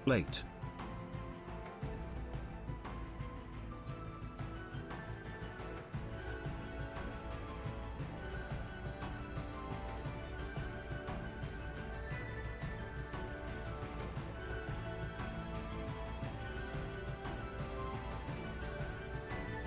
Late.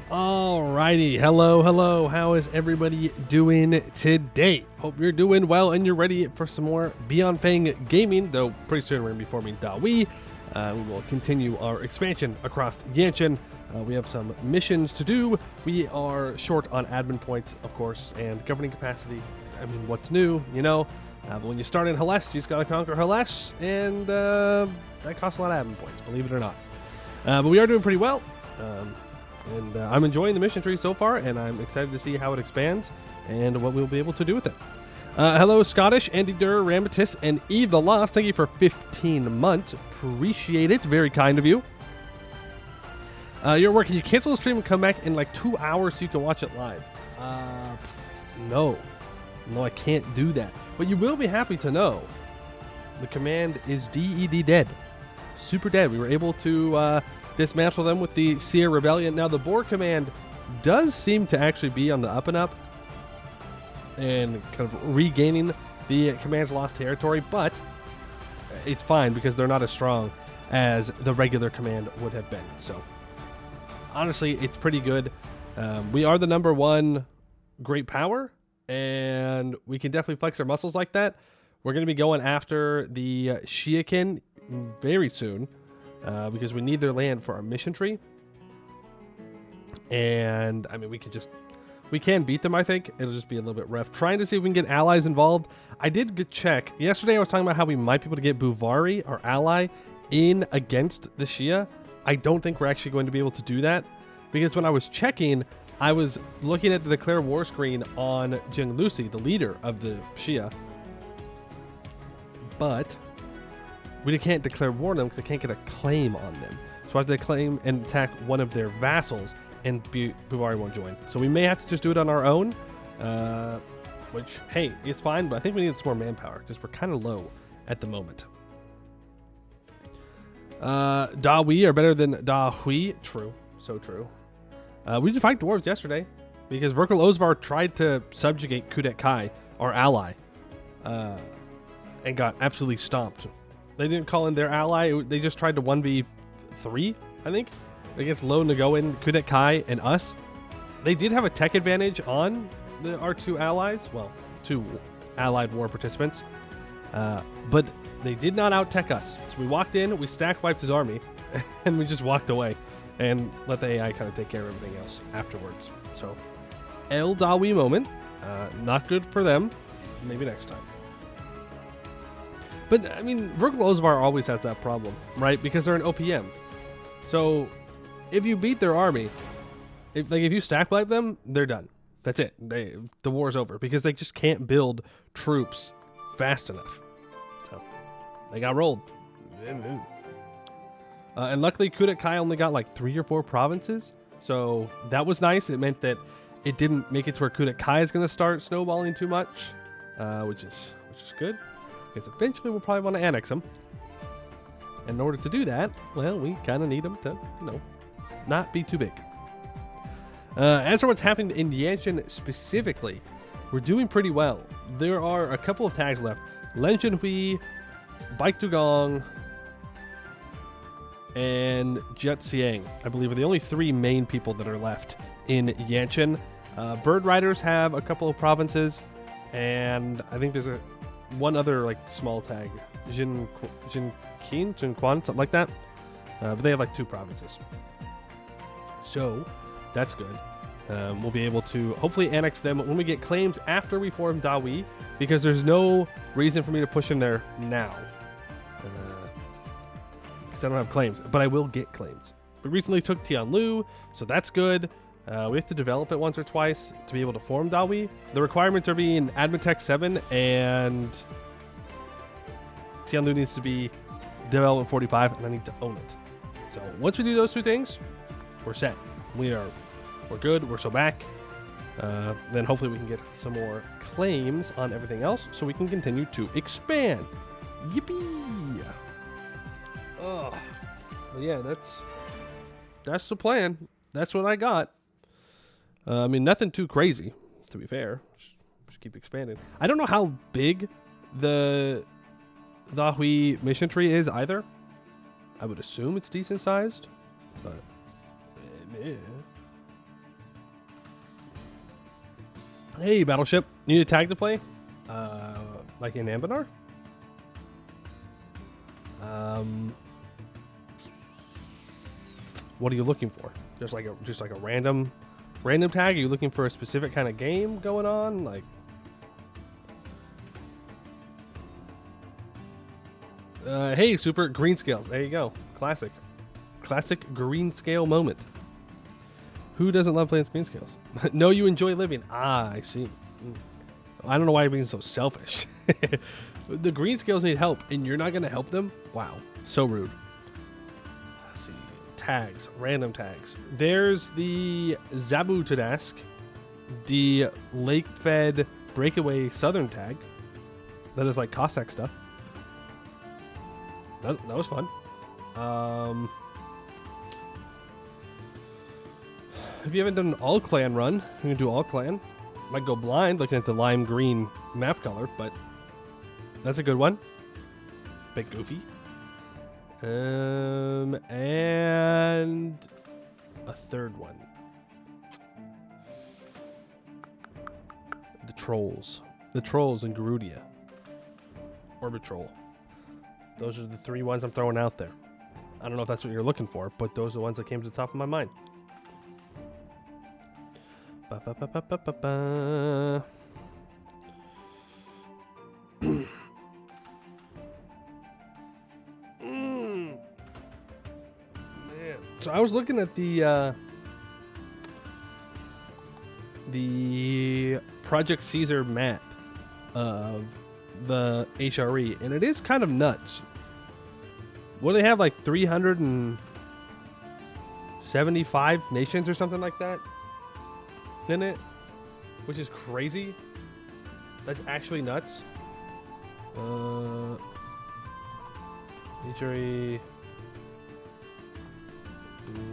Alrighty, hello, how is everybody doing today? Hope you're doing well and you're ready for some more Beyond Fang gaming, though pretty soon we're going to be forming Dahui. We will continue our expansion across Yanshen. We have some missions to do. We are short on admin points, of course, and governing capacity. I mean, what's new, you know? But when you start in Helesh, you just got to conquer Helesh, and that costs a lot of admin points, believe it or not. But we are doing pretty well. And I'm enjoying the mission tree so far, and I'm excited to see how it expands and what we'll be able to do with it. Hello, Scottish, Andy Durr, Ramatis, and Eve the Lost. Thank you for 15 months. Appreciate it. Very kind of you. You're working. You cancel the stream and come back in like 2 hours so you can watch it live. No, I can't do that. But you will be happy to know the command is DED dead. Super dead. We were able to dismantle them with the Seer Rebellion. Now the Boar command does seem to actually be on the up and up and kind of regaining the command's lost territory, but it's fine because they're not as strong as the regular command would have been. So honestly, it's pretty good. We are the #1 great power, and we can definitely flex our muscles like that. We're going to be going after the Shiakin very soon. Because we need their land for our mission tree. And, I mean, we can beat them, I think. It'll just be a little bit rough. Trying to see if we can get allies involved. I did check. Yesterday I was talking about how we might be able to get Buvari, our ally, in against the Shia. I don't think we're actually going to be able to do that. Because when I was checking, I was looking at the declare war screen on Jin Lucy, the leader of the Shia. But we can't declare war on them because they can't get a claim on them. So I have to claim and attack one of their vassals, and Buvari won't join. So we may have to just do it on our own, which, hey, is fine, but I think we need some more manpower because we're kind of low at the moment. Dahui are better than Dahui. True. So true. We did fight dwarves yesterday because Verkal Ozvar tried to subjugate Kudet Kai, our ally, and got absolutely stomped. They didn't call in their ally. They just tried to 1v3, I think, against Lo Nagoan, Kudet Kai, and us. They did have a tech advantage on our two allies. Well, two allied war participants. But they did not out-tech us. So we walked in, we stack wiped his army, and we just walked away and let the AI kind of take care of everything else afterwards. So, El Dahui moment. Not good for them. Maybe next time. But, I mean, Verkal Ozvar always has that problem, right? Because they're an OPM. So, if you beat their army, if you stack wipe them, they're done. That's it. The war's over. Because they just can't build troops fast enough. So, they got rolled. And luckily, Kudet Kai only got like 3 or 4 provinces. So, that was nice. It meant that it didn't make it to where Kudet Kai is going to start snowballing too much. Which is good. Because eventually we'll probably want to annex them. And in order to do that, well, we kind of need them to, not be too big. As for what's happening in Yanshen specifically, we're doing pretty well. There are a couple of tags left. Lenshin Hui, Baik Dugong, and Jet Xiang, I believe, are the only 3 main people that are left in Yanshen. Bird Riders have a couple of provinces, and I think there's one other like small tag, Jin Quan, something like that. But they have like 2 provinces. So that's good. We'll be able to hopefully annex them when we get claims after we form Dahui, because there's no reason for me to push in there now. Because I don't have claims, but I will get claims. We recently took Tianlu, so that's good. We have to develop it once or twice to be able to form Dahui. The requirements are being Admin Tech 7, and Tianlu needs to be Development 45, and I need to own it. So once we do those 2 things, we're set. We're good. We're so back. Then hopefully we can get some more claims on everything else so we can continue to expand. Yippee! Oh, but yeah, that's the plan. That's what I got. I mean, nothing too crazy, to be fair. Just keep expanding. I don't know how big the Dahui mission tree is either. I would assume it's decent sized, but hey, Battleship, you need a tag to play? Like in Anbennar? What are you looking for? Just like a random tag? Are you looking for a specific kind of game going on? Like, hey, super green scales. There you go. Classic green scale moment. Who doesn't love playing green scales? No, you enjoy living. Ah, I see. I don't know why you're being so selfish. The green scales need help, and you're not going to help them? Wow, so rude. Let's see. Tags, random tags. There's the Zabutadask, the lake-fed breakaway southern tag. That is like Cossack stuff. That was fun. If you haven't done an all-clan run, you can do all-clan. Might go blind looking at the lime green map color, but that's a good one. Bit goofy. And a third one. The Trolls. The Trolls in Garudia. Orbit Troll. Those are the three ones I'm throwing out there. I don't know if that's what you're looking for, but those are the ones that came to the top of my mind. Man. So I was looking at the Project Caesar map of the HRE, and it is kind of nuts. What do they have, like 375 nations or something like that in it, which is crazy. That's actually nuts. HRE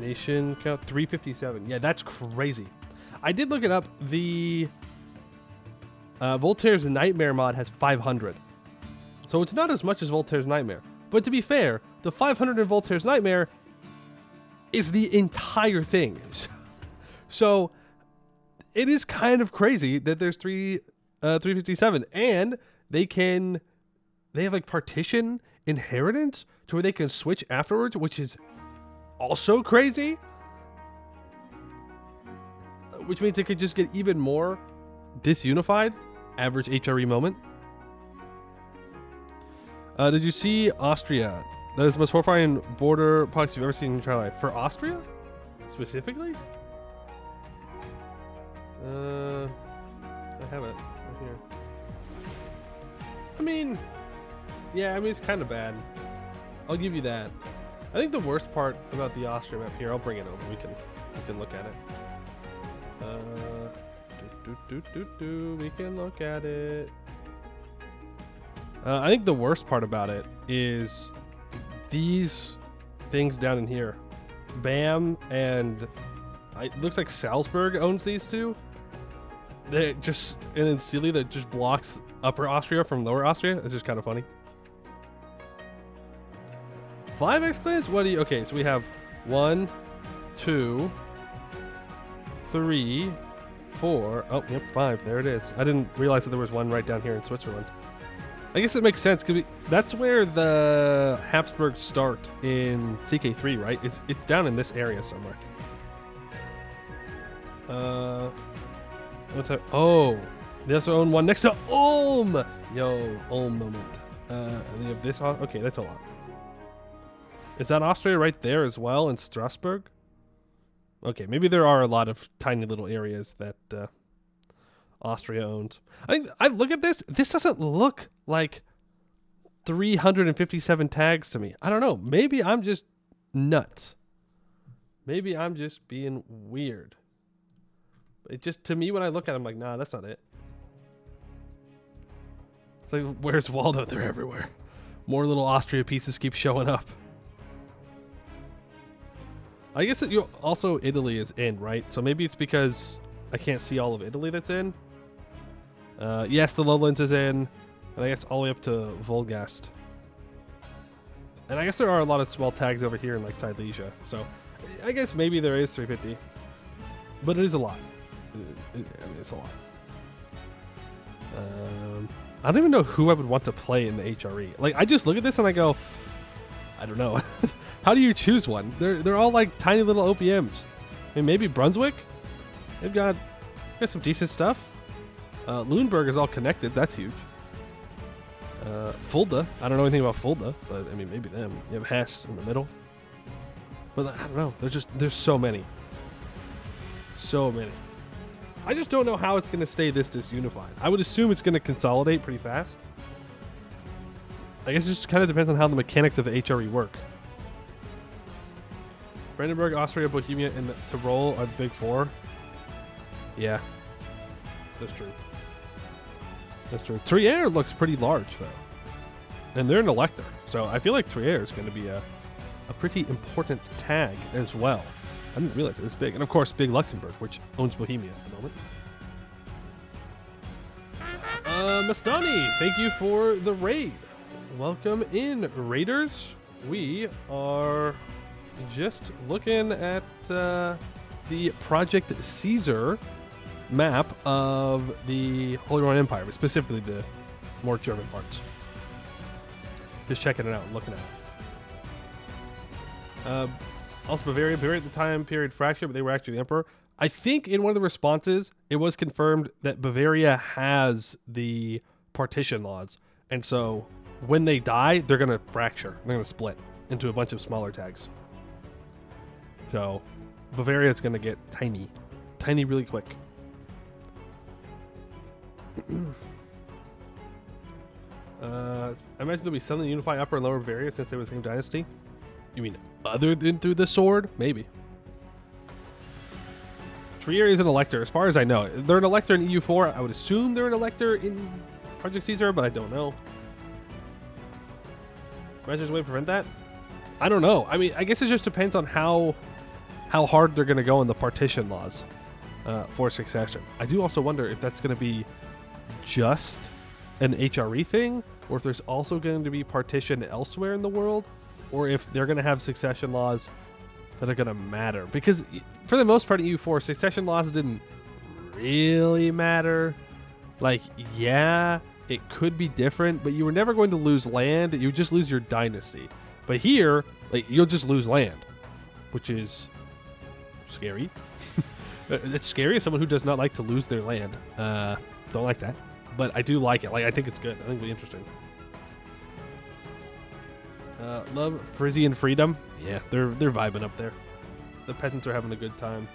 nation count 357. Yeah, that's crazy. I did look it up. The Voltaire's Nightmare mod has 500, so it's not as much as Voltaire's Nightmare. But to be fair, the 500 in Voltaire's Nightmare is the entire thing. So it is kind of crazy that there's 357, and they have like partition inheritance to where they can switch afterwards, which is also crazy. Which means it could just get even more disunified. Average HRE moment. Did you see Austria? That is the most horrifying border politics you've ever seen in your entire life. For Austria? Specifically? I have it right here. I mean, yeah, it's kind of bad. I'll give you that. I think the worst part about the Austria map here, I'll bring it over. We can look at it. We can look at it. I think the worst part about it is these things down in here. Bam, and it looks like Salzburg owns these two. They just, and then Sealy that just blocks Upper Austria from Lower Austria. It's just kind of funny. 5 X-Clans? What do you... Okay, so we have 1, 2, 3, 4. Oh, yep, 5. There it is. I didn't realize that there was one right down here in Switzerland. I guess it makes sense because that's where the Habsburgs start in CK3, right? It's down in this area somewhere. Oh, they also own one next to Ulm. Yo, Ulm moment. And you have this. Okay, that's a lot. Is that Austria right there as well in Strasbourg? Okay, maybe there are a lot of tiny little areas that Austria owns. I look at this. This doesn't look like 357 tags to me. I don't know. Maybe I'm just nuts. Maybe I'm just being weird. It just, to me, when I look at it, I'm like, nah, that's not it. It's like, where's Waldo? They're everywhere. More little Austria pieces keep showing up. I guess that you also Italy is in, right? So maybe it's because I can't see all of Italy that's in. Yes, the Lowlands is in, and I guess all the way up to Volgast. And I guess there are a lot of small tags over here in like Silesia. So I guess maybe there is 350, but it is a lot. I mean, it's a lot. I don't even know who I would want to play in the HRE. Like, I just look at this and I go, I don't know. How do you choose one? They're all like tiny little OPMs. I mean, maybe Brunswick. They've got some decent stuff. Lüneburg is all connected. That's huge. Fulda. I don't know anything about Fulda, but I mean, maybe them. You have Hesse in the middle. But I don't know. There's so many. So many. I just don't know how it's going to stay this disunified. I would assume it's going to consolidate pretty fast. I guess it just kind of depends on how the mechanics of the HRE work. Brandenburg, Austria, Bohemia, and Tyrol are the big four. Yeah. That's true. That's true. Trier looks pretty large, though. And they're an elector. So I feel like Trier is going to be a pretty important tag as well. I didn't realize it was big. And of course, big Luxembourg, which owns Bohemia at the moment. Mastani, thank you for the raid. Welcome in, Raiders. We are just looking at the Project Caesar map of the Holy Roman Empire, but specifically the more German parts. Just checking it out and looking at it. Also, Bavaria at the time period fractured, but they were actually the emperor. I think in one of the responses, it was confirmed that Bavaria has the partition laws. And so when they die, they're going to fracture. They're going to split into a bunch of smaller tags. So Bavaria is going to get tiny. Tiny really quick. I imagine there'll be something to unify Upper and Lower Bavaria since they were the same dynasty. You mean other than through the sword? Maybe. Trier is an elector, as far as I know. They're an elector in EU4. I would assume they're an elector in Project Caesar, but I don't know. Measures way to prevent that? I don't know. I mean, I guess it just depends on how hard they're going to go in the partition laws for succession. I do also wonder if that's going to be just an HRE thing, or if there's also going to be partition elsewhere in the world, or if they're going to have succession laws that are going to matter. Because for the most part in EU4, succession laws didn't really matter. Like, yeah, it could be different, but you were never going to lose land. You would just lose your dynasty. But here, like, you'll just lose land, which is scary. It's scary as someone who does not like to lose their land. Don't like that. But I do like it. Like, I think it's good. I think it'll be interesting. Love Frisian freedom. Yeah, they're vibing up there. The peasants are having a good time.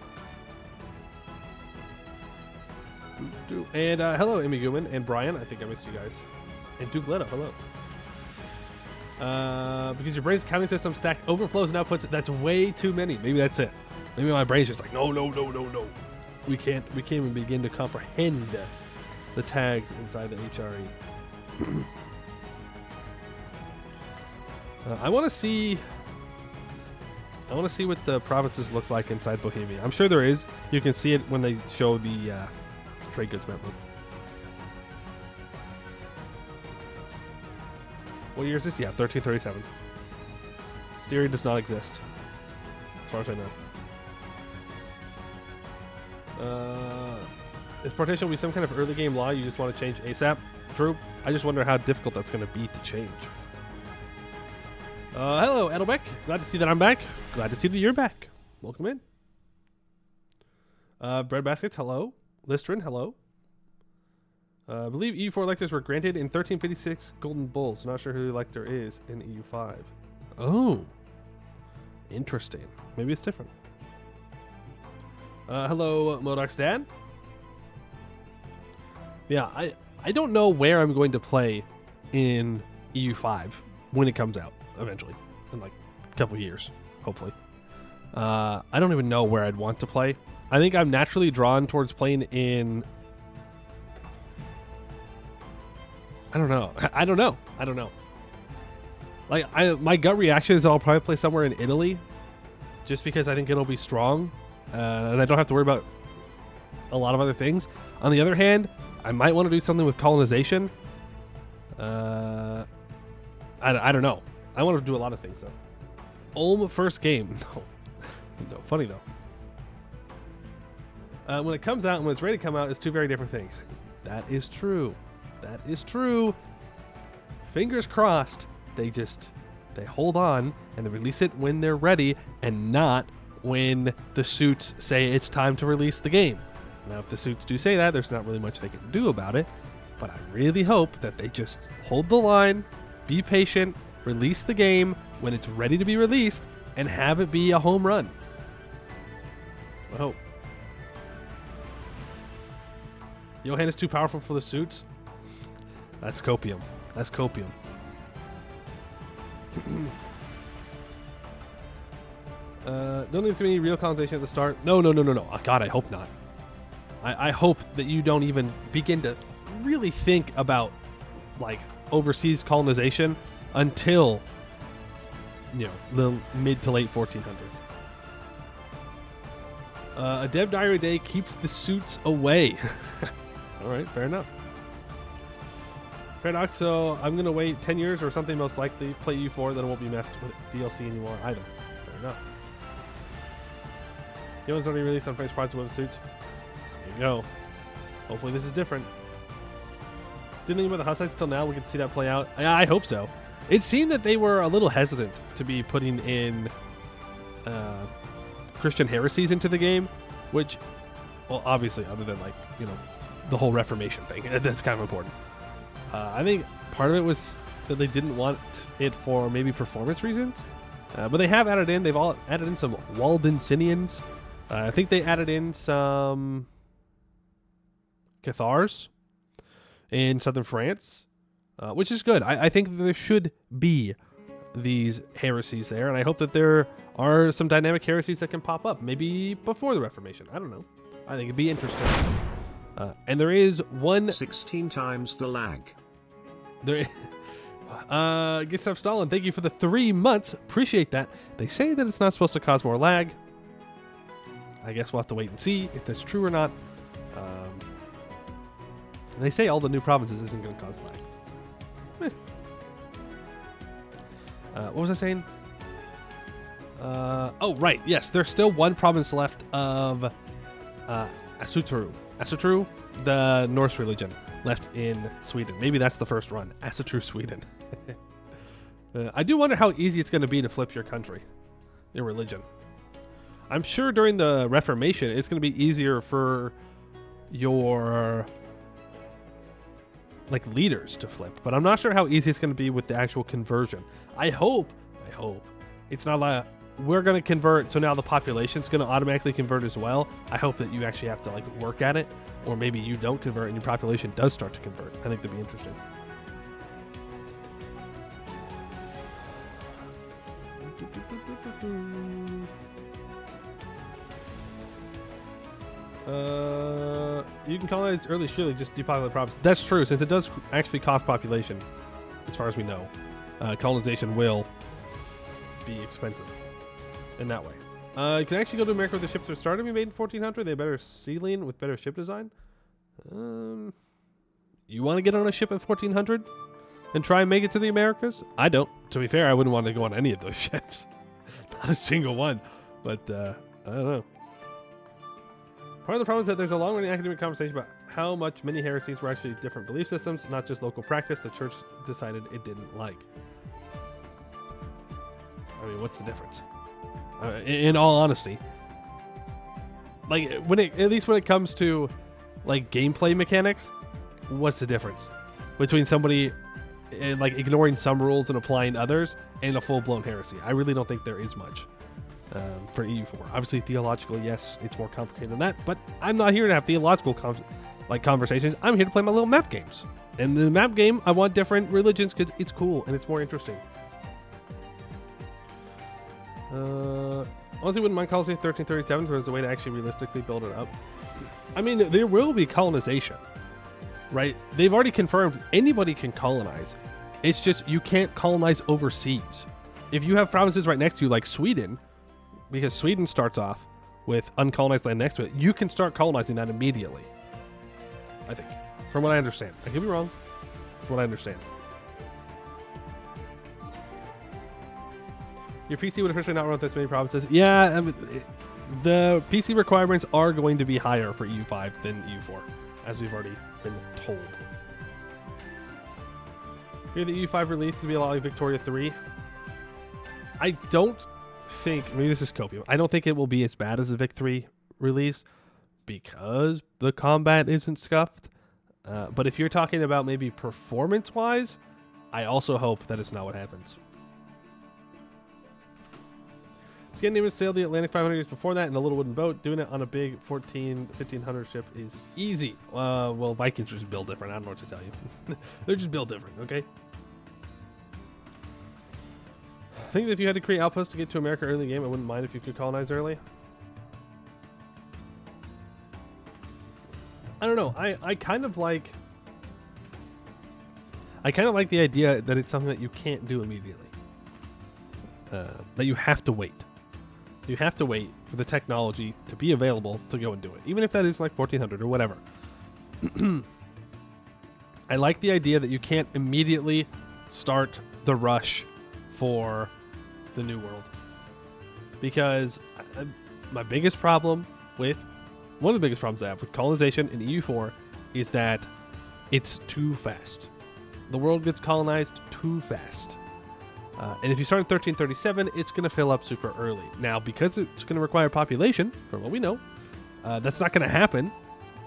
And hello, Imiguman and Brian. I think I missed you guys. And Duke Leto, hello. Because your brain's counting system stack overflows and outputs. That's way too many. Maybe that's it. Maybe my brain's just like, no. We can't even begin to comprehend the tags inside the HRE. I want to see what the provinces look like inside Bohemia. I'm sure there is. You can see it when they show the trade goods map. What year is this? Yeah, 1337. Styria does not exist, as far as I know. Is partition will be some kind of early game law you just want to change ASAP? True. I just wonder how difficult that's going to be to change. Hello, Edelbeck. Glad to see that I'm back. Glad to see that you're back. Welcome in. Bread Baskets, hello. Listrin, hello. I believe EU4 electors were granted in 1356 Golden Bulls. Not sure who the elector is in EU5. Oh. Interesting. Maybe it's different. Hello, Modoc's dad. Yeah, I don't know where I'm going to play in EU5 when it comes out eventually, in like a couple years, hopefully. I don't even know where I'd want to play. I think I'm naturally drawn towards playing in... I don't know. Like, my gut reaction is that I'll probably play somewhere in Italy. just because I think it'll be strong, and I don't have to worry about a lot of other things. On the other hand, I might want to do something with colonization. I don't know. I want to do a lot of things, though. Ulm first game. No, funny, though. When it comes out and when it's ready to come out, it's two very different things. That is true. That is true. Fingers crossed. They hold on and they release it when they're ready and not when the suits say it's time to release the game. Now, if the suits do say that, there's not really much they can do about it. But I really hope that they just hold the line, be patient, release the game when it's ready to be released, and have it be a home run. I hope. Johan is too powerful for the suits. That's copium. That's copium. Don't think there's any real colonization at the start. No. Oh, God, I hope not. I hope that you don't even begin to really think about like overseas colonization until the mid to late 1400s. A dev diary day keeps the suits away. All right, fair enough. Paradox, so I'm going to wait 10 years or something, most likely play U4, then it won't be messed with DLC anymore either. Fair enough. The one's already released on face price of suits. There you go. Hopefully this is different. Didn't think about the Hussites till now. We can see that play out. I hope so. It seemed that they were a little hesitant to be putting in Christian heresies into the game, which, well, obviously, other than the whole Reformation thing, that's kind of important. I think part of it was that they didn't want it for maybe performance reasons, but they have added in. They've all added in some Waldensians. I think they added in some Cathars in southern France, which is good. I think there should be these heresies there, and I hope that there are some dynamic heresies that can pop up, maybe before the Reformation. I don't know. I think it'd be interesting. And there is 16 times the lag. There, Gustav Stalin, thank you for the 3 months. Appreciate that. They say that it's not supposed to cause more lag. I guess we'll have to wait and see if that's true or not. And they say all the new provinces isn't going to cause lag. What was I saying? Oh, right. Yes, there's still one province left of Asutru. Asutru, the Norse religion, left in Sweden. Maybe that's the first run. Asutru, Sweden. I do wonder how easy it's going to be to flip your country, your religion. I'm sure during the Reformation, it's going to be easier for your leaders to flip, but I'm not sure how easy it's going to be with the actual conversion. I hope it's not like we're going to convert, so now the population's going to automatically convert as well. I hope that you actually have to work at it, or maybe you don't convert and your population does start to convert. I think that'd be interesting. You can colonize early, surely just depopulate provinces. That's true, since it does actually cost population, as far as we know. Colonization will be expensive in that way. You can actually go to America with the ships that are started to be made in 1400. They have better sealing with better ship design. You want to get on a ship in 1400 and try and make it to the Americas? I don't. To be fair, I wouldn't want to go on any of those ships. Not a single one. But, I don't know. Part of the problem is that there's a long-running academic conversation about how much many heresies were actually different belief systems, not just local practice the church decided it didn't like. I mean, what's the difference? In all honesty, at least when it comes to gameplay mechanics, what's the difference between somebody ignoring some rules and applying others and a full-blown heresy? I really don't think there is much. For EU4. Obviously, theologically, yes, it's more complicated than that, but I'm not here to have theological conversations. I'm here to play my little map games. And in the map game, I want different religions because it's cool and it's more interesting. Honestly, wouldn't mind colonizing 1337 so there's a way to actually realistically build it up. I mean, there will be colonization, right? They've already confirmed anybody can colonize. It's just you can't colonize overseas. If you have provinces right next to you like Sweden, because Sweden starts off with uncolonized land next to it. You can start colonizing that immediately, I think, from what I understand. I could be wrong. From what I understand. Your PC would officially not run with this many provinces. Yeah, the PC requirements are going to be higher for EU5 than EU4, as we've already been told. Here, the EU5 release to be a lot like Victoria 3. I don't think, maybe this is copium, I don't think it will be as bad as the Vic 3 release because the combat isn't scuffed. But if you're talking about maybe performance-wise, I also hope that it's not what happens. Scandinavians sailed the Atlantic 500 years before that in a little wooden boat. Doing it on a big 1500 ship is easy. Well, Vikings just build different. I don't know what to tell you. They're just built different, okay? I think that if you had to create outposts to get to America early in the game, I wouldn't mind if you could colonize early. I don't know. I kind of like the idea that it's something that you can't do immediately. That you have to wait. You have to wait for the technology to be available to go and do it, even if that is like 1400 or whatever. I like the idea that you can't immediately start the rush for the New World, because my biggest problem with one of the biggest problems I have with colonization in EU4 is that it's too fast. The world gets colonized too fast. And if you start in 1337, it's going to fill up super early. Now, because it's going to require population, from what we know, that's not going to happen.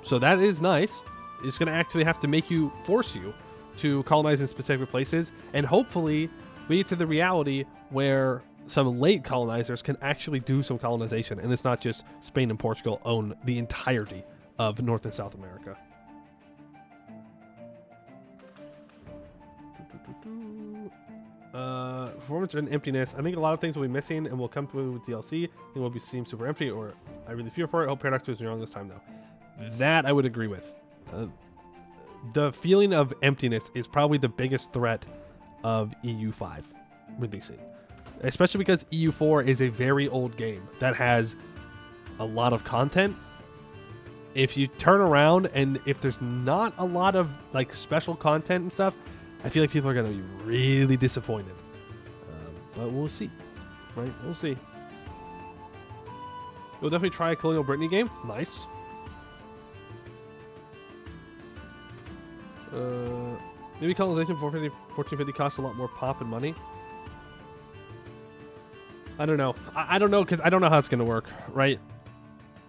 So that is nice. It's going to actually have to force you to colonize in specific places. And hopefully we get to the reality where some late colonizers can actually do some colonization. And it's not just Spain and Portugal own the entirety of North and South America. Performance and emptiness. I think a lot of things will be missing and will come through with DLC. I think it will seem super empty, or I really fear for it. I hope Paradox was wrong this time, though. That I would agree with. The feeling of emptiness is probably the biggest threat of EU5 releasing. Especially because EU4 is a very old game that has a lot of content. If you turn around and if there's not a lot of like special content and stuff, I feel like people are going to be really disappointed. But we'll see. Right? We'll see. We'll definitely try a Colonial Brittany game. Nice. Maybe colonization 1450 costs a lot more pop and money. I don't know. I don't know, because I don't know how it's going to work, right?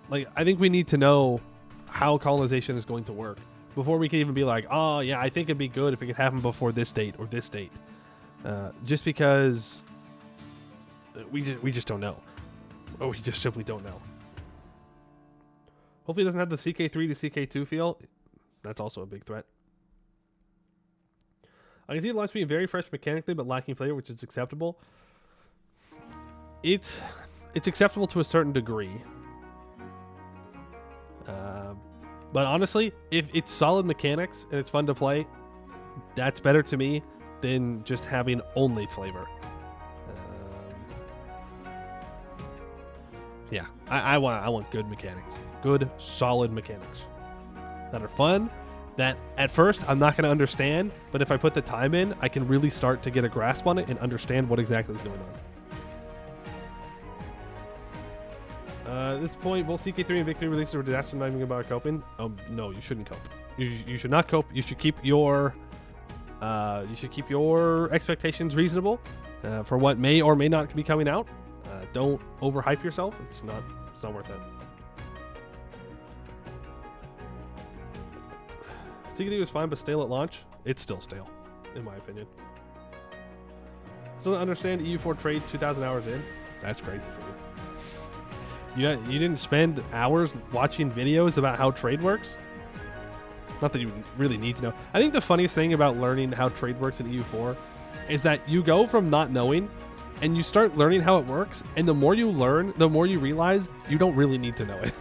Like, I think we need to know how colonization is going to work before we can even be like, oh, yeah, I think it'd be good if it could happen before this date or this date. Just because we just don't know. Or we just simply don't know. Hopefully it doesn't have the CK3 to CK2 feel. That's also a big threat. I can see the launch being very fresh mechanically, but lacking flavor, which is acceptable. It's acceptable to a certain degree. But honestly, if it's solid mechanics and it's fun to play, that's better to me than just having only flavor. Yeah, I want good mechanics. Good, solid mechanics that are fun, that at first I'm not going to understand, but if I put the time in, I can really start to get a grasp on it and understand what exactly is going on. At this point, both CK3 and Vic 3 releases were disaster, not even about coping. No, you shouldn't cope. You should not cope. You should keep your expectations reasonable for what may or may not be coming out. Don't overhype yourself. It's not worth it. CK3 was fine, but stale at launch. It's still stale, in my opinion. So to understand EU4 trade 2,000 hours in, that's crazy for you. You didn't spend hours watching videos about how trade works? Not that you really need to know. I think the funniest thing about learning how trade works in EU4 is that you go from not knowing and you start learning how it works, and the more you learn, the more you realize you don't really need to know it.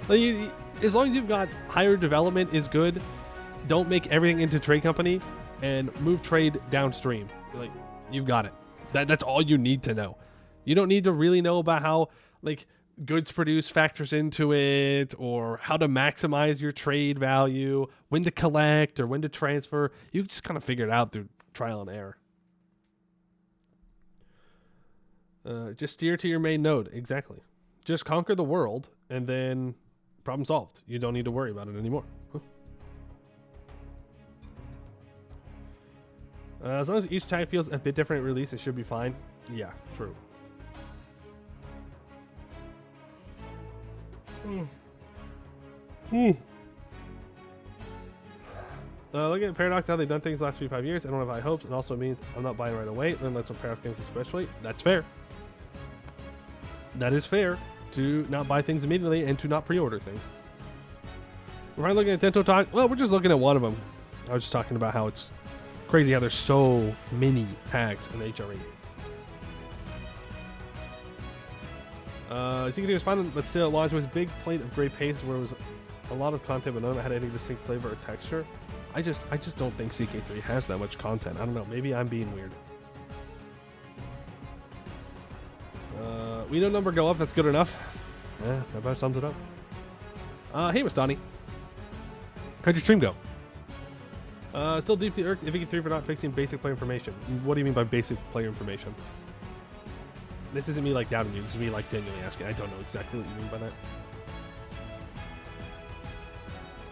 Like as long as you've got higher development is good, don't make everything into trade company and move trade downstream. Like, you've got it. That's all you need to know. You don't need to really know about how like goods produced factors into it, or how to maximize your trade value, when to collect or when to transfer. You just kind of figure it out through trial and error. Just steer to your main node. Exactly. Just conquer the world and then problem solved. You don't need to worry about it anymore. As long as each tag feels a bit different at release, it should be fine. Yeah, true. Looking at Paradox, how they've done things the last 5 years, I don't have high hopes, and also means I'm not buying right away. Then that's what Paradox games especially. That's fair. That is fair to not buy things immediately and to not pre-order things. We're probably looking at Dento Talk. Well, we're just looking at one of them. I was just talking about how it's crazy how there's so many tags in HRE. CK2 was fun, but still, launched was a big plate of great paste where it was a lot of content, but none of it had any distinct flavor or texture. I just don't think CK3 has that much content. I don't know. Maybe I'm being weird. We know number go up. That's good enough. Yeah, that about sums it up. Hey, Mastani. How'd your stream go? Still deeply irked if EK3 for not fixing basic player information. What do you mean by basic player information? This isn't me like doubting you. This is me like genuinely asking. I don't know exactly what you mean by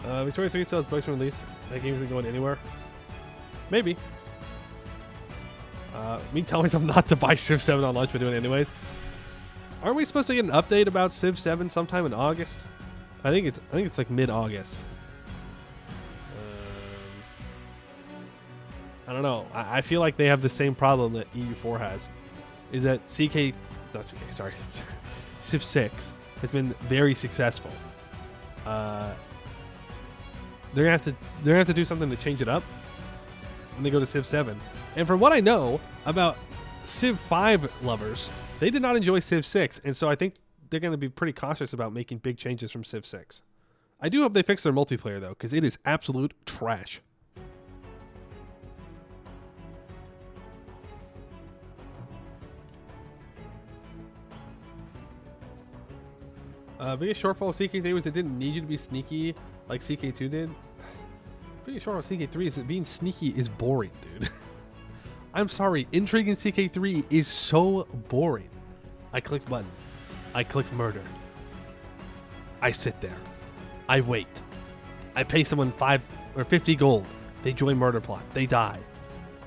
that. Victoria 3 sells bugs from release. That game isn't going anywhere. Maybe. Me telling myself not to buy Civ 7 on launch, but doing it anyways. Aren't we supposed to get an update about Civ 7 sometime in August? I think it's like mid-August. I don't know. I feel like they have the same problem that EU4 has. Is that Civ 6 has been very successful. They're gonna have to do something to change it up when they go to Civ 7. And from what I know about Civ 5 lovers, they did not enjoy Civ 6, and so I think they're going to be pretty cautious about making big changes from Civ 6. I do hope they fix their multiplayer though, because it is absolute trash. Biggest shortfall of CK3 was it didn't need you to be sneaky like CK2 did. Biggest shortfall of CK3 is that being sneaky is boring, dude. I'm sorry, intrigue in CK3 is so boring. I click button. I click murder. I sit there. I wait. I pay someone 5 or 50 gold. They join murder plot. They die.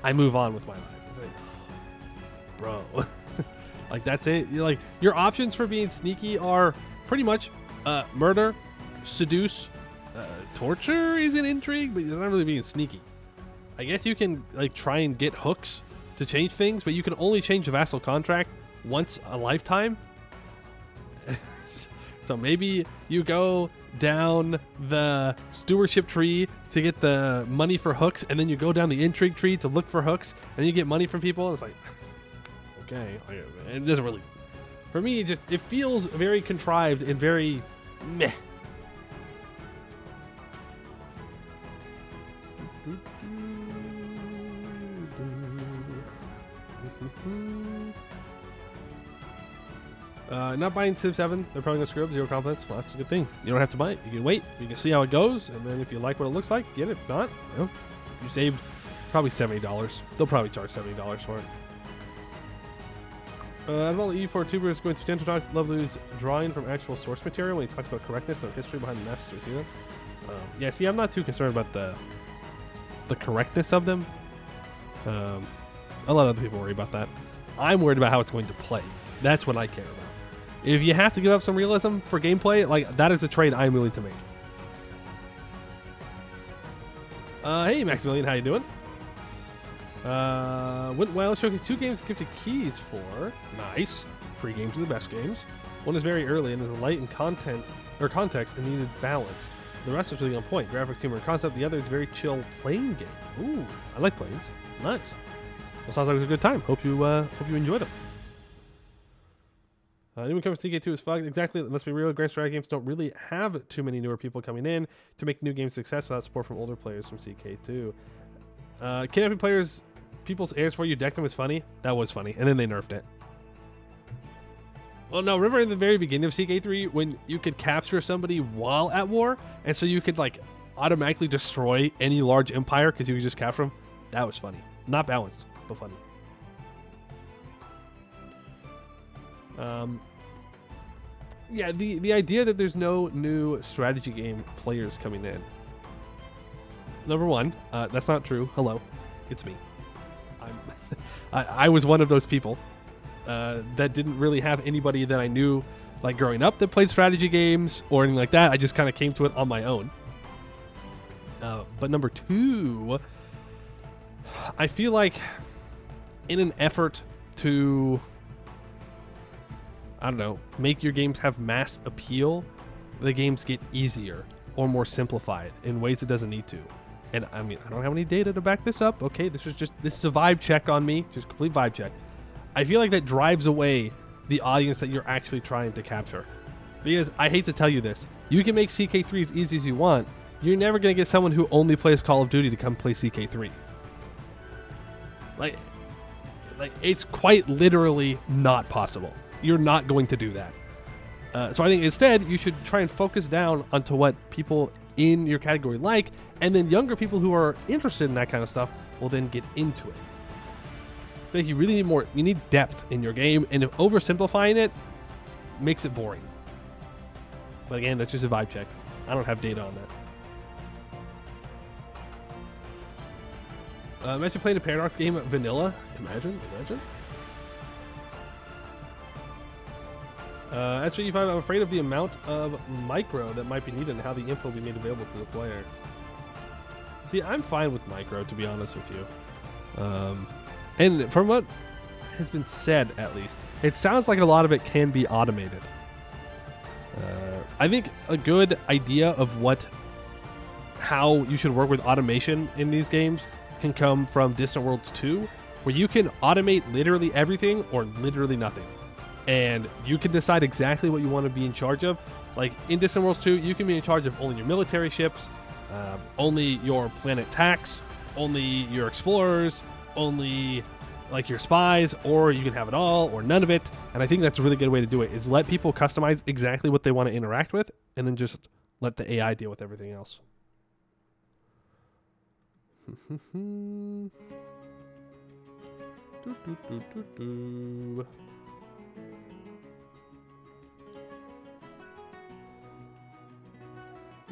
I move on with my life. It's like, bro. Like, that's it. Like, your options for being sneaky are pretty much murder, seduce, torture is an intrigue, but it's not really being sneaky. I guess you can like try and get hooks to change things, but you can only change the vassal contract once a lifetime. So maybe you go down the stewardship tree to get the money for hooks, and then you go down the intrigue tree to look for hooks, and you get money from people, and it's like, okay, it doesn't really, for me, it feels very contrived and very meh. Not buying Civ 7. They're probably going to screw up. 0 confidence. Well, that's a good thing. You don't have to buy it. You can wait. You can see how it goes. And then if you like what it looks like, get it. If not, you know, you saved probably $70. They'll probably charge $70 for it. Out of all the E4 tubers going to Dento Talk, Lovely's drawing from actual source material when he talks about correctness and history behind the masters. You know? Yeah, see, I'm not too concerned about the correctness of them. A lot of other people worry about that. I'm worried about how it's going to play. That's what I care about. If you have to give up some realism for gameplay, like that is a trade I'm willing to make. Hey Maximilian, how you doing? Went well, showcased 2 games to give to keys for. Nice. Free games are the best games. One is very early and is light in content or context and needed balance. The rest is really on point. Graphics, humor, and concept. The other is very chill plane game. Ooh, I like planes. Nice. Well, sounds like it was a good time. Hope you enjoyed them. Anyone comes to CK2 is fucked. Exactly. Let's be real. Grand Strategy games don't really have too many newer people coming in to make new games success without support from older players from CK2. Kidnapping people's heirs for you, deck them was funny. That was funny. And then they nerfed it. Well, no, remember in the very beginning of CK3 when you could capture somebody while at war, and so you could like automatically destroy any large empire because you could just capture them? That was funny. Not balanced, but funny. Yeah, the idea that there's no new strategy game players coming in. Number one, that's not true. Hello, it's me. I was one of those people that didn't really have anybody that I knew like growing up that played strategy games or anything like that. I just kind of came to it on my own. But number two, I feel like in an effort to, I don't know, make your games have mass appeal, the games get easier or more simplified in ways it doesn't need to. And I mean, I don't have any data to back this up. Okay, this is a vibe check on me, just complete vibe check. I feel like that drives away the audience that you're actually trying to capture. Because I hate to tell you this, you can make CK3 as easy as you want. You're never going to get someone who only plays Call of Duty to come play CK3. Like it's quite literally not possible. You're not going to do that. So I think instead you should try and focus down onto what people in your category like, and then younger people who are interested in that kind of stuff will then get into it. I think you really need depth in your game, and if oversimplifying it makes it boring. But again, that's just a vibe check. I don't have data on that. Imagine playing a Paradox game vanilla. Imagine. S35, I'm afraid of the amount of micro that might be needed and how the info will be made available to the player. See, I'm fine with micro, to be honest with you. And from what has been said, at least, it sounds like a lot of it can be automated. I think a good idea of how you should work with automation in these games can come from Distant Worlds 2, where you can automate literally everything or literally nothing. And you can decide exactly what you want to be in charge of. Like in Distant Worlds 2, you can be in charge of only your military ships, only your planet tax, only your explorers, only like your spies, or you can have it all or none of it. And I think that's a really good way to do it, is let people customize exactly what they want to interact with, and then just let the AI deal with everything else.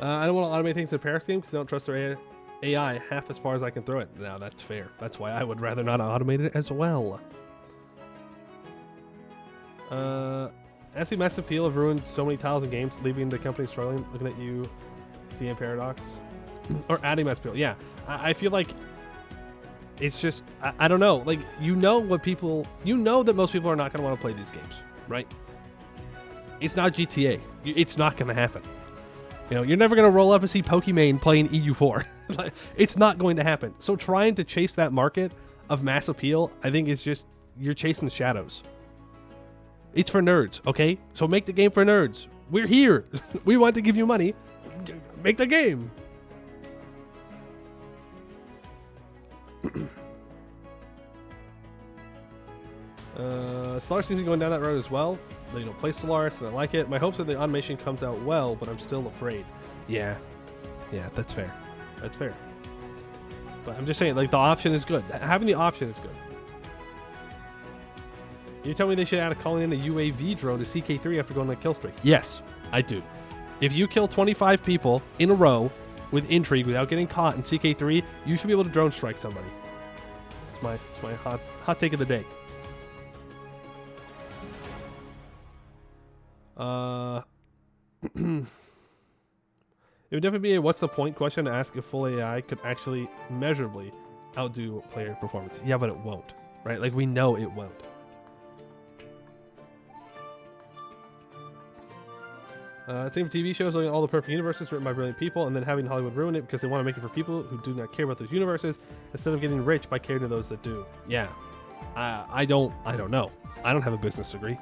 I don't want to automate things in Paris game because I don't trust their AI half as far as I can throw it. Now that's fair. That's why I would rather not automate it as well. Actually, mass appeal have ruined so many titles and games, leaving the company struggling. Looking at you, CM Paradox, or adding mass appeal. Yeah, I feel like it's just I don't know. Like what people that most people are not going to want to play these games, right? It's not GTA. It's not going to happen. You know, you're never going to roll up and see Pokimane playing EU4. It's not going to happen. So trying to chase that market of mass appeal, I think is just, you're chasing the shadows. It's for nerds, okay? So make the game for nerds. We're here. We want to give you money. Make the game. Stellaris seems to be going down that road as well. They don't play Stellaris, and I like it. My hopes are the automation comes out well, but I'm still afraid. Yeah, that's fair. That's fair. But I'm just saying, like, the option is good. Having the option is good. You tell me they should add calling in a UAV drone to CK3 after going on a kill streak. Yes, I do. If you kill 25 people in a row with intrigue without getting caught in CK3, you should be able to drone strike somebody. It's my hot take of the day. It would definitely be a what's the point question to ask if full AI could actually measurably outdo player performance. Yeah, but it won't, right? Like, we know it won't. Same for TV shows, looking at all the perfect universes written by brilliant people and then having Hollywood ruin it because they want to make it for people who do not care about those universes instead of getting rich by caring to those that do. Yeah. I don't know. I don't have a business degree.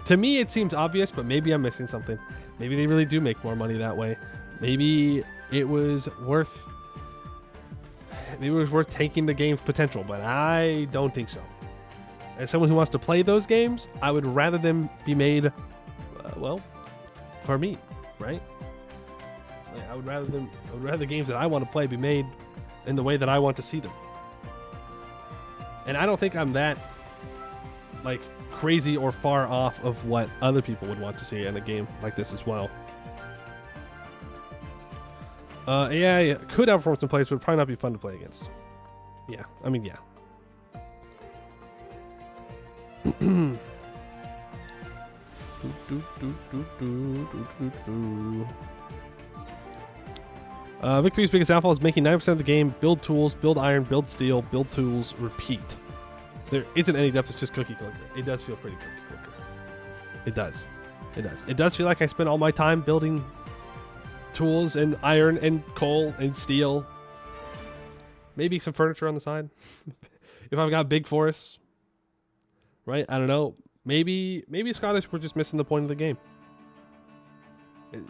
To me, it seems obvious, but maybe I'm missing something. Maybe they really do make more money that way. Maybe it was worth Maybe it was worth taking the game's potential, but I don't think so. As someone who wants to play those games, I would rather them be made, well, for me, right? Like, I would rather the games that I want to play be made in the way that I want to see them. And I don't think I'm that, like, crazy or far off of what other people would want to see in a game like this as well. AI could outperform some players, but would probably not be fun to play against. Yeah, I mean, yeah. Victory's biggest downfall is making 90% of the game build tools, build iron, build steel, build tools, repeat. There isn't any depth, it's just cookie clicker. It does feel pretty cookie clicker. It does. It does. It does feel like I spend all my time building tools and iron and coal and steel. Maybe some furniture on the side. If I've got big forests. Right? I don't know. Maybe Scottish were just missing the point of the game.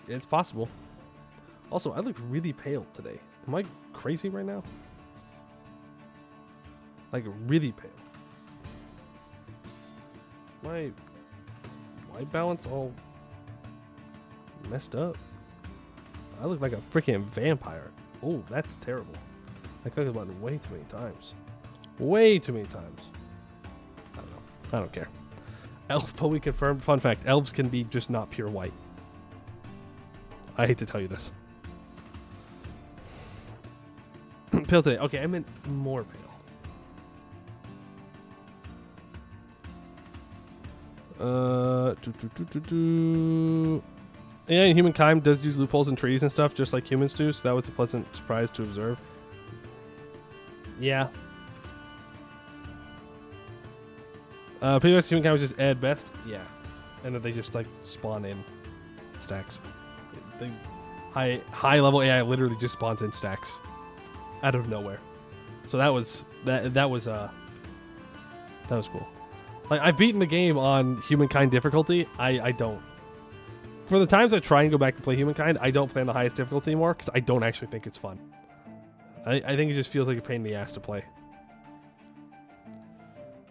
It's possible. Also, I look really pale today. Am I crazy right now? Like really pale. My white balance all messed up. I look like a freaking vampire. Oh, that's terrible. I clicked the button way too many times. Way too many times. I don't know. I don't care. Elf Poe confirmed. Fun fact, elves can be just not pure white. I hate to tell you this. Pale today. Okay, I meant more pale. Yeah, and humankind does use loopholes in trees and stuff, just like humans do, so that was a pleasant surprise to observe. Yeah. Pretty much humankind was just add best. Yeah. And then they just like spawn in stacks. The high level AI literally just spawns in stacks out of nowhere. So that was cool. Like, I've beaten the game on humankind difficulty. I don't. For the times I try and go back and play humankind, I don't play on the highest difficulty anymore because I don't actually think it's fun. I think it just feels like a pain in the ass to play.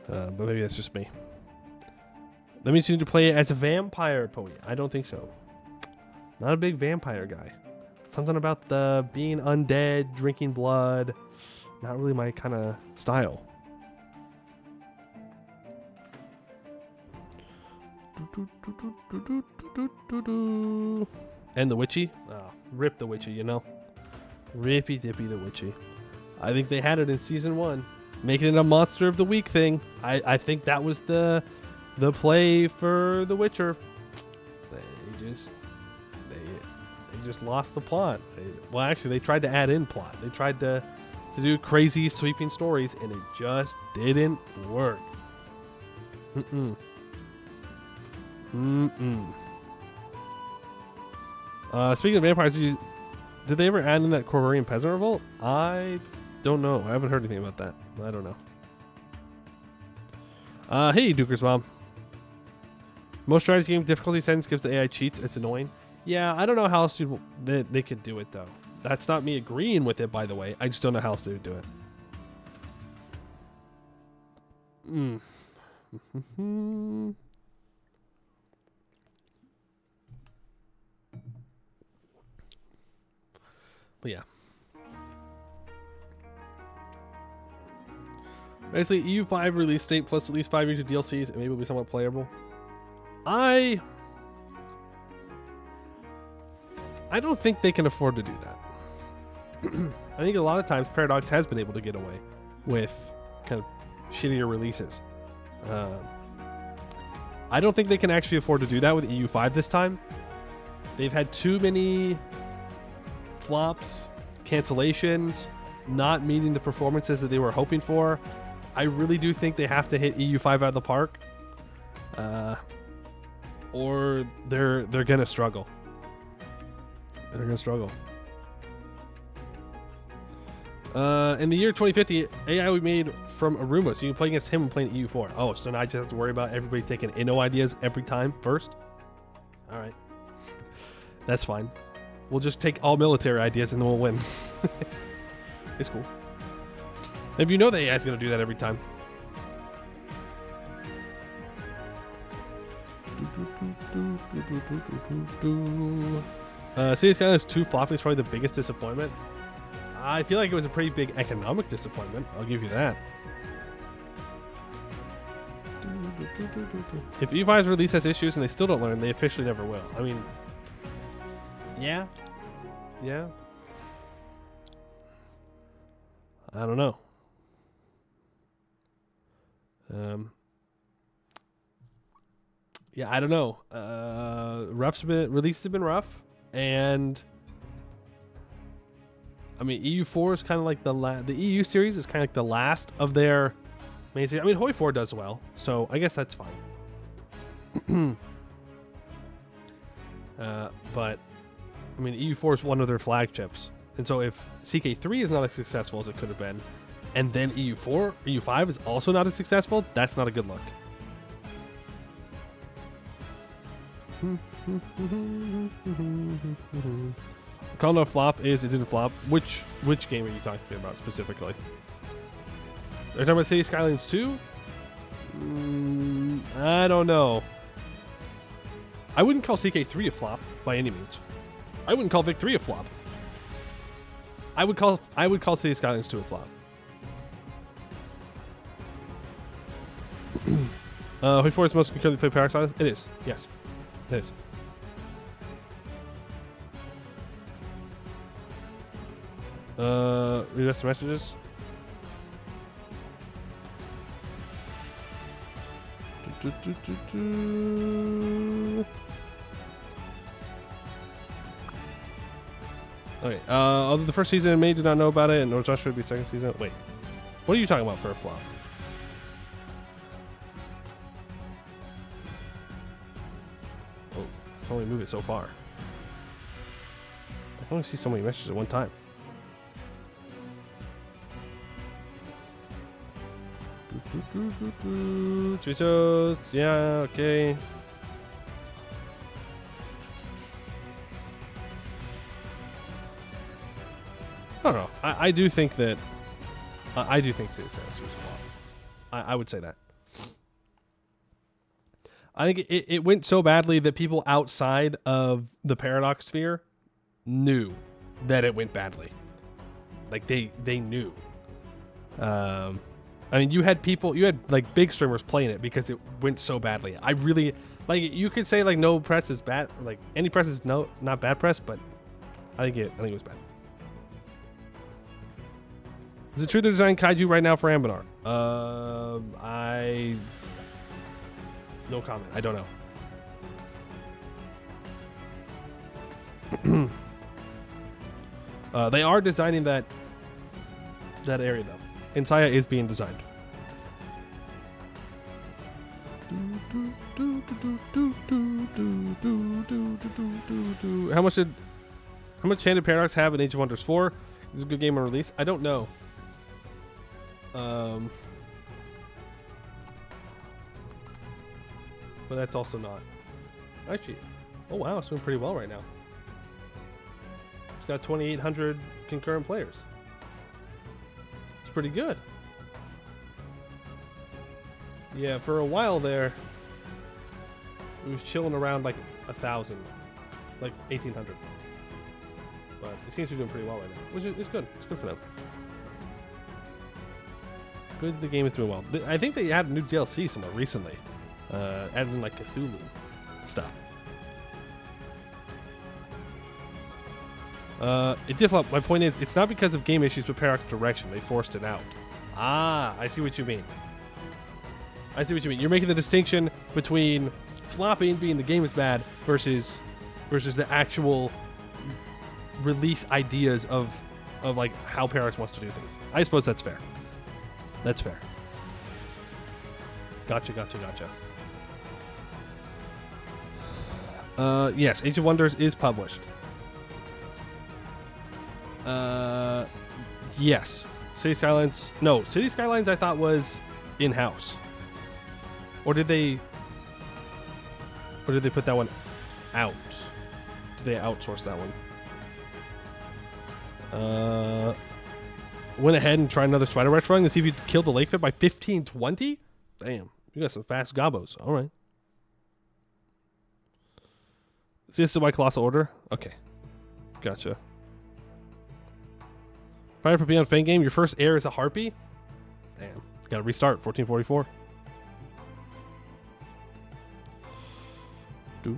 But maybe that's just me. That means you need to play it as a vampire, Poe. I don't think so. Not a big vampire guy. Something about the being undead, drinking blood. Not really my kind of style. And the witchy? Oh, rip the witchy, you know? Rippy dippy the witchy. I think they had it in season 1. Making it a monster of the week thing. I think that was the play for The Witcher. They just lost the plot. Well, actually, they tried to add in plot. They tried to do crazy, sweeping stories, and it just didn't work. Speaking of vampires, did they ever add in that Corvarian Peasant Revolt? I don't know. I haven't heard anything about that. I don't know. Hey, Duker's mom. Most strategy game difficulty settings gives the AI cheats. It's annoying. Yeah, I don't know how else they could do it, though. That's not me agreeing with it, by the way. I just don't know how else they would do it. But yeah. Basically, EU5 release date plus at least 5 years of DLCs and maybe will be somewhat playable. I don't think they can afford to do that. I think a lot of times Paradox has been able to get away with kind of shittier releases. I don't think they can actually afford to do that with EU5 this time. They've had too many flops, cancellations, not meeting the performances that they were hoping for. I really do think they have to hit EU5 out of the park, or they're gonna struggle. They're gonna struggle. In the year 2050, AI will be made from Aruma, so you can play against him and play in EU4. Oh, so now I just have to worry about everybody taking Inno ideas every time first? All right. That's fine. We'll just take all military ideas and then we'll win. It's cool. If you know the AI is going to do that every time. City Skylines 2 flopping is probably the biggest disappointment. I feel like it was a pretty big economic disappointment. I'll give you that. If E5's release has issues and they still don't learn, they officially never will. I mean, yeah. Yeah. I don't know. Yeah, I don't know. Releases have been rough, and I mean EU4 is kind of like the EU series is kind of like the last of their main series. I mean Hoi 4 does well, so I guess that's fine. But I mean EU4 is one of their flagships, and so if CK3 is not as successful as it could have been, and then EU5 is also not as successful, that's not a good look. Call no flop is it didn't flop. Which game are you talking about specifically? Are you talking about City Skylines 2? I don't know. I wouldn't call CK3 a flop by any means. I wouldn't call Vic 3 a flop. I would call City Skylines 2 a flop. Hoi 4 is the most concurrently played Paradox Islands? It is, yes. It is. Read the messages. Okay. Although the first season in May did not know about it, and North Josh should be second season. Wait, what are you talking about for a flop? Oh, I can only move it so far. I can only see so many messages at one time. Chichos, yeah, okay. I don't know. I do think that I do think City Skylines was a flop. I would say that. I think it went so badly that people outside of the Paradox sphere knew that it went badly. Like they knew. I mean, you had like big streamers playing it because it went so badly. I really like. You could say like no press is bad. Like any press is not bad press, but I think it was bad. Is it true they're designing kaiju right now for Anbennar? No comment. I don't know. They are designing that area though. Insaya is being designed. How much handed Paradox have in Age of Wonders 4? Is it a good game on release? I don't know. But that's also not. Actually, oh wow, it's doing pretty well right now. It's got 2,800 concurrent players. It's pretty good. Yeah, for a while there, it was chilling around like 1,000, like 1,800. But it seems to be doing pretty well right now, which is good. It's good for them. Good, the game is doing well. I think they added new DLC somewhere recently. Added in like Cthulhu stuff. It did flop. My point is, it's not because of game issues, but Paradox direction. They forced it out. Ah, I see what you mean. I see what you mean. You're making the distinction between flopping, being the game is bad, versus the actual release ideas of like how Paradox wants to do things. I suppose that's fair. That's fair. Gotcha. Yes, Age of Wonders is published. Yes. City Skylines. No, City Skylines I thought was in-house. Or did they put that one out? Did they outsource that one? went ahead and tried another Spider Rush run to see if you could kill the Lake Fit by 15-20. Damn, you got some fast gobos. All right. See, this is why Colossal Order? Okay. Gotcha. Fire for Beyond Fang game. Your first air is a Harpy? Damn. Gotta restart. 1444. I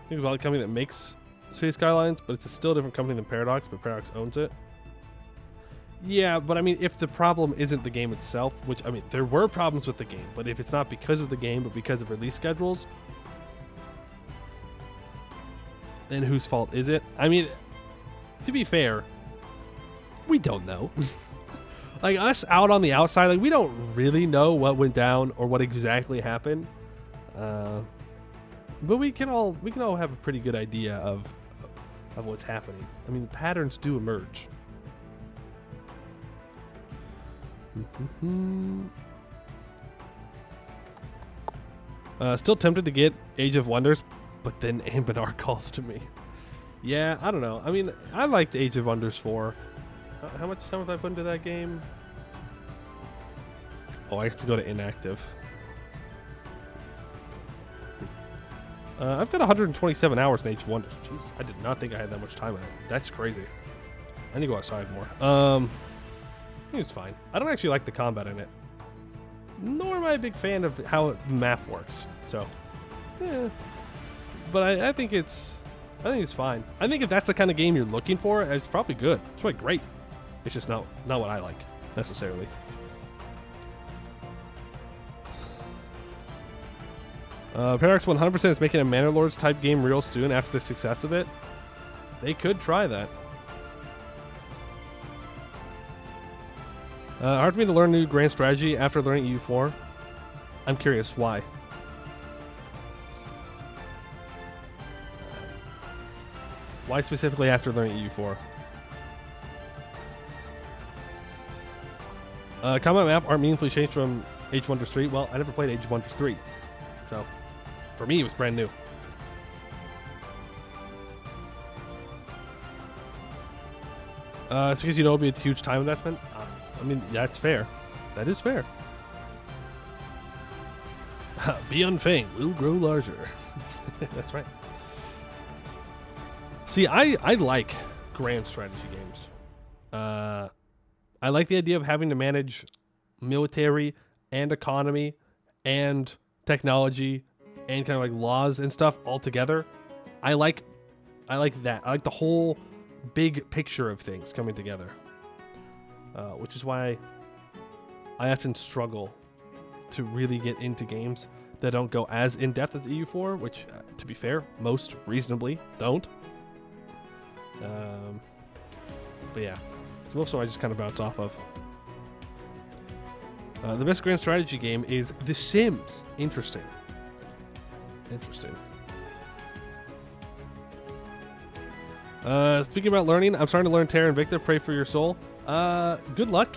think about the company that makes City Skylines, but it's a still different company than Paradox, but Paradox owns it. Yeah, but I mean, if the problem isn't the game itself, which, I mean, there were problems with the game, but if it's not because of the game, but because of release schedules, then whose fault is it? I mean, to be fair, we don't know. Like, us out on the outside, like, we don't really know what went down or what exactly happened. But we can all have a pretty good idea of what's happening. I mean, patterns do emerge. Still tempted to get Age of Wonders, but then Anbennar calls to me. Yeah, I don't know. I mean, I liked Age of Wonders 4. How much time have I put into that game? Oh, I have to go to inactive. I've got 127 hours in Age of Wonders. Jeez, I did not think I had that much time in it. That's crazy. I need to go outside more. I think it's fine. I don't actually like the combat in it. Nor am I a big fan of how the map works. So, yeah. But I think it's fine. I think if that's the kind of game you're looking for, it's probably good. It's probably great. It's just not what I like necessarily. Paradox 100% is making a Manor Lords type game real soon after the success of it. They could try that. Hard for me to learn new grand strategy after learning EU4. I'm curious why. Why specifically after learning EU4? Combat map aren't meaningfully changed from Age of Wonders 3. Well, I never played Age of Wonders 3. So, for me, it was brand new. It's because you know it'll be a huge time investment. I mean, that's fair. That is fair. Beyond Fang will grow larger. That's right. See, I like grand strategy games. I like the idea of having to manage military and economy and technology and kind of like laws and stuff all together. I like that. I like the whole big picture of things coming together. Which is why I often struggle to really get into games that don't go as in-depth as EU4, which, to be fair, most reasonably don't. But yeah, so most of them I just kind of bounce off of. The best grand strategy game is The Sims. Interesting. Speaking about learning, I'm starting to learn Terra Invicta. Pray for your soul. Good luck.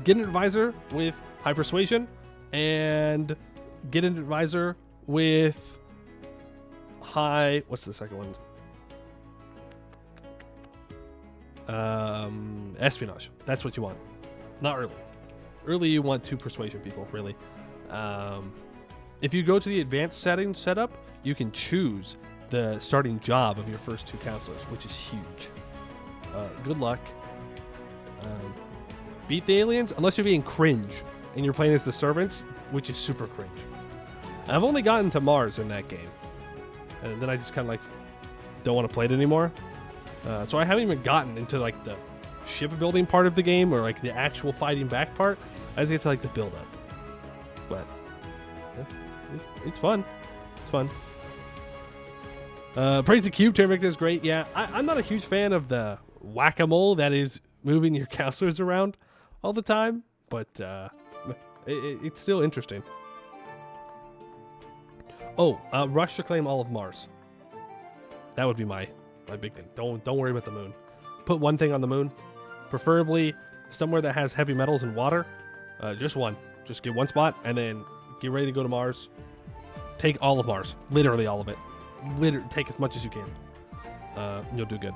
Get an advisor with High Persuasion, and get an advisor with High. What's the second one? Espionage. That's what you want. Not early. Early, you want to persuasion people, really. If you go to the advanced settings setup, you can choose the starting job of your first two counselors, which is huge. Good luck. Beat the aliens, unless you're being cringe and you're playing as the servants, which is super cringe. I've only gotten to Mars in that game, and then I just kind of like don't want to play it anymore. So I haven't even gotten into like the shipbuilding part of the game or like the actual fighting back part. I just get to like the build up. But yeah, it's fun. It's fun. Praise the Cube. Terra Invicta is great. Yeah, I'm not a huge fan of the whack-a-mole that is moving your counselors around all the time, but it's still interesting. Oh, rush to claim all of Mars. That would be my big thing. Don't worry about the moon. Put one thing on the moon, preferably somewhere that has heavy metals and water. Just one. Just get one spot and then get ready to go to Mars. Take all of Mars. Literally all of it. Take as much as you can. You'll do good.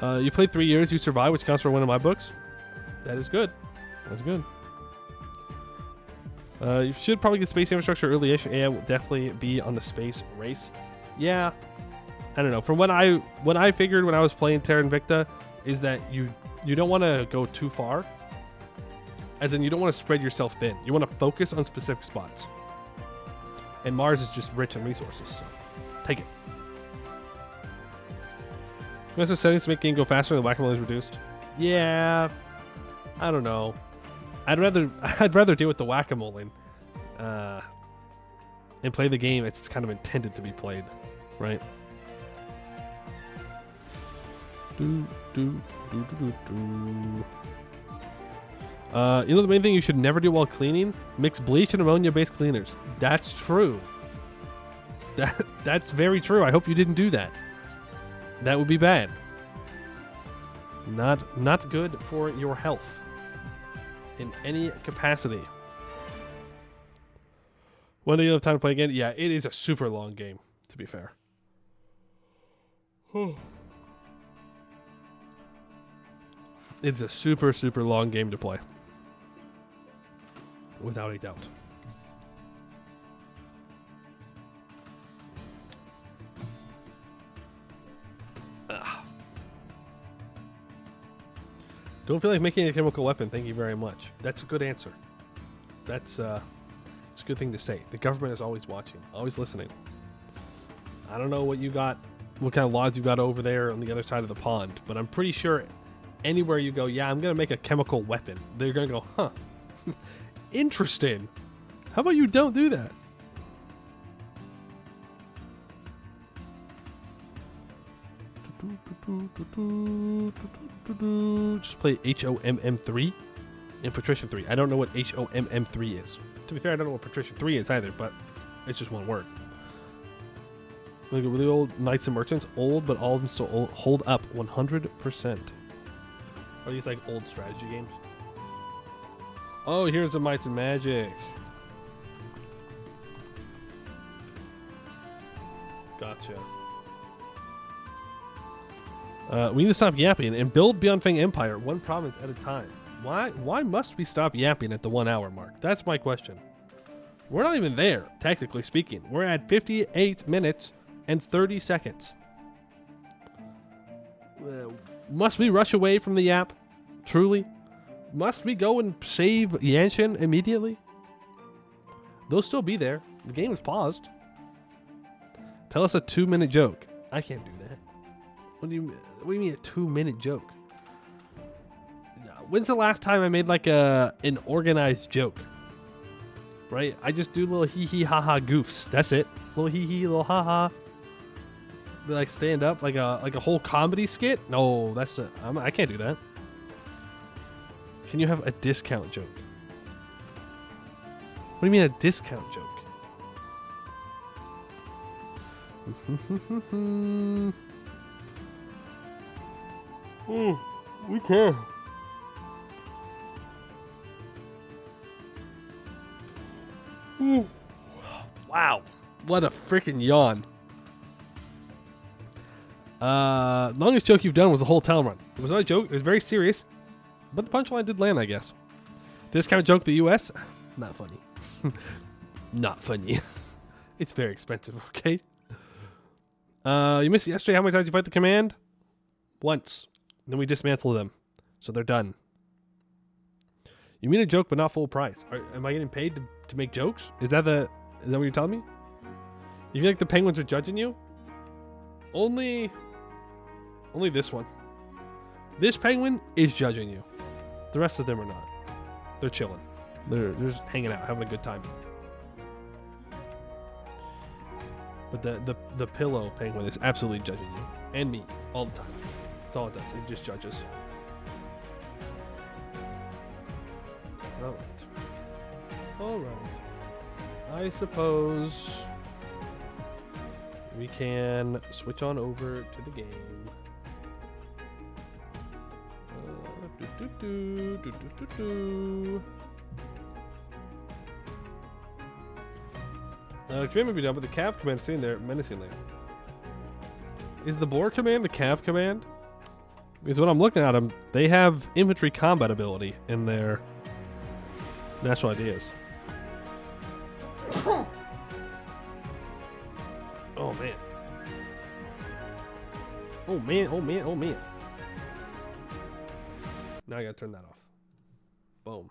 You played 3 years. You survived, which counts for one of my books. That is good. That's good. You should probably get space infrastructure early-ish. AI will definitely be on the space race. Yeah. I don't know. From what I figured when I was playing Terra Invicta is that you don't want to go too far. As in, you don't want to spread yourself thin. You want to focus on specific spots. And Mars is just rich in resources, so take it. You have some settings to make the game go faster and the whack-a-mole is reduced. Yeah, I don't know. I'd rather deal with the whack-a-mole and play the game it's kind of intended to be played, right? You know the main thing you should never do while cleaning? Mix bleach and ammonia-based cleaners. That's true. That's very true. I hope you didn't do that. That would be bad. Not good for your health in any capacity. When do you have time to play again? Yeah, it is a super long game, to be fair. It's a super, super long game to play. Without a doubt. Don't feel like making a chemical weapon. Thank you very much. That's a good answer. It's a good thing to say. The government is always watching, always listening. I don't know what you got, what kind of laws you got over there on the other side of the pond, but I'm pretty sure anywhere you go, yeah, I'm going to make a chemical weapon. They're going to go, huh, interesting. How about you don't do that? Just play HOMM3 and Patrician 3. I don't know what HOMM3 is. To be fair, I don't know what Patrician 3 is either, but it's just one word. Look at the old Knights and Merchants. Old, but all of them still hold up 100%. Are these like old strategy games? Oh, here's the Might and Magic. Gotcha. We need to stop yapping and build Beyond Fang Empire one province at a time. Why must we stop yapping at the 1 hour mark? That's my question. We're not even there, technically speaking. We're at 58 minutes and 30 seconds. Must we rush away from the yap? Truly? Must we go and save Yanshen immediately? They'll still be there. The game is paused. Tell us a 2-minute joke. I can't do that. What do you mean a 2-minute joke? When's the last time I made like an organized joke? Right? I just do little hee hee ha ha goofs. That's it. Little hee hee, little ha ha. Like stand up like a whole comedy skit? No, I can't do that. Can you have a discount joke? What do you mean a discount joke? We can. Wow, what a freaking yawn. Longest joke you've done was the whole town run. It was not a joke, it was very serious, but the punchline did land, I guess. Discount joke the US? Not funny. Not funny. It's very expensive, okay? You missed yesterday. How many times did you fight the command? Once. Then we dismantle them. So they're done. You mean a joke, but not full price. Am I getting paid to make jokes? Is that what you're telling me? You feel like the penguins are judging you? Only this one. This penguin is judging you. The rest of them are not. They're chilling. They're just hanging out, having a good time. But the pillow penguin is absolutely judging you. And me. All the time. That's all it does. It just judges. Alright. Alright. I suppose we can switch on over to the game. Command may be done, but the Cav command is sitting there menacingly. Is the Boar command the Cav command? Because when I'm looking at them, they have infantry combat ability in their national ideas. Oh man. Oh man, oh man, oh man. Now I gotta turn that off. Boom.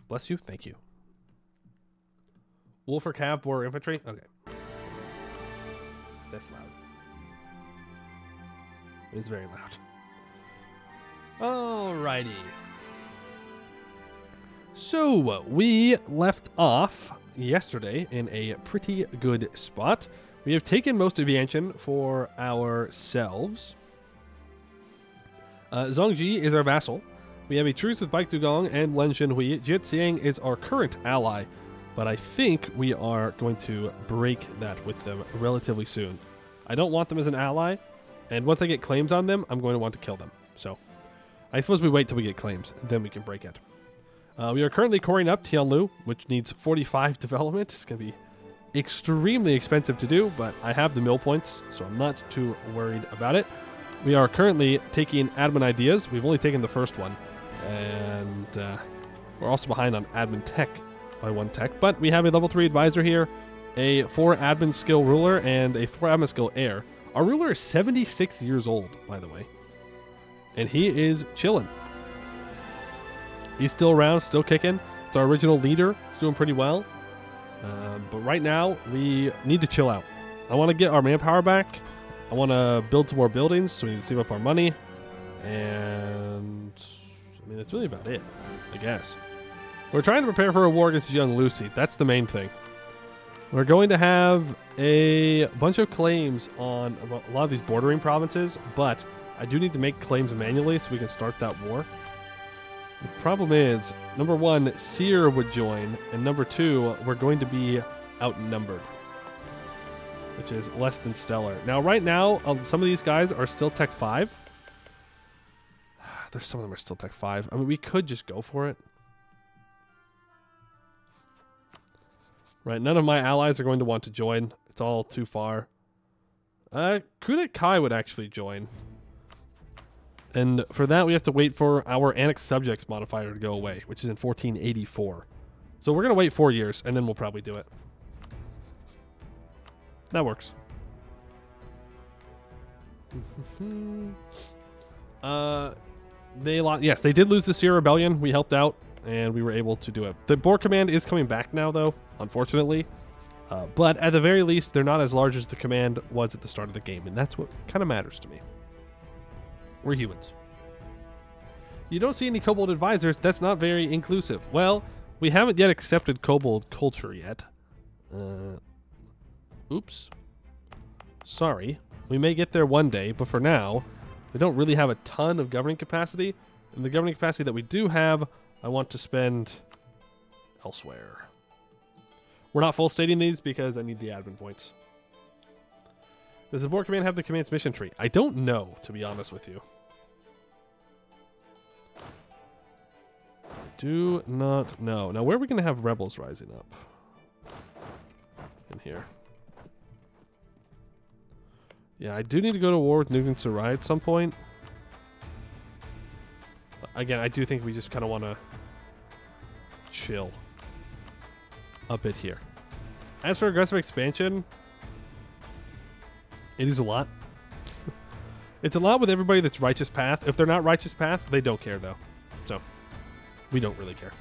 Bless you, thank you. Wolf or Cav, Boar, infantry? Okay. That's loud. It's very loud. Alrighty. So, we left off yesterday in a pretty good spot. We have taken most of Yanshen for ourselves. Zhongji is our vassal. We have a truce with Baik Dugong and Len Shenhui. Jixiang is our current ally, but I think we are going to break that with them relatively soon. I don't want them as an ally, and once I get claims on them, I'm going to want to kill them. So, I suppose we wait till we get claims, and then we can break it. We are currently coring up Tianlu, which needs 45 development. It's going to be extremely expensive to do, but I have the mill points, so I'm not too worried about it. We are currently taking admin ideas. We've only taken the first one, and we're also behind on admin tech by 1 tech, but we have a level 3 advisor here, a 4 admin skill ruler, and a 4 admin skill heir. Our ruler is 76 years old, by the way, and he is chilling. He's still around, still kicking. It's our original leader. He's doing pretty well. But right now, we need to chill out. I want to get our manpower back. I want to build some more buildings, so we need to save up our money. And I mean, that's really about it, I guess. We're trying to prepare for a war against young Lucy. That's the main thing. We're going to have a bunch of claims on a lot of these bordering provinces, but I do need to make claims manually so we can start that war. The problem is, number 1, Seer would join, and number 2, we're going to be outnumbered, which is less than stellar. Now, right now, some of these guys are still Tech 5. There's some of them are still Tech 5. I mean, we could just go for it. Right, none of my allies are going to want to join. It's all too far. Kudet Kai would actually join. And for that, we have to wait for our Annexed Subjects modifier to go away, which is in 1484. So we're going to wait 4 years, and then we'll probably do it. That works. Yes, they did lose the Seer Rebellion. We helped out, and we were able to do it. The Boar command is coming back now, though, unfortunately. But at the very least, they're not as large as the command was at the start of the game, and that's what kind of matters to me. We're humans. You don't see any kobold advisors. That's not very inclusive. Well, we haven't yet accepted kobold culture yet. Oops. Sorry. We may get there one day, but for now, we don't really have a ton of governing capacity. And the governing capacity that we do have, I want to spend elsewhere. We're not full stating these because I need the admin points. Does the board command have the command's mission tree? I don't know, to be honest with you. Do not know. Now, where are we going to have rebels rising up? In here. Yeah, I do need to go to war with Nugan Sarai at some point. Again, I do think we just kind of want to chill a bit here. As for aggressive expansion, it is a lot. It's a lot with everybody that's Righteous Path. If they're not Righteous Path, they don't care, though. So, we don't really care.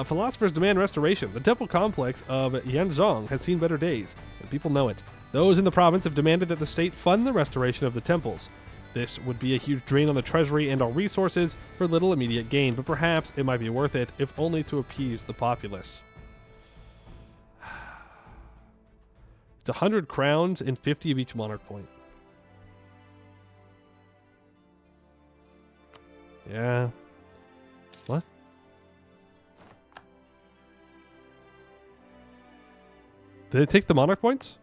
Philosophers demand restoration. The temple complex of Yanzhong has seen better days, and people know it. Those in the province have demanded that the state fund the restoration of the temples. This would be a huge drain on the treasury and our resources for little immediate gain, but perhaps it might be worth it, if only to appease the populace. It's 100 crowns and 50 of each monarch point. Yeah. What? Did it take the monarch points?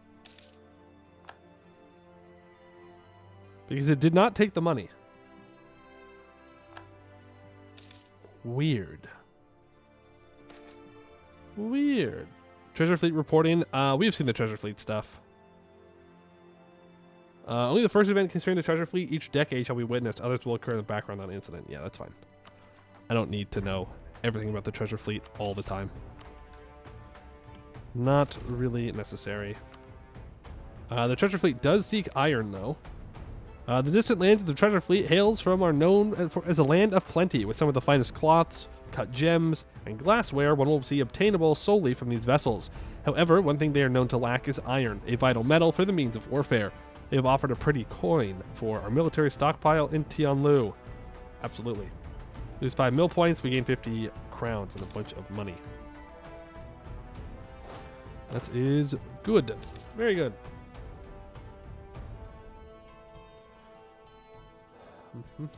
Because it did not take the money. Weird. Weird. Treasure Fleet reporting. We have seen the Treasure Fleet stuff. Only the first event concerning the Treasure Fleet each decade shall be witnessed. Others will occur in the background on incident. Yeah, that's fine. I don't need to know everything about the Treasure Fleet all the time. Not really necessary. The Treasure Fleet does seek iron, though. The distant lands of the Treasure Fleet hails from are known as a land of plenty, with some of the finest cloths, cut gems, and glassware one will see obtainable solely from these vessels. However, one thing they are known to lack is iron, a vital metal for the means of warfare. They have offered a pretty coin for our military stockpile in Tianlu. Absolutely. Lose 5 mil points, we gain 50 crowns and a bunch of money. That is good. Very good.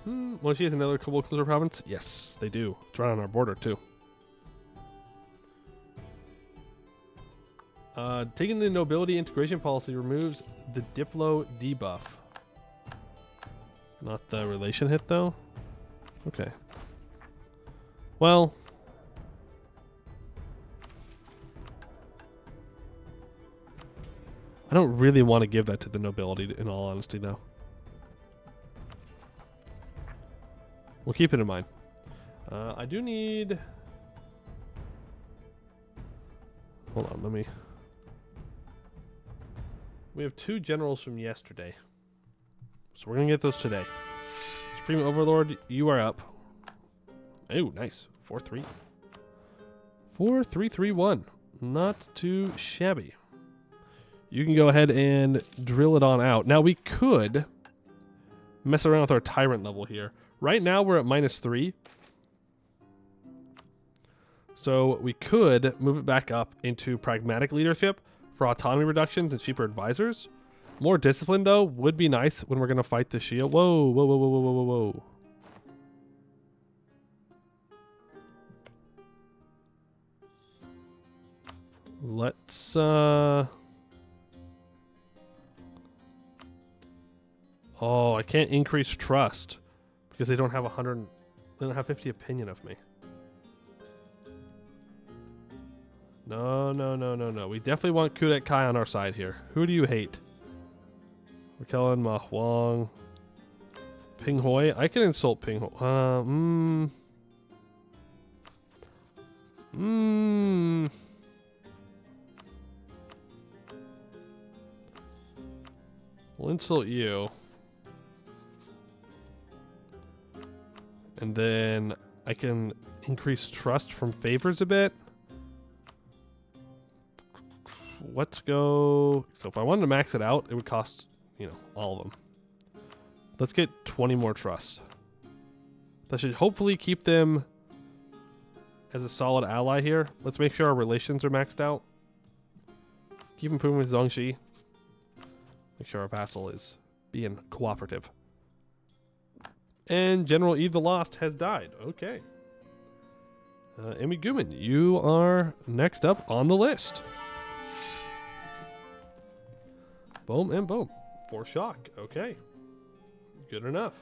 Moshi has another Kobold Closer province? Yes, they do. It's right on our border, too. Taking the nobility integration policy removes the Diplo debuff. Not the relation hit, though? Okay. Well... I don't really want to give that to the nobility, in all honesty, though. We'll keep it in mind. I do need... Hold on, let me... We have 2 generals from yesterday. So we're going to get those today. Supreme Overlord, you are up. Oh, nice. 4-3. 4-3-3-1. Not too shabby. You can go ahead and drill it on out. Now, we could mess around with our tyrant level here. Right now, we're at -3. So we could move it back up into pragmatic leadership for autonomy reductions and cheaper advisors. More discipline, though, would be nice when we're going to fight the shield. Whoa, whoa, whoa, whoa, whoa, whoa, whoa. Let's, Oh, I can't increase trust because they don't have 100... They don't have 50 opinion of me. No, no, no, no, no. We definitely want Kudet Kai on our side here. Who do you hate? Raquelin, Ma Huang, Ping Hoi. I can insult Ping Hoi. We'll insult you. And then I can increase trust from favors a bit. Let's go. So if I wanted to max it out, it would cost, you know, all of them. Let's get 20 more trust. That should hopefully keep them as a solid ally here. Let's make sure our relations are maxed out. Keep improving with Zhongxi. Make sure our vassal is being cooperative. And General Eve the Lost has died. Okay. Emmy Guman, you are next up on the list. Boom and boom. 4 shock. Okay. Good enough.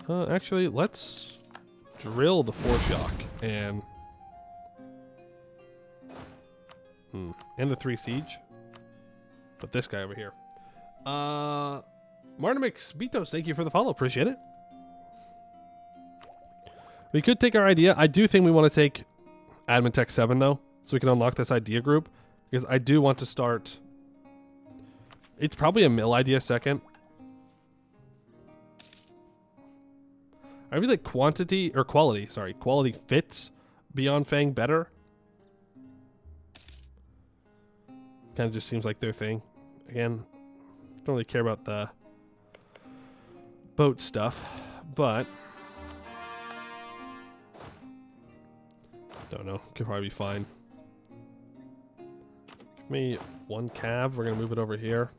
Actually, let's drill the 4 shock and... and the 3 siege. But this guy over here. Martimix Bitos, thank you for the follow. Appreciate it. We could take our idea. I do think we want to take Admin Tech 7, though, so we can unlock this idea group. Because I do want to start... It's probably a mill idea second. I really like quality fits Beyond Fang better. Kind of just seems like their thing. Again, don't really care about the boat stuff, but don't know. Could probably be fine. Give me 1 cav. We're gonna move it over here.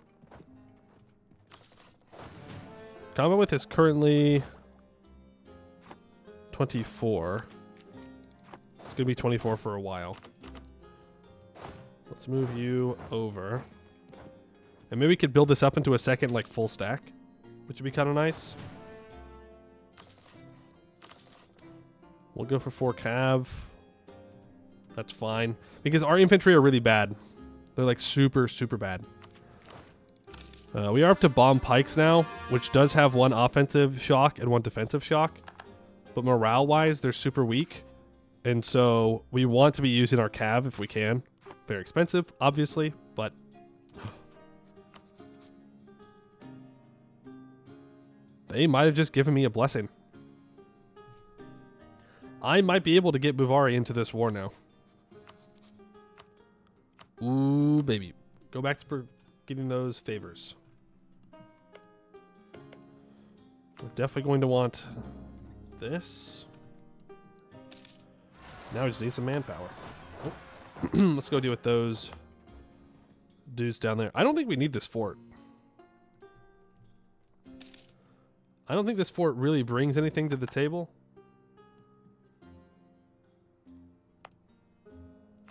Combat width is currently 24. It's gonna be 24 for a while. So let's move you over. And maybe we could build this up into a second, like, full stack, which would be kind of nice. We'll go for 4 cav. That's fine. Because our infantry are really bad. They're, like, super, super bad. We are up to bomb pikes now, which does have 1 offensive shock and 1 defensive shock. But morale-wise, they're super weak. And so we want to be using our cav if we can. Very expensive, obviously, but... They might have just given me a blessing. I might be able to get Buvari into this war now. Ooh, baby. Go back to getting those favors. We're definitely going to want this. Now we just need some manpower. Oh. Let's go deal with those dudes down there. I don't think we need this fort. I don't think this fort really brings anything to the table.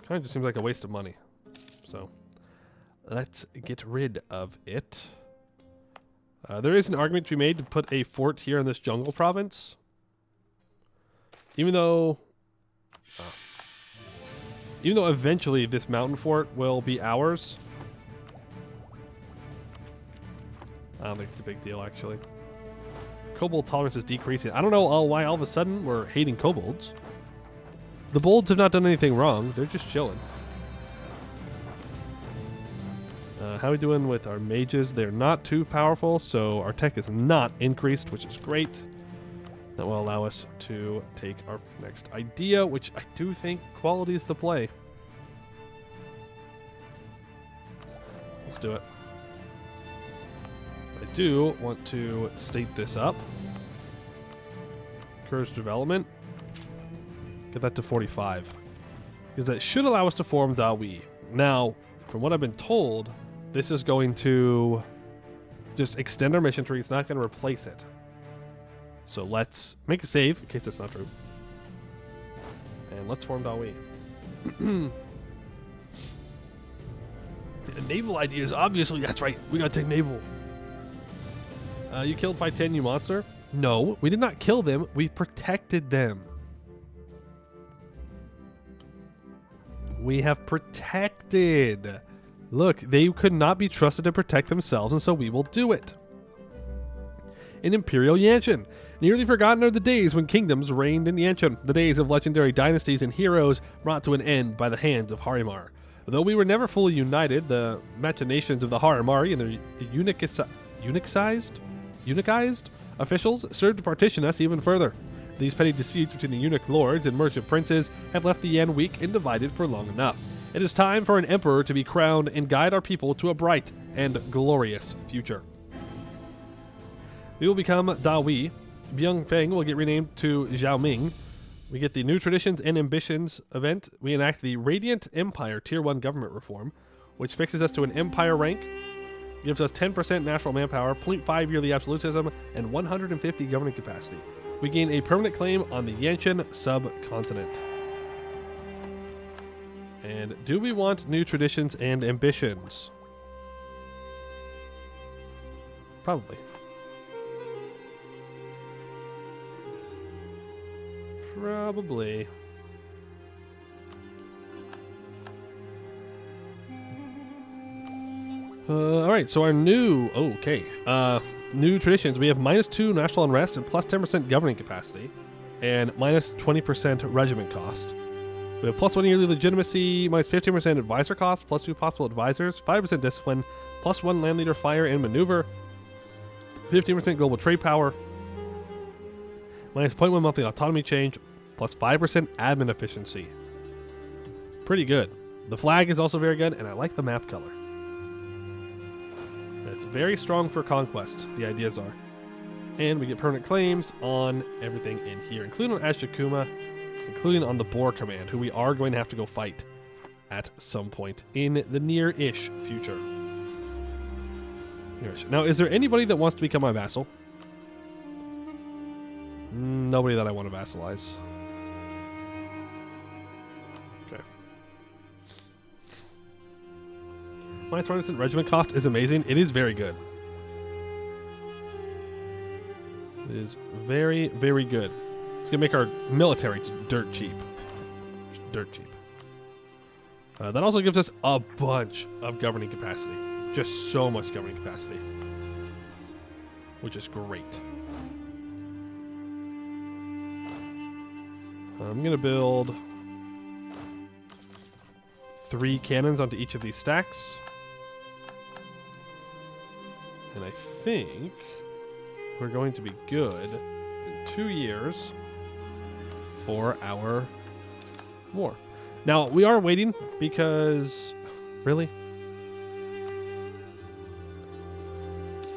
Kind of just seems like a waste of money. So, let's get rid of it. There is an argument to be made to put a fort here in this jungle province. Even though eventually this mountain fort will be ours. I don't think it's a big deal, actually. Kobold tolerance is decreasing. I don't know why all of a sudden we're hating kobolds. The bolds have not done anything wrong. They're just chilling. How are we doing with our mages? They're not too powerful, so our tech is not increased, which is great. That will allow us to take our next idea, which I do think quality is the play. Let's do it. I do want to state this up. Courage development. Get that to 45. Because that should allow us to form Dahui. Now, from what I've been told, this is going to just extend our mission tree. It's not going to replace it. So let's make a save, in case that's not true. And let's form Dahui. The naval ideas, obviously, that's right. We gotta take naval. You killed 510, you monster? No, we did not kill them. We protected them. We have protected. Look, they could not be trusted to protect themselves, and so we will do it. In Imperial Yanshen. Nearly forgotten are the days when kingdoms reigned in Yanshen, the days of legendary dynasties and heroes brought to an end by the hands of Harimar. Though we were never fully united, the machinations of the Harimari and their eunuchized officials served to partition us even further. These petty disputes between the eunuch lords and merchant princes have left the Yan weak and divided for long enough. It is time for an emperor to be crowned and guide our people to a bright and glorious future. We will become Dahui. Byungfeng will get renamed to Xiaoming. We get the New Traditions and Ambitions event. We enact the Radiant Empire Tier 1 government reform, which fixes us to an empire rank, gives us 10% national manpower, 0.5 yearly absolutism, and 150 governing capacity. We gain a permanent claim on the Yanshen subcontinent. And do we want New Traditions and Ambitions? Probably. Probably. Alright, so our new... new traditions. We have -2 national unrest and plus 10% governing capacity. And minus 20% regiment cost. We have plus 1 yearly legitimacy, minus 15% advisor cost, plus 2 possible advisors, 5% discipline, plus 1 land leader fire and maneuver, 15% global trade power, minus 0.1 monthly autonomy change, plus 5% admin efficiency. Pretty good. The flag is also very good, and I like the map color. It's very strong for conquest, the ideas are. And we get permanent claims on everything in here, including on Ashikuma, including on the Boar Command, who we are going to have to go fight at some point in the near-ish future. Now, is there anybody that wants to become my vassal? Nobody that I want to vassalize. Okay. My Protestant regiment cost is amazing. It is very good. It is very, very good. It's going to make our military dirt cheap. Dirt cheap. That also gives us a bunch of governing capacity. Just so much governing capacity. Which is great. I'm going to build 3 cannons onto each of these stacks. And I think we're going to be good in 2 years for our war. Now, we are waiting because... Really?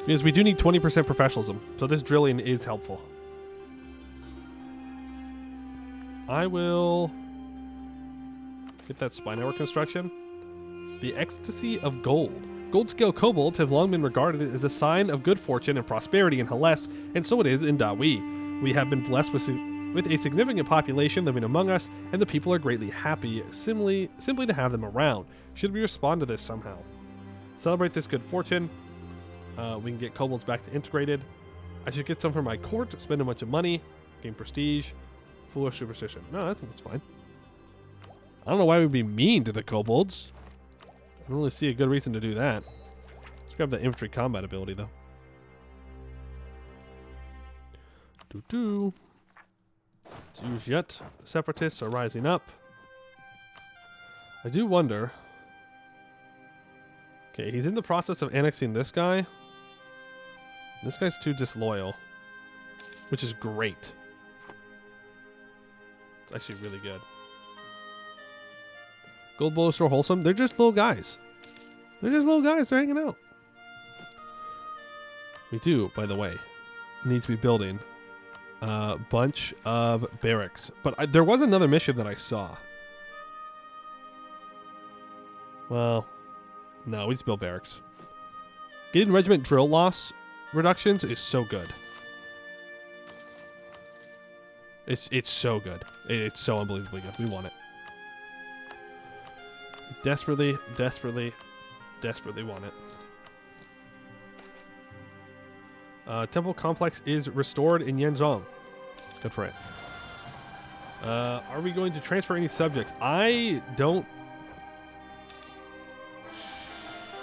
Because we do need 20% professionalism, so this drilling is helpful. I will get that spine hour construction. The ecstasy of gold. Gold scale kobolds have long been regarded as a sign of good fortune and prosperity in Hellas, and so it is in Dahui. We have been blessed with a significant population living among us, and the people are greatly happy simply to have them around. Should we respond to this somehow? Celebrate this good fortune. We can get kobolds back to integrated. I should get some for my court, spend a bunch of money, gain prestige. Foolish superstition. No, I think that's fine. I don't know why we'd be mean to the kobolds. I don't really see a good reason to do that. Let's grab the infantry combat ability, though. Doo-doo. Let's use yet. Separatists are rising up. I do wonder... Okay, he's in the process of annexing this guy. This guy's too disloyal. Which is great. It's actually really good. Gold bullets are wholesome. They're just little guys. They're just little guys. They're hanging out. We do, by the way, need to be building a bunch of barracks. But there was another mission that I saw. Well, no, we just build barracks. Getting regiment drill loss reductions is so good. It's so good. It's so unbelievably good. We want it. Desperately, desperately, desperately want it. Temple complex is restored in Yanshen. Good for it. Are we going to transfer any subjects? I don't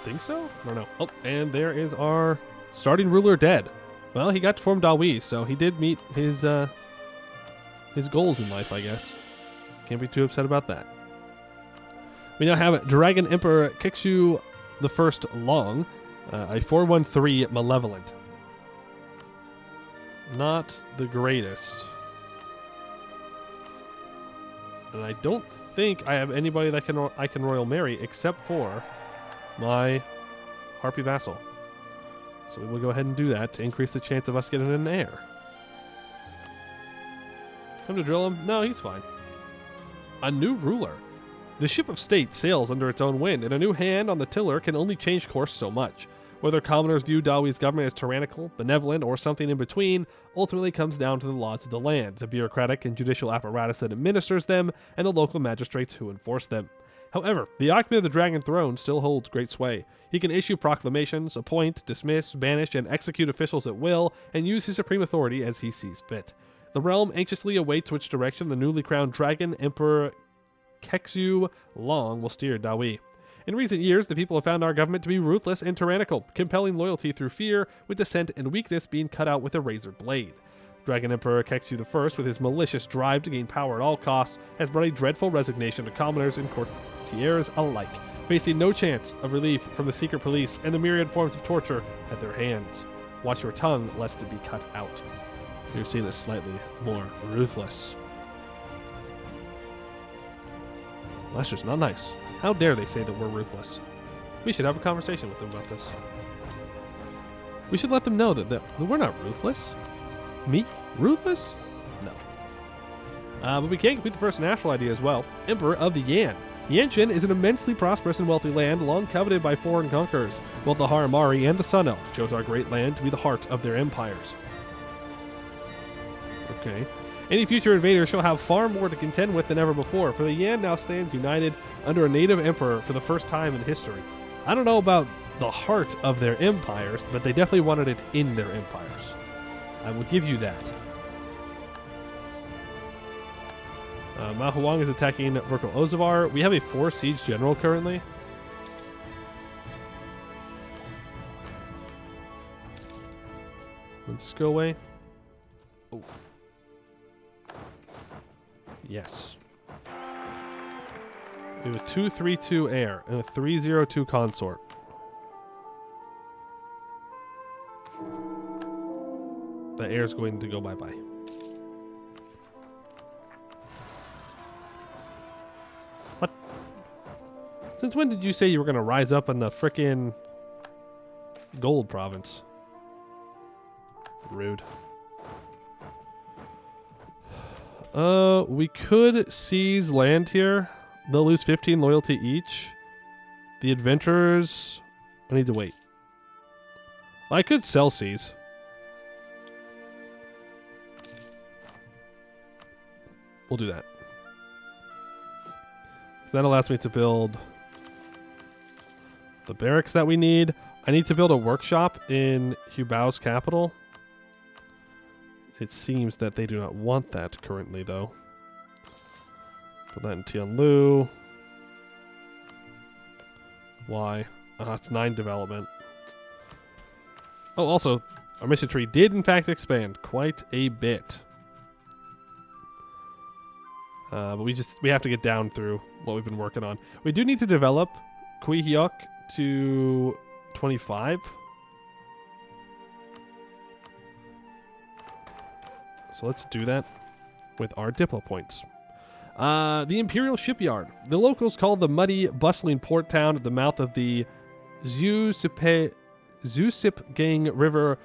think so. I don't know. Oh, and there is our starting ruler dead. Well, he got to form Dahui, so he did meet his goals in life, I guess. Can't be too upset about that. We now have Dragon Emperor Kixu the First Long, a 413 Malevolent. Not the greatest. And I don't think I have anybody that I can royal marry except for my Harpy vassal. So we will go ahead and do that to increase the chance of us getting an heir. Time to drill him? No, he's fine. A new ruler. The ship of state sails under its own wind, and a new hand on the tiller can only change course so much. Whether commoners view Dahui's government as tyrannical, benevolent, or something in between, ultimately comes down to the laws of the land, the bureaucratic and judicial apparatus that administers them, and the local magistrates who enforce them. However, the occupant of the Dragon Throne still holds great sway. He can issue proclamations, appoint, dismiss, banish, and execute officials at will, and use his supreme authority as he sees fit. The realm anxiously awaits which direction the newly crowned Dragon Emperor Kexu Long will steer Dahui. In recent years, the people have found our government to be ruthless and tyrannical, compelling loyalty through fear, with dissent and weakness being cut out with a razor blade. Dragon Emperor Kexu I, with his malicious drive to gain power at all costs, has brought a dreadful resignation to commoners and courtiers alike, facing no chance of relief from the secret police and the myriad forms of torture at their hands. Watch your tongue, lest it be cut out. You're seeing it slightly more ruthless. Well, that's just not nice. How dare they say that we're ruthless? We should have a conversation with them about this. We should let them know that we're not ruthless. Me? Ruthless? No. But we can complete the first national idea as well. Emperor of the Yan. Yanshen is an immensely prosperous and wealthy land, long coveted by foreign conquerors. Both the Haramari and the Sun Elf chose our great land to be the heart of their empires. Okay. Any future invader shall have far more to contend with than ever before, for the Yan now stands united under a native emperor for the first time in history. I don't know about the heart of their empires, but they definitely wanted it in their empires. I will give you that. Ma Huang is attacking Verkal Ozavar. We have a 4 siege general currently. Let's go away. Oh. Yes. We have a 2-3-2 heir and a 3-0-2 consort. The heir is going to go bye-bye. What? Since when did you say you were going to rise up in the frickin' gold province? Rude. We could seize land here. They'll lose 15 loyalty each. The adventurers... I need to wait. I could sell seize. We'll do that. So that allows me to build the barracks that we need. I need to build a workshop in Hubao's capital. It seems that they do not want that currently, though. Put that in Tianlu. Why? It's 9 development. Oh, also, our mission tree did, in fact, expand quite a bit. But we have to get down through what we've been working on. We do need to develop Kui Hyok to 25. So let's do that with our Diplo points. The Imperial Shipyard. The locals call the muddy, bustling port town at the mouth of the Zusipgang River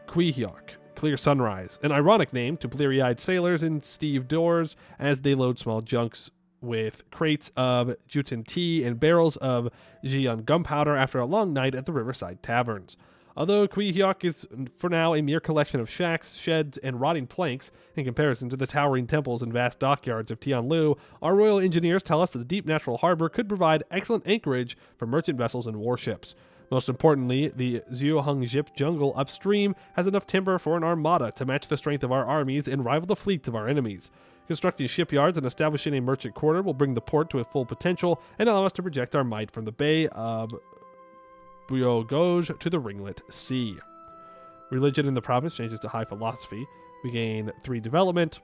Kui Hyok. Clear Sunrise, an ironic name to bleary-eyed sailors in Steve doors as they load small junks with crates of Juten tea and barrels of Jian gunpowder after a long night at the riverside taverns. Although Kui Hyok is for now a mere collection of shacks, sheds, and rotting planks in comparison to the towering temples and vast dockyards of Tianlu, our royal engineers tell us that the deep natural harbor could provide excellent anchorage for merchant vessels and warships. Most importantly, the Zhuangjip jungle upstream has enough timber for an armada to match the strength of our armies and rival the fleets of our enemies. Constructing shipyards and establishing a merchant quarter will bring the port to its full potential and allow us to project our might from the Bay of Buyogoj to the Ringlet Sea. Religion in the province changes to high philosophy. We gain 3 development.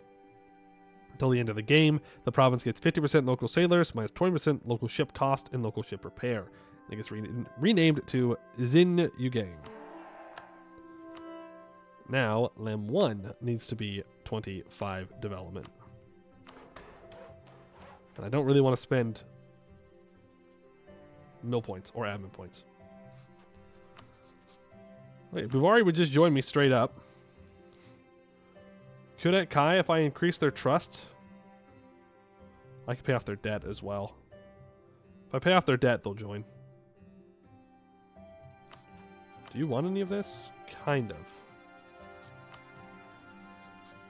Until the end of the game, the province gets 50% local sailors, minus 20% local ship cost and local ship repair. It gets renamed to Xin Yugang. Now, Lem 1 needs to be 25 development. And I don't really want to spend mill points or admin points. Wait, Buvari would just join me straight up. Kudet Kai, if I increase their trust, I can pay off their debt as well. If I pay off their debt, they'll join. Do you want any of this? Kind of.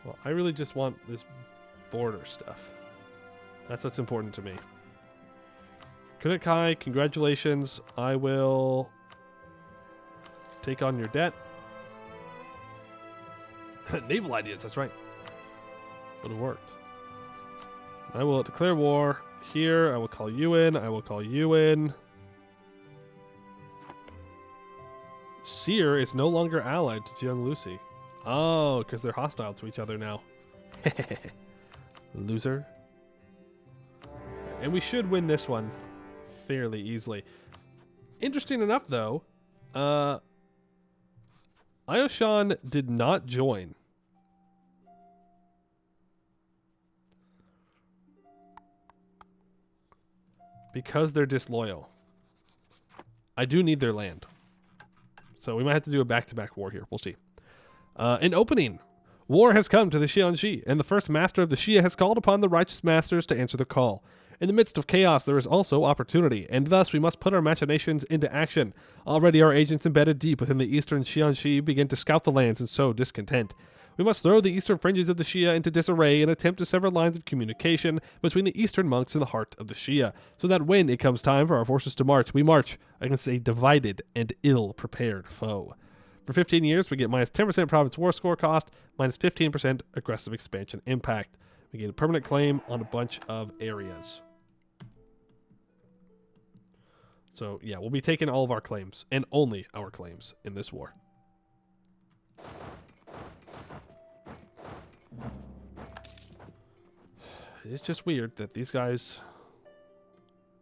Well, I really just want this border stuff. That's what's important to me. Kudet Kai, congratulations. I will take on your debt. Naval ideas, that's right. Would have worked. I will declare war here. I will call you in. I will call you in. Seer is no longer allied to Jiang Lucy. Oh, because they're hostile to each other now. Loser. And we should win this one fairly easily. Interesting enough, though, Ayoshan did not join. Because they're disloyal. I do need their land. So we might have to do a back-to-back war here. We'll see. In opening, war has come to the Xianxi, and the first master of the Xia has called upon the righteous masters to answer the call. In the midst of chaos, there is also opportunity, and thus we must put our machinations into action. Already our agents embedded deep within the eastern Xianxi begin to scout the lands and sow discontent. We must throw the eastern fringes of the Shia into disarray and attempt to sever lines of communication between the eastern monks and the heart of the Shia, so that when it comes time for our forces to march, we march against a divided and ill-prepared foe. For 15 years, we get minus 10% province war score cost, minus 15% aggressive expansion impact. We get a permanent claim on a bunch of areas. So, yeah, we'll be taking all of our claims, and only our claims, in this war. It's just weird that these guys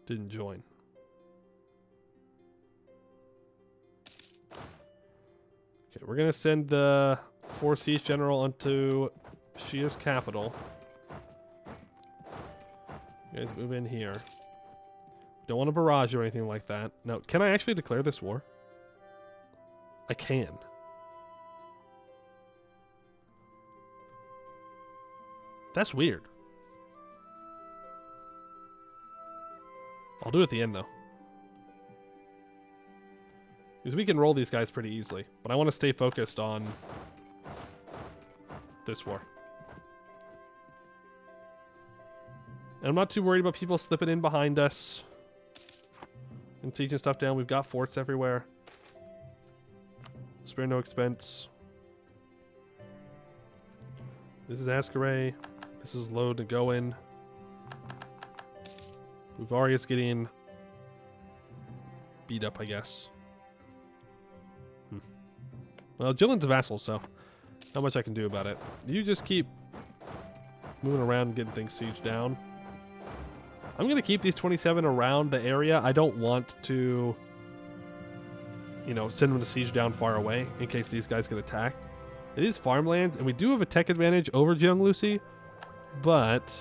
didn't join. Okay, we're going to send the 4 Siege General onto Shia's capital. You guys move in here. Don't want a barrage or anything like that. Now, can I actually declare this war? I can. That's weird. I'll do it at the end, though. Because we can roll these guys pretty easily. But I want to stay focused on this war. And I'm not too worried about people slipping in behind us and sieging stuff down. We've got forts everywhere. Spare no expense. This is Ascaray. This is low to go in. Buvari is getting beat up, I guess. Well, Jillin's a vassal, so not much I can do about it. You just keep moving around and getting things sieged down. I'm going to keep these 27 around the area. I don't want to, you know, send them to siege down far away in case these guys get attacked. It is farmlands, and we do have a tech advantage over Jiang Lucy, but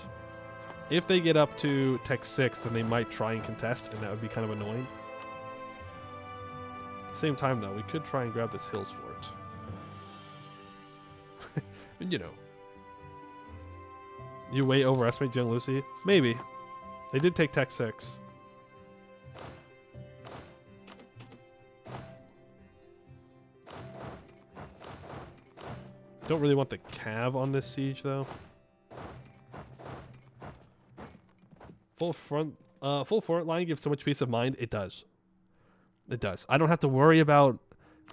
if they get up to Tech 6, then they might try and contest, and that would be kind of annoying. At the same time, though, we could try and grab this Hills Fort. And, you know. You way overestimate Jiang Lucy? Maybe. They did take Tech 6. Don't really want the Cav on this siege, though. Full front line gives so much peace of mind. It does. It does. I don't have to worry about,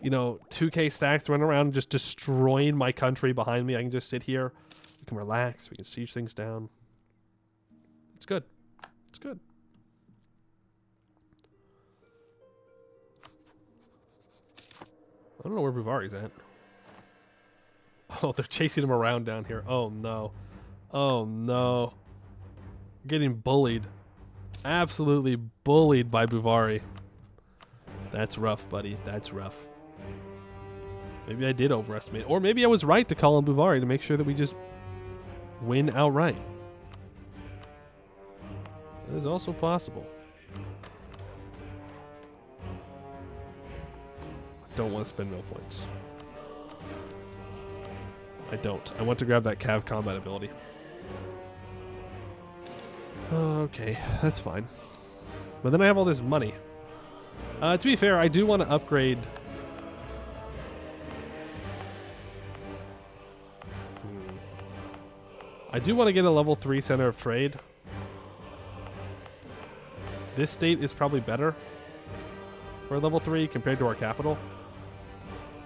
you know, 2K stacks running around and just destroying my country behind me. I can just sit here. We can relax. We can siege things down. It's good. It's good. I don't know where Buvari's at. Oh, they're chasing him around down here. Oh, no. Oh, no. Getting bullied. Absolutely bullied by Buvari. That's rough, buddy. That's rough. Maybe I did overestimate. Or maybe I was right to call on Buvari to make sure that we just win outright. That is also possible. I don't want to spend no points. I don't. I want to grab that Cav combat ability. Okay, that's fine. But then I have all this money. To be fair, I do want to upgrade. I do want to get a level 3 center of trade. This state is probably better for level 3 compared to our capital.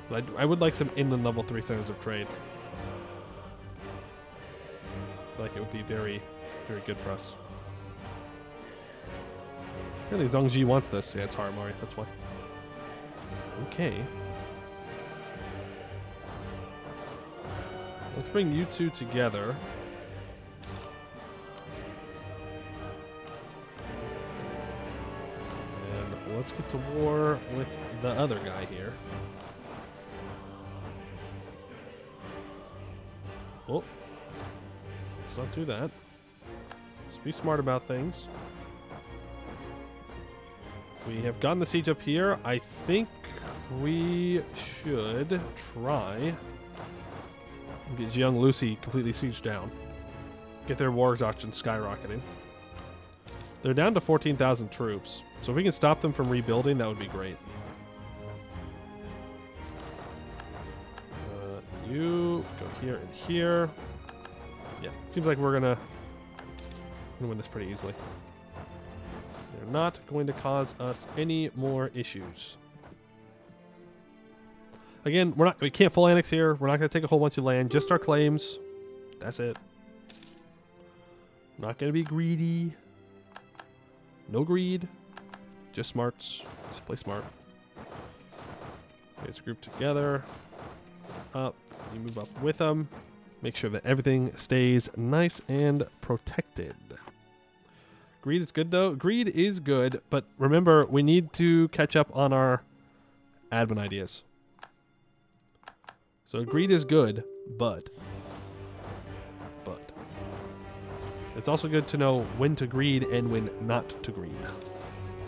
But I would like some inland level 3 centers of trade. I feel like it would be very, very good for us. Really, Zhongji wants this. Yeah, it's Haramari. That's why. Okay. Let's bring you two together. And let's get to war with the other guy here. Oh. Let's not do that. Let's be smart about things. We have gotten the siege up here. I think we should try and get Jiang Lucy completely sieged down. Get their war exhaustion skyrocketing. They're down to 14,000 troops. So if we can stop them from rebuilding, that would be great. You go here and here. Yeah, seems like we're gonna win this pretty easily. They're not going to cause us any more issues. Again, we can't full annex here. We're not going to take a whole bunch of land, just our claims. That's it. Not going to be greedy. No greed. Just smarts. Just play smart. Let's group together. Up. You move up with them. Make sure that everything stays nice and protected. Greed is good, though. Greed is good, but remember, we need to catch up on our admin ideas. So greed is good, but it's also good to know when to greed and when not to greed.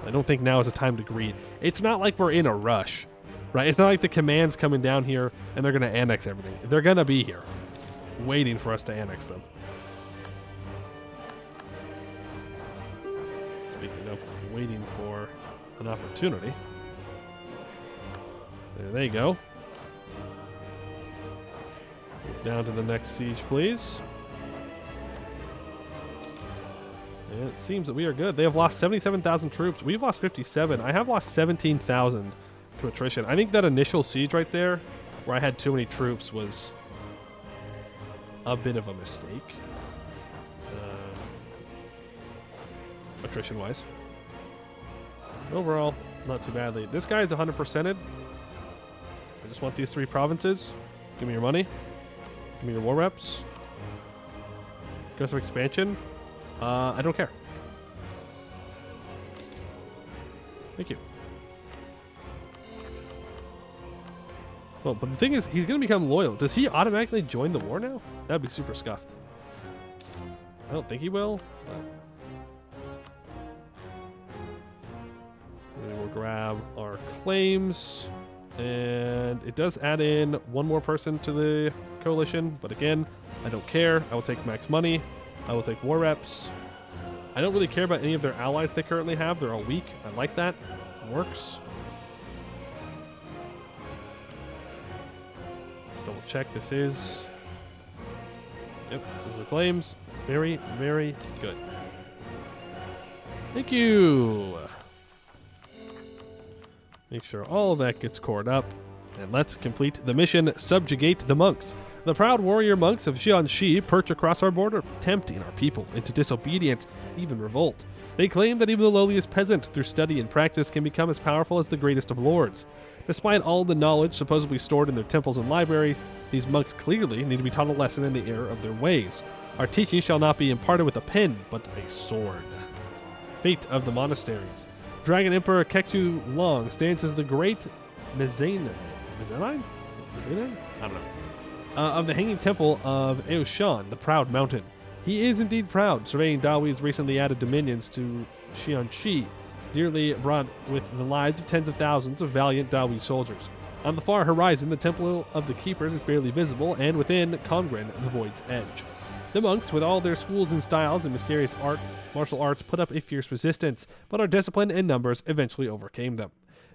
I don't think now is a time to greed. It's not like we're in a rush, right? It's not like the command's coming down here and they're going to annex everything. They're going to be here, waiting for us to annex them. Speaking of waiting for an opportunity, there they go. Down to the next siege, please. And it seems that we are good. They have lost 77,000 troops. We've lost 57. I have lost 17,000 to attrition. I think that initial siege right there, where I had too many troops, was a bit of a mistake. Attrition-wise. Overall, not too badly. This guy is 100%ed. I just want these 3 provinces. Give me your money. Give me your war reps. Aggressive expansion. I don't care. Thank you. Well, but the thing is, he's going to become loyal. Does he automatically join the war now? That'd be super scuffed. I don't think he will. We will grab our claims. And it does add in 1 more person to the coalition. But again, I don't care. I will take max money. I will take war reps. I don't really care about any of their allies they currently have. They're all weak. I like that. It works. Double check. This is... Yep, this is the claims. Very, very good. Thank you. Make sure all of that gets cored up. And let's complete the mission, Subjugate the Monks. The proud warrior monks of Jiangxi perch across our border, tempting our people into disobedience, even revolt. They claim that even the lowliest peasant, through study and practice, can become as powerful as the greatest of lords. Despite all the knowledge supposedly stored in their temples and library, these monks clearly need to be taught a lesson in the error of their ways. Our teaching shall not be imparted with a pen, but a sword. Fate of the monasteries. Dragon Emperor Kektu Long stands as the great Mezzanine? I don't know. Of the Hanging Temple of Yanshen, the Proud Mountain. He is indeed proud, surveying Dauhi's recently added dominions to Xianxi, dearly brought with the lives of tens of thousands of valiant Dahui soldiers. On the far horizon, the Temple of the Keepers is barely visible, and within Kongren, the Void's Edge. The monks, with all their schools and styles and mysterious martial arts, put up a fierce resistance, but our discipline and numbers eventually overcame them.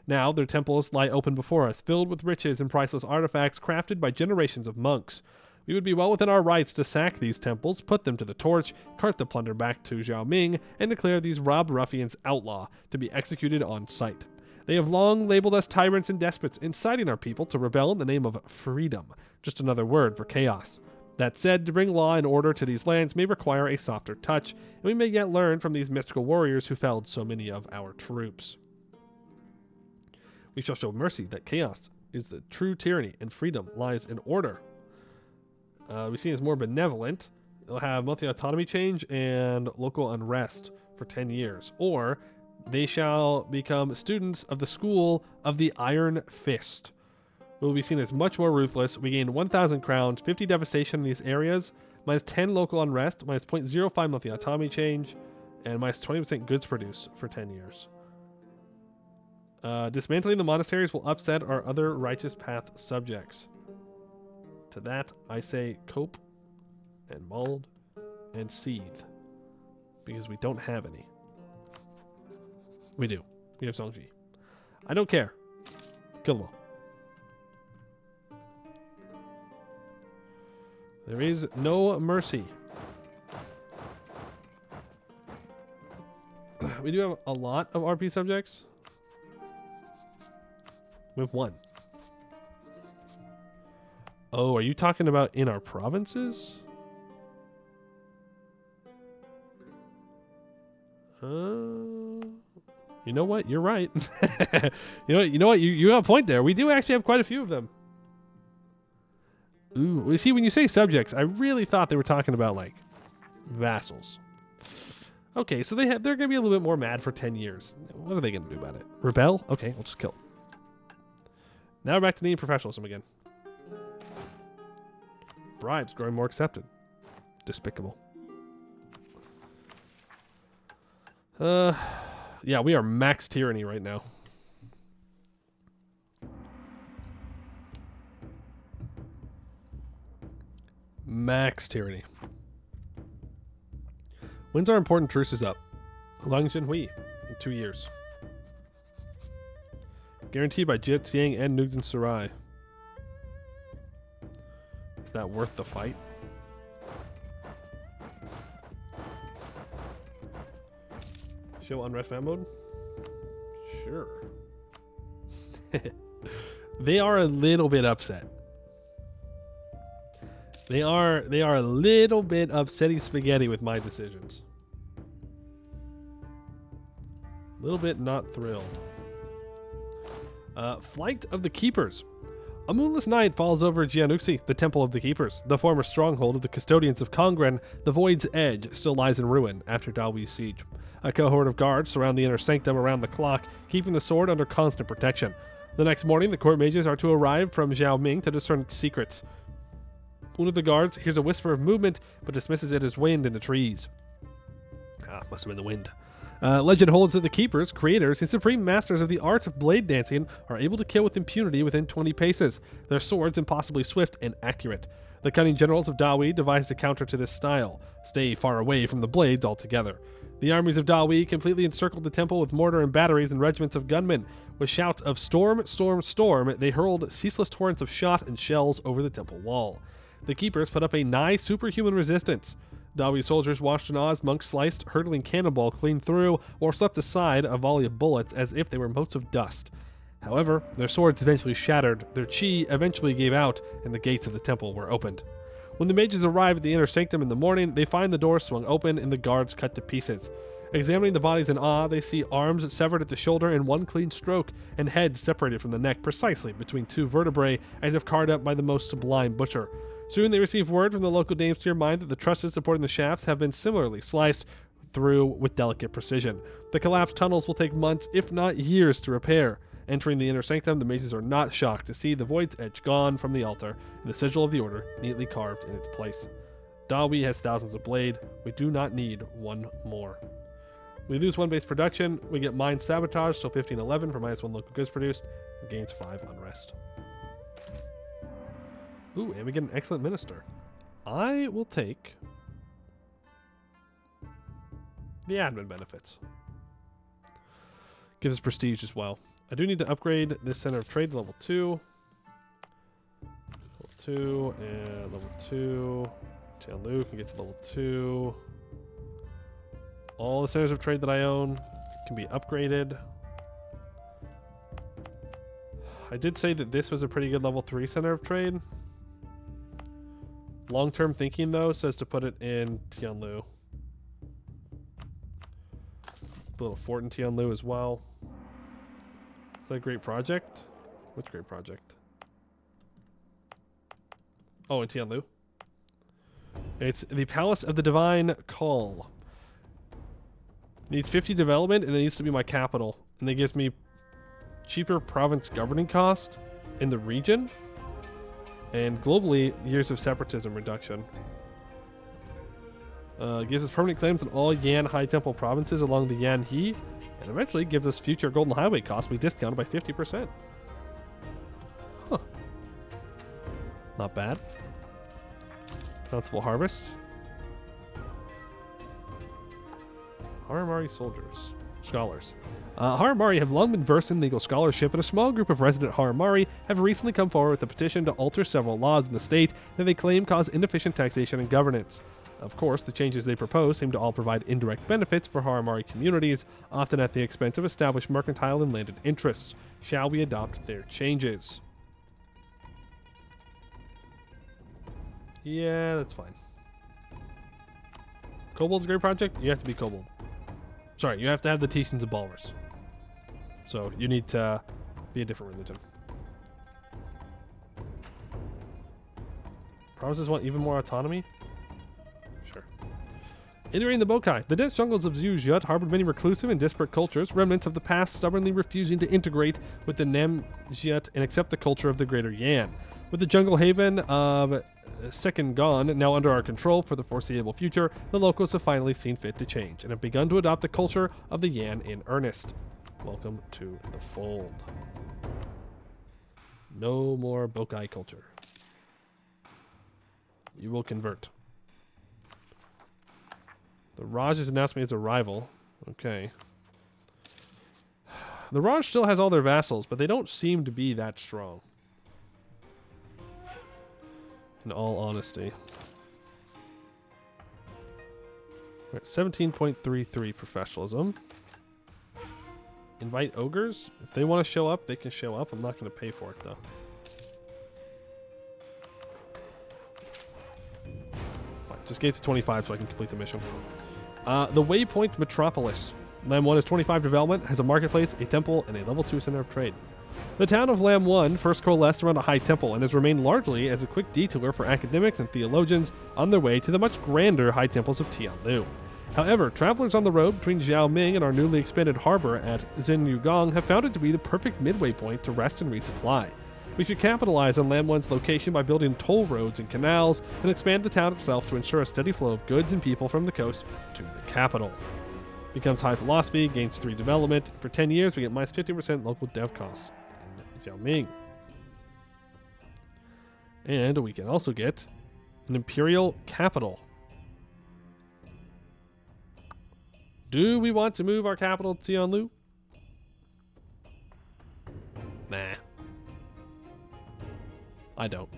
Now their temples lie open before us, filled with riches and priceless artifacts crafted by generations of monks. We would be well within our rights to sack these temples, put them to the torch, cart the plunder back to Xiaoming, and declare these robbed ruffians outlaw, to be executed on sight. They have long labeled us tyrants and despots, inciting our people to rebel in the name of freedom, just another word for chaos. That said, to bring law and order to these lands may require a softer touch, and we may yet learn from these mystical warriors who felled so many of our troops. We shall show mercy that chaos is the true tyranny and freedom lies in order. We see it as more benevolent. They'll have monthly autonomy change and local unrest for 10 years. Or they shall become students of the school of the Iron Fist. Will be seen as much more ruthless. We gain 1,000 crowns, 50 devastation in these areas, minus 10 local unrest, minus 0.05 monthly autonomy change, and minus 20% goods produce for 10 years. Dismantling the monasteries will upset our other righteous path subjects. To that, I say cope and mold and seethe, because we don't have any. We do. We have Zhongji. I don't care. Kill them all. There is no mercy. We do have a lot of RP subjects. We have one. Oh, are you talking about in our provinces? You know what? You're right. You know what? You got a point there. We do actually have quite a few of them. Ooh, you see, when you say subjects, I really thought they were talking about like vassals. Okay, so they're going to be a little bit more mad for 10 years. What are they going to do about it? Rebel? Okay, we'll just kill them. Now we're back to needing professionalism again. Bribes growing more accepted. Despicable. Yeah, we are max tyranny right now. Max tyranny. When's our important truce is up? Yanshen in 2 years. Guaranteed by Jietiang and Nugent Sarai. Is that worth the fight? Show unrest map mode? Sure. They are a little bit upset. They are a little bit upsetty spaghetti with my decisions. A little bit not thrilled. Flight of the Keepers. A moonless night falls over Jianuxi, the Temple of the Keepers. The former stronghold of the custodians of Kongren, the Void's Edge, still lies in ruin after Dahui's siege. A cohort of guards surround the inner sanctum around the clock, keeping the sword under constant protection. The next morning, the court mages are to arrive from Xiaoming to discern its secrets. One of the guards hears a whisper of movement, but dismisses it as wind in the trees. Must have been the wind. Legend holds that the Keepers, creators, and supreme masters of the art of blade dancing, are able to kill with impunity within 20 paces, their swords impossibly swift and accurate. The cunning generals of Dahui devised a counter to this style: stay far away from the blades altogether. The armies of Dahui completely encircled the temple with mortar and batteries and regiments of gunmen. With shouts of storm, storm, storm, they hurled ceaseless torrents of shot and shells over the temple wall. The Keepers put up a nigh superhuman resistance. Dahui soldiers watched an Oz monk sliced hurtling cannonball clean through, or swept aside a volley of bullets as if they were motes of dust. However, their swords eventually shattered, their chi eventually gave out, and the gates of the temple were opened. When the mages arrive at the inner sanctum in the morning, they find the door swung open and the guards cut to pieces. Examining the bodies in awe, they see arms severed at the shoulder in one clean stroke, and heads separated from the neck precisely between two vertebrae, as if carved up by the most sublime butcher. Soon they receive word from the local dames to remind that the trusses supporting the shafts have been similarly sliced through with delicate precision. The collapsed tunnels will take months, if not years, to repair. Entering the inner sanctum, the mages are not shocked to see the Void's Edge gone from the altar and the sigil of the order neatly carved in its place. Dahui has thousands of blade. We do not need one more. We lose one base production. We get mine sabotage till 1511 for -1 local goods produced. And gains 5 unrest. Ooh, and we get an excellent minister. I will take the admin benefits. Gives us prestige as well. I do need to upgrade this center of trade to level 2. Level 2 and level 2. Tianlu can get to level 2. All the centers of trade that I own can be upgraded. I did say that this was a pretty good level 3 center of trade. Long-term thinking, though, says to put it in Tianlu. A little fort in Tianlu as well. Is that a great project? What's great project? Oh, in Tianlu. It's the Palace of the Divine Call. Needs 50 development, and it needs to be my capital. And it gives me cheaper province governing cost in the region. And globally, years of separatism reduction. Gives us permanent claims on all Yan High Temple provinces along the Yan He, and eventually gives us future Golden Highway costs we discounted by 50%. Huh. Not bad. Bountiful Harvest. Haramari soldiers. scholars. Haramari have long been versed in legal scholarship, and a small group of resident Haramari have recently come forward with a petition to alter several laws in the state that they claim cause inefficient taxation and governance. Of course, the changes they propose seem to all provide indirect benefits for Haramari communities, often at the expense of established mercantile and landed interests. Shall we adopt their changes? Yeah, that's fine. Kobold's a great project? You have to be Kobold. Sorry, you have to have the teachings of Balrus. So you need to be a different religion. Provinces want even more autonomy? Sure. Entering the Bokai, the dense jungles of Zhu harbored many reclusive and disparate cultures, remnants of the past stubbornly refusing to integrate with the Namjiat and accept the culture of the Greater Yan. With the jungle haven of Sekengon now under our control for the foreseeable future, the locals have finally seen fit to change and have begun to adopt the culture of the Yan in earnest. Welcome to the fold. No more Bokai culture. You will convert. The Raj has announced me as a rival. Okay. The Raj still has all their vassals, but they don't seem to be that strong. In all honesty. We're at 17.33 professionalism. Invite ogres. If they want to show up, they can show up. I'm not going to pay for it, though. Fine, just get to 25 so I can complete the mission. The Waypoint Metropolis. Lam 1 is 25 development, has a marketplace, a temple, and a level 2 center of trade. The town of Lam 1 first coalesced around a high temple and has remained largely as a quick detour for academics and theologians on their way to the much grander high temples of Tianlu. However, travelers on the road between Xiaoming and our newly expanded harbor at Xinyugong have found it to be the perfect midway point to rest and resupply. We should capitalize on Lam 1's location by building toll roads and canals and expand the town itself to ensure a steady flow of goods and people from the coast to the capital. Becomes high philosophy, gains 3 development. For 10 years, we get minus 50% local dev costs. Xiaoming. And we can also get an imperial capital. Do we want to move our capital to Tianlu? Nah. I don't.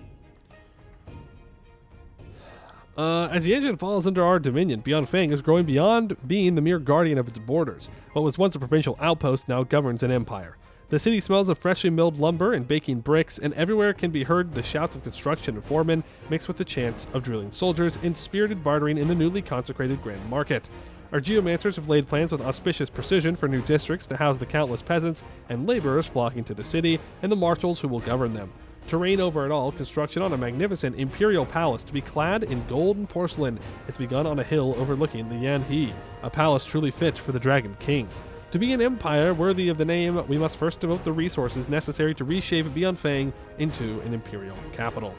As Yanshen falls under our dominion, Beyond Fang is growing beyond being the mere guardian of its borders. What was once a provincial outpost now governs an empire. The city smells of freshly milled lumber and baking bricks, and everywhere can be heard the shouts of construction and foremen mixed with the chants of drilling soldiers and spirited bartering in the newly consecrated Grand Market. Our geomancers have laid plans with auspicious precision for new districts to house the countless peasants and laborers flocking to the city, and the marshals who will govern them. To reign over it all, construction on a magnificent imperial palace to be clad in gold and porcelain has begun on a hill overlooking the Yanhe, a palace truly fit for the Dragon King. To be an empire worthy of the name, we must first devote the resources necessary to reshape Beyond Fang into an imperial capital.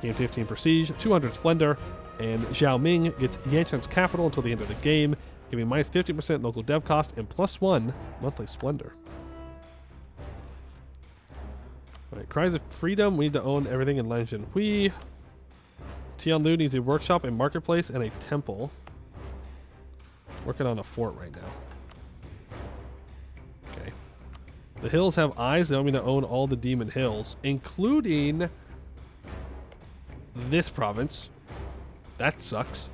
Gain 15 prestige, 200 splendor, and Xiaoming gets Yanshen's capital until the end of the game, giving minus 50% local dev cost and +1 monthly splendor. Alright, Cries of Freedom, we need to own everything in Lanzhen Hui. Tianlu needs a workshop, a marketplace, and a temple. Working on a fort right now. Okay. The hills have eyes, they want me to own all the demon hills, including this province. That sucks.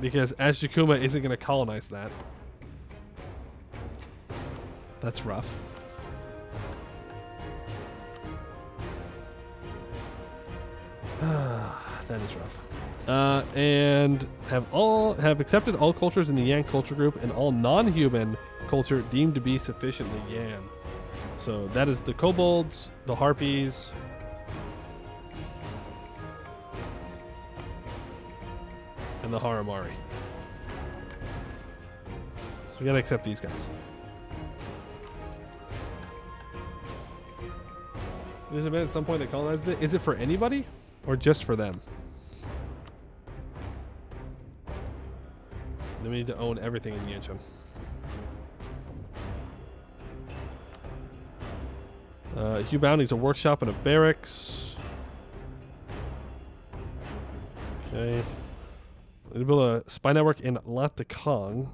Because Azjakuma isn't going to colonize that. That's rough. That is rough. And have accepted all cultures in the Yan culture group and all non-human culture deemed to be sufficiently Yan. So that is the kobolds, the harpies, and the Haramari. So we gotta accept these guys. There's a bit at some point that colonizes it. Is it for anybody or just for them? Then we need to own everything in Yanshen. Hugh Bound needs a workshop and a barracks. Okay. We build a spy network in Latakong.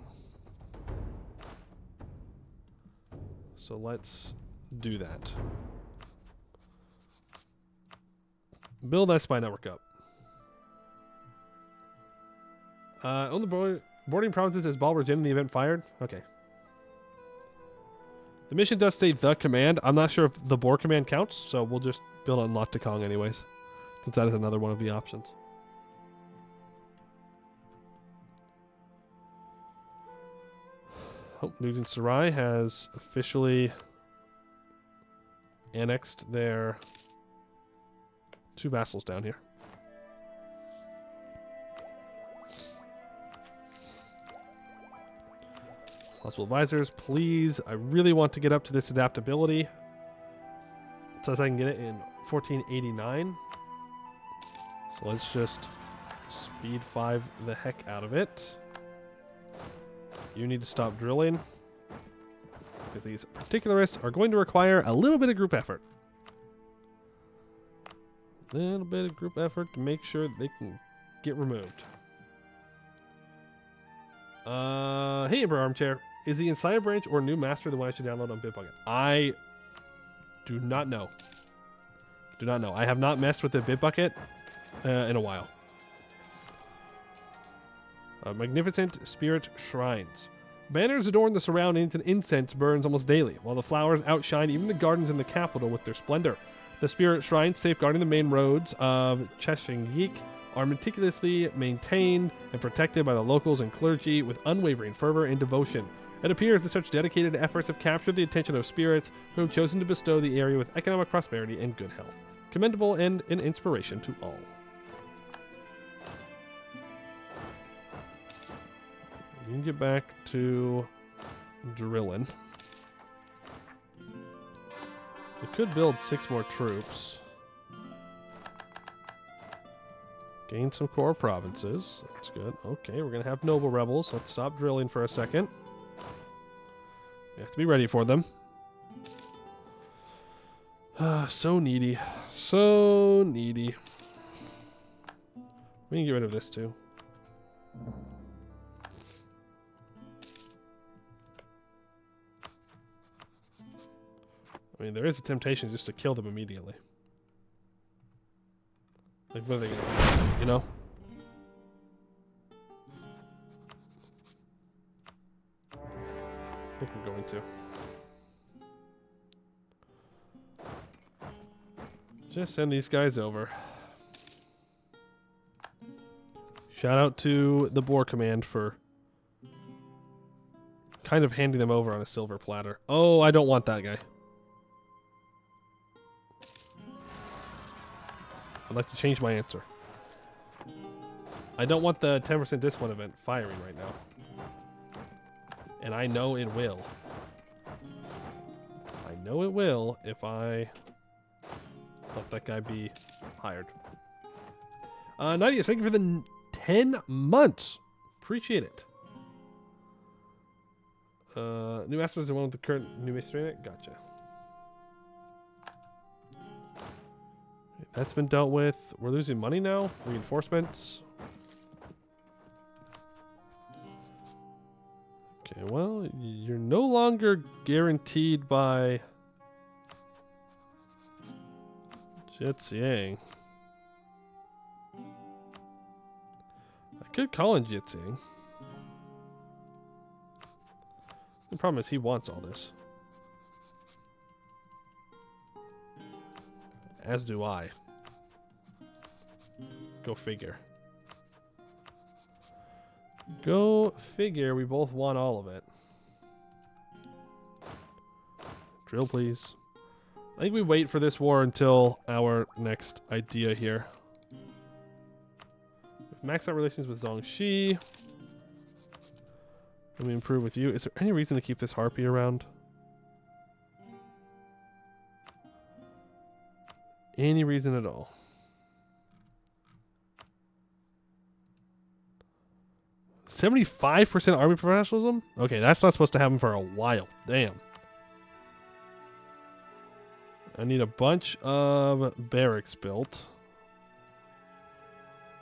So let's do that. Build that spy network up. On the boarding provinces as Balrog in the event fired. Okay. The mission does say the command. I'm not sure if the board command counts, so we'll just build on Latakong anyways, since that is another one of the options. Oh, Nugent Sarai has officially annexed their 2 vassals down here. Possible advisors, please. I really want to get up to this adaptability. It says I can get it in 1489. So let's just speed 5 the heck out of it. You need to stop drilling, because these particularists are going to require a little bit of group effort. A little bit of group effort to make sure that they can get removed. Hey, Emperor Armchair. Is the Insider Branch or New Master the one I should download on Bitbucket? I do not know. Do not know. I have not messed with the Bitbucket in a while. Magnificent Spirit Shrines. Banners adorn the surroundings and incense burns almost daily, while the flowers outshine even the gardens in the capital with their splendor. The Spirit Shrines safeguarding the main roads of Cheshengik are meticulously maintained and protected by the locals and clergy with unwavering fervor and devotion. It appears that such dedicated efforts have captured the attention of spirits who have chosen to bestow the area with economic prosperity and good health. Commendable and an inspiration to all. You can get back to drilling. We could build 6 more troops. Gain some core provinces. That's good. Okay, we're going to have noble rebels. Let's stop drilling for a second. We have to be ready for them. So needy. So needy. We can get rid of this too. I mean, there is a temptation just to kill them immediately. Like, what are they gonna do? You know? I think I'm going to. Just send these guys over. Shout out to the Boar Command for kind of handing them over on a silver platter. Oh, I don't want that guy. I'd like to change my answer. I don't want the 10% discipline event firing right now. And I know it will. I know it will if I let that guy be hired. Nadia, thank you for the 10 months. Appreciate it. New Master is the one with the current new mystery in it? Gotcha. That's been dealt with. We're losing money now. Reinforcements. Okay, well, you're no longer guaranteed by Jitsiang. I could call in Jitsiang. The problem is he wants all this. As do I. Go figure. Go figure, we both want all of it. Drill, please. I think we wait for this war until our next idea here. We've maxed out relations with Zhongxi. Let me improve with you. Is there any reason to keep this harpy around? Any reason at all? 75% army professionalism? Okay, that's not supposed to happen for a while. Damn. I need a bunch of barracks built.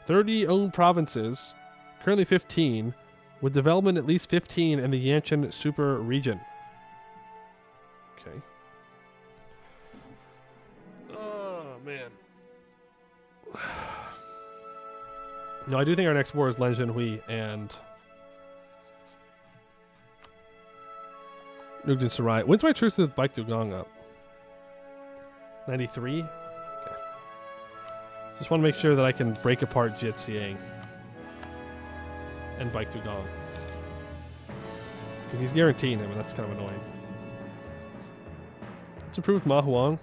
30 owned provinces. Currently 15, with development at least 15 in the Yanshen super region. Okay. Oh, man. No, I do think our next war is Lan Zhenhui and Nugent Sarai. When's my truce with Baek Dugong up? 93? Okay. Just want to make sure that I can break apart Jietziang and Baek Dugong. Because he's guaranteeing him, and that's kind of annoying. Let's improve Ma Huang.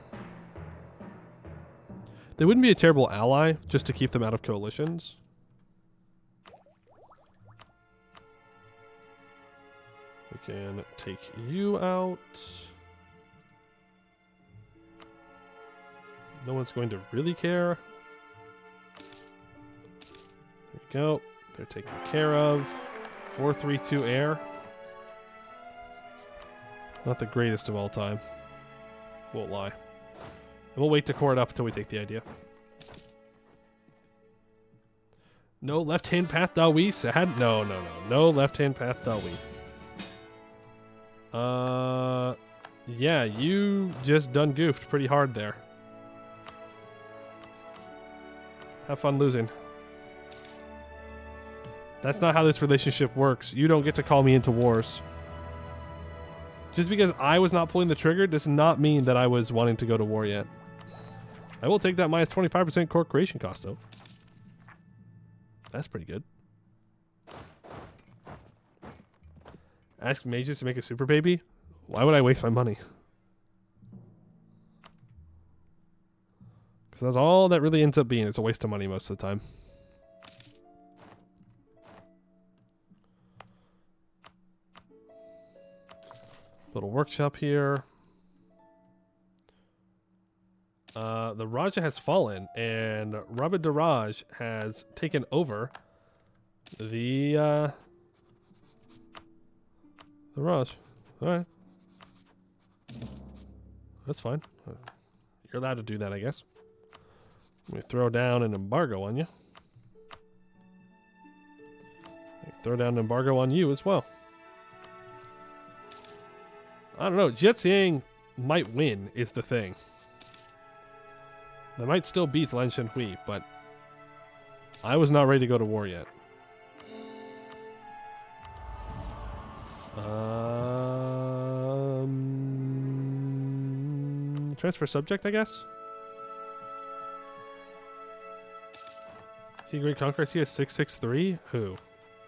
They wouldn't be a terrible ally just to keep them out of coalitions. We can take you out. No one's going to really care. There we go. They're taken care of. 4-3-2 air. Not the greatest of all time. Won't lie. And we'll wait to core it up until we take the idea. No left-hand path Dahui, sad? No. No left-hand path Dahui. Yeah, you just done goofed pretty hard there. Have fun losing. That's not how this relationship works. You don't get to call me into wars. Just because I was not pulling the trigger does not mean that I was wanting to go to war yet. I will take that minus 25% core creation cost, though. That's pretty good. Ask mages to make a super baby? Why would I waste my money? Because that's all that really ends up being. It's a waste of money most of the time. Little workshop here. The Raja has fallen, and Rabid Daraj has taken over the Raj. Alright. That's fine. You're allowed to do that, I guess. Let me throw down an embargo on you. Throw down an embargo on you as well. I don't know. Jietziang might win is the thing. They might still beat Lan Zhenhui, but I was not ready to go to war yet. Transfer subject, I guess? See Great Conqueror? See a 663? Who?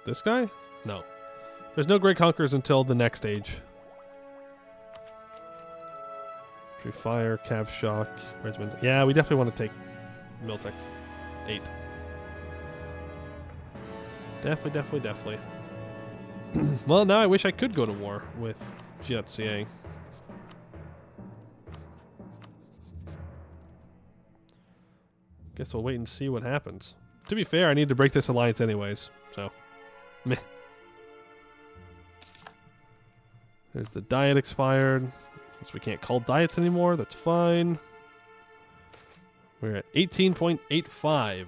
This guy? No. There's no Great Conquerors until the next age. True Fire, Cav Shock, Regiment. Yeah, we definitely want to take Miltex 8. Definitely. Well, now I wish I could go to war with Jietziang. Guess we'll wait and see what happens. To be fair, I need to break this alliance anyways, so meh. There's the diet expired. Since we can't call diets anymore, that's fine. We're at 18.85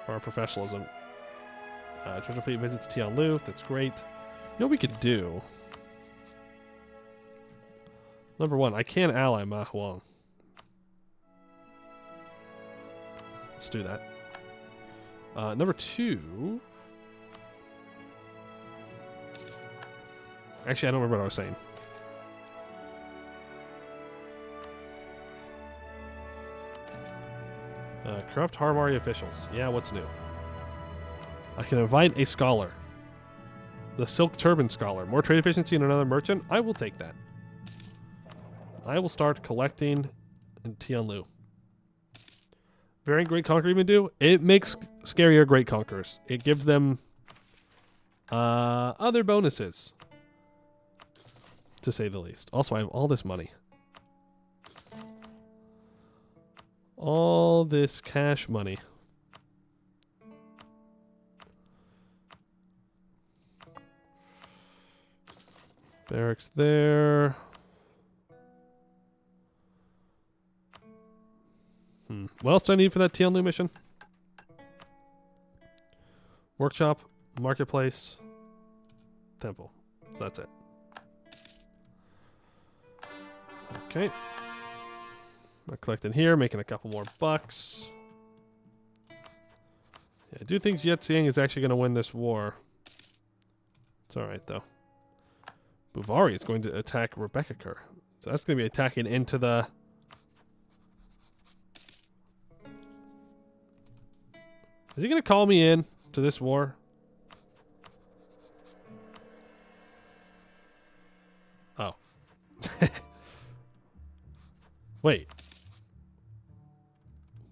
for our professionalism. Treasure Fleet visits Tianlu. That's great. You know what we could do? Number one, I can ally Ma Huang. Let's do that. Number two... Actually, I don't remember what I was saying. Corrupt Harmari officials. Yeah, what's new? I can invite a scholar. The Silk Turban Scholar. More trade efficiency and another merchant? I will take that. I will start collecting in Tianlu. Variant Great Conqueror even do? It makes scarier Great Conquerors. It gives them other bonuses. To say the least. Also, I have all this money. All this cash money. Barracks there. What else do I need for that Tianlu mission? Workshop, marketplace, temple. So that's it. Okay. I'm collecting here, making a couple more bucks. Yeah, I do think Yanshen is actually going to win this war. It's alright, though. Buvari is going to attack Rebecca. So that's going to be attacking into the... Is he going to call me in to this war? Oh. Wait.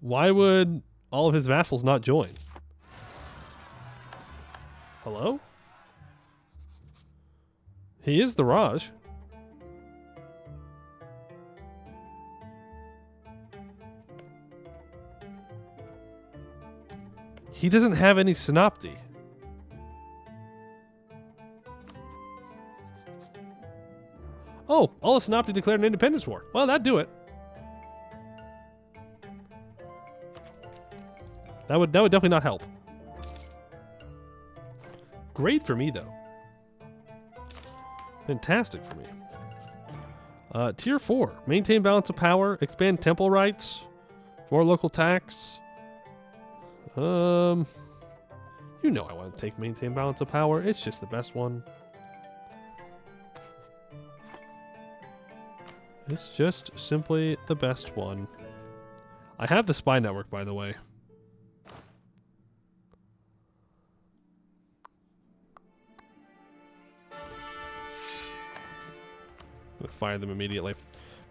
Why would all of his vassals not join? Hello? He is the Raj. He doesn't have any synopty. Oh, all the synopti declared an independence war. Well, that'd do it. That would definitely not help. Great for me, though. Fantastic for me. Tier 4. Maintain balance of power. Expand temple rights. More local tax. You know I want to take maintain balance of power. It's just the best one. It's just simply the best one. I have the spy network, by the way. I'm gonna fire them immediately.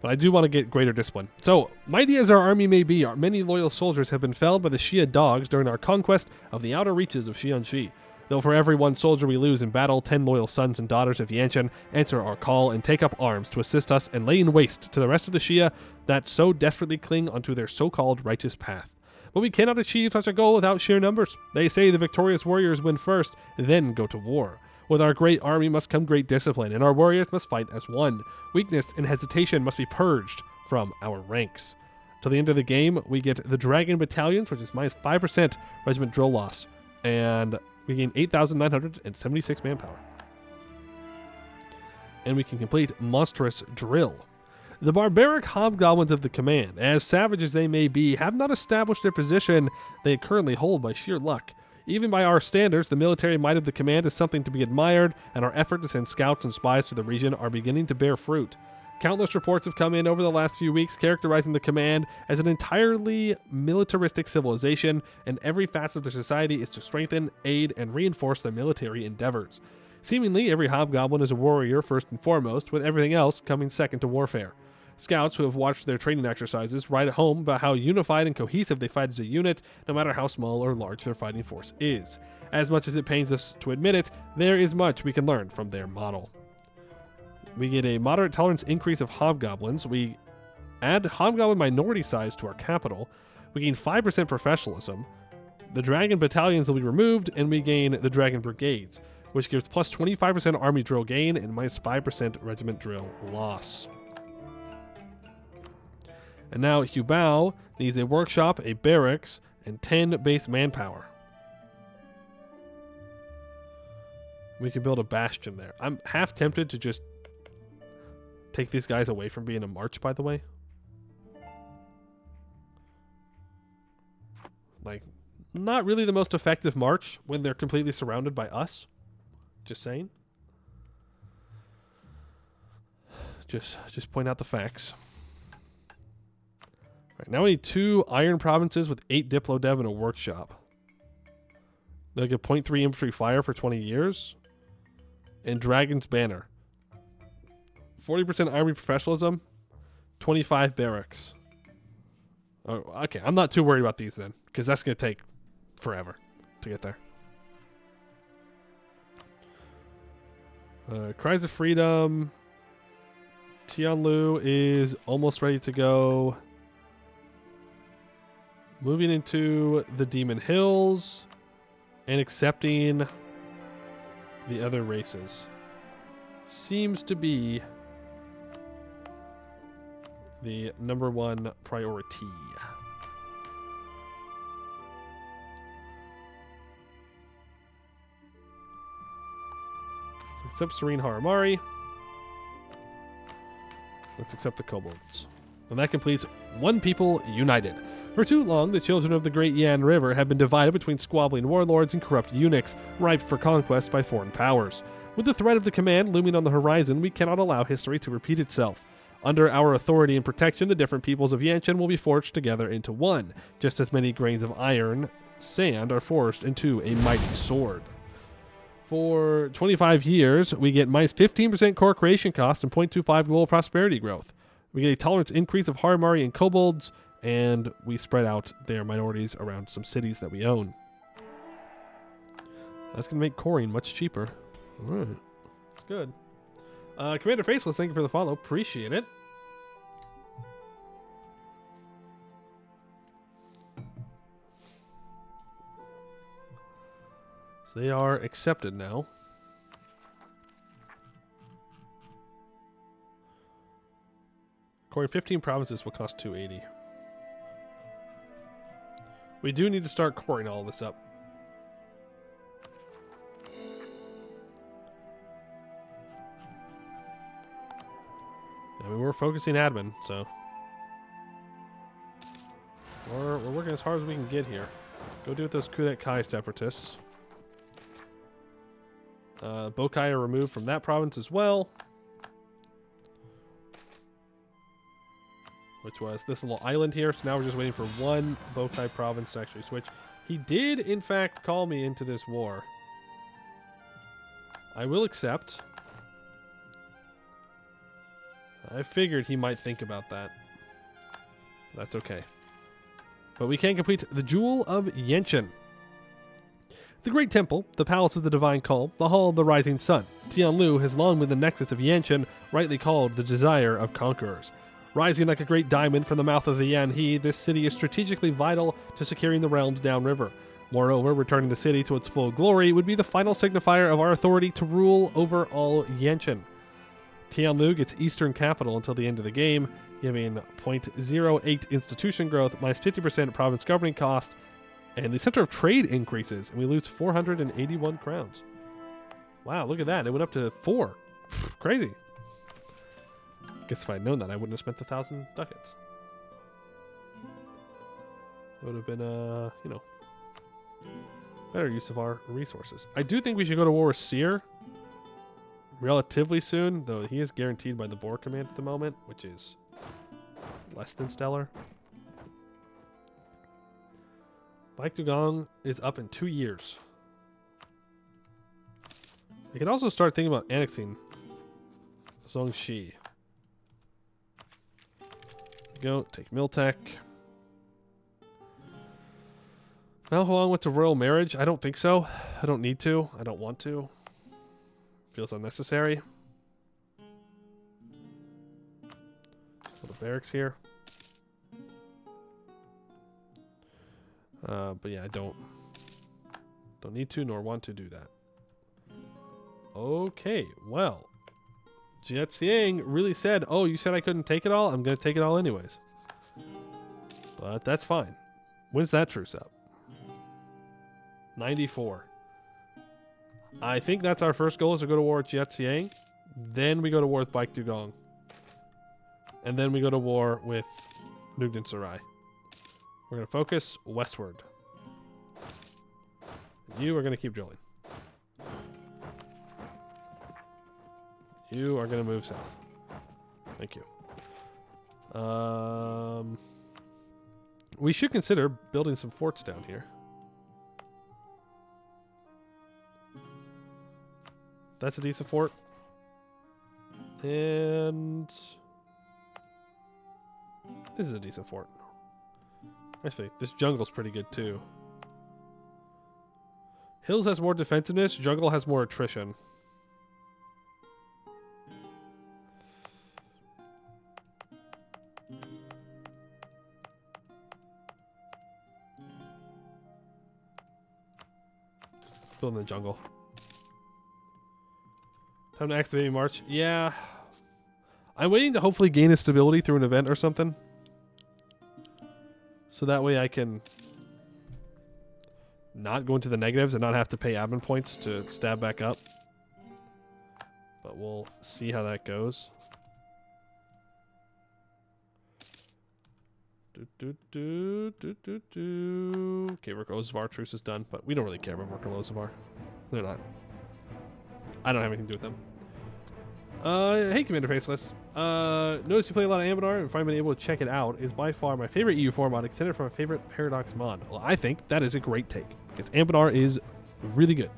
But I do want to get greater discipline. So, mighty as our army may be, our many loyal soldiers have been felled by the Xia dogs during our conquest of the outer reaches of Xianxi. Though for every one soldier we lose in battle, 10 loyal sons and daughters of Yanshen answer our call and take up arms to assist us in laying waste to the rest of the Xia that so desperately cling onto their so-called righteous path. But we cannot achieve such a goal without sheer numbers. They say the victorious warriors win first, then go to war. With our great army must come great discipline, and our warriors must fight as one. Weakness and hesitation must be purged from our ranks. Till the end of the game, we get the Dragon Battalions, which is minus 5% regiment drill loss, and we gain 8,976 manpower. And we can complete Monstrous Drill. The barbaric hobgoblins of the command, as savage as they may be, have not established their position they currently hold by sheer luck. Even by our standards, the military might of the command is something to be admired, and our effort to send scouts and spies to the region are beginning to bear fruit. Countless reports have come in over the last few weeks characterizing the command as an entirely militaristic civilization, and every facet of their society is to strengthen, aid, and reinforce their military endeavors. Seemingly, every hobgoblin is a warrior first and foremost, with everything else coming second to warfare. Scouts who have watched their training exercises write at home about how unified and cohesive they fight as a unit, no matter how small or large their fighting force is. As much as it pains us to admit it, there is much we can learn from their model. We get a moderate tolerance increase of hobgoblins. We add hobgoblin minority size to our capital. We gain 5% professionalism. The dragon battalions will be removed, and we gain the dragon brigades, which gives plus 25% army drill gain and minus 5% regiment drill loss. And now Hubao needs a workshop, a barracks, and 10 base manpower. We can build a bastion there. I'm half tempted to just take these guys away from being a march, by the way. Like, not really the most effective march when they're completely surrounded by us. Just saying. Just point out the facts. Right, now we need 2 iron provinces with 8 Diplo Dev and a workshop. They'll get 0.3 infantry fire for 20 years. And Dragon's Banner. 40% army professionalism. 25 barracks. Oh, okay, I'm not too worried about these then, because that's going to take forever to get there. Cries of Freedom. Tianlu is almost ready to go. Moving into the Demon Hills and accepting the other races seems to be the #1 priority. Let's accept Serene Haramari. Let's accept the kobolds. And that completes One People United. For too long, the children of the Great Yan River have been divided between squabbling warlords and corrupt eunuchs, ripe for conquest by foreign powers. With the threat of the command looming on the horizon, we cannot allow history to repeat itself. Under our authority and protection, the different peoples of Yanshen will be forged together into one, just as many grains of iron, sand are forged into a mighty sword. For 25 years, we get minus 15% core creation cost and 0.25 global prosperity growth. We get a tolerance increase of Haramari and kobolds, and we spread out their minorities around some cities that we own. That's going to make coring much cheaper. All right. That's good. Commander Faceless, thank you for the follow. Appreciate it. So they are accepted now. Coring 15 provinces will cost 280. We do need to start coring all this up. I mean, we're focusing admin, so we're working as hard as we can get here. Go do with those Kudet Kai separatists. Bokai are removed from that province as well. Which was this little island here. So now we're just waiting for one Bokai province to actually switch. He did, in fact, call me into this war. I will accept. I figured he might think about that. That's okay. But we can complete the Jewel of Yanshen. The Great Temple, the Palace of the Divine Calm, the Hall of the Rising Sun. Tianlu has long been the nexus of Yanshen, rightly called the Desire of Conquerors. Rising like a great diamond from the mouth of the Yanhe, this city is strategically vital to securing the realms downriver. Moreover, returning the city to its full glory would be the final signifier of our authority to rule over all Yanshen. Tianlu gets eastern capital until the end of the game, giving 0.08 institution growth, minus 50% province governing cost, and the center of trade increases, and we lose 481 crowns. Wow, look at that. It went up to 4. Crazy. Guess if I'd known that, I wouldn't have spent 1,000 ducats. It would have been, you know, better use of our resources. I do think we should go to war with Seer relatively soon, though he is guaranteed by the Boar Command at the moment, which is less than stellar. Baek Dugong is up in 2 years. We can also start thinking about annexing Zhongxi. Go, take Miltech. Mao Huang went to royal marriage? I don't think so. I don't need to. I don't want to. Feels unnecessary. Little barracks here. But yeah, I don't need to nor want to do that. Okay, well, Jiaxiang really said, "Oh, you said I couldn't take it all? I'm going to take it all anyways." But that's fine. When's that truce up? 94. I think that's our first goal, is to go to war with Jiaxiang. Then we go to war with Baek Dugong. And then we go to war with Nugden Sarai. We're going to focus westward. You are going to keep drilling. You are going to move south. Thank you. We should consider building some forts down here. That's a decent fort. And this is a decent fort. Actually, this jungle's pretty good too. Hills has more defensiveness. Jungle has more attrition. Building the jungle. Time to activate March. Yeah. I'm waiting to hopefully gain a stability through an event or something. So that way I can not go into the negatives and not have to pay admin points to stab back up. but we'll see how that goes. Okay, Vorkalozavar truce is done, but we don't really care about Vorkalozavar. They're not. I don't have anything to do with them. Hey, Commander Faceless. Notice you play a lot of Anbennar, and if I've been able to check it out, is by far my favorite EU4 mod, extended from my favorite Paradox mod. Well, I think that is a great take. Because Anbennar is really good.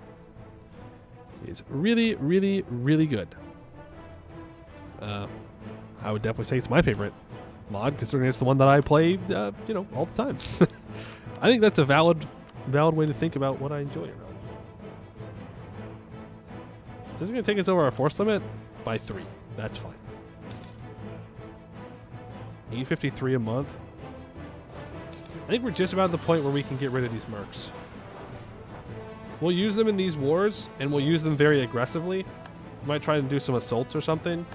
It is really, really, really good. I would definitely say it's my favorite mod, considering it's the one that I play, you know, all the time. I think that's a valid way to think about what I enjoy around. This is going to take us over our force limit by 3. That's fine. 853 a month. I think we're just about at the point where we can get rid of these mercs. We'll use them in these wars, and we'll use them very aggressively. We might try to do some assaults or something,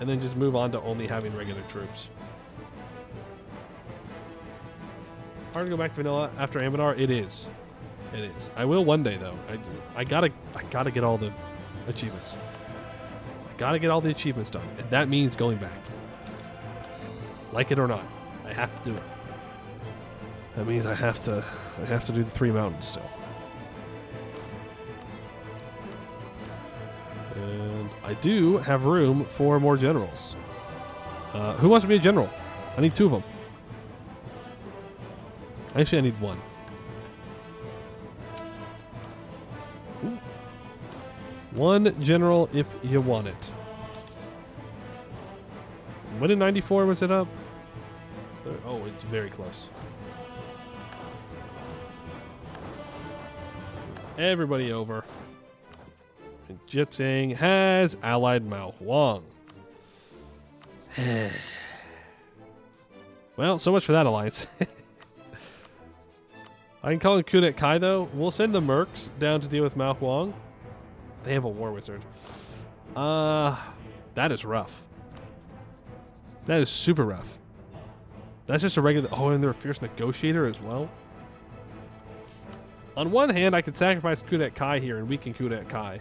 and then just move on to only having regular troops. Hard to go back to vanilla after Anbennar? It is. It is. I will one day, though. I gotta get all the achievements. I gotta get all the achievements done, and that means going back. Like it or not, I have to do it. That means I have to do the 3 mountains still. And I do have room for more generals. Who wants to be a general? I need 2 of them. Actually, I need 1. Ooh. 1 general if you want it. When in 94 was it up? Oh, it's very close. Everybody over. And Jitsing has allied Mao Huang. Well, so much for that alliance. I can call in Kudet Kai, though. We'll send the mercs down to deal with Mao Huang. They have a war wizard. That is rough. That is super rough. That's just a regular... Oh, and they're a fierce negotiator as well. On one hand, I could sacrifice Kudet Kai here and weaken Kudet Kai.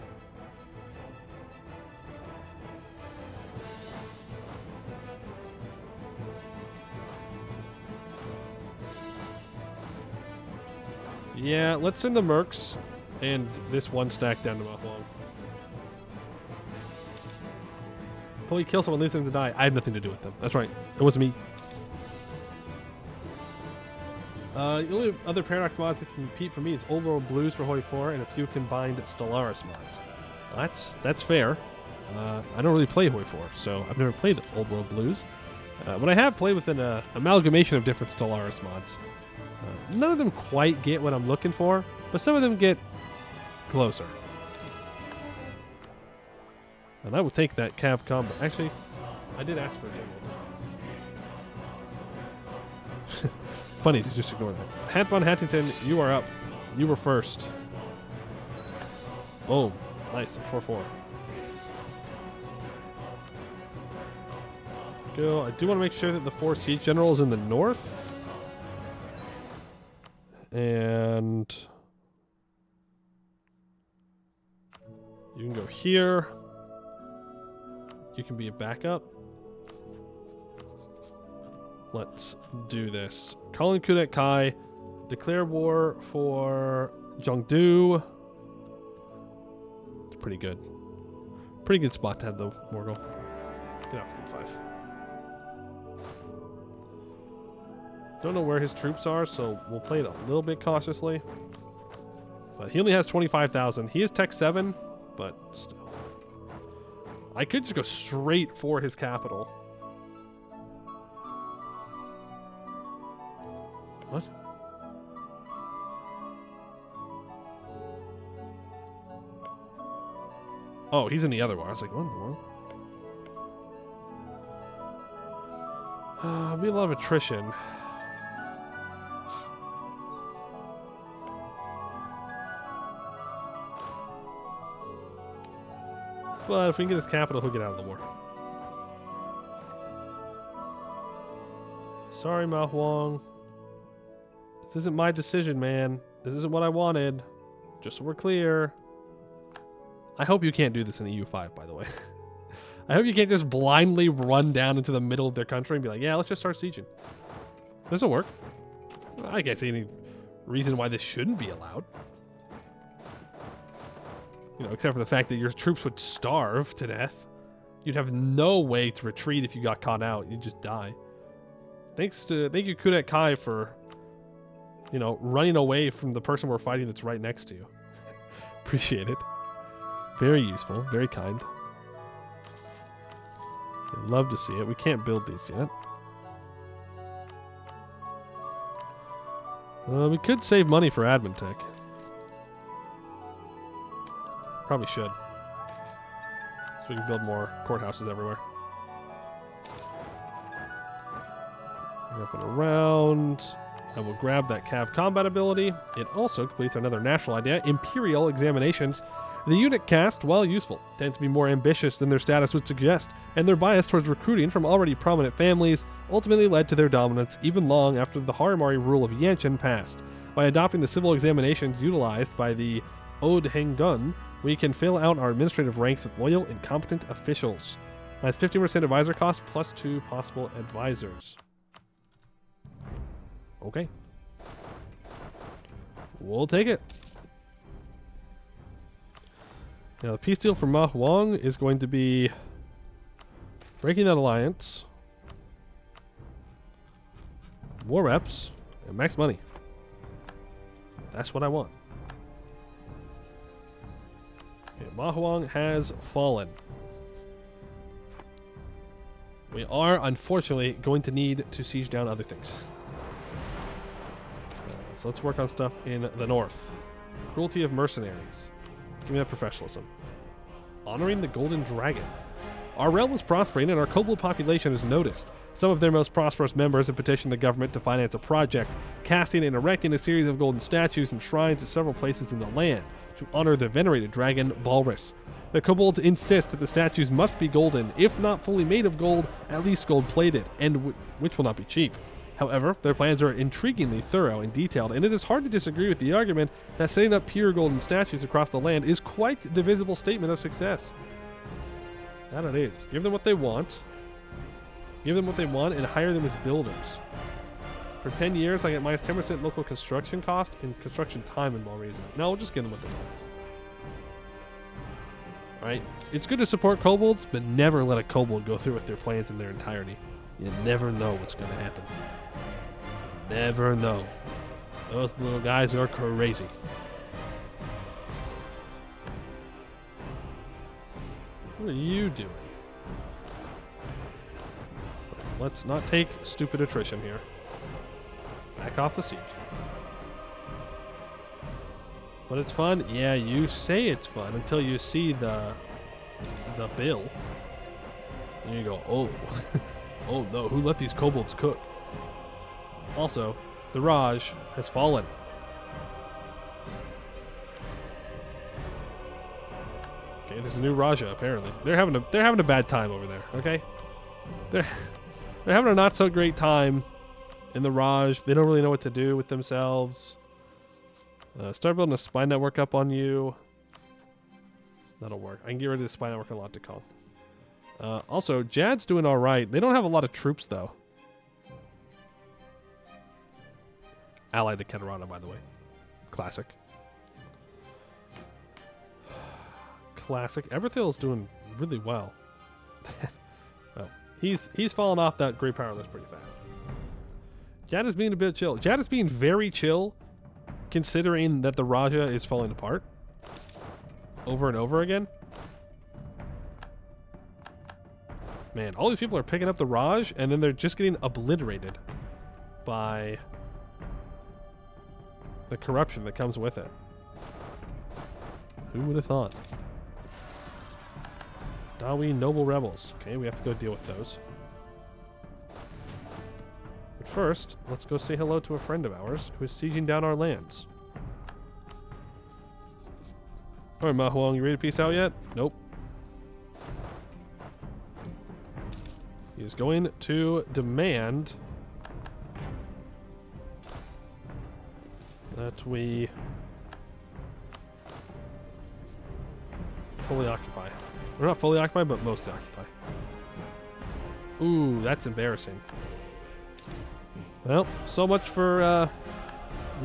Yeah, let's send the mercs and this 1 stack down to Mao Huang. Probably kill someone, leave them to die. I have nothing to do with them. That's right. It wasn't me. The only other Paradox mods that can compete for me is Old World Blues for Hoi 4 and a few combined Stellaris mods. That's fair. I don't really play Hoi 4, so I've never played Old World Blues. But I have played with an amalgamation of different Stellaris mods. None of them quite get what I'm looking for, but some of them get closer. And I will take that Cav combo. Actually, I did ask for a general. Funny to just ignore that. Hat von Hattington, you are up. You were first. Oh, nice. 4-4. Go. I do want to make sure that the 4 siege general is in the north. And you can go here. You can be a backup. Let's do this. Call in Kudet Kai. Declare war for Zhongdu. It's pretty good. Pretty good spot to have the Morgul. Get off 3-5. Don't know where his troops are, so we'll play it a little bit cautiously. But he only has 25,000. He is Tech 7, but still. I could just go straight for his capital. What? Oh, he's in the other one. I was like, what in the world? Be a lot of attrition. But if we can get his capital, he'll get out of the war. Sorry, Mao Huang. This isn't my decision, man. This isn't what I wanted. Just so we're clear. I hope you can't do this in a U5, by the way. I hope you can't just blindly run down into the middle of their country and be like, yeah, let's just start sieging. This'll work. I can't see any reason why this shouldn't be allowed. You know, except for the fact that your troops would starve to death. You'd have no way to retreat if you got caught out. You'd just die. Thank you, Kudet Kai, for, you know, running away from the person we're fighting that's right next to you. Appreciate it. Very useful. Very kind. I'd love to see it. We can't build these yet. We could save money for admin tech. Probably should. So we can build more courthouses everywhere. Up and around. I will grab that Cav combat ability. It also completes another national idea, Imperial Examinations. The unit cast, while useful, tends to be more ambitious than their status would suggest, and their bias towards recruiting from already prominent families ultimately led to their dominance even long after the Haramari rule of Yanshen passed. By adopting the civil examinations utilized by the Odhengun, we can fill out our administrative ranks with loyal and competent officials. Minus 15% advisor cost, plus 2 possible advisors. Okay. We'll take it. Now, the peace deal for Ma Huang is going to be breaking that alliance, more reps, and max money. That's what I want. Okay, Ma Huang has fallen. We are, unfortunately, going to need to siege down other things. So let's work on stuff in the north. Cruelty of mercenaries. Give me that professionalism. Honoring the Golden Dragon. Our realm is prospering and our kobold population is noticed. Some of their most prosperous members have petitioned the government to finance a project, casting and erecting a series of golden statues and shrines at several places in the land to honor the venerated dragon Balrus. The kobolds insist that the statues must be golden, if not fully made of gold, at least gold-plated, and which will not be cheap. However, their plans are intriguingly thorough and detailed, and it is hard to disagree with the argument that setting up pure golden statues across the land is quite the visible statement of success. That it is. Give them what they want. Give them what they want and hire them as builders. For 10 years, I get minus 10% local construction cost and construction time in Malreason. No, we'll just give them what they want. Alright? It's good to support kobolds, but never let a kobold go through with their plans in their entirety. You never know what's going to happen. Never know. Those little guys are crazy. What are you doing? Let's not take stupid attrition here. Back off the siege. But it's fun? Yeah, you say it's fun until you see the bill. And you go, oh. Oh no, who let these kobolds cook? Also, the Raj has fallen. Okay, there's a new Raja apparently. They're having a bad time over there, okay? They're having a not so great time in the Raj. They don't really know what to do with themselves. Start building a spy network up on you. That'll work. I can get rid of the spy network a lot to call. Also, Jad's doing all right. They don't have a lot of troops, though. Allied to Keterana, by the way. Classic. Classic. Everthill's doing really well. Well, he's fallen off that great power list pretty fast. Jad is being a bit chill. Jad is being very chill, considering that the Raja is falling apart over and over again. Man, all these people are picking up the Raj, and then they're just getting obliterated by the corruption that comes with it. Who would have thought? Dahui noble rebels. Okay, we have to go deal with those. But first, let's go say hello to a friend of ours who is sieging down our lands. Alright, Ma Huang, you ready to peace out yet? Nope. He's going to demand that we fully occupy. We're not fully occupied, but mostly occupy. Ooh, that's embarrassing. Well, so much for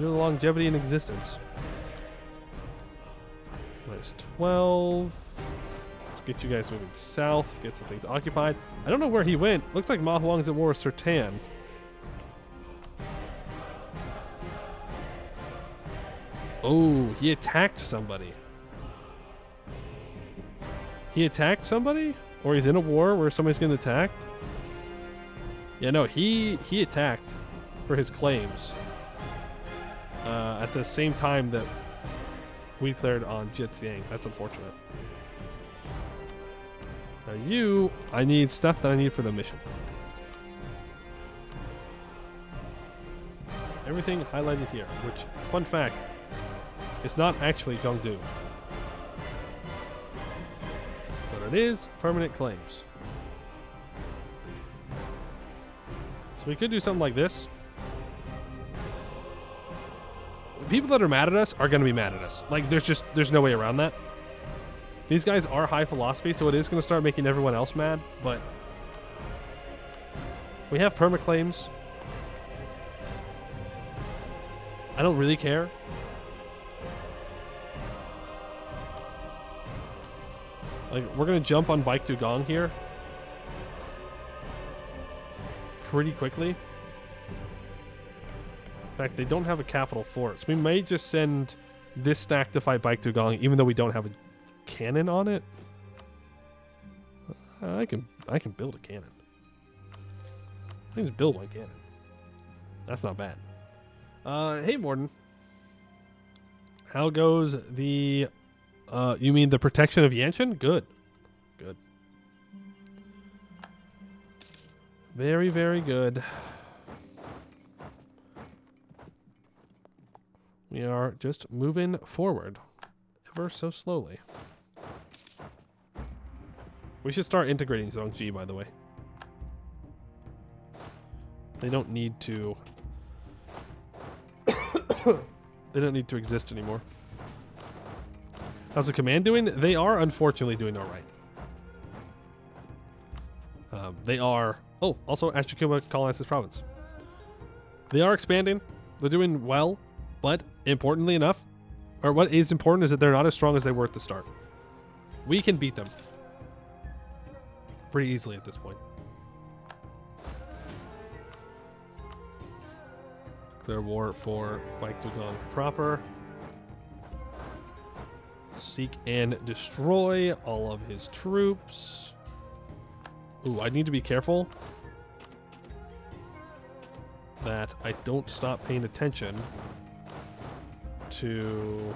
your longevity in existence. Minus 12. Let's get you guys moving south. Get some things occupied. I don't know where he went. Looks like Ma Huang's at war with Sertan. Oh, he attacked somebody. He attacked somebody? Or he's in a war where somebody's getting attacked? Yeah, no, he attacked for his claims. At the same time that we declared on Jiaxiang. That's unfortunate. Now I need stuff that I need for the mission. Everything highlighted here, which, fun fact, it's not actually Zhengdu. But it is permanent claims. So we could do something like this. People that are mad at us are going to be mad at us. Like, there's no way around that. These guys are high philosophy, so it is going to start making everyone else mad, but we have permaclaims. I don't really care. Like, we're going to jump on Baik Dugong here pretty quickly. In fact, they don't have a capital force. We may just send this stack to fight Baik Dugong, even though we don't have a cannon on it. I can build a cannon. I can just build one cannon. That's not bad. Hey, Morden. How goes the... you mean the protection of Yanshen? Good. Good. Very, very good. We are just moving forward ever so slowly. We should start integrating Zhongji, by the way. They don't need to... they don't need to exist anymore. How's the command doing? They are unfortunately doing all right. They are... Oh, also Ashikuba colonized this province. They are expanding. They're doing well, but importantly enough, or what is important is that they're not as strong as they were at the start. We can beat them pretty easily at this point. Declare war for Baik Dugong proper. Seek and destroy all of his troops. Ooh, I need to be careful that I don't stop paying attention to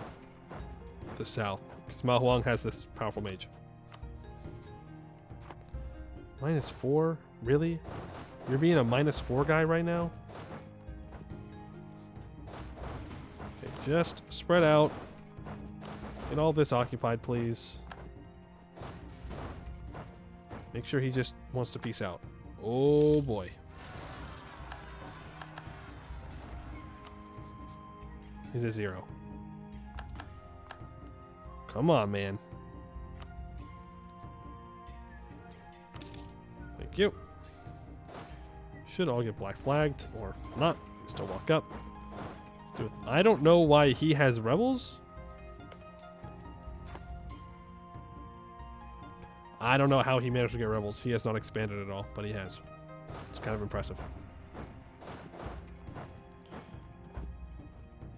the south, because Ma Huang has this powerful mage. -4? Really? You're being a -4 guy right now? Okay, just spread out. Get all this occupied, please. Make sure he just wants to peace out. Oh boy. He's at 0. Come on, man. Thank you. Should all get black flagged, or not. Still walk up. Let's do it. I don't know why he has rebels. I don't know how he managed to get rebels. He has not expanded at all, but he has. It's kind of impressive.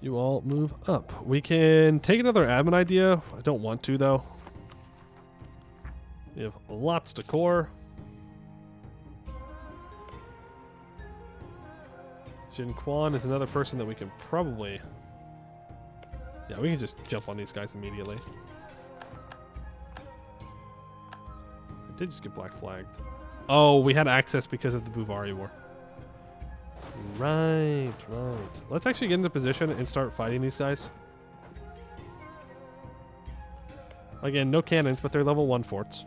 You all move up. We can take another admin idea. I don't want to, though. We have lots to core. Jin Quan is another person that we can probably... Yeah, we can just jump on these guys immediately. I did just get black flagged. Oh, we had access because of the Buvari War. Right. Let's actually get into position and start fighting these guys. Again, no cannons, but they're level 1 forts.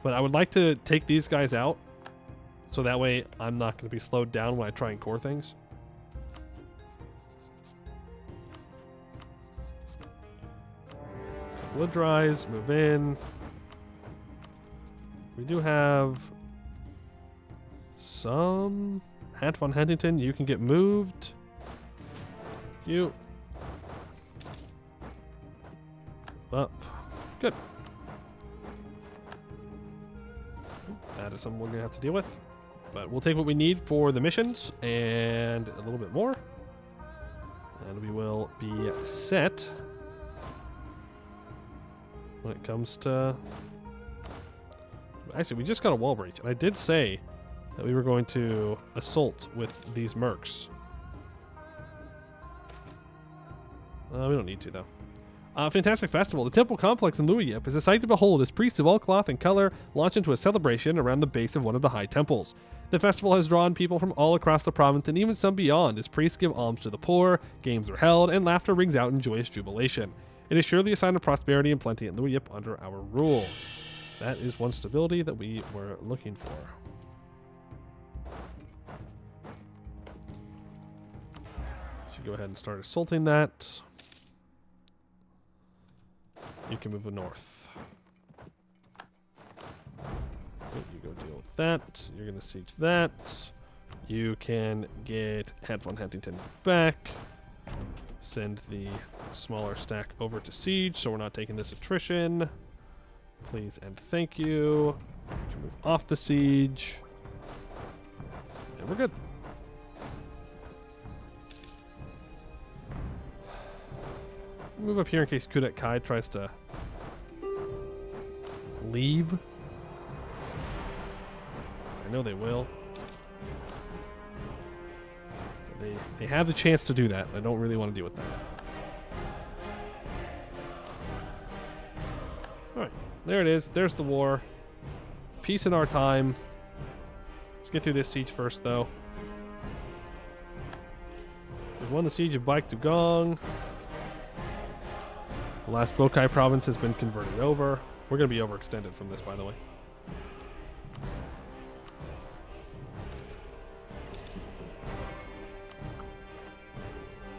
But I would like to take these guys out, so that way I'm not going to be slowed down when I try and core things. Wood dries, move in. We do have some... Hat von Huntington, you can get moved. You. Up. Good. That is something we're going to have to deal with. But we'll take what we need for the missions and a little bit more. And we will be set when it comes to... Actually, we just got a wall breach. And I did say that we were going to assault with these mercs. We don't need to, though. Fantastic festival. The temple complex in Luyip is a sight to behold as priests of all cloth and color launch into a celebration around the base of one of the high temples. The festival has drawn people from all across the province and even some beyond as priests give alms to the poor, games are held, and laughter rings out in joyous jubilation. It is surely a sign of prosperity and plenty in Luyip under our rule. That is one stability that we were looking for. Should go ahead and start assaulting that. You can move north. You go deal with that. You're going to siege that. You can get Hat von Huntington back. Send the smaller stack over to siege so we're not taking this attrition. Please and thank you. You can move off the siege. And we're good. Move up here in case Kudet Kai tries to leave. I know they will. They have the chance to do that. I don't really want to deal with that. Alright, there it is. There's the war. Peace in our time. Let's get through this siege first, though. We've won the siege of Baek Dugong. The last Bokai province has been converted over. We're going to be overextended from this, by the way.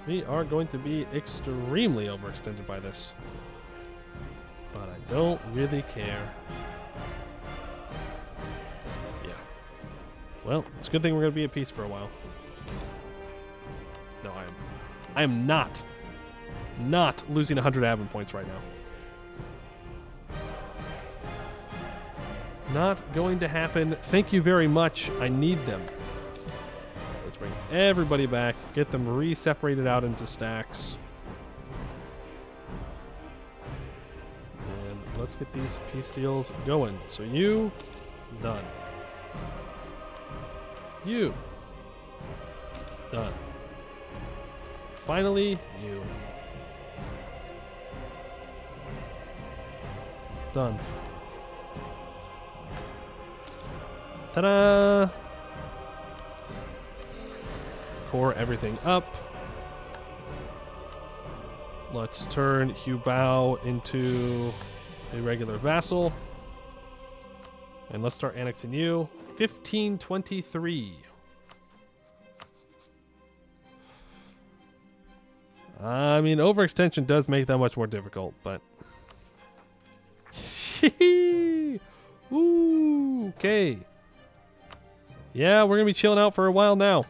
We are going to be extremely overextended by this. But I don't really care. Yeah. Well, it's a good thing we're going to be at peace for a while. No, I am not losing 100 admin points right now. Not going to happen. Thank you very much. I need them. Let's bring everybody back. Get them re-separated out into stacks. And let's get these peace deals going. So you, done. You, done. Finally, you. Done. Ta-da! Pour everything up. Let's turn Hugh Bao into a regular vassal. And let's start annexing you. 1523. I mean, overextension does make that much more difficult, but... Ooh, okay. Yeah, we're going to be chilling out for a while now.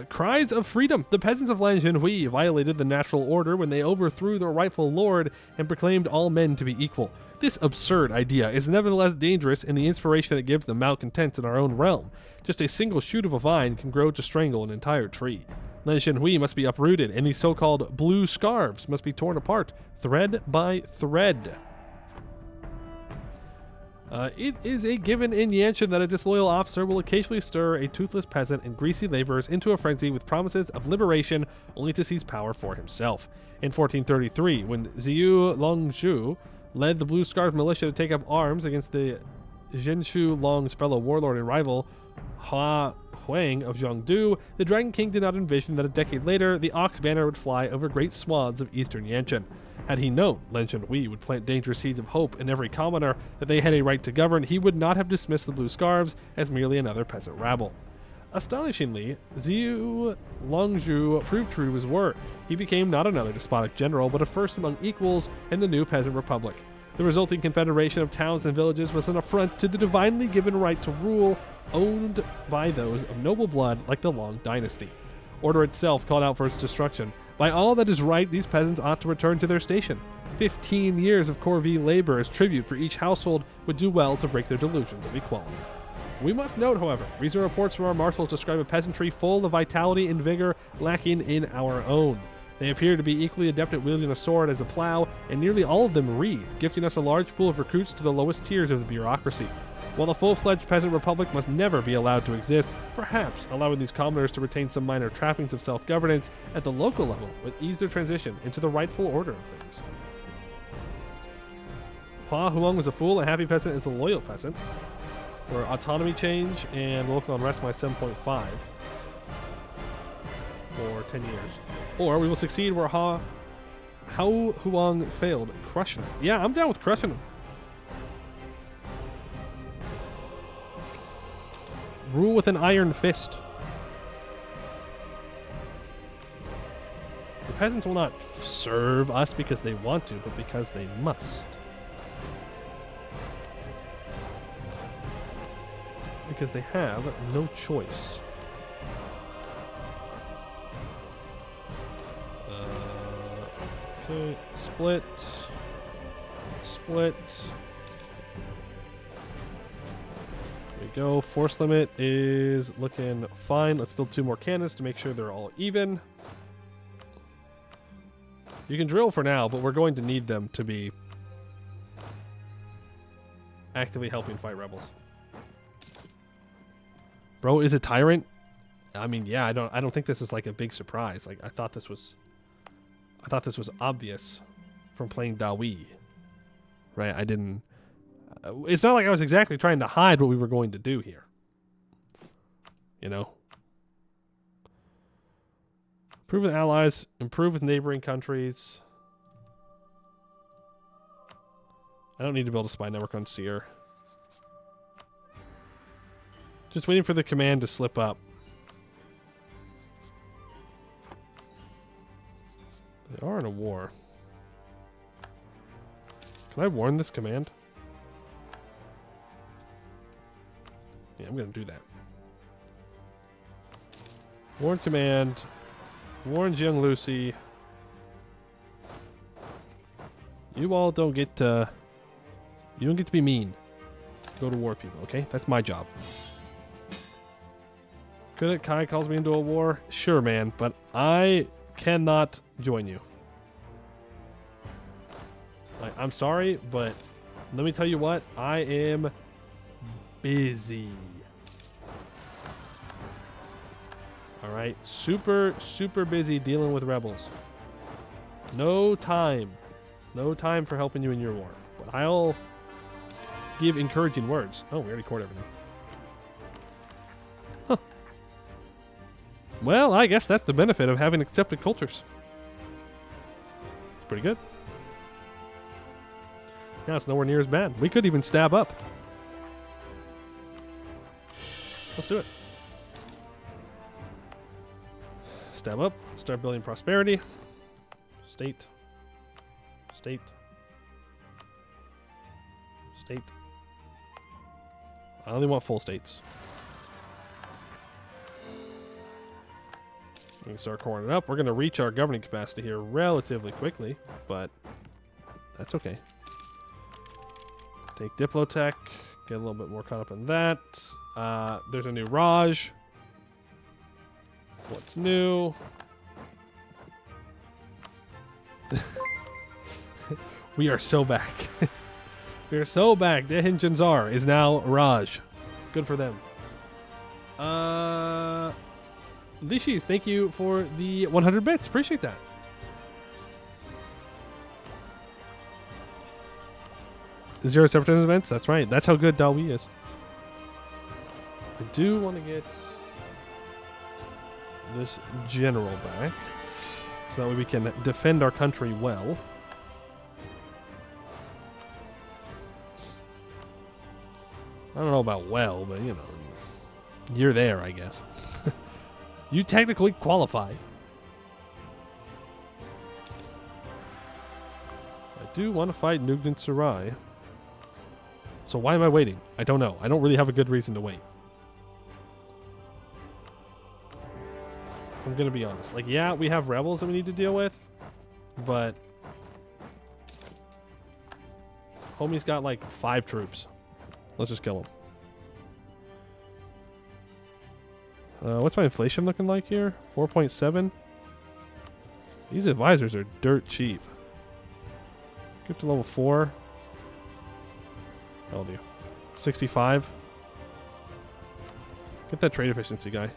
Cries of freedom. The peasants of Lanzhenhui violated the natural order when they overthrew their rightful lord and proclaimed all men to be equal. This absurd idea is nevertheless dangerous in the inspiration it gives the malcontents in our own realm. Just a single shoot of a vine can grow to strangle an entire tree. Lanzhenhui must be uprooted, and these so-called blue scarves must be torn apart, thread by thread. It is a given in Yanshen that a disloyal officer will occasionally stir a toothless peasant and greasy laborers into a frenzy with promises of liberation only to seize power for himself. In 1433, when Ziyu Longzhu led the Blue Scarf militia to take up arms against the Zhenshu Long's fellow warlord and rival Hua Huang of Zhongdu, the Dragon King did not envision that a decade later, the Ox Banner would fly over great swaths of eastern Yanshen. Had he known Lanzhenhui would plant dangerous seeds of hope in every commoner that they had a right to govern, he would not have dismissed the Blue Scarves as merely another peasant rabble. Astonishingly, Zhu Longzhu proved true to his word. He became not another despotic general, but a first among equals in the new peasant republic. The resulting confederation of towns and villages was an affront to the divinely given right to rule, owned by those of noble blood like the Long dynasty. Order itself called out for its destruction. By all that is right, these peasants ought to return to their station. 15 years of corvée labor as tribute for each household would do well to break their delusions of equality. We must note, however, recent reports from our marshals describe a peasantry full of vitality and vigor lacking in our own. They appear to be equally adept at wielding a sword as a plow, and nearly all of them read, gifting us a large pool of recruits to the lowest tiers of the bureaucracy. While the full-fledged peasant republic must never be allowed to exist, perhaps allowing these commoners to retain some minor trappings of self-governance at the local level would ease their transition into the rightful order of things. Hua Huang was a fool, a happy peasant is a loyal peasant. Or autonomy change and local unrest by 7.5 for 10 years. Or we will succeed where Hao Huang failed, crushing him. Yeah, I'm down with crushing him. Rule with an iron fist. The peasants will not serve us because they want to, but because they must. Because they have no choice. Okay, split. Split. There we go. Force limit is looking fine. Let's build 2 more cannons to make sure they're all even. You can drill for now, but we're going to need them to be actively helping fight rebels. Bro is a tyrant. I mean, yeah, I don't think this is like a big surprise. Like I thought this was obvious from playing Dahui. Right? I didn't it's not like I was exactly trying to hide what we were going to do here. You know? Improve with allies, improve with neighboring countries. I don't need to build a spy network on Seer. Just waiting for the command to slip up. They are in a war. Can I warn this command? Yeah, I'm going to do that. Warn command. Warn Jiang Lucy. You all don't get to... You don't get to be mean. Go to war, people, okay? That's my job. Good at Kai calls me into a war? Sure, man, but I cannot join you. I'm sorry, but let me tell you what. I am busy. Alright? Super, super busy dealing with rebels. No time. No time for helping you in your war. But I'll give encouraging words. Oh, we already cored everything. Huh. Well, I guess that's the benefit of having accepted cultures. It's pretty good. Yeah, it's nowhere near as bad. We could even stab up. Let's do it. Stab up. Start building prosperity. State. State. State. I only want full states. We can start coring it up. We're going to reach our governing capacity here relatively quickly, but that's okay. Take Diplotech. Get a little bit more caught up in that. There's a new Raj. What's new? We are so back. We are so back. Dehin Janzar is now Raj. Good for them. Lishis, thank you for the 100 bits. Appreciate that. Zero separatist events? That's right. That's how good Dahui is. I do want to get this general back, so that way we can defend our country well. I don't know about well, but you know, You're there, I guess. You technically qualify. I do want to fight Nugent Sarai. So why am I waiting? I don't know. I don't really have a good reason to wait. I'm going to be honest. Like, yeah, we have rebels that we need to deal with, but homie's got like 5 troops. Let's just kill him. What's my inflation looking like here? 4.7. These advisors are dirt cheap. Get to level 4. I'll do 65. Get that trade efficiency guy.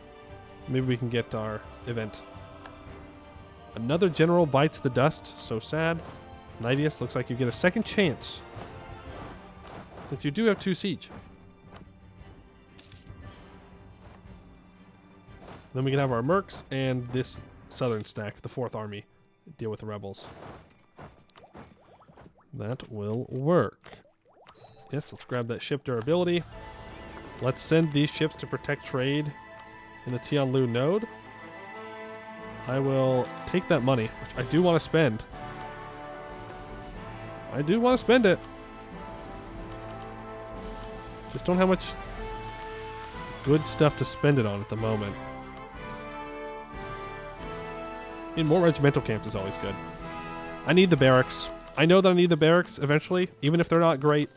Maybe we can get our event. Another general bites the dust. So sad. Nidius, looks like you get a second chance, since you do have 2 siege. Then we can have our mercs and this southern stack, the 4th army, deal with the rebels. That will work. Yes, let's grab that ship durability. Let's send these ships to protect trade in the Tianlu node. I will take that money, which I do want to spend. I do want to spend it. Just don't have much good stuff to spend it on at the moment. More regimental camps is always good. I need the barracks. I know that I need the barracks eventually, even if they're not great.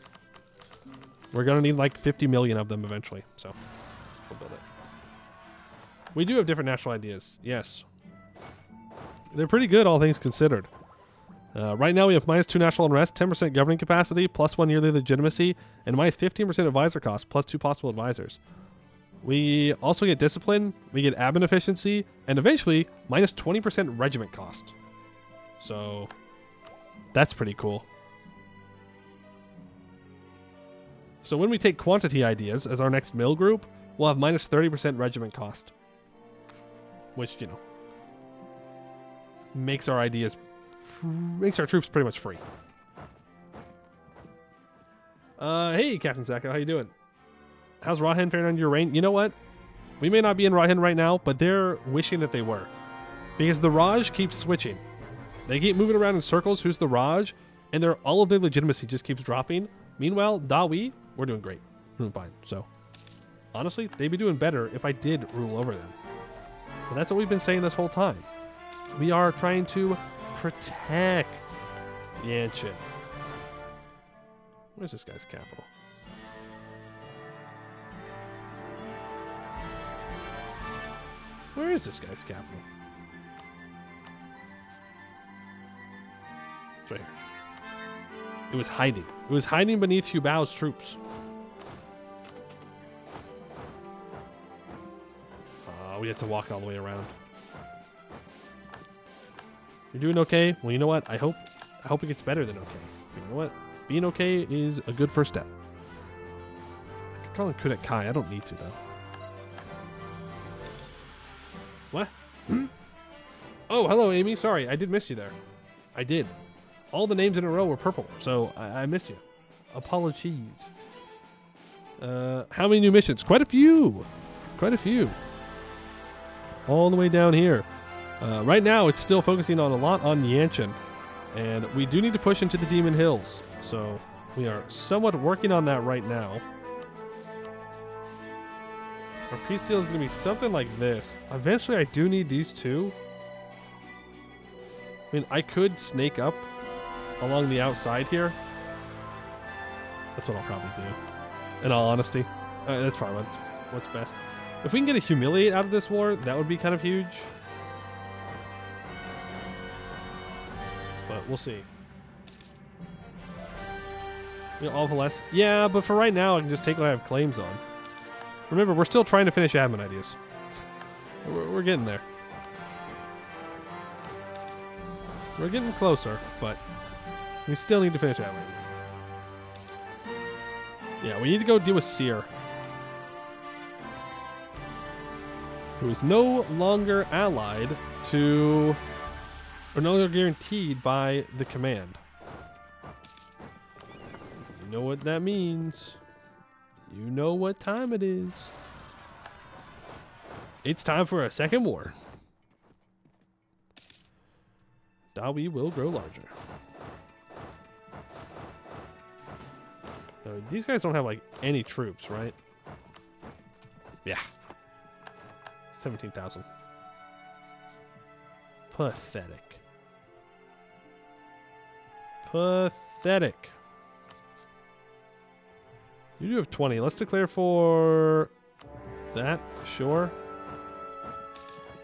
We're going to need like 50 million of them eventually, so we'll build it. We do have different national ideas, yes. They're pretty good, all things considered. Right now we have -2 national unrest, 10% governing capacity, +1 yearly legitimacy, and -15% advisor cost, +2 possible advisors. We also get discipline, we get admin efficiency, and eventually -20% regiment cost. So that's pretty cool. So when we take quantity ideas as our next mill group, we'll have -30% regiment cost. Which, you know, makes our troops pretty much free. Hey, Captain Sacco, how you doing? How's Rahan faring under your reign? You know what? We may not be in Rahan right now, but they're wishing that they were. Because the Raj keeps switching. They keep moving around in circles, who's the Raj, and all of their legitimacy just keeps dropping. Meanwhile, Dahui, we're doing great. We're doing fine. So, honestly, they'd be doing better if I did rule over them. But that's what we've been saying this whole time. We are trying to protect Yanshen. Where's this guy's capital? Where is this guy's capital? It's right here. It was hiding. It was hiding beneath Hubao's troops. We have to walk all the way around. You're doing okay? Well, you know what? I hope it gets better than okay. You know what? Being okay is a good first step. I could call him Kudet Kai. I don't need to, though. What? Oh, hello, Amy. Sorry, I did miss you there. I did. All the names in a row were purple, so I missed you. Apologies. How many new missions? Quite a few. Quite a few. All the way down here. Right now, it's still focusing on a lot on Yanshen, and we do need to push into the Demon Hills, so we are somewhat working on that right now. Our peace deal is going to be something like this. Eventually, I do need these two. I mean, I could snake up along the outside here. That's what I'll probably do. In all honesty, that's probably what's best. If we can get a humiliate out of this war, that would be kind of huge. But we'll see. All the less. Yeah, but for right now, I can just take what I have claims on. Remember, we're still trying to finish admin ideas. We're getting there. We're getting closer, but we still need to finish admin ideas. Yeah, we need to go deal with Seer, who is no longer allied to, or no longer guaranteed by the command. You know what that means. You know what time it is. It's time for a second war. Dahui will grow larger. These guys don't have, like, any troops, right? Yeah. 17,000. Pathetic. Pathetic. You do have 20. Let's declare for that. Sure.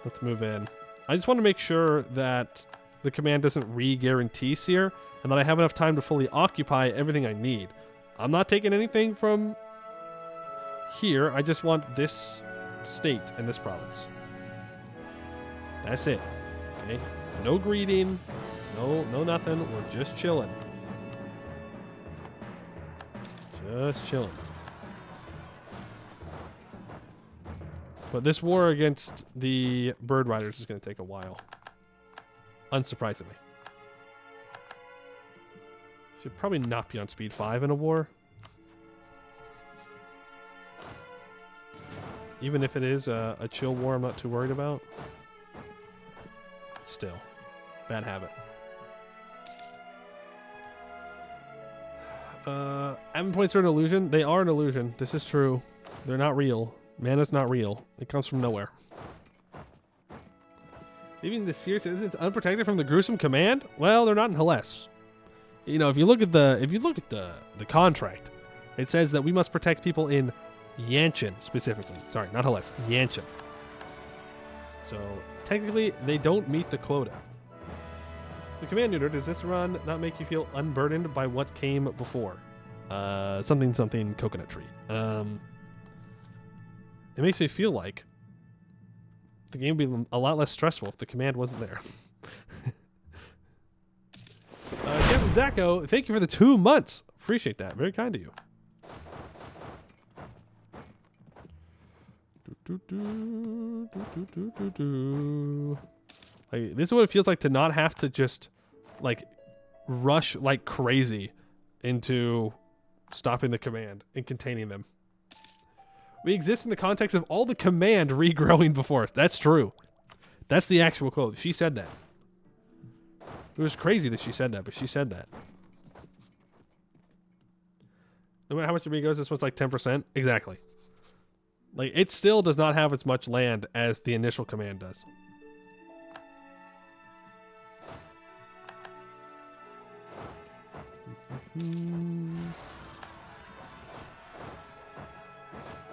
Let's move in. I just want to make sure that the command doesn't re-guarantee Seer and that I have enough time to fully occupy everything I need. I'm not taking anything from here. I just want this state and this province. That's it. Okay. No greeting. No nothing. We're just chilling. Just chilling. But this war against the Bird Riders is going to take a while. Unsurprisingly. Should probably not be on speed 5 in a war. Even if it is a chill war, I'm not too worried about. Still. Bad habit. Admin points are an illusion. They are an illusion. This is true. They're not real. Mana's not real. It comes from nowhere. Even the Seer citizens unprotected from the gruesome command? Well, they're not in Hellas. You know, if you look at the contract, it says that we must protect people in Yanshen specifically. Sorry, not Hellas. Yanshen. So technically, they don't meet the quota. The command neuter, does this run not make you feel unburdened by what came before? Something coconut tree. It makes me feel like the game would be a lot less stressful if the command wasn't there. Captain Zacco, thank you for the 2 months. Appreciate that. Very kind of you. Like, this is what it feels like to not have to just like rush like crazy into stopping the command and containing them. We exist in the context of all the command regrowing before us. That's true. That's the actual quote. She said that. It was crazy that she said that, but she said that. No matter how much it goes, this one's like 10%. Exactly. Like, it still does not have as much land as the initial command does.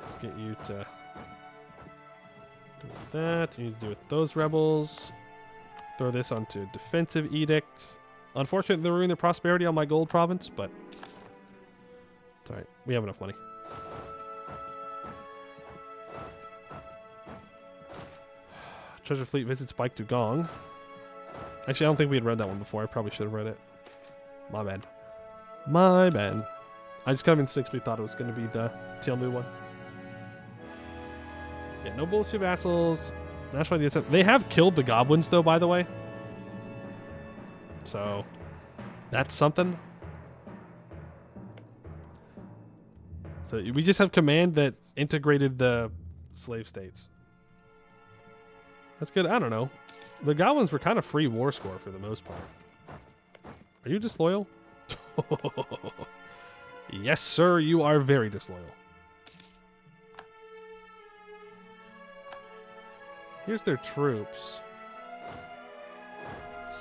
Let's get you to do that. You need to do with those rebels. Throw this onto defensive edict. Unfortunately, they ruined the prosperity on my gold province, but it's alright. We have enough money. Treasure Fleet visits Bike Dugong. Actually, I don't think we had read that one before. I probably should have read it. My bad. My bad. I just kind of instinctively thought it was going to be the Tielmu one. Yeah, no bullshit vassals. National idea. They have killed the goblins, though, by the way. So, that's something. So, we just have command that integrated the slave states. That's good. I don't know. The goblins were kind of free war score for the most part. Are you disloyal? Yes, sir. You are very disloyal. Here's their troops.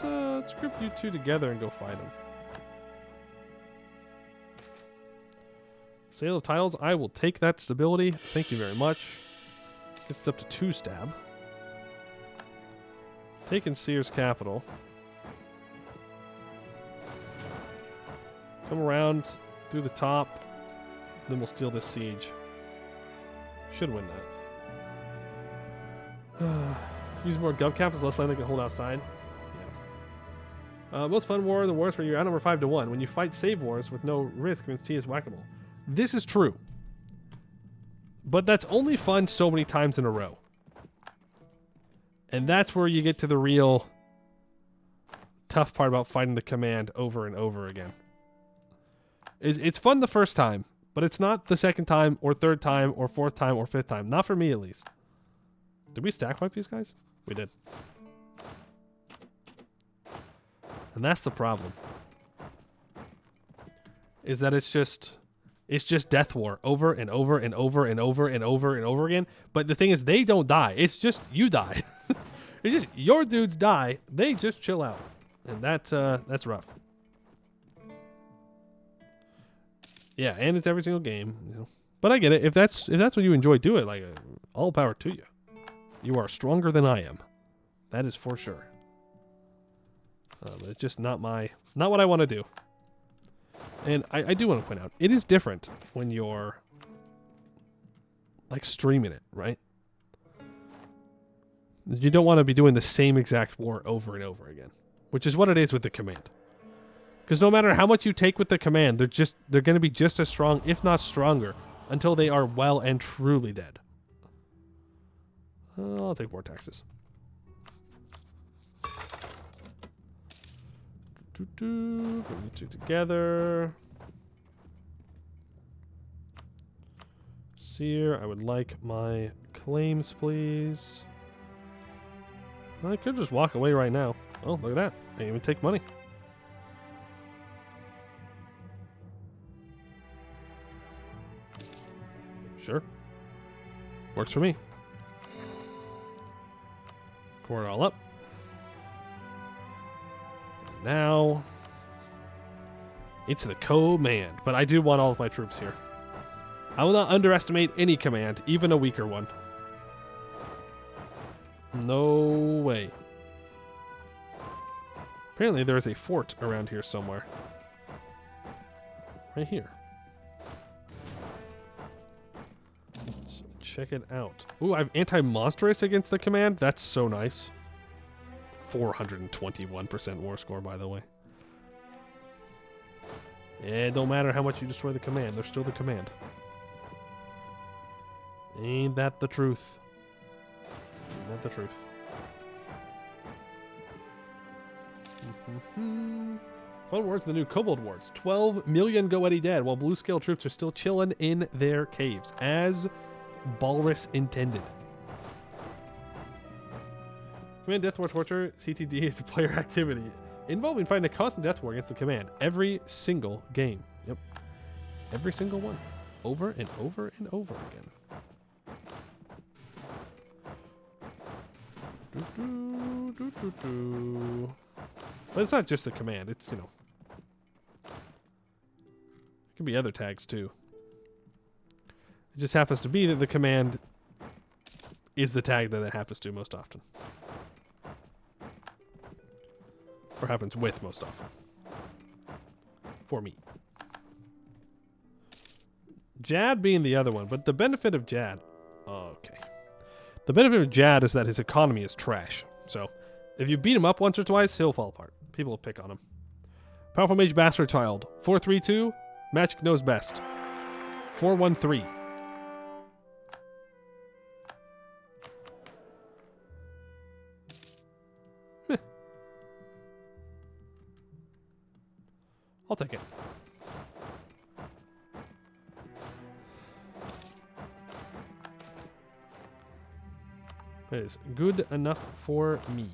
Let's group you two together and go fight them. Sale of tiles. I will take that stability. Thank you very much. Gets up to 2 stab. Taking Seer's capital. Come around through the top. Then we'll steal this siege. Should win that. Use more gov caps, less land they can hold outside. Yeah. Most fun war, the wars where you're outnumbered 5-1. When you fight save wars with no risk, means T is whack-a-mole. This is true. But that's only fun so many times in a row. And that's where you get to the real tough part about fighting the command over and over again. It's fun the first time, but it's not the second time or third time or fourth time or fifth time. Not for me, at least. Did we stack wipe these guys? We did. And that's the problem. Is that it's just death war over and over and over and over and over and over again. But the thing is, they don't die. It's just you die. It's just your dudes die. They just chill out, and that's rough. Yeah, and it's every single game, you know. But I get it. If that's what you enjoy, do it. Like, all power to you. You are stronger than I am. That is for sure. It's just not what I want to do. And I do want to point out, it is different when you're like streaming it, right? You don't want to be doing the same exact war over and over again, which is what it is with the command. Because no matter how much you take with the command, they're going to be just as strong, if not stronger, until they are well and truly dead. I'll take more taxes. Bring the two together. Seer, I would like my claims, please. I could just walk away right now. Oh, look at that. I didn't even take money. Sure. Works for me. Core it all up. Now, it's the command. But I do want all of my troops here. I will not underestimate any command, even a weaker one. No way. Apparently there is a fort around here somewhere. Right here. Let's check it out. Ooh, I have anti-monstrous against the command. That's so nice. 421% war score, by the way. Yeah, it don't matter how much you destroy the command. They're still the command. Ain't that the truth? Ain't that the truth? Fun words, the new Kobold Wards. 12 million Goetti dead, while blue scale troops are still chilling in their caves, as Balrus intended. Command Death War Torture, CTD, is a player activity involving fighting a constant death war against the command every single game. Yep. Every single one. Over and over and over again. But it's not just the command. It's, you know, it can be other tags too. It just happens to be that the command is the tag that it happens to most often. Or happens with most often. For me. Jad being the other one, but the benefit of Jad... Okay. The benefit of Jad is that his economy is trash. So, if you beat him up once or twice, he'll fall apart. People will pick on him. Powerful Mage Bastard Child. 432. Magic knows best. 413. I'll take it. It is good enough for me.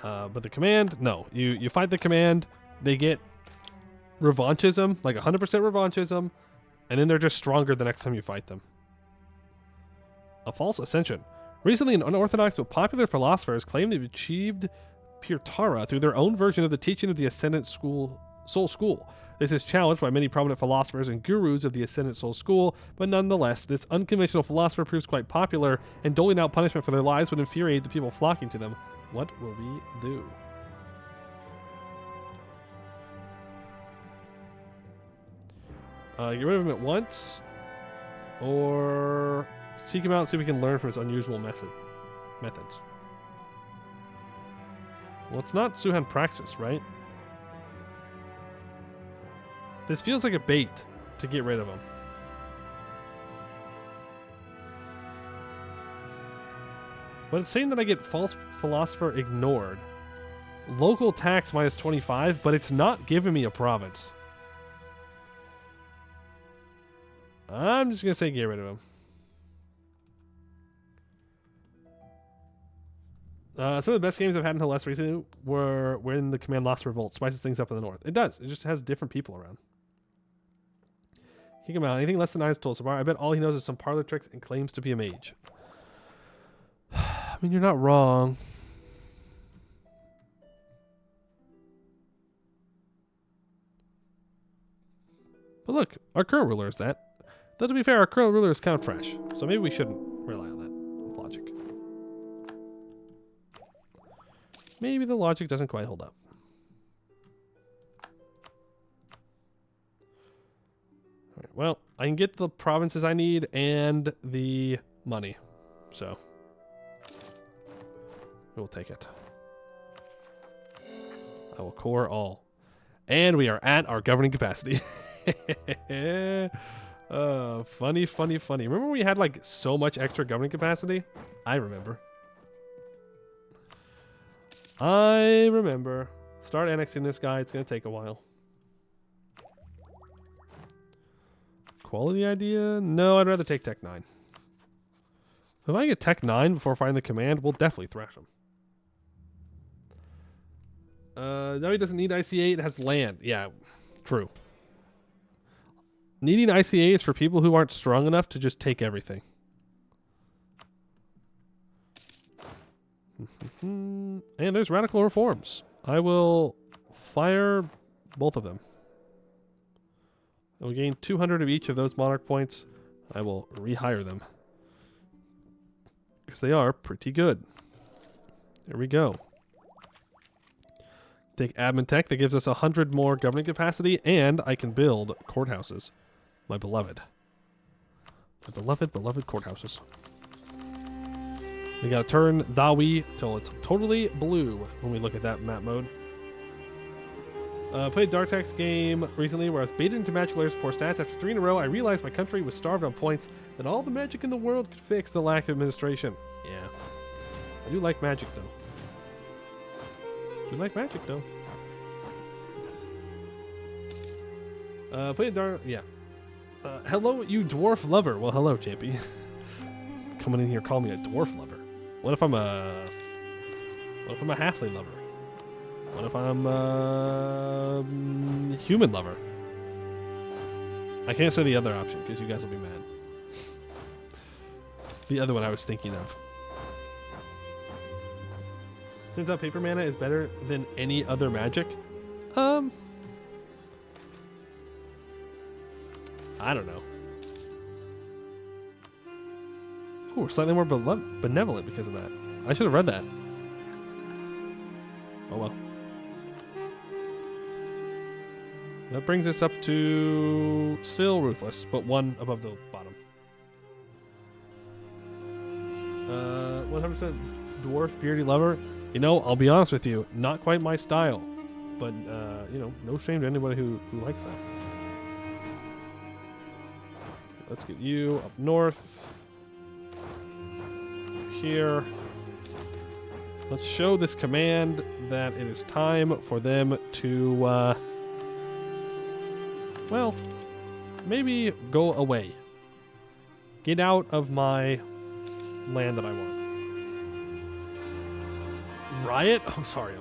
But the command, no. You fight the command, they get revanchism, like 100% revanchism, and then they're just stronger the next time you fight them. A false ascension. Recently, an unorthodox but popular philosopher has claimed they've achieved Pirtara through their own version of the teaching of the Ascendant Soul School. This is challenged by many prominent philosophers and gurus of the Ascendant Soul School, but nonetheless, this unconventional philosopher proves quite popular, and doling out punishment for their lies would infuriate the people flocking to them. What will we do? Get rid of him at once, or seek him out and see if we can learn from his unusual methods. Well, it's not Suhan Praxis, right? This feels like a bait to get rid of him. But it's saying that I get False Philosopher ignored. Local tax minus 25, but it's not giving me a province. I'm just going to say get rid of him. Some of the best games I've had until less recently were when the command lost revolt. Spices things up in the north. It does. It just has different people around. Kick him out. Anything less than 9 is Tulsabar. I bet all he knows is some parlor tricks and claims to be a mage. I mean, you're not wrong. But look, our current ruler is that. Though to be fair, our current ruler is kind of trash. So maybe we shouldn't rely on that logic. Maybe the logic doesn't quite hold up. All right, well, I can get the provinces I need and the money. So we'll take it. I will core all. And we are at our governing capacity. Funny. Remember we had like so much extra governing capacity? I remember. Start annexing this guy. It's going to take a while. Quality idea? No, I'd rather take Tech 9. If I get Tech 9 before finding the command, we'll definitely thrash him. Now he doesn't need ICA. It has land. Yeah, true. Needing ICA is for people who aren't strong enough to just take everything. And there's radical reforms. I will fire both of them. I will gain 200 of each of those monarch points. I will rehire them. Because they are pretty good. There we go. Take admin tech. That gives us 100 more governing capacity. And I can build courthouses. My beloved. My beloved courthouses. We gotta turn Dahui till it's totally blue when we look at that map mode. Played a Dark Text game recently where I was baited into magic layers for stats. After 3 in a row, I realized my country was starved on points that all the magic in the world could fix the lack of administration. Yeah. I do like magic, though. Played a Dark... Yeah. Hello, you dwarf lover. Well, hello, Champy. Coming in here calling me a dwarf lover. What if I'm a halfling lover? What if I'm a human lover? I can't say the other option because you guys will be mad. The other one I was thinking of. Turns out paper mana is better than any other magic. I don't know. Ooh, we're slightly more benevolent because of that. I should have read that. Oh well. That brings us up to still ruthless, but 1 above the bottom. 100% dwarf beardy lover. You know, I'll be honest with you, not quite my style, but you know, no shame to anybody who likes that. Let's get you up north. Here. Let's show this command that it is time for them to, well, maybe go away. Get out of my land that I want. Riot? I'm sorry.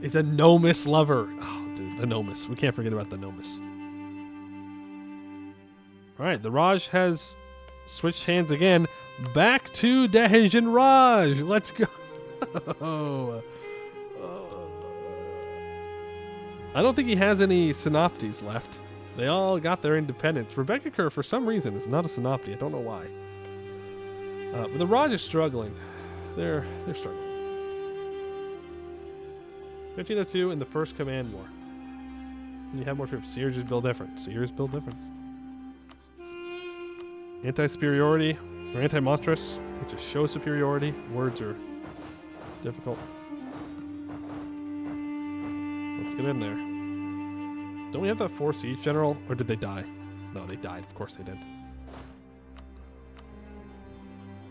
It's a Nomus lover. Oh, dude, the Nomus. We can't forget about the Nomus. All right, the Raj has switched hands again. Back to Dej and Raj. Let's go. I don't think he has any synopties left. They all got their independence. Rebecca Kerr, for some reason, is not a synopty. I don't know why. But the Raj is struggling. They're struggling. 1502 in the first command war. You have more troops. Seers just build different. Anti-superiority or anti-monstrous, which is show superiority. Words are difficult. Let's get in there. Don't we have that 4 siege general? Or did they die? No, they died. Of course they did.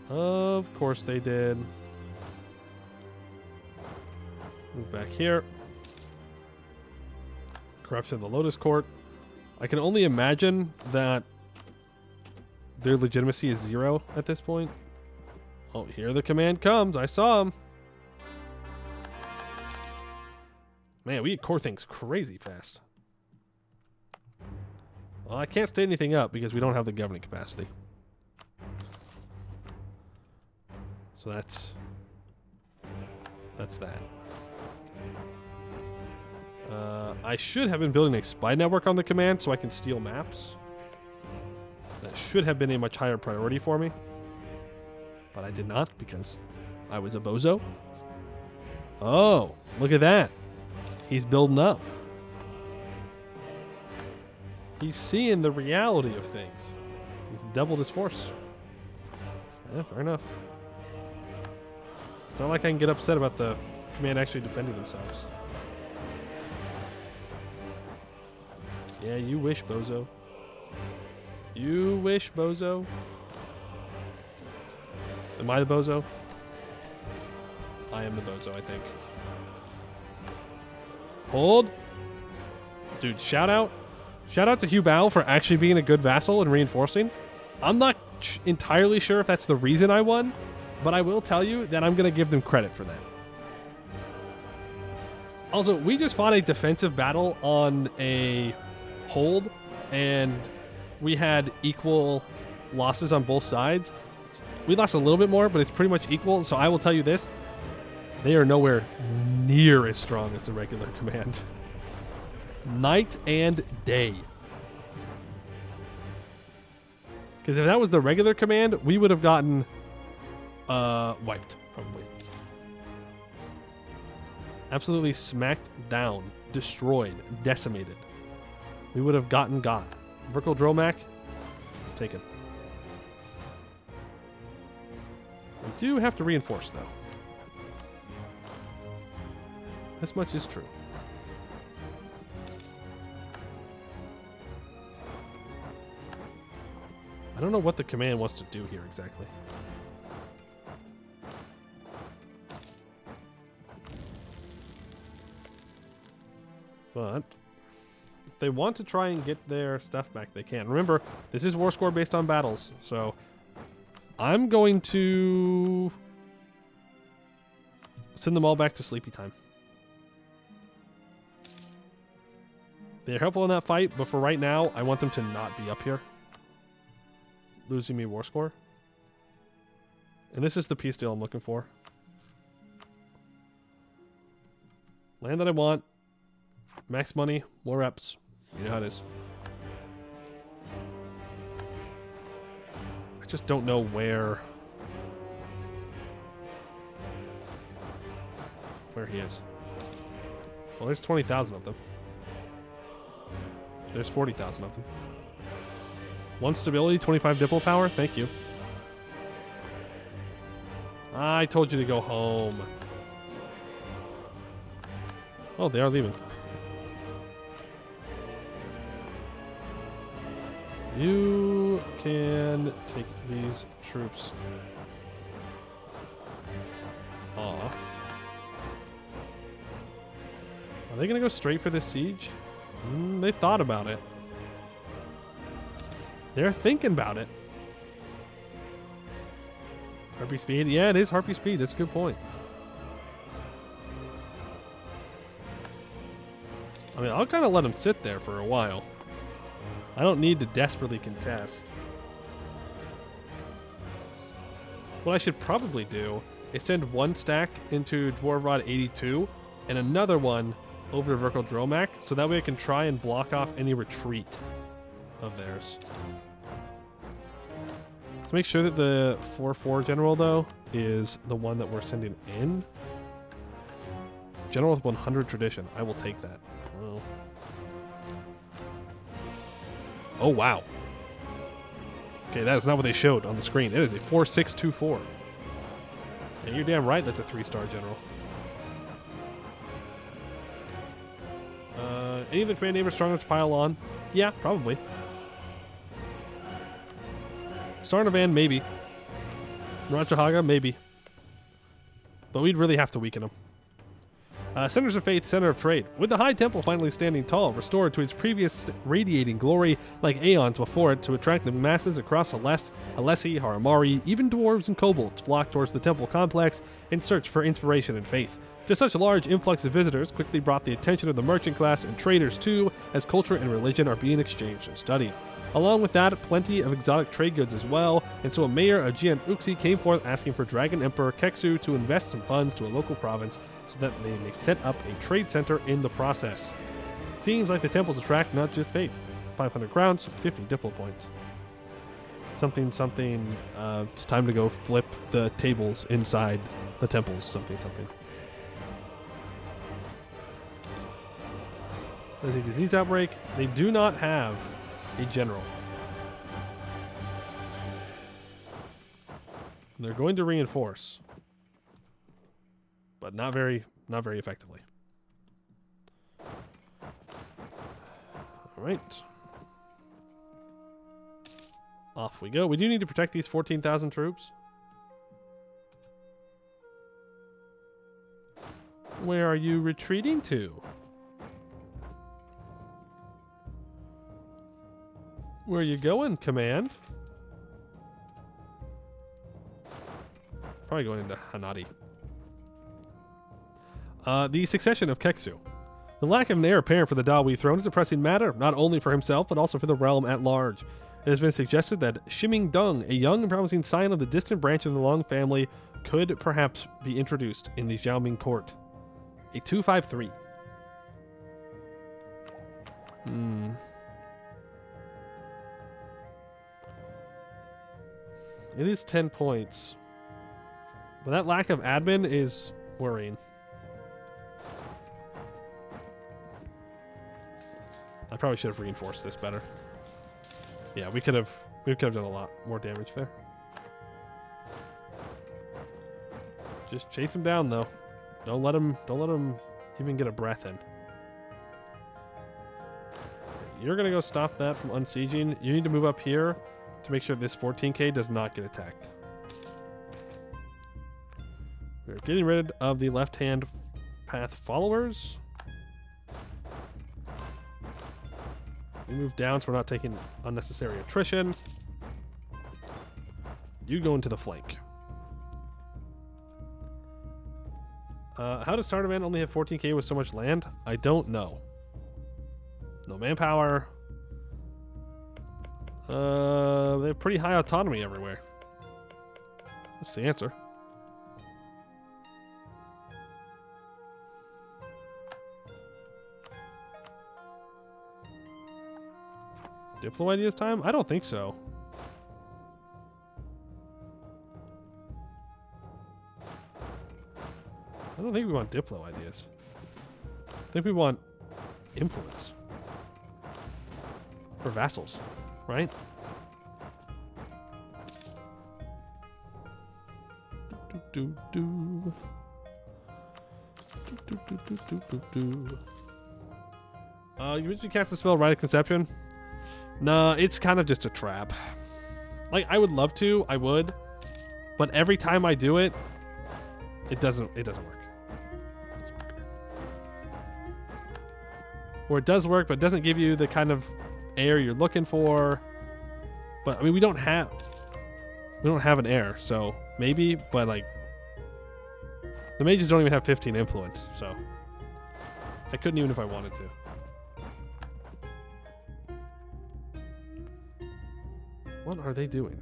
Of course they did. Move back here. Corruption of the Lotus Court. I can only imagine that their legitimacy is 0 at this point. Oh, here the command comes. I saw him. Man, we core things crazy fast. Well, I can't state anything up because we don't have the governing capacity. So that's that. I should have been building a spy network on the command so I can steal maps. That should have been a much higher priority for me. But I did not because I was a bozo. Oh, look at that. He's building up. He's seeing the reality of things. He's doubled his force. Yeah, fair enough. It's not like I can get upset about the command actually defending themselves. Yeah, you wish, bozo. You wish, bozo. Am I the bozo? I am the bozo, I think. Hold. Dude, shout out. Shout out to Hugh Bao for actually being a good vassal and reinforcing. I'm not entirely sure if that's the reason I won, but I will tell you that I'm going to give them credit for that. Also, we just fought a defensive battle on a hold, and we had equal losses on both sides. We lost a little bit more, but it's pretty much equal. So I will tell you this. They are nowhere near as strong as the regular command. Night and day. Because if that was the regular command, we would have gotten wiped, probably. Absolutely smacked down, destroyed, decimated. We would have gotten got. Verkal Dromac, it's taken. We do have to reinforce, though. This much is true. I don't know what the command wants to do here exactly. But if they want to try and get their stuff back, they can. Remember, this is war score based on battles, so I'm going to send them all back to sleepy time. They're helpful in that fight, but for right now, I want them to not be up here. Losing me war score. And this is the peace deal I'm looking for. Land that I want. Max money, more reps. You know how it is. I just don't know where he is. Well, there's 20,000 of them. There's 40,000 of them. 1 stability, 25 diplo power. Thank you. I told you to go home. Oh, they are leaving. You can take these troops off. Are they going to go straight for this siege? They thought about it. They're thinking about it. Harpy speed? Yeah, it is Harpy speed. That's a good point. I mean, I'll kind of let them sit there for a while. I don't need to desperately contest. What I should probably do is send one stack into Dwarvrod 82 and another one over to Verkal Dromac, so that way I can try and block off any retreat of theirs. Let's make sure that the 4-4 general, though, is the one that we're sending in. General with 100 tradition. I will take that. Well. Oh, wow. Okay, that is not what they showed on the screen. It is a 4-6-2-4. And you're damn right that's a 3-star general. Any of the command names are strong enough to pile on? Yeah, probably. Sarnavan, maybe. Rajahaga, maybe. But we'd really have to weaken them. Centers of Faith, Center of Trade. With the High Temple finally standing tall, restored to its previous radiating glory like aeons before it, to attract the masses across Alessi, Haramari, even dwarves and kobolds flock towards the temple complex in search for inspiration and faith. Just such a large influx of visitors quickly brought the attention of the merchant class and traders too, as culture and religion are being exchanged and studied. Along with that, plenty of exotic trade goods as well, and so a mayor of Jian Uxi came forth asking for Dragon Emperor Keksu to invest some funds to a local province so that they may set up a trade center in the process. Seems like the temples attract not just faith. 500 crowns, 50 diplo points. Something, it's time to go flip the tables inside the temples, something. There's a disease outbreak. They do not have a general. They're going to reinforce, but not very effectively. All right. Off we go. We do need to protect these 14,000 troops. Where are you retreating to? Where are you going, command? Probably going into Hanadi. The succession of Keksu. The lack of an heir apparent for the Dahui throne is a pressing matter, not only for himself, but also for the realm at large. It has been suggested that Shiming Dung, a young and promising scion of the distant branch of the Long family, could perhaps be introduced in the Xiaoming court. A 253. It is 10 points. But that lack of admin is worrying. I probably should have reinforced this better. Yeah, we could have done a lot more damage there. Just chase him down though. Don't let him even get a breath in. You're gonna go stop that from unsieging. You need to move up here to make sure this 14k does not get attacked. We're getting rid of the left-hand path followers. We move down so we're not taking unnecessary attrition. You go into the flank. How does Sardaman only have 14k with so much land? I don't know. No manpower. They have pretty high autonomy everywhere. That's the answer. Diplo ideas time? I don't think so. I don't think we want Diplo ideas. I think we want influence. For vassals, right? You usually cast the spell Rite of Conception. Nah, it's kind of just a trap. Like, I would love to, I would, but every time I do it, it doesn't work. Or it does work, but it doesn't give you the kind of air you're looking for. But I mean, we don't have an air, so maybe, but like the mages don't even have 15 influence, so I couldn't even if I wanted to. What are they doing?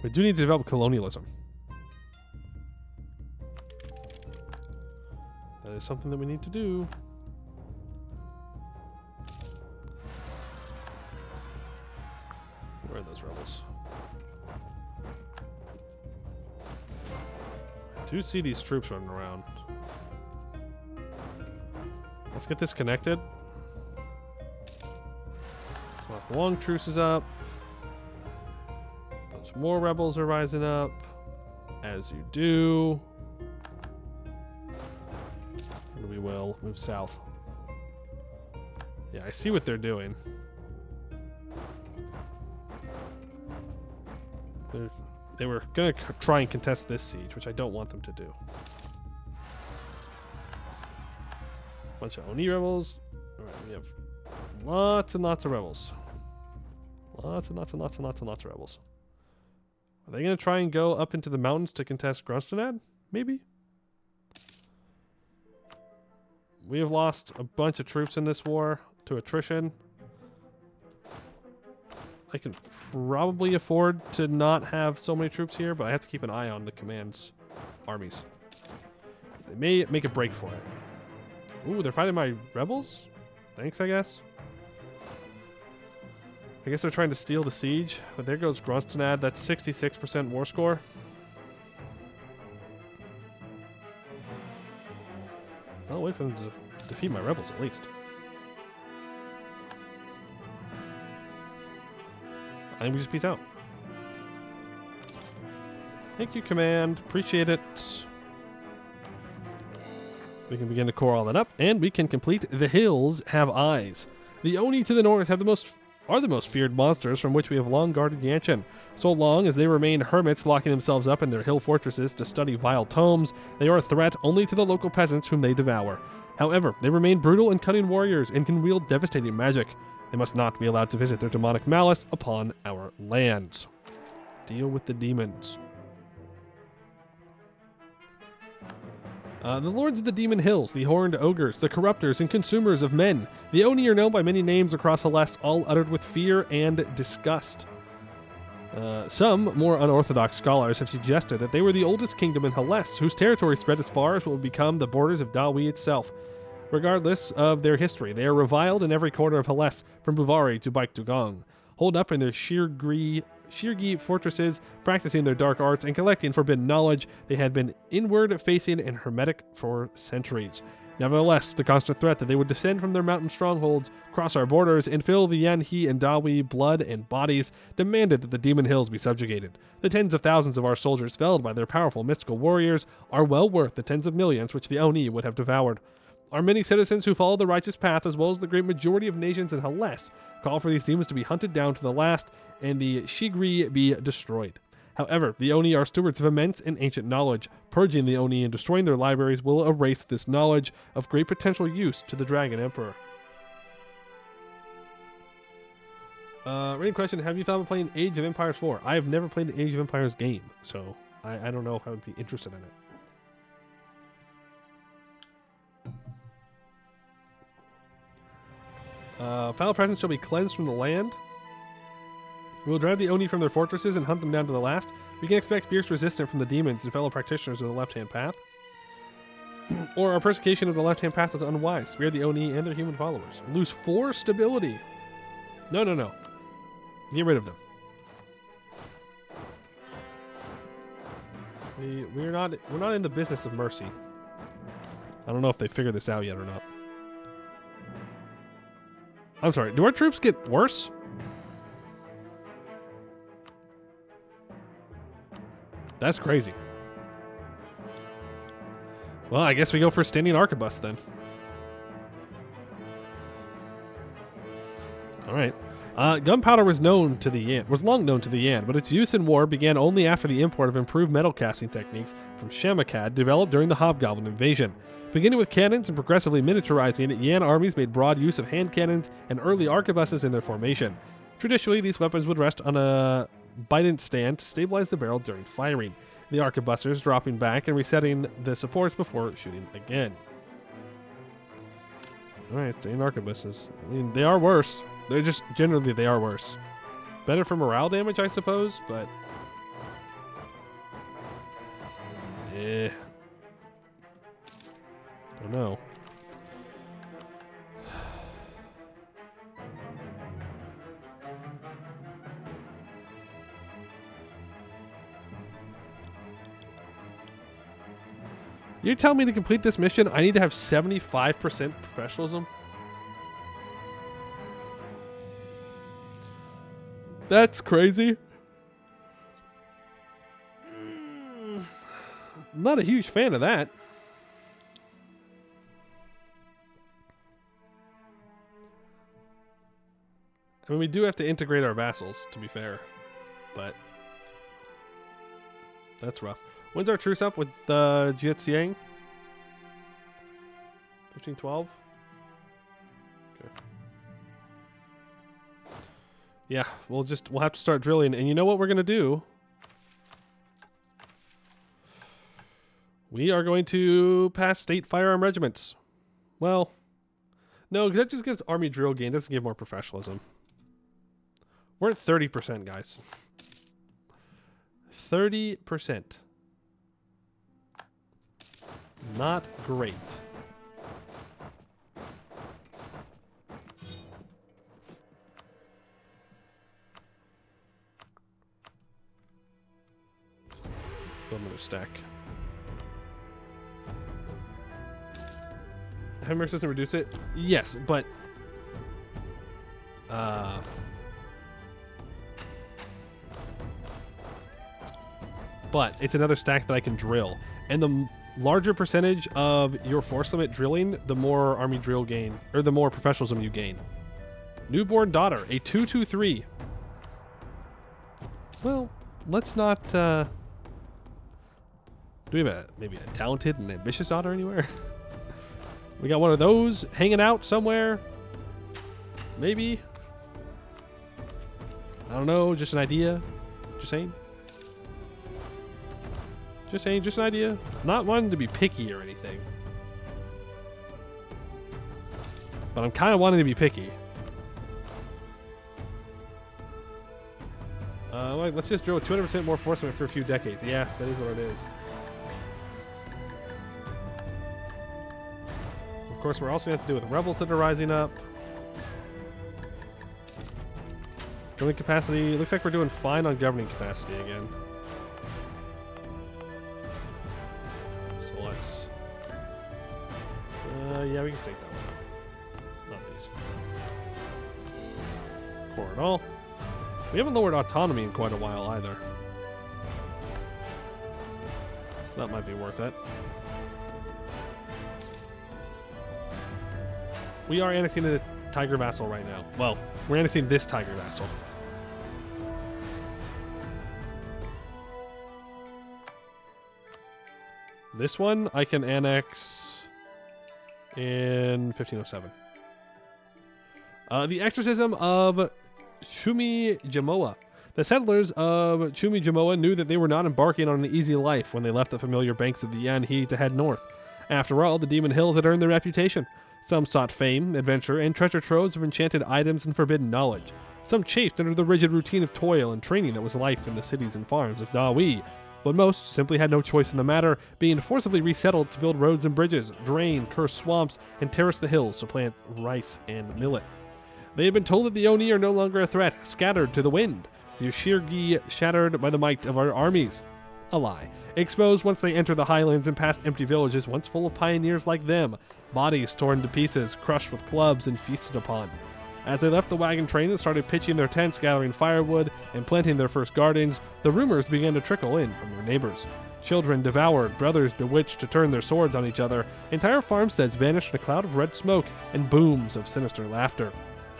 We do need to develop colonialism. That is something that we need to do. Where are those rebels? I do see these troops running around. Let's get this connected. The long truce is up. Bunch more rebels are rising up. As you do. And we will move south. Yeah, I see what they're doing. They were going to try and contest this siege, which I don't want them to do. Bunch of Oni rebels. All right, we have lots and lots of rebels. Lots and lots and lots and lots and lots of rebels. Are they going to try and go up into the mountains to contest Grunstad? Maybe. We have lost a bunch of troops in this war to attrition. I can probably afford to not have so many troops here, but I have to keep an eye on the command's armies. They may make a break for it. Ooh, they're fighting my rebels? Thanks, I guess. I guess they're trying to steal the siege, but there goes Grunstad. That's 66% war score. I'll wait for them to defeat my rebels at least. I think we just peace out. Thank you, command. Appreciate it. We can begin to core all that up, and we can complete The Hills Have Eyes. The Oni to the north are the most feared monsters from which we have long guarded Yanshen. So long as they remain hermits locking themselves up in their hill fortresses to study vile tomes, they are a threat only to the local peasants whom they devour. However, they remain brutal and cunning warriors and can wield devastating magic. They must not be allowed to visit their demonic malice upon our lands. Deal with the demons. The lords of the Demon Hills, the horned ogres, the corruptors and consumers of men. The Oni are known by many names across Hellas, all uttered with fear and disgust. Some more unorthodox scholars have suggested that they were the oldest kingdom in Hellas, whose territory spread as far as what would become the borders of Dahui itself. Regardless of their history, they are reviled in every corner of Hellas, from Buvari to Baik Dugong. Holed up in their Shirgi fortresses, practicing their dark arts and collecting forbidden knowledge, they had been inward-facing and hermetic for centuries. Nevertheless, the constant threat that they would descend from their mountain strongholds, cross our borders, and fill the Yanhi and Dahui blood and bodies demanded that the Demon Hills be subjugated. The tens of thousands of our soldiers felled by their powerful mystical warriors are well worth the tens of millions which the Oni would have devoured. Our many citizens who follow the righteous path, as well as the great majority of nations in Hellas, call for these demons to be hunted down to the last and the Shigri be destroyed. However, the Oni are stewards of immense and ancient knowledge. Purging the Oni and destroying their libraries will erase this knowledge of great potential use to the Dragon Emperor. Rating question, have you thought of playing Age of Empires 4? I have never played the Age of Empires game, so I don't know if I would be interested in it. Foul presence shall be cleansed from the land. We will drive the Oni from their fortresses and hunt them down to the last. We can expect fierce resistance from the demons and fellow practitioners of the left-hand path. Or our persecution of the left-hand path is unwise. Spare the Oni and their human followers. Lose 4 stability. No. Get rid of them. We're not in the business of mercy. I don't know if they figured this out yet or not. I'm sorry, do our troops get worse? That's crazy. Well, I guess we go for a standing arquebus then. All right. Gunpowder was long known to the Yan, but its use in war began only after the import of improved metal casting techniques from Shamakad developed during the Hobgoblin invasion. Beginning with cannons and progressively miniaturizing it, Yan armies made broad use of hand cannons and early arquebuses in their formation. Traditionally, these weapons would rest on a bident stand to stabilize the barrel during firing, the arquebusers dropping back and resetting the supports before shooting again. Alright, staying arquebuses. I mean, they are worse. They're just, generally, they are worse. Better for morale damage, I suppose, but... I don't know. You're telling me to complete this mission, I need to have 75% professionalism? That's crazy. I'm not a huge fan of that. I mean, we do have to integrate our vassals, to be fair. But That's rough. When's our truce up with the Jiaxiang? 1512? Okay. Yeah, we'll have to start drilling. And you know what we're going to do? We are going to pass state firearm regiments. Well, no, because that just gives army drill gain. It doesn't give more professionalism. We're at 30%, guys. 30%. Not great. Build another stack. Hammer doesn't reduce it? Yes, but it's another stack that I can drill. And the larger percentage of your force limit drilling, the more army drill gain, or the more professionalism you gain. Newborn daughter, a 223. Well, let's not, do we have maybe a talented and ambitious daughter anywhere? We got one of those hanging out somewhere. Maybe. I don't know, just an idea. Just saying. Just saying, just an idea. Not wanting to be picky or anything. But I'm kind of wanting to be picky. Let's just drill 200% more force limit for a few decades. Yeah, that is what it is. Of course, we're also going to have to do with rebels that are rising up. Governing capacity. Looks like we're doing fine on governing capacity again. So let's... yeah, we can take that one. Not these. Core at all. We haven't lowered autonomy in quite a while either. So that might be worth it. We are annexing the Tiger Vassal right now. Well, we're annexing this Tiger Vassal. This one I can annex in 1507. The exorcism of Chumi Jamoa. The settlers of Chumi Jamoa knew that they were not embarking on an easy life when they left the familiar banks of the Yanhe to head north. After all, the Demon Hills had earned their reputation. Some sought fame, adventure, and treasure troves of enchanted items and forbidden knowledge. Some chafed under the rigid routine of toil and training that was life in the cities and farms of Dahui. But most simply had no choice in the matter, being forcibly resettled to build roads and bridges, drain cursed swamps, and terrace the hills to plant rice and millet. They had been told that the Oni are no longer a threat, scattered to the wind. The Ushirgi shattered by the might of our armies. A lie. Exposed once they entered the highlands and past empty villages once full of pioneers like them. Bodies torn to pieces, crushed with clubs, and feasted upon. As they left the wagon train and started pitching their tents, gathering firewood, and planting their first gardens, the rumors began to trickle in from their neighbors. Children devoured, brothers bewitched to turn their swords on each other, entire farmsteads vanished in a cloud of red smoke and booms of sinister laughter.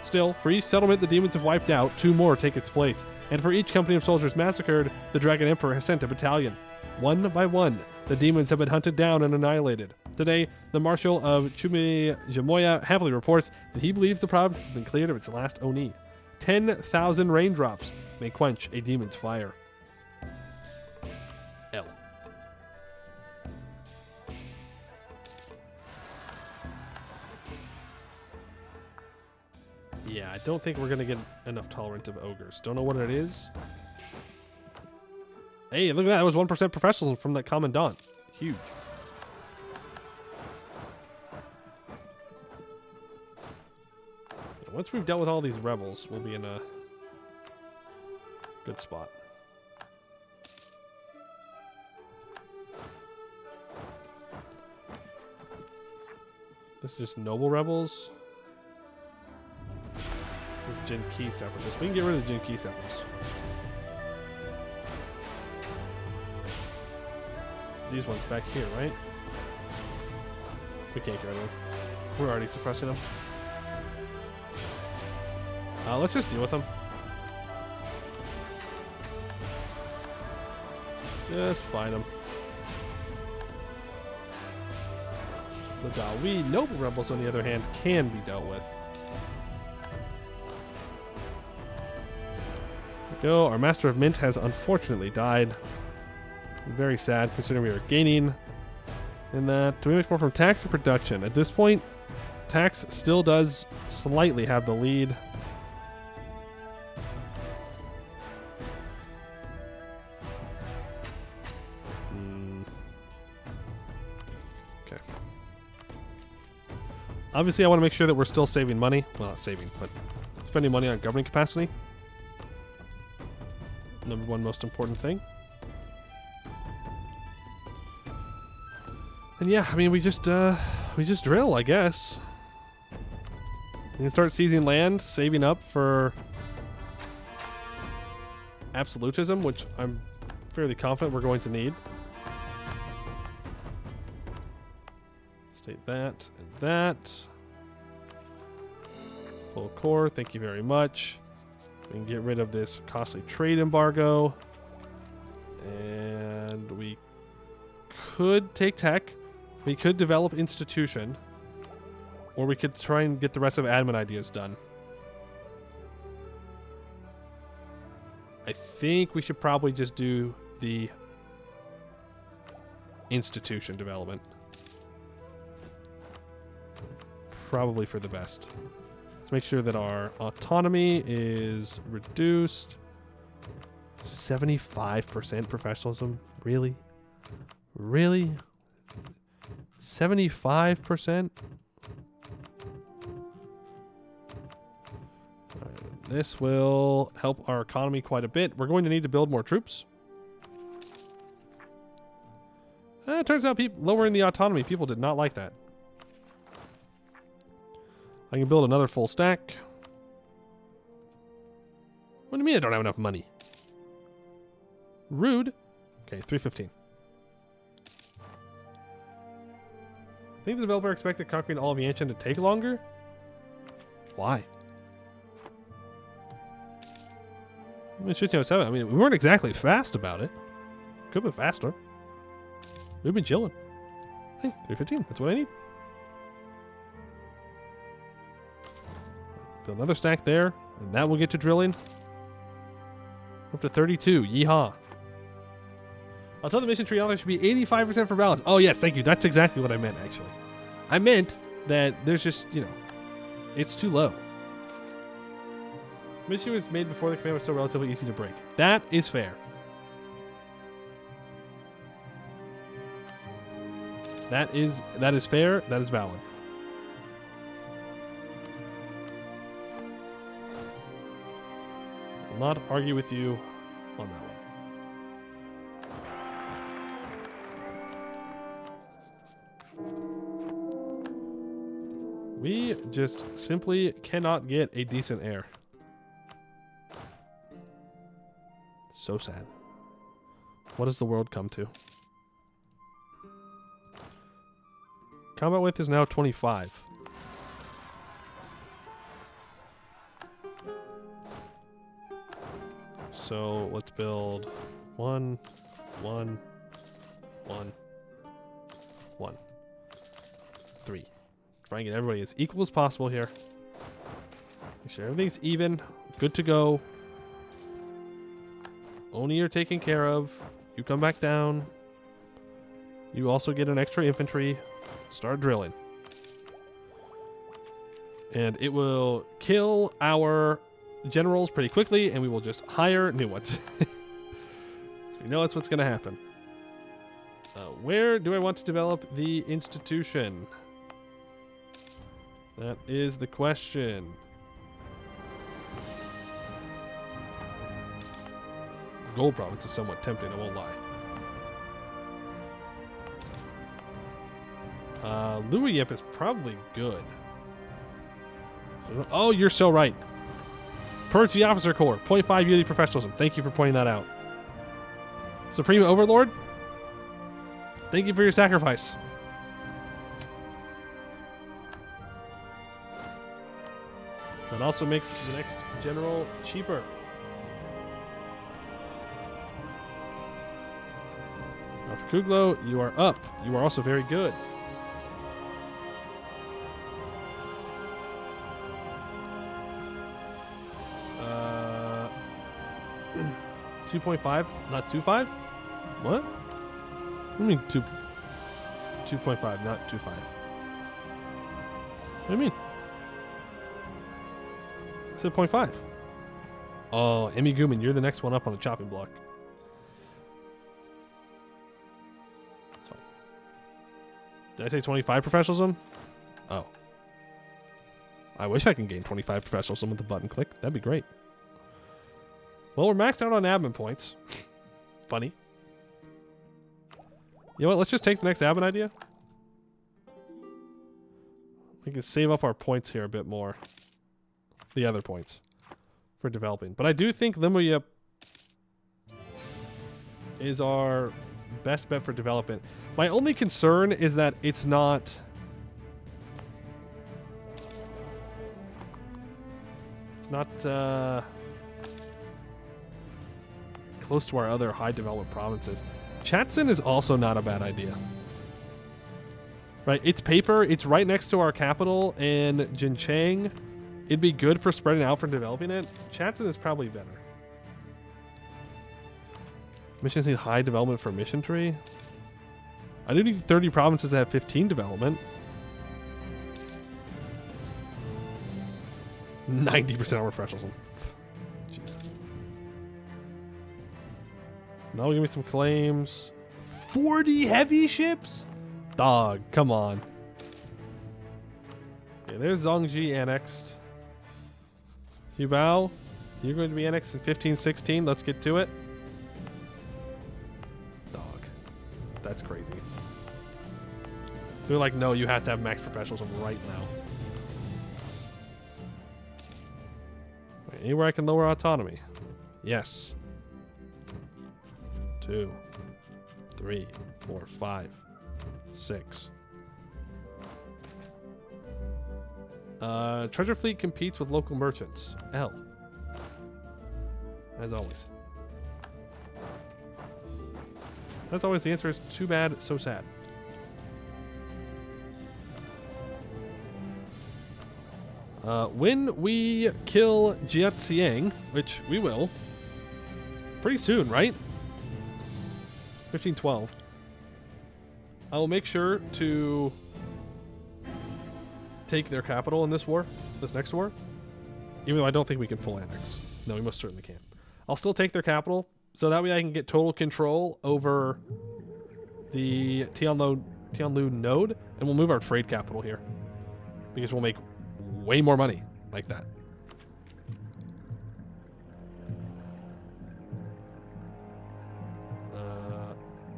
Still, for each settlement the demons have wiped out, 2 more take its place, and for each company of soldiers massacred, the Dragon Emperor has sent a battalion. One by one, the demons have been hunted down and annihilated. Today, the Marshal of Chumi Jamoya happily reports that he believes the province has been cleared of its last Oni. 10,000 raindrops may quench a demon's fire. L. Yeah, I don't think we're going to get enough tolerant of ogres. Don't know what it is. Hey, look at that. That was 1% professionalism from that Commandant. Huge. Once we've dealt with all these rebels, we'll be in a good spot. This is just noble rebels. With Jin Ki separatists. We can get rid of the Jin Ki separatists. These ones back here, right? We can't get rid of them. We're already suppressing them. Let's just deal with them. Just fight them. The Dahui noble rebels, on the other hand, can be dealt with. Go. Our Master of Mint has unfortunately died. Very sad, considering we were gaining in that. Do we make more from tax or production? At this point, tax still does slightly have the lead. Okay. Obviously, I want to make sure that we're still saving money. Well, not saving, but spending money on governing capacity. Number one most important thing. And yeah, I mean, we just drill, I guess. We can start seizing land, saving up for absolutism, which I'm fairly confident we're going to need. State that and that. Full core, thank you very much. We can get rid of this costly trade embargo. And we could take tech. We could develop institution. Or we could try and get the rest of admin ideas done. I think we should probably just do the institution development. Probably for the best. Let's make sure that our autonomy is reduced. 75% professionalism? Really? Really? 75%? This will help our economy quite a bit. We're going to need to build more troops. It turns out lowering the autonomy, people did not like that. I can build another full stack. What do you mean I don't have enough money? Rude. Okay, 315. I think the developer expected conquering all of Yanshen to take longer? Why? I mean, 1507. I mean, we weren't exactly fast about it. Could have been faster. We've been chilling. Hey, 315. That's what I need. Build another stack there, and that will get to drilling. Up to 32. Yeehaw. I'll tell the mission tree author should be 85% for balance. Oh, yes, thank you. That's exactly what I meant, actually. I meant that there's just, it's too low. Mission was made before the command was so relatively easy to break. That is fair. That is fair. That is valid. I will not argue with you on that one. We just simply cannot get a decent heir. So sad. What does the world come to? Combat width is now 25. So let's build 1, 1, 1, 1, 3. Try and get everybody as equal as possible here. Make sure everything's even. Good to go. Oni you're taken care of. You come back down. You also get an extra infantry. Start drilling. And it will kill our generals pretty quickly, and we will just hire new ones. We know that's what's going to happen. Where do I want to develop the institution? That is the question. Gold province is somewhat tempting, I won't lie. Louis Yip is probably good. Oh, you're so right. Purge the officer corps. 0.5 yearly professionalism. Thank you for pointing that out. Supreme Overlord, thank you for your sacrifice. That also makes the next general cheaper. Kuglo, you are up. You are also very good. 2.5, not 2.5? What? What do you mean 2.5, not 2.5? What do you mean? I said 0.5. Oh, Emmy Gooman, you're the next one up on the chopping block. That's fine. Did I say 25 professionalism? Oh. I wish I could gain 25 professionalism with the button click. That'd be great. Well, we're maxed out on admin points. Funny. You know what? Let's just take the next admin idea. We can save up our points here a bit more. The other points for developing. But I do think Limuya is our best bet for development. My only concern is that it's not... It's not close to our other high development provinces. Chatson is also not a bad idea. Right, it's paper, it's right next to our capital in Jincheng. It'd be good for spreading out for developing it. Chatson is probably better. Missions need high development for mission tree. I do need 30 provinces that have 15 development. 90% more professionalism. Jesus. Now give me some claims. 40 heavy ships? Dog, come on. Okay, there's Zhongji annexed. Hubao, you're going to be annexed in 1516. Let's get to it. Dog. That's crazy. They're like, no, you have to have max professionalism right now. Wait, anywhere I can lower autonomy? Yes. 2, 3, 4, 5, 6. Treasure fleet competes with local merchants. L. As always. As always, the answer is too bad, so sad. When we kill Jiaxiang, which we will, pretty soon, right? 1512. I will make sure to take their capital in this war, this next war, even though I don't think we can full annex. No, we most certainly can't. I'll still take their capital, so that way I can get total control over the Tianlu node, and we'll move our trade capital here, because we'll make way more money like that.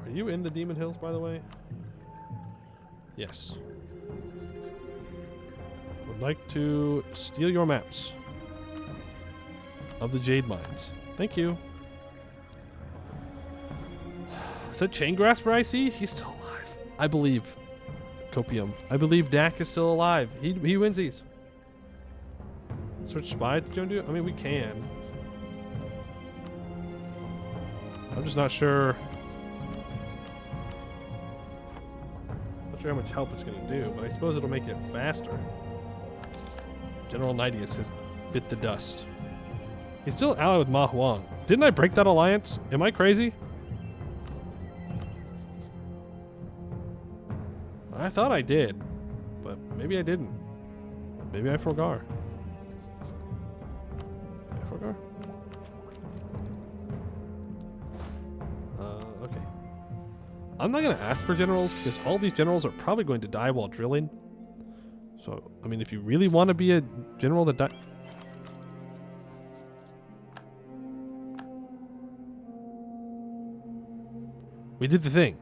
Are you in the Demon Hills, by the way? Yes. Would like to steal your maps of the Jade Mines. Thank you. Is that Chain Grasper I see? He's still alive. I believe. Copium. I believe Dak is still alive. He wins these. Search spy to do? I mean, we can. I'm just not sure. Not sure how much help it's going to do, but I suppose it'll make it faster. General Nidius has bit the dust. He's still allied with Ma Huang. Didn't I break that alliance? Am I crazy? I thought I did, but maybe I didn't. Maybe I forgot. I forgot? Okay. I'm not going to ask for generals because all these generals are probably going to die while drilling. So, I mean, if you really want to be a general that dies... We did the thing.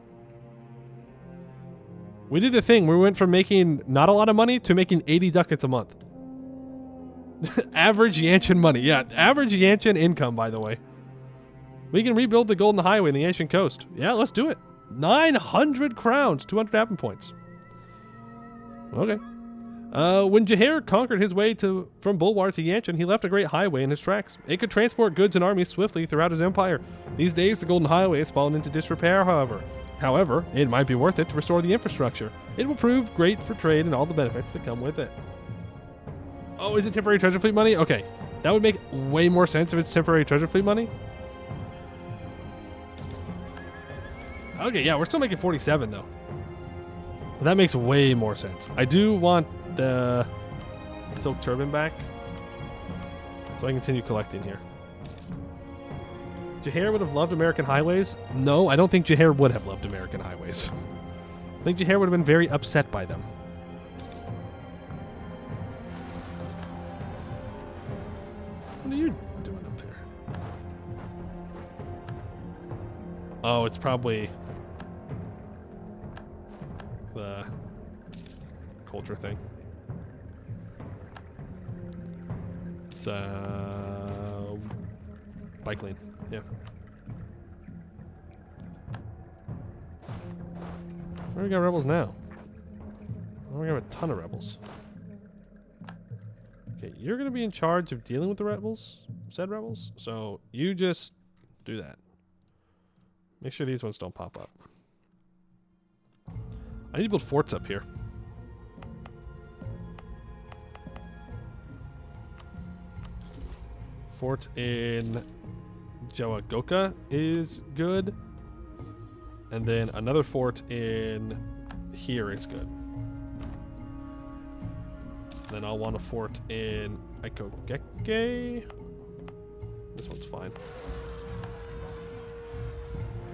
We did the thing. We went from making not a lot of money to making 80 ducats a month. Average Yanshen money. Yeah, average Yanshen income, by the way. We can rebuild the Golden Highway in the Yanshen coast. Yeah, let's do it. 900 crowns, 200 admin points. Okay. When Jahair conquered his way from Bulwar to Yanshen, he left a great highway in his tracks. It could transport goods and armies swiftly throughout his empire. These days, the Golden Highway has fallen into disrepair, however. However, it might be worth it to restore the infrastructure. It will prove great for trade and all the benefits that come with it. Oh, is it temporary treasure fleet money? Okay, that would make way more sense if it's temporary treasure fleet money. Okay, yeah, we're still making 47 though. But that makes way more sense. I do want the silk turban back, so I can continue collecting here. Jahair would have loved American highways? No, I don't think Jahair would have loved American highways. I think Jahair would have been very upset by them. What are you doing up here? Oh, it's probably the culture thing. It's bike lane. Yeah. Where we got rebels now? Oh, we have a ton of rebels. Okay, you're going to be in charge of dealing with the rebels, said rebels. So you just do that. Make sure these ones don't pop up. I need to build forts up here. Fort in Jawagoka is good. And then another fort in here is good. Then I'll want a fort in Ikogeke. This one's fine.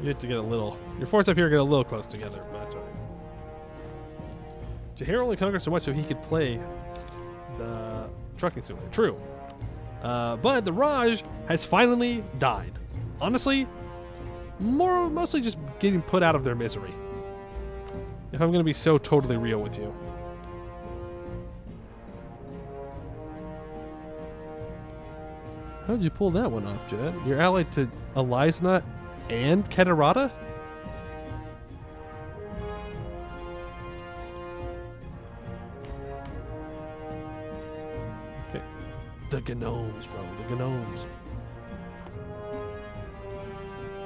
You have to get a little... Your forts up here get a little close together, but that's all right. Jahair only conquered so much so he could play the trucking simulator. True. But the Raj has finally died. Honestly, mostly just getting put out of their misery. If I'm going to be so totally real with you. How did you pull that one off, Jed? You're allied to Alizna and Kedarata? Okay. The Gnomes, bro. The Gnomes.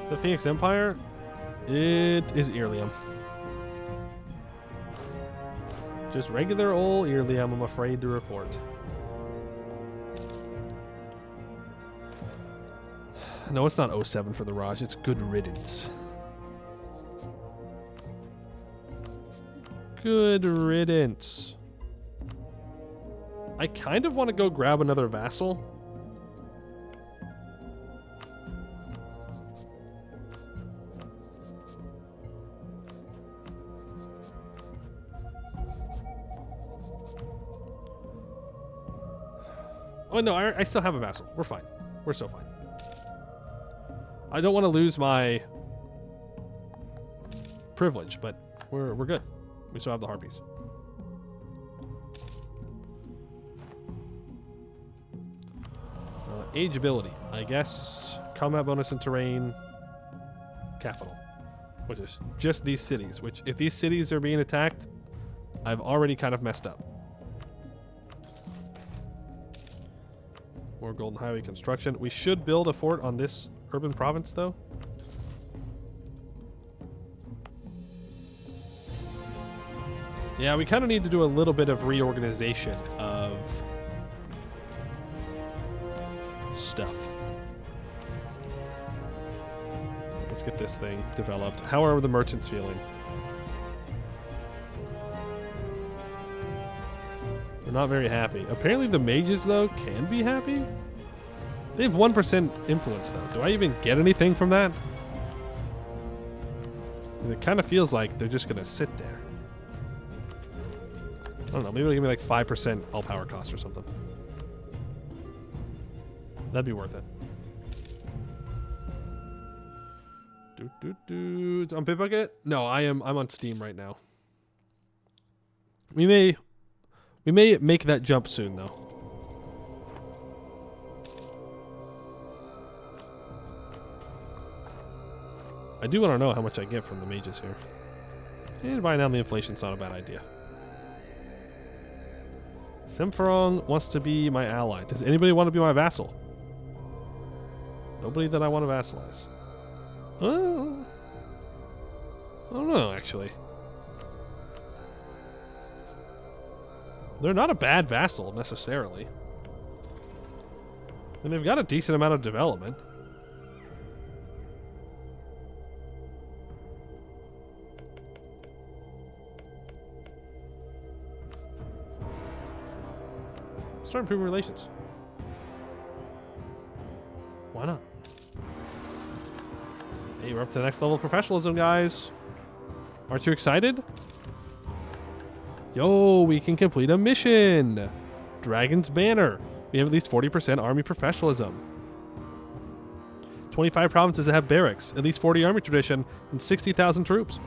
The Phoenix Empire? It is Irlium. Just regular old Irlium, I'm afraid to report. No, it's not 07 for the Raj. It's good riddance. Good riddance. I kind of want to go grab another vassal. Oh, no, I still have a vassal. We're fine. We're so fine. I don't want to lose my privilege, but we're good. We still have the harpies. Age ability, I guess. Combat bonus and terrain. Capital, which is just these cities. Which, if these cities are being attacked, I've already kind of messed up. More Golden Highway construction. We should build a fort on this urban province, though. Yeah, we kind of need to do a little bit of reorganization of stuff. Let's get this thing developed. How are the merchants feeling? They're not very happy. Apparently the mages, though, can be happy. They have 1% influence, though. Do I even get anything from that? Because it kind of feels like they're just going to sit there. I don't know. Maybe they'll give me like 5% all power cost or something. That'd be worth it. On Bitbucket? No, I'm on Steam right now. We may make that jump soon, though. I do want to know how much I get from the mages here. And buying down the inflation's not a bad idea. Simferong wants to be my ally. Does anybody want to be my vassal? Nobody that I want to vassalize. Oh, don't know, actually. They're not a bad vassal, necessarily. And they've got a decent amount of development. Start improving relations. Why not? Hey, we're up to the next level of professionalism, guys. Aren't you excited? Yo, we can complete a mission. Dragon's Banner. We have at least 40% army professionalism. 25 provinces that have barracks, at least 40 army tradition, and 60,000 troops.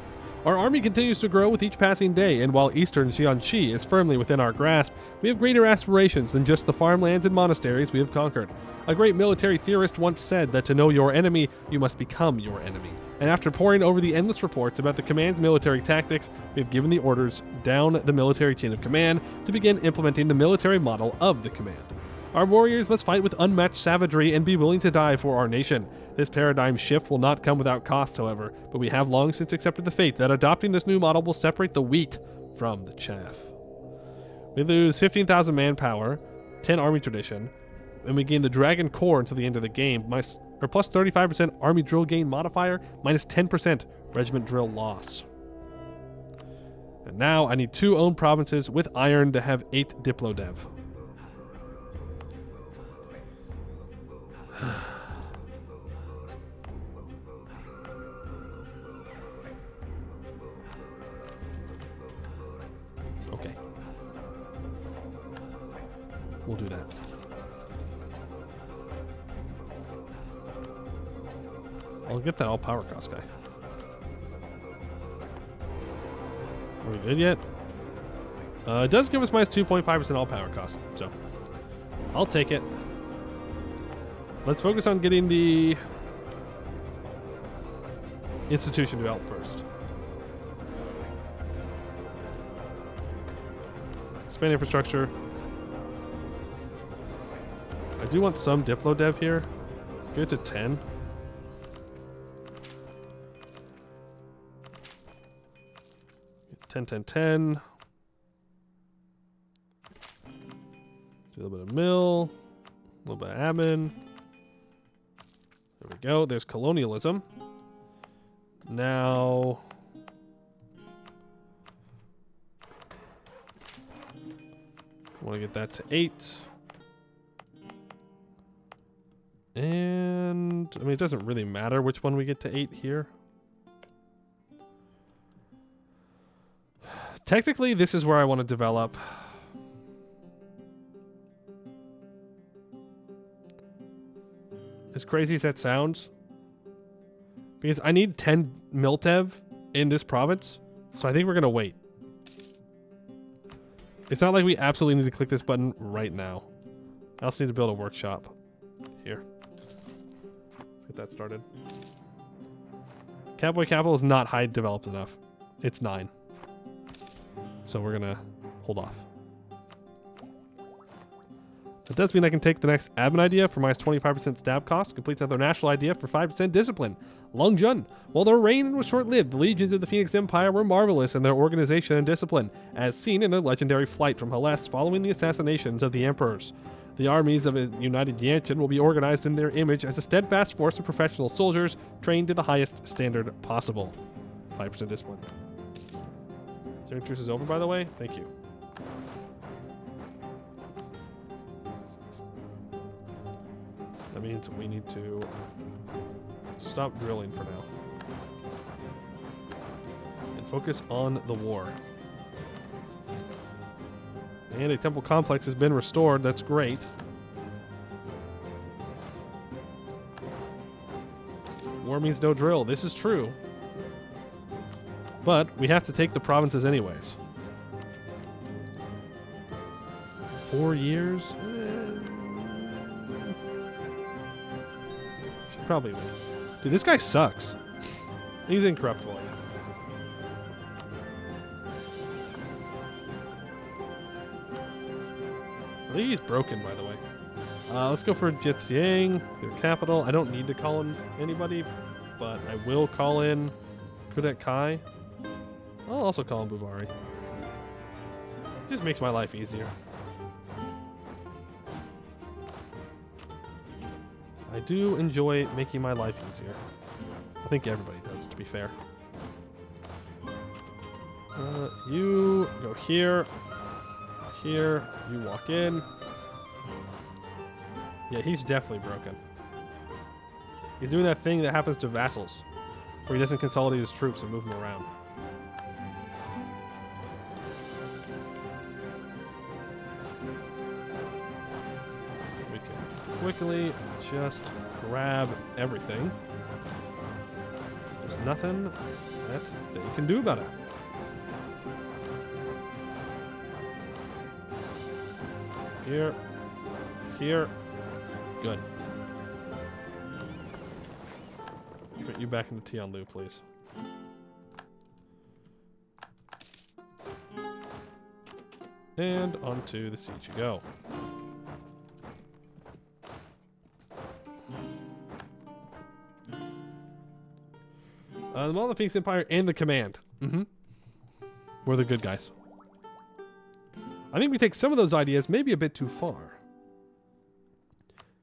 Our army continues to grow with each passing day, and while eastern Jiangxi is firmly within our grasp, we have greater aspirations than just the farmlands and monasteries we have conquered. A great military theorist once said that to know your enemy, you must become your enemy. And after poring over the endless reports about the command's military tactics, we have given the orders down the military chain of command to begin implementing the military model of the command. Our warriors must fight with unmatched savagery and be willing to die for our nation. This paradigm shift will not come without cost, however, but we have long since accepted the fate that adopting this new model will separate the wheat from the chaff. We lose 15,000 manpower, 10 army tradition, and we gain the Dragon Core until the end of the game, plus 35% army drill gain modifier, minus 10% regiment drill loss. And now I need 2 owned provinces with iron to have 8 Diplo Dev. Okay. We'll do that. I'll get that all power cost guy. Are we good yet? It does give us minus 2.5% all power cost, so I'll take it. Let's focus on getting the institution developed first. Expand infrastructure. I do want some Diplo Dev here. Get it to 10. $10. Do a little bit of mill, a little bit of admin. There we go. There's colonialism. Now, I want to get that to 8. And, I mean, it doesn't really matter which one we get to 8 here. Technically, this is where I want to develop. As crazy as that sounds, because I need 10 Miltev in this province, so I think we're going to wait. It's not like we absolutely need to click this button right now. I also need to build a workshop here. Let's get that started. Cowboy Capital is not high developed enough. It's 9. So we're going to hold off. That does mean I can take the next admin idea for minus 25% staff cost, completes another national idea for 5% discipline. Long Jun. While their reign was short-lived, the legions of the Phoenix Empire were marvelous in their organization and discipline, as seen in their legendary flight from Hellas following the assassinations of the emperors. The armies of a united Yanshen will be organized in their image as a steadfast force of professional soldiers trained to the highest standard possible. 5% discipline. Is your truce is over, by the way? Thank you. That means we need to stop drilling for now and focus on the war. And a temple complex has been restored. That's great. War means no drill. This is true. But we have to take the provinces anyways. 4 years? Should probably win. Dude, this guy sucks. He's incorruptible. I think he's broken, by the way. Let's go for Jityang, their capital. I don't need to call in anybody, but I will call in Kudet Kai. I'll also call him Buvari. Just makes my life easier. I do enjoy making my life easier. I think everybody does, to be fair. You go here. Here. You walk in. Yeah, he's definitely broken. He's doing that thing that happens to vassals, where he doesn't consolidate his troops and move them around. We can quickly just grab everything. There's nothing that they can do about it. Here. Here. Good. Put you back into Tianlu, please. And onto the siege you go. The Mall of the Phoenix Empire and the Command. We're the good guys. I think we take some of those ideas maybe a bit too far.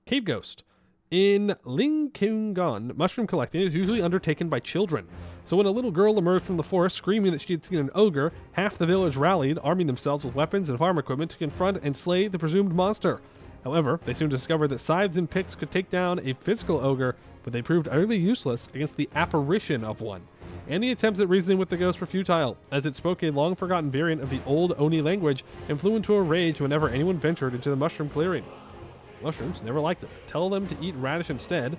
Cave Ghost. In Lingkungan, mushroom collecting is usually undertaken by children. So when a little girl emerged from the forest screaming that she had seen an ogre, half the village rallied, arming themselves with weapons and farm equipment to confront and slay the presumed monster. However, they soon discovered that scythes and picks could take down a physical ogre, but they proved utterly useless against the apparition of one. Any attempts at reasoning with the ghost were futile, as it spoke a long-forgotten variant of the old Oni language and flew into a rage whenever anyone ventured into the mushroom clearing. Mushrooms never liked them. Tell them to eat radish instead,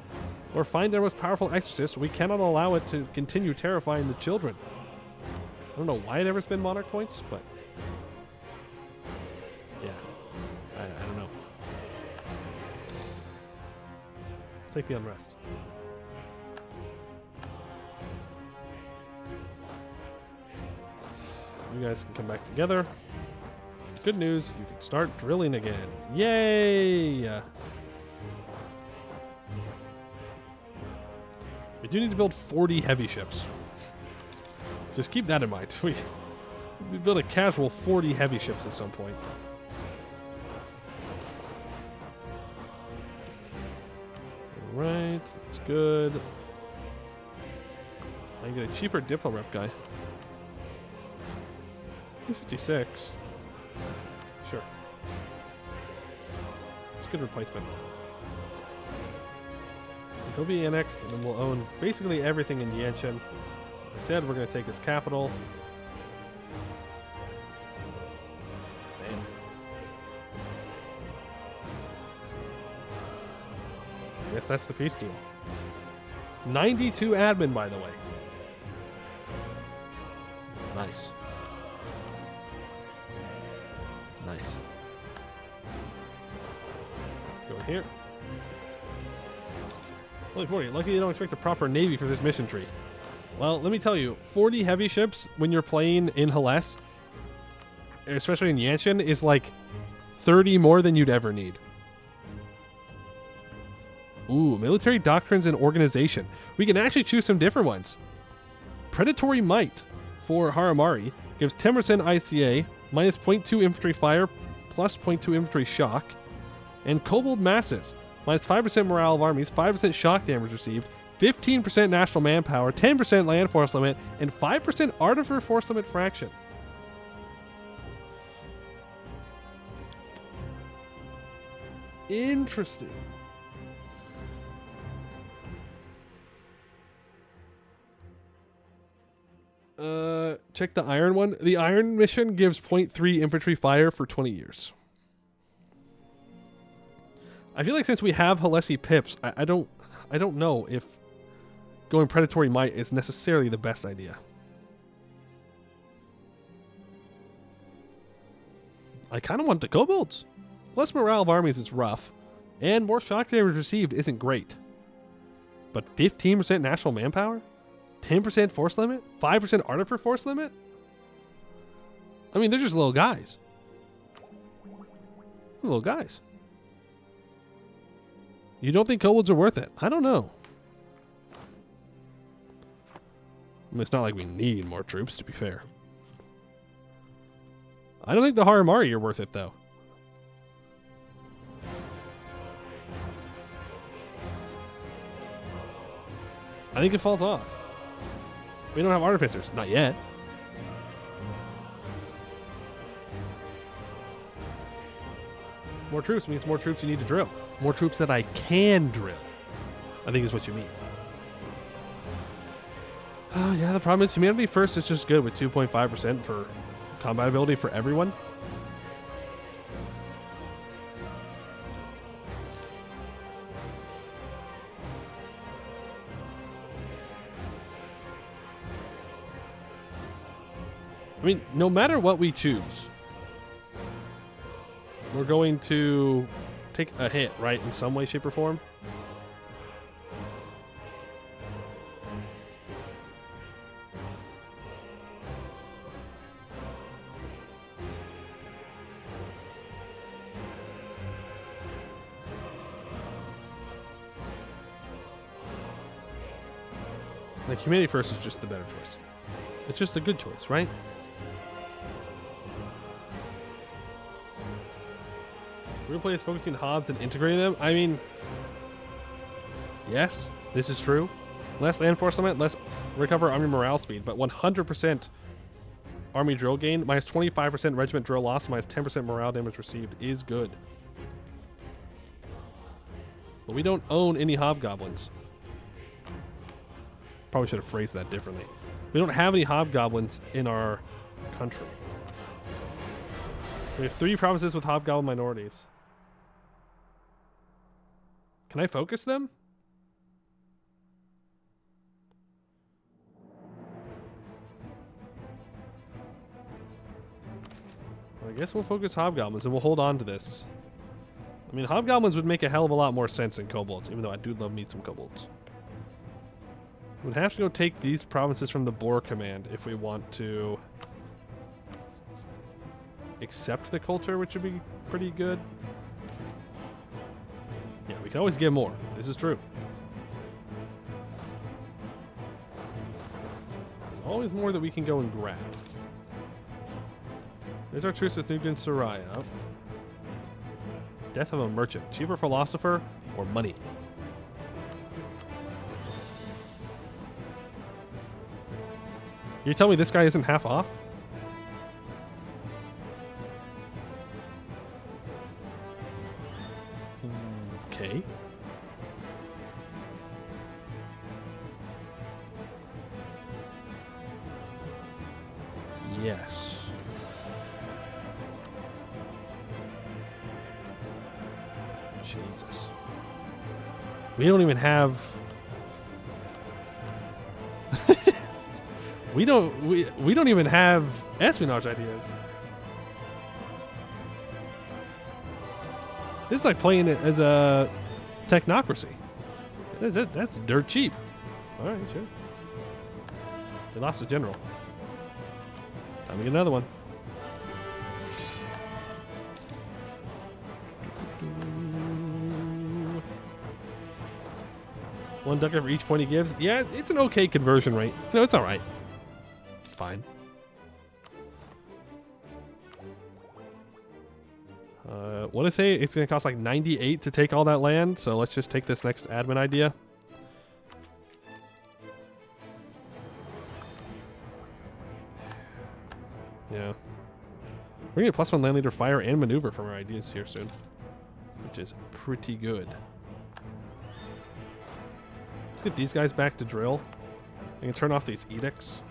or find our most powerful exorcist. We cannot allow it to continue terrifying the children. I don't know why it ever spent monarch points, but yeah, I don't know. Take the unrest. You guys can come back together. Good news, you can start drilling again. Yay! We do need to build 40 heavy ships. Just keep that in mind. We build a casual 40 heavy ships at some point. Alright, that's good. I can get a cheaper Diplo rep guy. He's 56. Sure. It's a good replacement. He'll be annexed, and then we'll own basically everything in Yanshen. As I said, we're going to take his capital. Damn. I guess that's the peace deal. 92 admin, by the way. Nice. Nice. Go here. Only 40. Lucky you don't expect a proper navy for this mission tree. Well, let me tell you, 40 heavy ships when you're playing in Hellas, especially in Yanshen, is like 30 more than you'd ever need. Ooh, military doctrines and organization. We can actually choose some different ones. Predatory Might for Haramari gives 10% ICA, minus 0.2 infantry fire, plus 0.2 infantry shock. And Kobold Masses, minus 5% morale of armies, 5% shock damage received, 15% national manpower, 10% land force limit, and 5% artificer force limit fraction. Interesting. Check the iron one. The iron mission gives 0.3 infantry fire for 20 years. I feel like since we have Halessi pips, I don't know if going predatory might is necessarily the best idea. I kind of want the kobolds. Less morale of armies is rough, and more shock damage received isn't great. But 15% national manpower? 10% force limit? 5% artificer force limit? I mean, they're just little guys. Little guys. You don't think kobolds are worth it? I don't know. mean, it's not like we need more troops, to be fair. I don't think the Haramari are worth it, though. I think it falls off. We don't have artificers. Not yet. More troops means more troops you need to drill. More troops that I can drill, I think is what you mean. Oh, yeah, the problem is humanity first is just good with 2.5% for combat ability for everyone. I mean, no matter what we choose, we're going to take a hit, right, in some way, shape, or form. Like, humanity first is just the better choice. It's just a good choice, right? Real play is focusing hobs and integrating them. I mean, yes, this is true. Less land force limit, less recover army morale speed, but 100% army drill gain, minus 25% regiment drill loss, minus 10% morale damage received is good. But we don't own any hobgoblins. Probably should have phrased that differently. We don't have any hobgoblins in our country. We have 3 provinces with hobgoblin minorities. Can I focus them? Well, I guess we'll focus hobgoblins and we'll hold on to this. I mean, hobgoblins would make a hell of a lot more sense than kobolds, even though I do love me some kobolds. We'd have to go take these provinces from the Boar Command if we want to accept the culture, which would be pretty good. Yeah, we can always get more. This is true. There's always more that we can go and grab. There's our truce with Nugden Soraya. Death of a merchant. Cheaper philosopher or money? You tell me this guy isn't half off? Okay. Yes. Jesus. We don't even have... We don't even have espionage ideas. This is like playing it as a technocracy. That's dirt cheap. All right, sure. They lost a general. Time to get another one. One ducat for each point he gives. Yeah, it's an okay conversion rate. You know, it's all right. It's fine. What did I say? It's going to cost like 98 to take all that land. So let's just take this next admin idea. Yeah. We're going to get +1 land leader fire and maneuver from our ideas here soon, which is pretty good. Let's get these guys back to drill. I can turn off these edicts.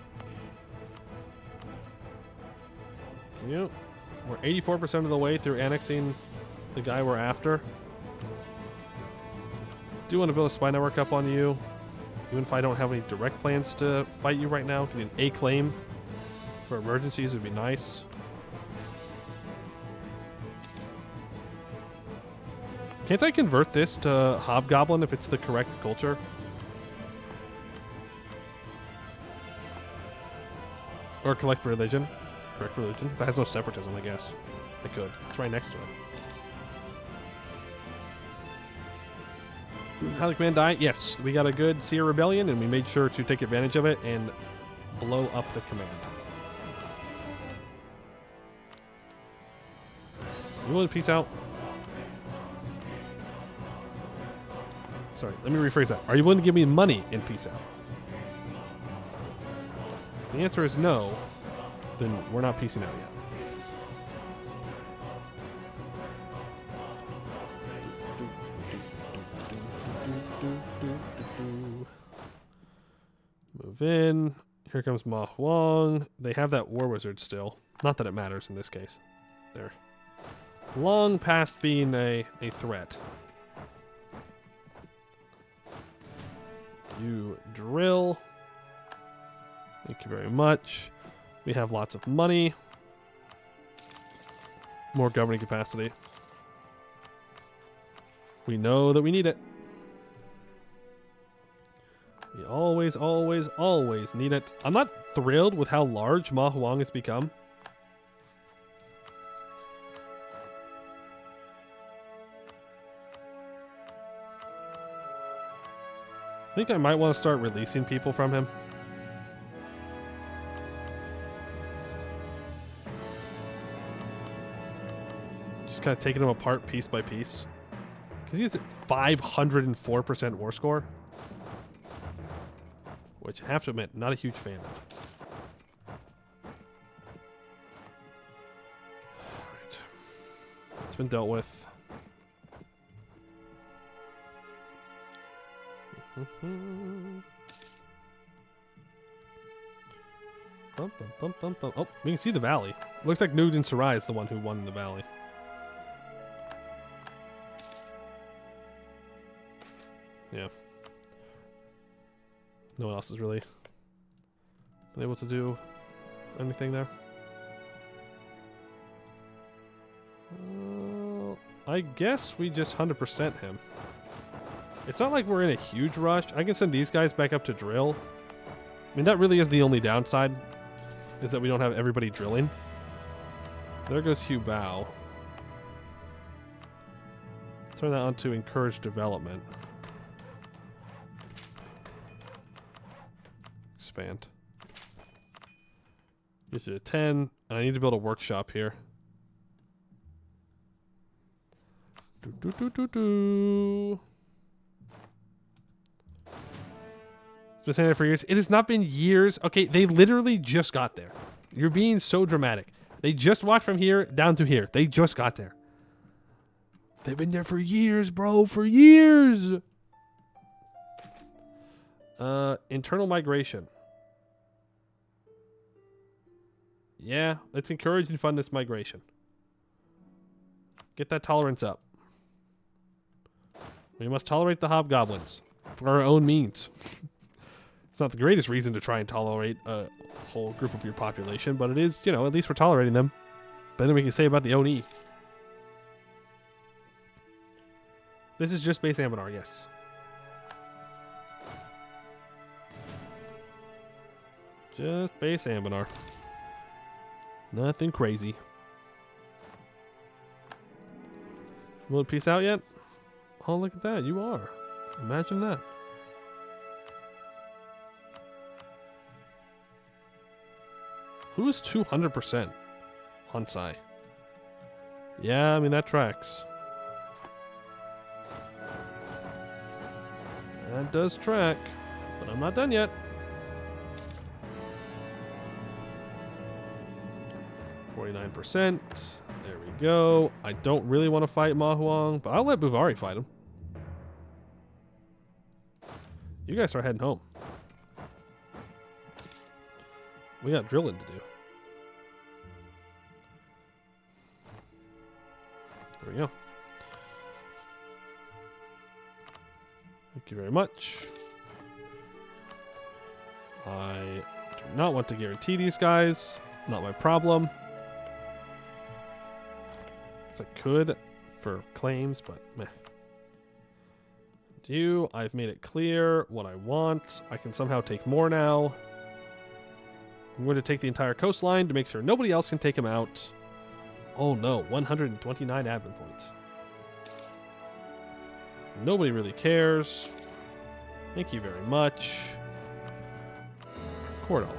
Yep. We're 84% of the way through annexing the guy we're after. Do want to build a spy network up on you. Even if I don't have any direct plans to fight you right now, getting a claim for emergencies would be nice. Can't I convert this to Hobgoblin if it's the correct culture? Or collect religion? Correct religion? If it has no separatism, I guess. I could. It's right next to it. How the command die? Yes, we got a good Seer Rebellion, and we made sure to take advantage of it and blow up the command. You willing to peace out? Sorry, let me rephrase that. Are you willing to give me money in peace out? If the answer is no, then we're not peacing out yet. Move in. Here comes Ma Huang. They have that war wizard still. Not that it matters in this case. They're long past being a threat. You drill. Thank you very much. We have lots of money. More governing capacity. We know that we need it. We always, always, always need it. I'm not thrilled with how large Ma Huang has become. I think I might want to start releasing people from him. Just kind of taking him apart piece by piece. Because he's at 504% war score. Which I have to admit, not a huge fan of. Alright. It's been dealt with. Oh, we can see the valley. Looks like Nugent Sarai is the one who won in the valley. Yeah. No one else has really been able to do anything there. I guess we just 100% him. It's not like we're in a huge rush. I can send these guys back up to drill. I mean, that really is the only downside, is that we don't have everybody drilling. There goes Hugh Bao. Turn that on to encourage development. Expand. Use it at 10. And I need to build a workshop here. It's been saying that for years. It has not been years. Okay, they literally just got there. You're being so dramatic. They just walked from here down to here. They just got there. They've been there for years, bro. For years. Internal migration. Yeah, let's encourage and fund this migration. Get that tolerance up. We must tolerate the hobgoblins for our own means. It's not the greatest reason to try and tolerate a whole group of your population, but it is, you know, at least we're tolerating them. Better than we can say about the Oni. This is just base Anbennar, yes. Just base Anbennar. Nothing crazy. Will it peace out yet? Oh, look at that. You are. Imagine that. Who is 200%? Hansai. Yeah, I mean, that tracks. That does track. But I'm not done yet. %. There we go. I don't really want to fight Ma Huang, but I'll let Buvari fight him. You guys start heading home. We got drilling to do. There we go. Thank you very much. I do not want to guarantee these guys. Not my problem. I could for claims, but meh. You, I've made it clear what I want. I can somehow take more now. I'm going to take the entire coastline to make sure nobody else can take him out. Oh no, 129 admin points. Nobody really cares. Thank you very much. Court all.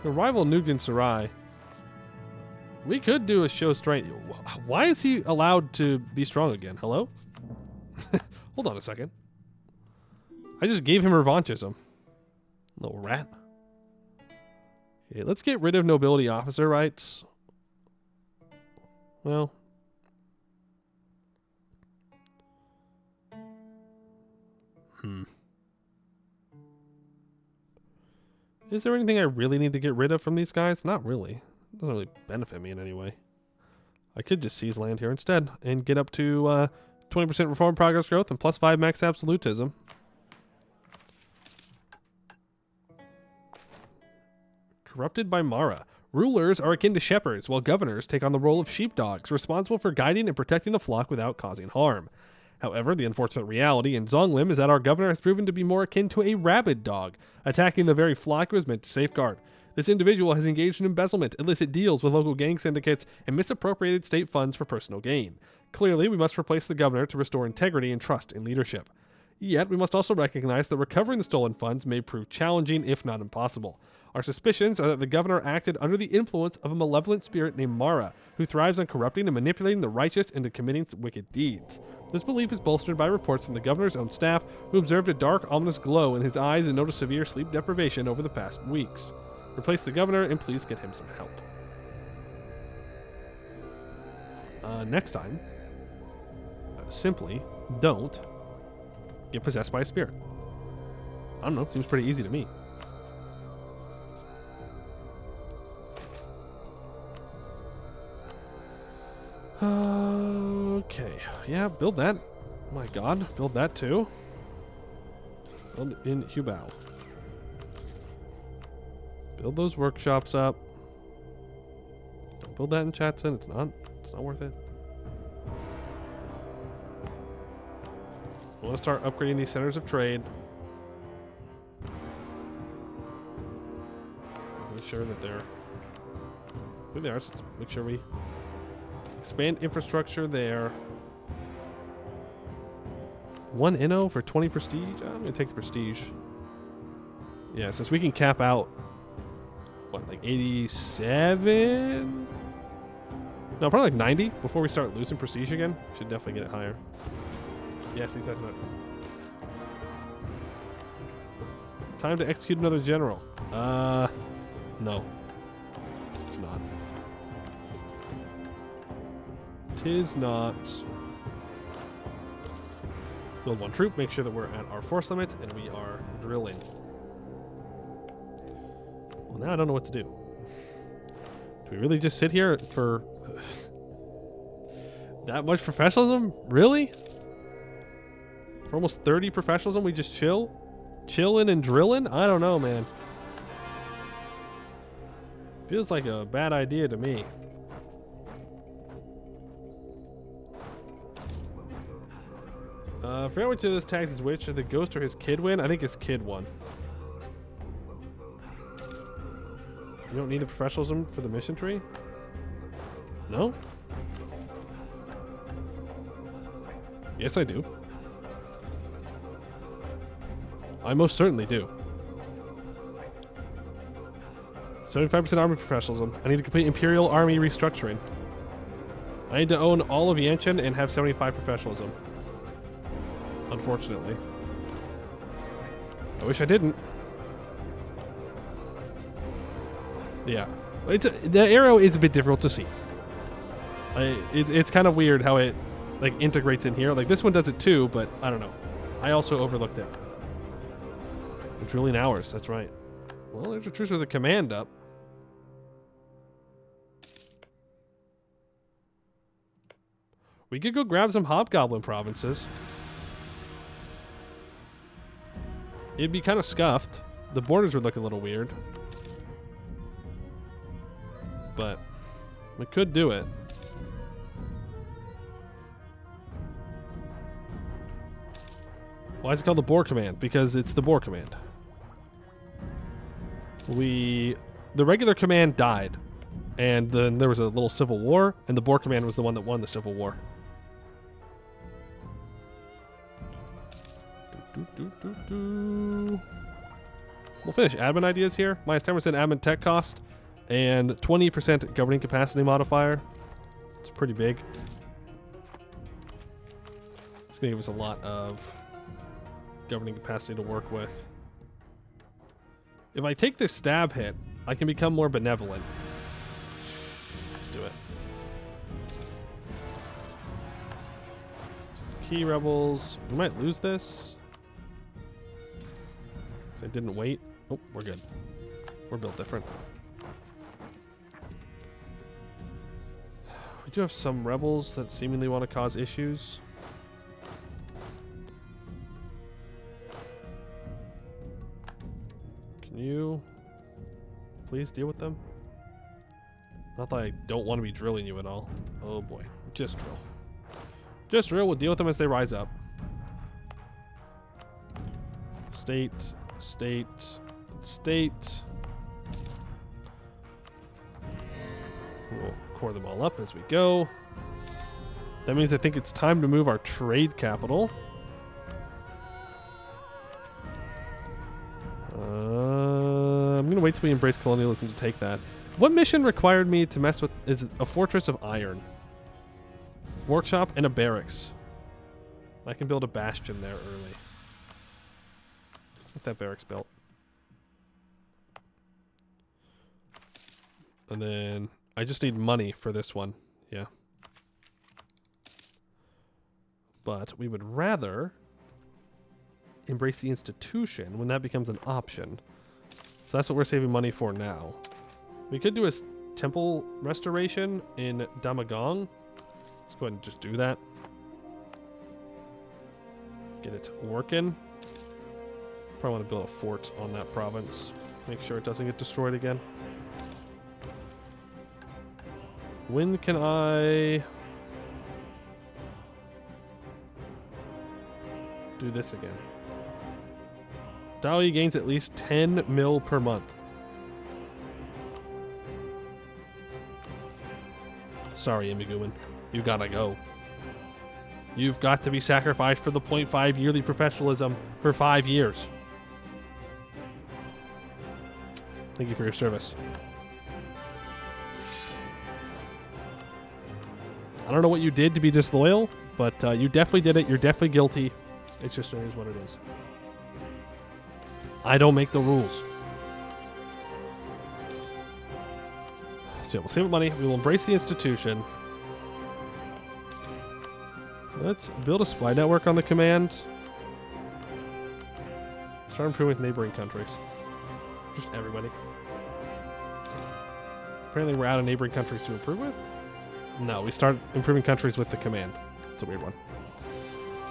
The rival Nugent Sarai. We could do a show strength. Why is he allowed to be strong again? Hello? Hold on a second. I just gave him revanchism. Little rat. Okay, let's get rid of nobility officer rights. Well. Is there anything I really need to get rid of from these guys? Not really. It doesn't really benefit me in any way. I could just seize land here instead and get up to 20% reform progress growth and +5 max absolutism. Corrupted by Mara. Rulers are akin to shepherds, while governors take on the role of sheepdogs, responsible for guiding and protecting the flock without causing harm. However, the unfortunate reality in Zonglim is that our governor has proven to be more akin to a rabid dog, attacking the very flock he was meant to safeguard. This individual has engaged in embezzlement, illicit deals with local gang syndicates, and misappropriated state funds for personal gain. Clearly, we must replace the governor to restore integrity and trust in leadership. Yet, we must also recognize that recovering the stolen funds may prove challenging, if not impossible. Our suspicions are that the governor acted under the influence of a malevolent spirit named Mara, who thrives on corrupting and manipulating the righteous into committing wicked deeds. This belief is bolstered by reports from the governor's own staff, who observed a dark, ominous glow in his eyes and noticed severe sleep deprivation over the past weeks. Replace the governor and please get him some help. Next time, simply don't get possessed by a spirit. I don't know, it seems pretty easy to me. Okay, yeah, build that. Oh my god, build that too. Build in Hubal. Build those workshops up. Don't build that in Chatson, it's not worth it. I want to start upgrading these centers of trade. Make sure that they're... Who they are, so let's make sure we expand infrastructure there. 1 Inno for 20 prestige? I'm going to take the prestige. Yeah, since we can cap out, what, like 87? No, probably like 90 before we start losing prestige again. Should definitely get it higher. Yes, exactly. Time to execute another general. No. It's not. Tis not. Build 1 troop, make sure that we're at our force limit, and we are drilling. Well, now I don't know what to do. Do we really just sit here for that much professionalism? Really? For almost 30 professionalism, we just chilling and drilling? I don't know, man. Feels like a bad idea to me. I forget which of those tags is which. Did the ghost or his kid win? I think his kid won. You don't need the professionalism for the mission tree? No? Yes, I do. I most certainly do. 75% army professionalism. I need to complete Imperial Army restructuring. I need to own all of Yanshen and have 75 professionalism. Unfortunately. I wish I didn't. Yeah. The arrow is a bit difficult to see. It's kind of weird how it like integrates in here. Like this one does it too, but I don't know. I also overlooked it. Drilling hours, that's right. Well, there's a truce with a command up. We could go grab some hobgoblin provinces. It'd be kind of scuffed. The borders would look a little weird. But we could do it. Why is it called the Boar Command? Because it's the Boar Command. The regular command died, and then there was a little civil war, and the Boar Command was the one that won the civil war. We'll finish admin ideas here. Minus 10% admin tech cost and 20% governing capacity modifier. It's pretty big. It's going to give us a lot of governing capacity to work with. If I take this stab hit, I can become more benevolent. Let's do it. Key rebels. We might lose this. I didn't wait. Oh, we're good. We're built different. We do have some rebels that seemingly want to cause issues. Can you please deal with them? Not that I don't want to be drilling you at all. Oh boy. Just drill. Just drill. We'll deal with them as they rise up. State. State. State. We'll core them all up as we go. That means I think it's time to move our trade capital. I'm going to wait till we embrace colonialism to take that. What mission required me to mess with is a fortress of iron? Workshop and a barracks. I can build a bastion there early. Get that barracks built. And then I just need money for this one. Yeah. But we would rather embrace the institution when that becomes an option. So that's what we're saving money for now. We could do a temple restoration in Damagong. Let's go ahead and just do that. Get it working. Probably want to build a fort on that province. Make sure it doesn't get destroyed again. When can I do this again? Dahui gains at least 10 mil per month. Sorry, Imiguman. You gotta go. You've got to be sacrificed for the 0.5 yearly professionalism for 5 years. Thank you for your service. I don't know what you did to be disloyal, but you definitely did it. You're definitely guilty. It's just is what it is. I don't make the rules. So we'll save money. We will embrace the institution. Let's build a spy network on the command. Start improving with neighboring countries. Just everybody. Apparently we're out of neighboring countries to improve with. No, we start improving countries with the command. It's a weird one.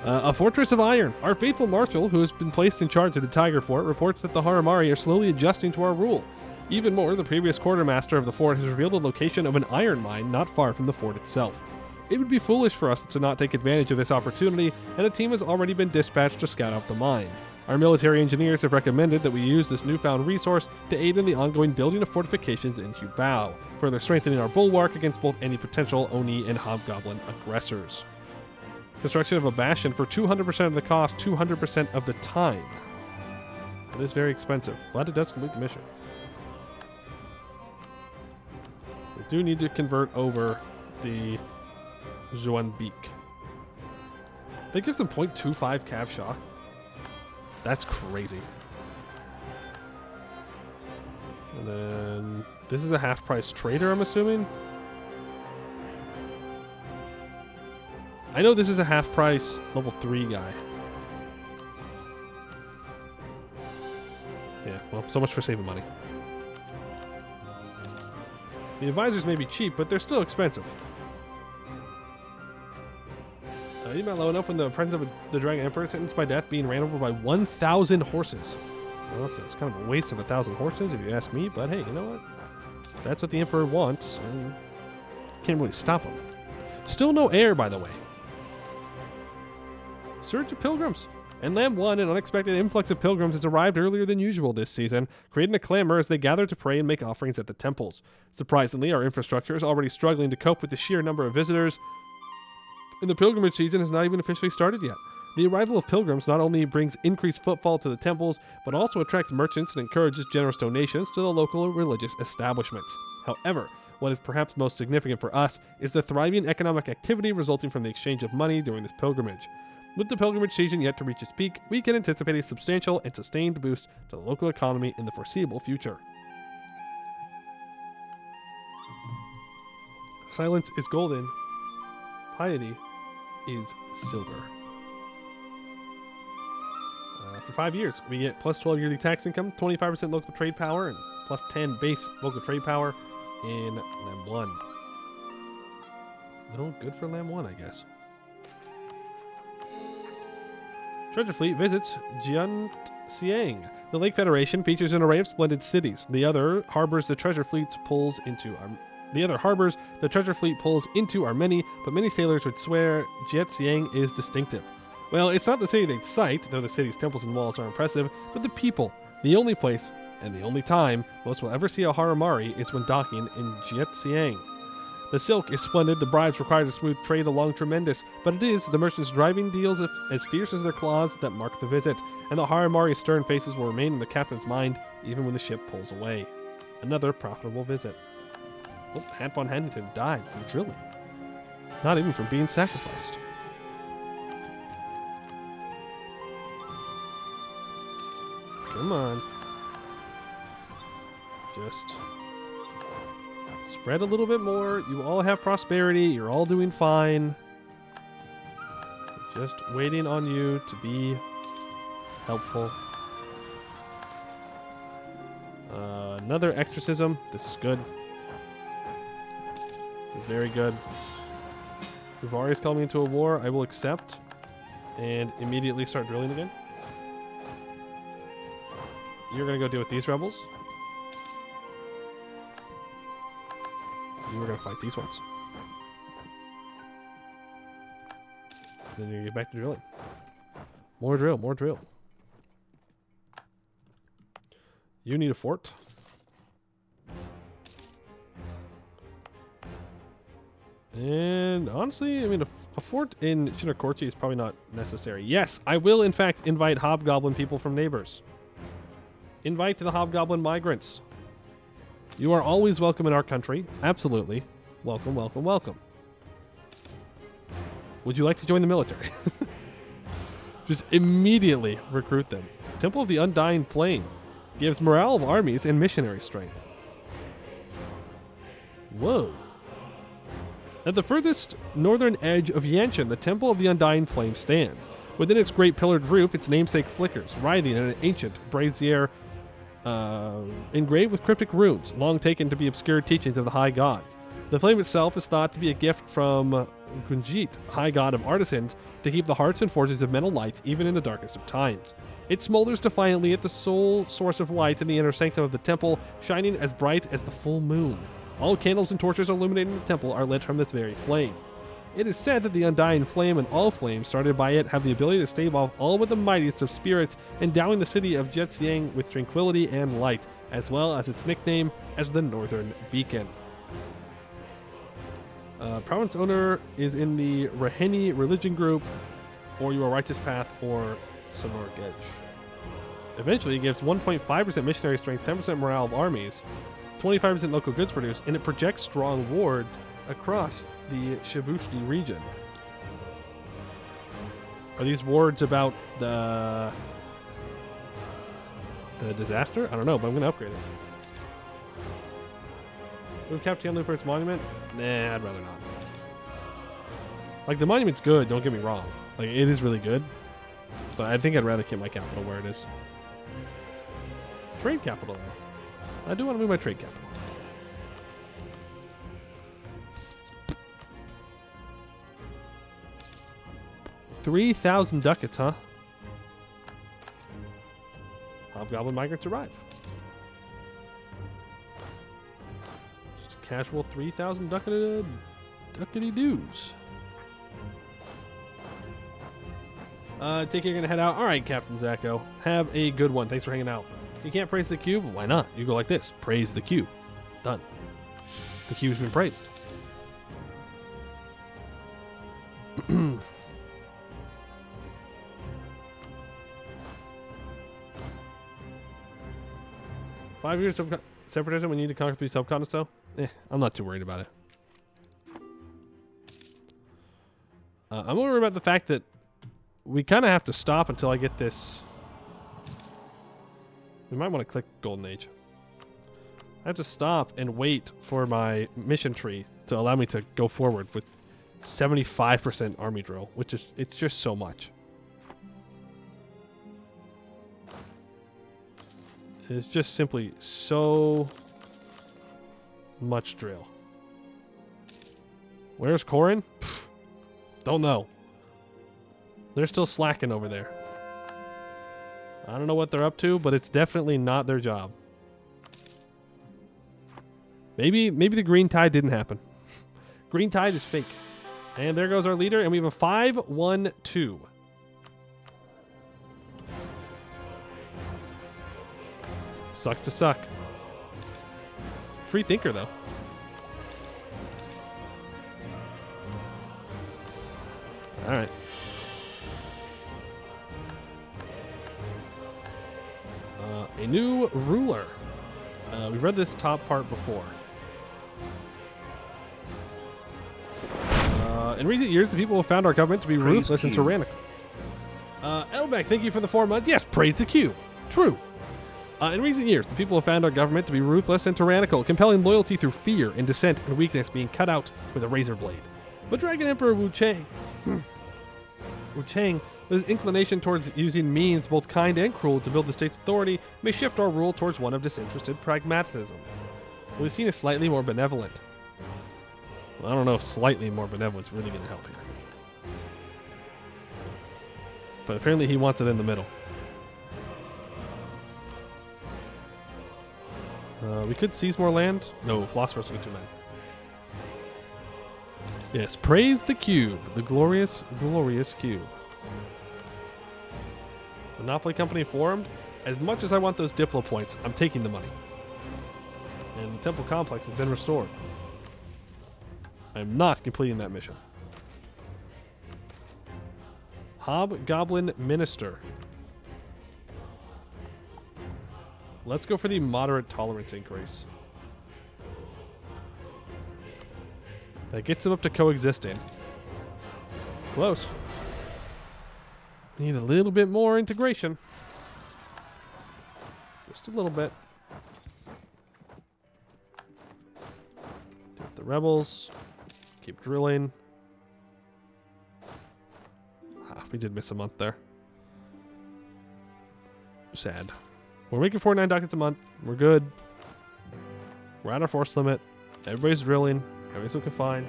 A fortress of iron. Our faithful marshal, who has been placed in charge of the Tiger Fort, reports that the Haramari are slowly adjusting to our rule. Even more, the previous quartermaster of the fort has revealed the location of an iron mine not far from the fort itself. It would be foolish for us to not take advantage of this opportunity, and a team has already been dispatched to scout out the mine. Our military engineers have recommended that we use this newfound resource to aid in the ongoing building of fortifications in Hubao, further strengthening our bulwark against both any potential Oni and Hobgoblin aggressors. Construction of a bastion for 200% of the cost, 200% of the time. It is very expensive, but it does complete the mission. We do need to convert over the Zhuanbeek. That gives them 0.25 cav shock. That's crazy. And then this is a half-price trader, I'm assuming. I know this is a half-price level 3 guy. Yeah, well, so much for saving money. The advisors may be cheap, but they're still expensive. You're not low enough when the Friends of the Dragon Emperor sentenced by death being ran over by 1,000 horses. Well, it's kind of a waste of 1,000 horses if you ask me, but hey, you know what? If that's what the Emperor wants, can't really stop him. Still no heir, by the way. Surge of pilgrims. And Lamb 1, an unexpected influx of pilgrims has arrived earlier than usual this season, creating a clamor as they gather to pray and make offerings at the temples. Surprisingly, our infrastructure is already struggling to cope with the sheer number of visitors, and the pilgrimage season has not even officially started yet. The arrival of pilgrims not only brings increased footfall to the temples, but also attracts merchants and encourages generous donations to the local religious establishments. However, what is perhaps most significant for us is the thriving economic activity resulting from the exchange of money during this pilgrimage. With the pilgrimage season yet to reach its peak, we can anticipate a substantial and sustained boost to the local economy in the foreseeable future. Silence is golden. Piety is silver. For 5 years, we get plus 12 yearly tax income, 25% local trade power, and plus 10 base local trade power in Lam 1. No good for Lam 1, I guess. Treasure Fleet visits Jianxiang. The Lake Federation features an array of splendid cities. The other harbors the Treasure Fleet pulls into are many, but many sailors would swear Jianxiang is distinctive. Well, it's not the city they'd cite, though the city's temples and walls are impressive, but the people. The only place, and the only time, most will ever see a Haramari is when docking in Jianxiang. The silk is splendid, the bribes required to smooth trade along tremendous, but it is the merchants driving deals as fierce as their claws that mark the visit, and the Haramari's stern faces will remain in the captain's mind even when the ship pulls away. Another profitable visit. Oh, Hat von Haddington died from drilling. Not even from being sacrificed. Come on. Just spread a little bit more. You all have prosperity. You're all doing fine. Just waiting on you to be helpful. Another exorcism. This is good. This is very good. Uvari is calling me into a war. I will accept and immediately start drilling again. You're going to go deal with these rebels. You were going to fight these ones. Then you get back to drilling. More drill, more drill. You need a fort. And honestly, I mean, a fort in Shinakorchi is probably not necessary. Yes, I will in fact invite hobgoblin people from neighbors. Invite the hobgoblin migrants. You are always welcome in our country. Absolutely. Welcome, welcome, welcome. Would you like to join the military? Just immediately recruit them. Temple of the Undying Flame gives morale of armies and missionary strength. Whoa. At the furthest northern edge of Yanshen, the Temple of the Undying Flame stands. Within its great pillared roof, its namesake flickers, riding in an ancient brazier engraved with cryptic runes, long taken to be obscure teachings of the high gods. The flame itself is thought to be a gift from Gunjit, high god of artisans, to keep the hearts and forges of men alight even in the darkest of times. It smolders defiantly at the sole source of light in the inner sanctum of the temple, shining as bright as the full moon. All candles and torches illuminating the temple are lit from this very flame. It is said that the Undying Flame and all flames started by it have the ability to stave off all but the mightiest of spirits, endowing the city of Jianxiang with tranquility and light, as well as its nickname as the Northern Beacon. Province owner is in the Raheni religion group, or you are Righteous Path, or Sonoric Edge. Eventually, it gives 1.5% missionary strength, 10% morale of armies, 25% local goods produced, and it projects strong wards across the Shavushti region. Are these wards about the disaster? I don't know, but I'm going to upgrade it. Move Captain for its monument? Nah, I'd rather not. Like, the monument's good, don't get me wrong. Like, it is really good. But I think I'd rather keep my capital where it is. Trade capital, though. I do want to move my trade capital. $3,000 ducats, huh? Hobgoblin migrants arrive. Just a casual 3,000 ducatty dues. Take care, gonna head out. All right, Captain Zacko. Have a good one. Thanks for hanging out. You can't praise the cube? Why not? You go like this. Praise the cube. Done. The cube's been praised. 5 years of separatism. We need to conquer 3 subcontinents, though. I'm not too worried about it. I'm worried about the fact that we kind of have to stop until I get this. We might want to click Golden Age. I have to stop and wait for my mission tree to allow me to go forward with 75% army drill, which is, it's just so much. It's just simply so much drill. Where's Corin? Don't know. They're still slacking over there. I don't know what they're up to, but it's definitely not their job. Maybe the green tide didn't happen. Green tide is fake. And there goes our leader, and we have a 5-1-2. Sucks to suck. Free thinker, though. All right. A new ruler. We've read this top part before. In recent years, the people have found our government to be ruthless and tyrannical. Elbeck, thank you for the 4 months. Yes, praise the Q. True. In recent years, the people have found our government to be ruthless and tyrannical, compelling loyalty through fear and dissent and weakness being cut out with a razor blade. But Dragon Emperor Wu Chang, with his inclination towards using means both kind and cruel to build the state's authority, may shift our rule towards one of disinterested pragmatism. We've seen a slightly more benevolent. Well, I don't know if slightly more benevolent is really going to help here. But apparently he wants it in the middle. We could seize more land. No, philosophers will get 2 men. Yes, praise the cube. The glorious, glorious cube. Monopoly company formed. As much as I want those Diplo points, I'm taking the money. And the temple complex has been restored. I'm not completing that mission. Hobgoblin Minister. Let's go for the moderate tolerance increase. That gets them up to coexisting. Close. Need a little bit more integration. Just a little bit. Take the rebels. Keep drilling. We did miss a month there. Sad. We're making 49 ducats a month. We're good. We're at our force limit. Everybody's drilling. Everybody's looking fine.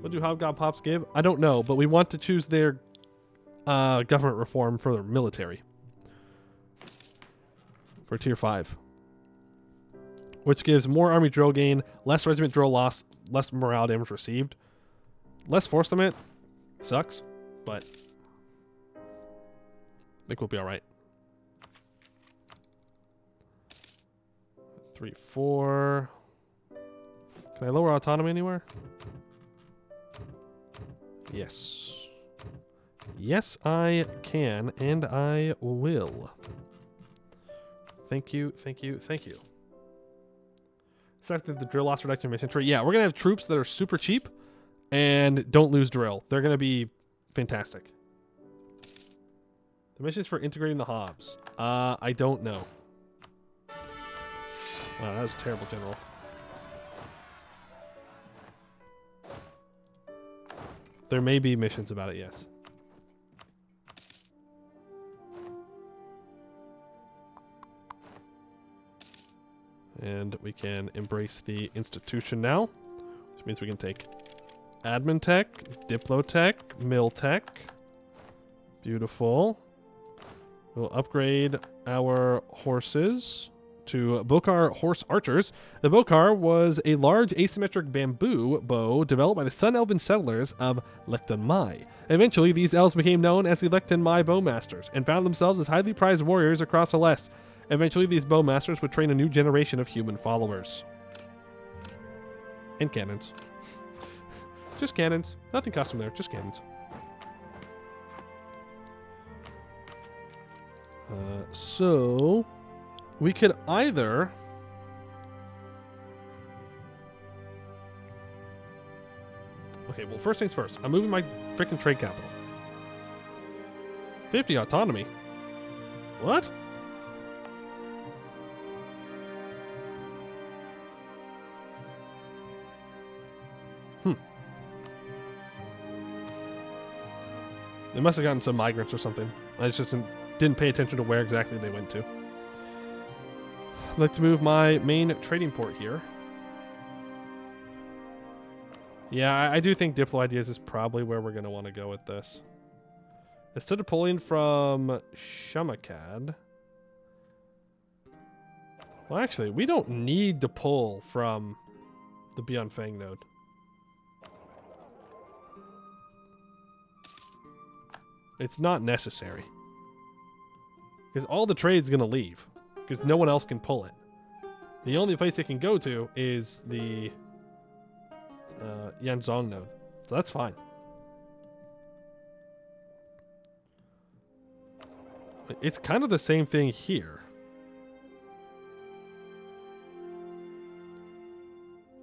What do Hobgob Pops give? I don't know, but we want to choose their government reform for their military. For tier 5. Which gives more army drill gain, less regiment drill loss, less morale damage received. Less force limit. Sucks, but I think we'll be alright. 3, 4. Can I lower autonomy anywhere? Yes. Yes, I can, and I will. Thank you, thank you, thank you. Selected the drill loss reduction mission tree. Yeah, we're going to have troops that are super cheap and don't lose drill. They're going to be fantastic. The missions for integrating the Hobbs. I don't know. Wow, that was a terrible general. There may be missions about it, yes. And we can embrace the institution now, which means we can take admin tech, diplo tech, mill tech. Beautiful. We'll upgrade our horses to Bokar horse archers. The Bokar was a large asymmetric bamboo bow developed by the Sun Elven settlers of Lecton Mai. Eventually, these elves became known as the Lecton Mai Bowmasters and found themselves as highly prized warriors across Aless. Eventually, these bowmasters would train a new generation of human followers. And cannons. Just cannons. Nothing custom there, just cannons. So, we could either... Okay, well, first things first. I'm moving my freaking trade capital. 50 autonomy. What? They must have gotten some migrants or something. I just didn't pay attention to where exactly they went to. I'd like to move my main trading port here. Yeah, I do think Diplo Ideas is probably where we're going to want to go with this. Instead of pulling from Shamakad... Well, actually, we don't need to pull from the Beyond Fang node. It's not necessary. Because all the trade's going to leave. Because no one else can pull it. The only place it can go to is the Yanzhong node. So that's fine. It's kind of the same thing here.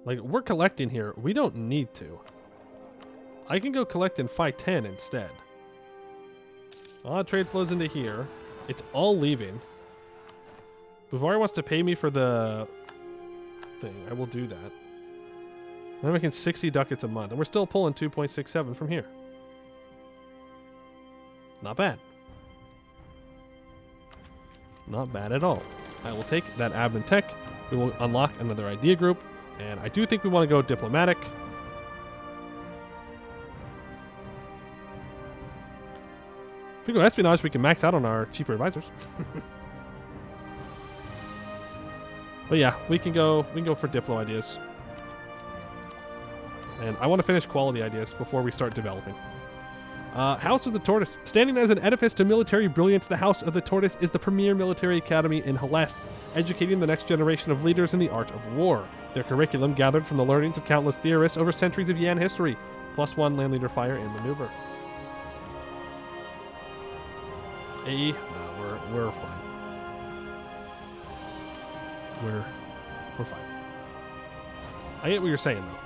Like, we're collecting here. We don't need to. I can go collect in Phi 10 instead. All the trade flows into here. It's all leaving. Bavaria wants to pay me for the thing. I will do that. I'm making 60 ducats a month, and we're still pulling 2.67 from here. Not bad. Not bad at all. I will take that admin tech. We will unlock another idea group, and I do think we want to go diplomatic. If we go espionage, we can max out on our cheaper advisors. But yeah, we can go for Diplo ideas. And I want to finish quality ideas before we start developing. House of the Tortoise. Standing as an edifice to military brilliance, the House of the Tortoise is the premier military academy in Hellas, educating the next generation of leaders in the art of war. Their curriculum gathered from the learnings of countless theorists over centuries of Yan history. +1 land leader fire and maneuver. AE? No, we're fine. We're fine. I get what you're saying, though.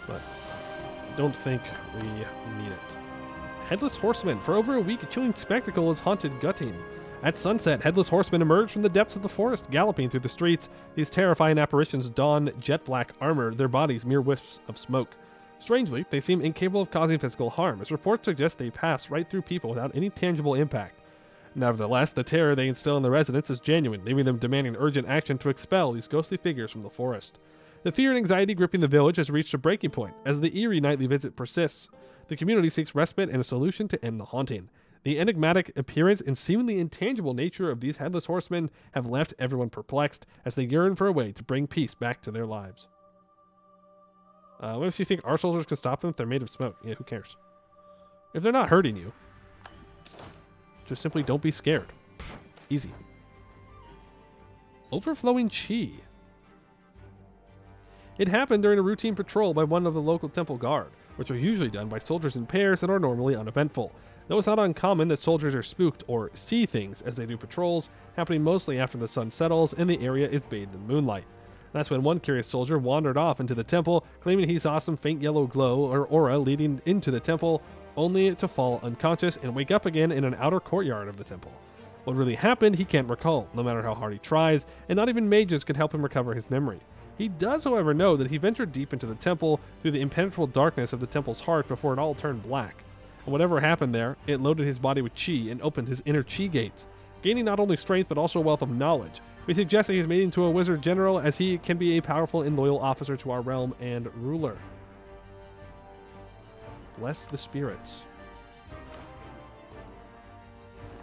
But I don't think we need it. Headless Horseman. For over a week, a chilling spectacle has haunted Gutting. At sunset, Headless Horsemen emerge from the depths of the forest, galloping through the streets. These terrifying apparitions don jet black armor, their bodies mere wisps of smoke. Strangely, they seem incapable of causing physical harm, as reports suggest they pass right through people without any tangible impact. Nevertheless, the terror they instill in the residents is genuine, leaving them demanding urgent action to expel these ghostly figures from the forest. The fear and anxiety gripping the village has reached a breaking point. As the eerie nightly visit persists, the community seeks respite and a solution to end the haunting. The enigmatic appearance and seemingly intangible nature of these Headless Horsemen have left everyone perplexed as they yearn for a way to bring peace back to their lives. What if you think our soldiers can stop them if they're made of smoke? Yeah, who cares? If they're not hurting you, just simply don't be scared. Easy. Overflowing chi. It happened during a routine patrol by one of the local temple guard, which are usually done by soldiers in pairs and are normally uneventful. Though it's not uncommon that soldiers are spooked or see things as they do patrols, happening mostly after the sun settles and the area is bathed in moonlight. That's when one curious soldier wandered off into the temple, claiming he saw some faint yellow glow or aura leading into the temple, only to fall unconscious and wake up again in an outer courtyard of the temple. What really happened, he can't recall, no matter how hard he tries, and not even mages could help him recover his memory. He does, however, know that he ventured deep into the temple through the impenetrable darkness of the temple's heart before it all turned black. And whatever happened there, it loaded his body with chi and opened his inner chi gates, gaining not only strength but also a wealth of knowledge. We suggest that he's made into a wizard general, as he can be a powerful and loyal officer to our realm and ruler. Bless the spirits.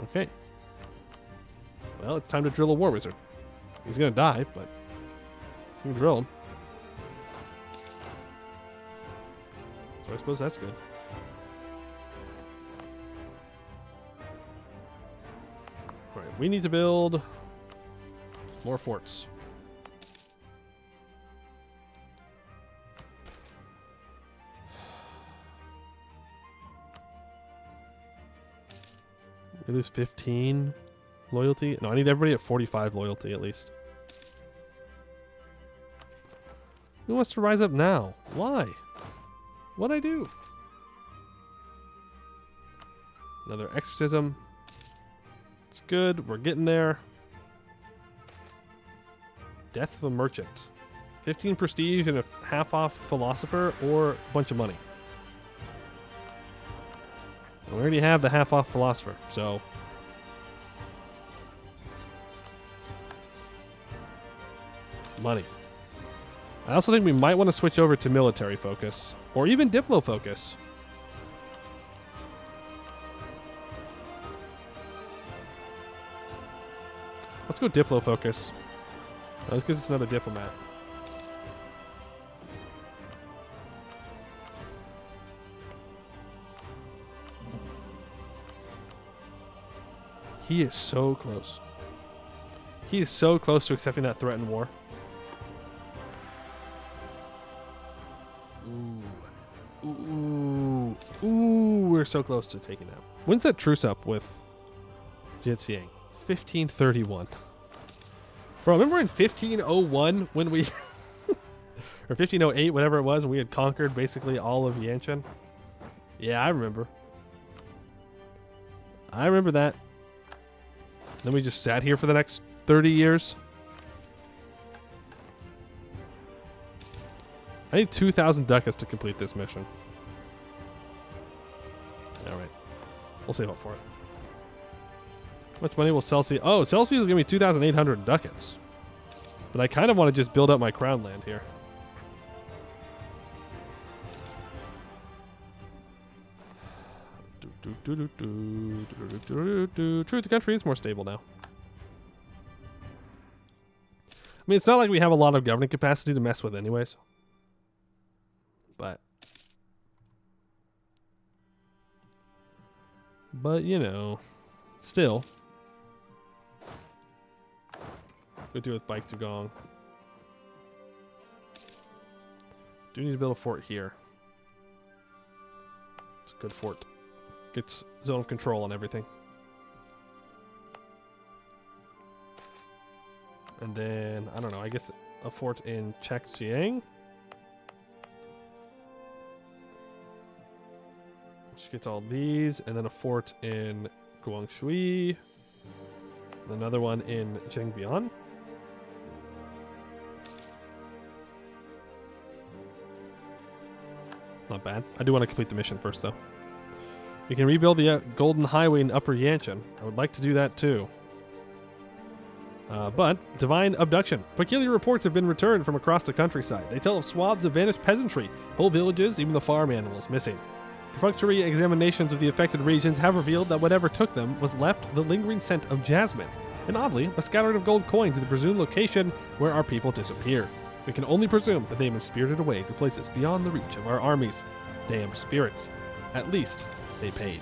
Okay. Well, it's time to drill a war wizard. He's gonna die, but you can drill him. So I suppose that's good. Alright, we need to build more forts. We lose 15. loyalty. No, I need everybody at 45 loyalty at least. Who wants to rise up now? Why? What'd I do? Another exorcism. It's good. We're getting there. Death of a merchant. 15 prestige and a half off philosopher or a bunch of money. We already have the half off philosopher, so money. I also think we might want to switch over to military focus or even diplo focus. Let's go diplo focus. This gives us another diplomat. He is so close. He is so close to accepting that threat in war. Ooh, we're so close to taking that. When's that truce up with Jitsiang? 1531. Bro, remember in 1501 when we... or 1508, whatever it was, and we had conquered basically all of Yanshen? Yeah, I remember. I remember that. Then we just sat here for the next 30 years. I need 2,000 ducats to complete this mission. Alright. We'll save up for it. How much money will Celsius... Oh, Celsius is going to be 2,800 ducats. But I kind of want to just build up my crown land here. True, the country is more stable now. I mean, it's not like we have a lot of governing capacity to mess with anyways. But, you know, still. What do we do with Bike to Gong? Do we need to build a fort here? It's a good fort. Gets zone of control on everything. And then, I don't know, I guess a fort in Chakchiang. Which gets all these. And then a fort in Guangshui. Another one in Zhengbian. Not bad. I do want to complete the mission first, though. We can rebuild the Golden Highway in Upper Yanshen. I would like to do that, too. But, divine abduction. Peculiar reports have been returned from across the countryside. They tell of swaths of vanished peasantry, whole villages, even the farm animals missing. Perfunctory examinations of the affected regions have revealed that whatever took them was left the lingering scent of jasmine, and oddly, a scattering of gold coins in the presumed location where our people disappeared. We can only presume that they have been spirited away to places beyond the reach of our armies. Damned spirits. At least, they paid.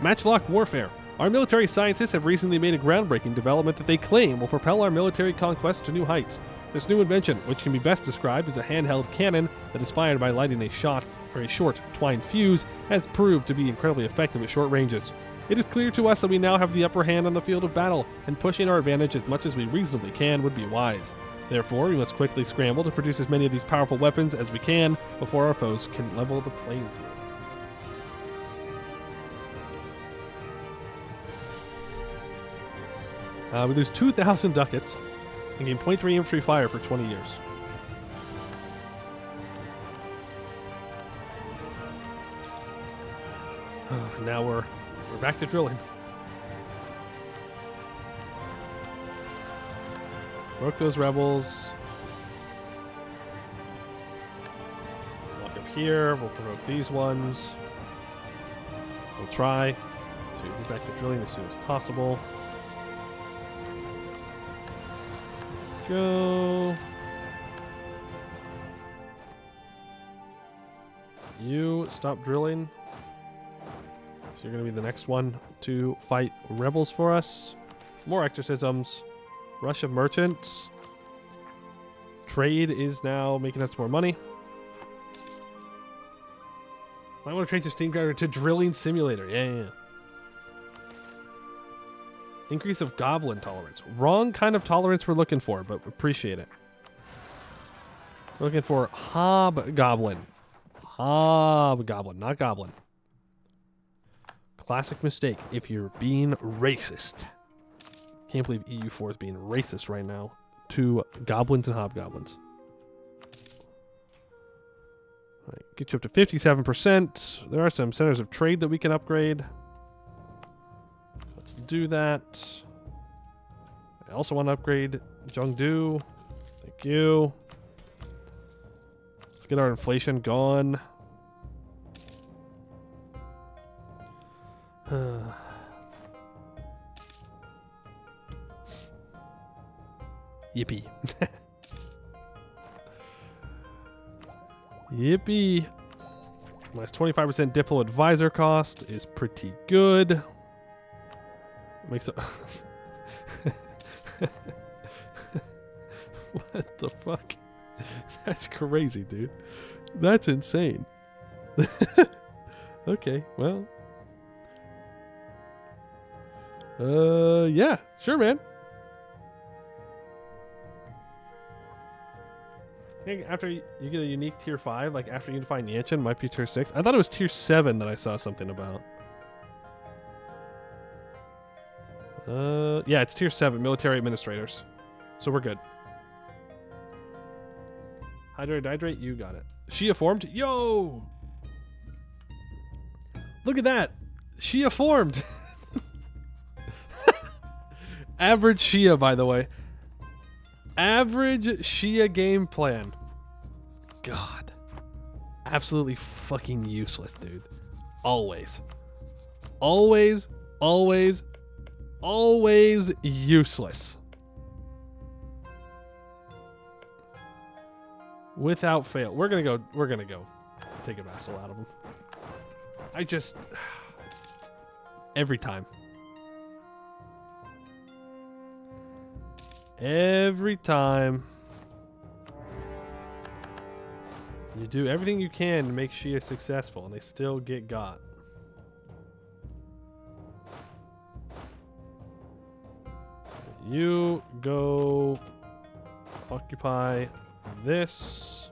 Matchlock warfare. Our military scientists have recently made a groundbreaking development that they claim will propel our military conquest to new heights. This new invention, which can be best described as a handheld cannon that is fired by lighting a short twined fuse, has proved to be incredibly effective at short ranges. It is clear to us that we now have the upper hand on the field of battle, and pushing our advantage as much as we reasonably can would be wise. Therefore, we must quickly scramble to produce as many of these powerful weapons as we can before our foes can level the playing field. We lose 2,000 ducats and gain 0.3 infantry fire for 20 years. Now we're back to drilling. Broke those rebels. Walk up here. We'll provoke these ones. We'll try to get back to drilling as soon as possible. Go. You stop drilling. So you're going to be the next one to fight rebels for us. More exorcisms. Rush of merchants. Trade is now making us more money. Might want to change the Steam Guide to Drilling Simulator. Yeah. Increase of goblin tolerance. Wrong kind of tolerance we're looking for, but appreciate it. We're looking for hobgoblin. Hobgoblin, not goblin. Classic mistake if you're being racist. Can't believe EU4 is being racist right now to goblins and hobgoblins. All right, get you up to 57%. There are some centers of trade that we can upgrade. Let's do that. I also want to upgrade Jongdu. Thank you. Let's get our inflation gone. Yippee. Yippee. Minus 25% Diplo advisor cost is pretty good. Makes it. What the fuck? That's crazy, dude. That's insane. Okay, well. Yeah, sure, man. I think after you get a unique tier 5, like after unifying Yanshen, might be tier 6. I thought it was tier 7 that I saw something about. Yeah, it's tier 7, military administrators. So we're good. Hydrate, you got it. Shia formed? Yo! Look at that! Shia formed! Average Shia, by the way. Average Shia game plan. God. Absolutely fucking useless, dude. Always. Always, always, always useless. Without fail. We're gonna go take a vassal out of him. I just every time. Every time. You do everything you can to make Shia successful, and they still get got. You go occupy this.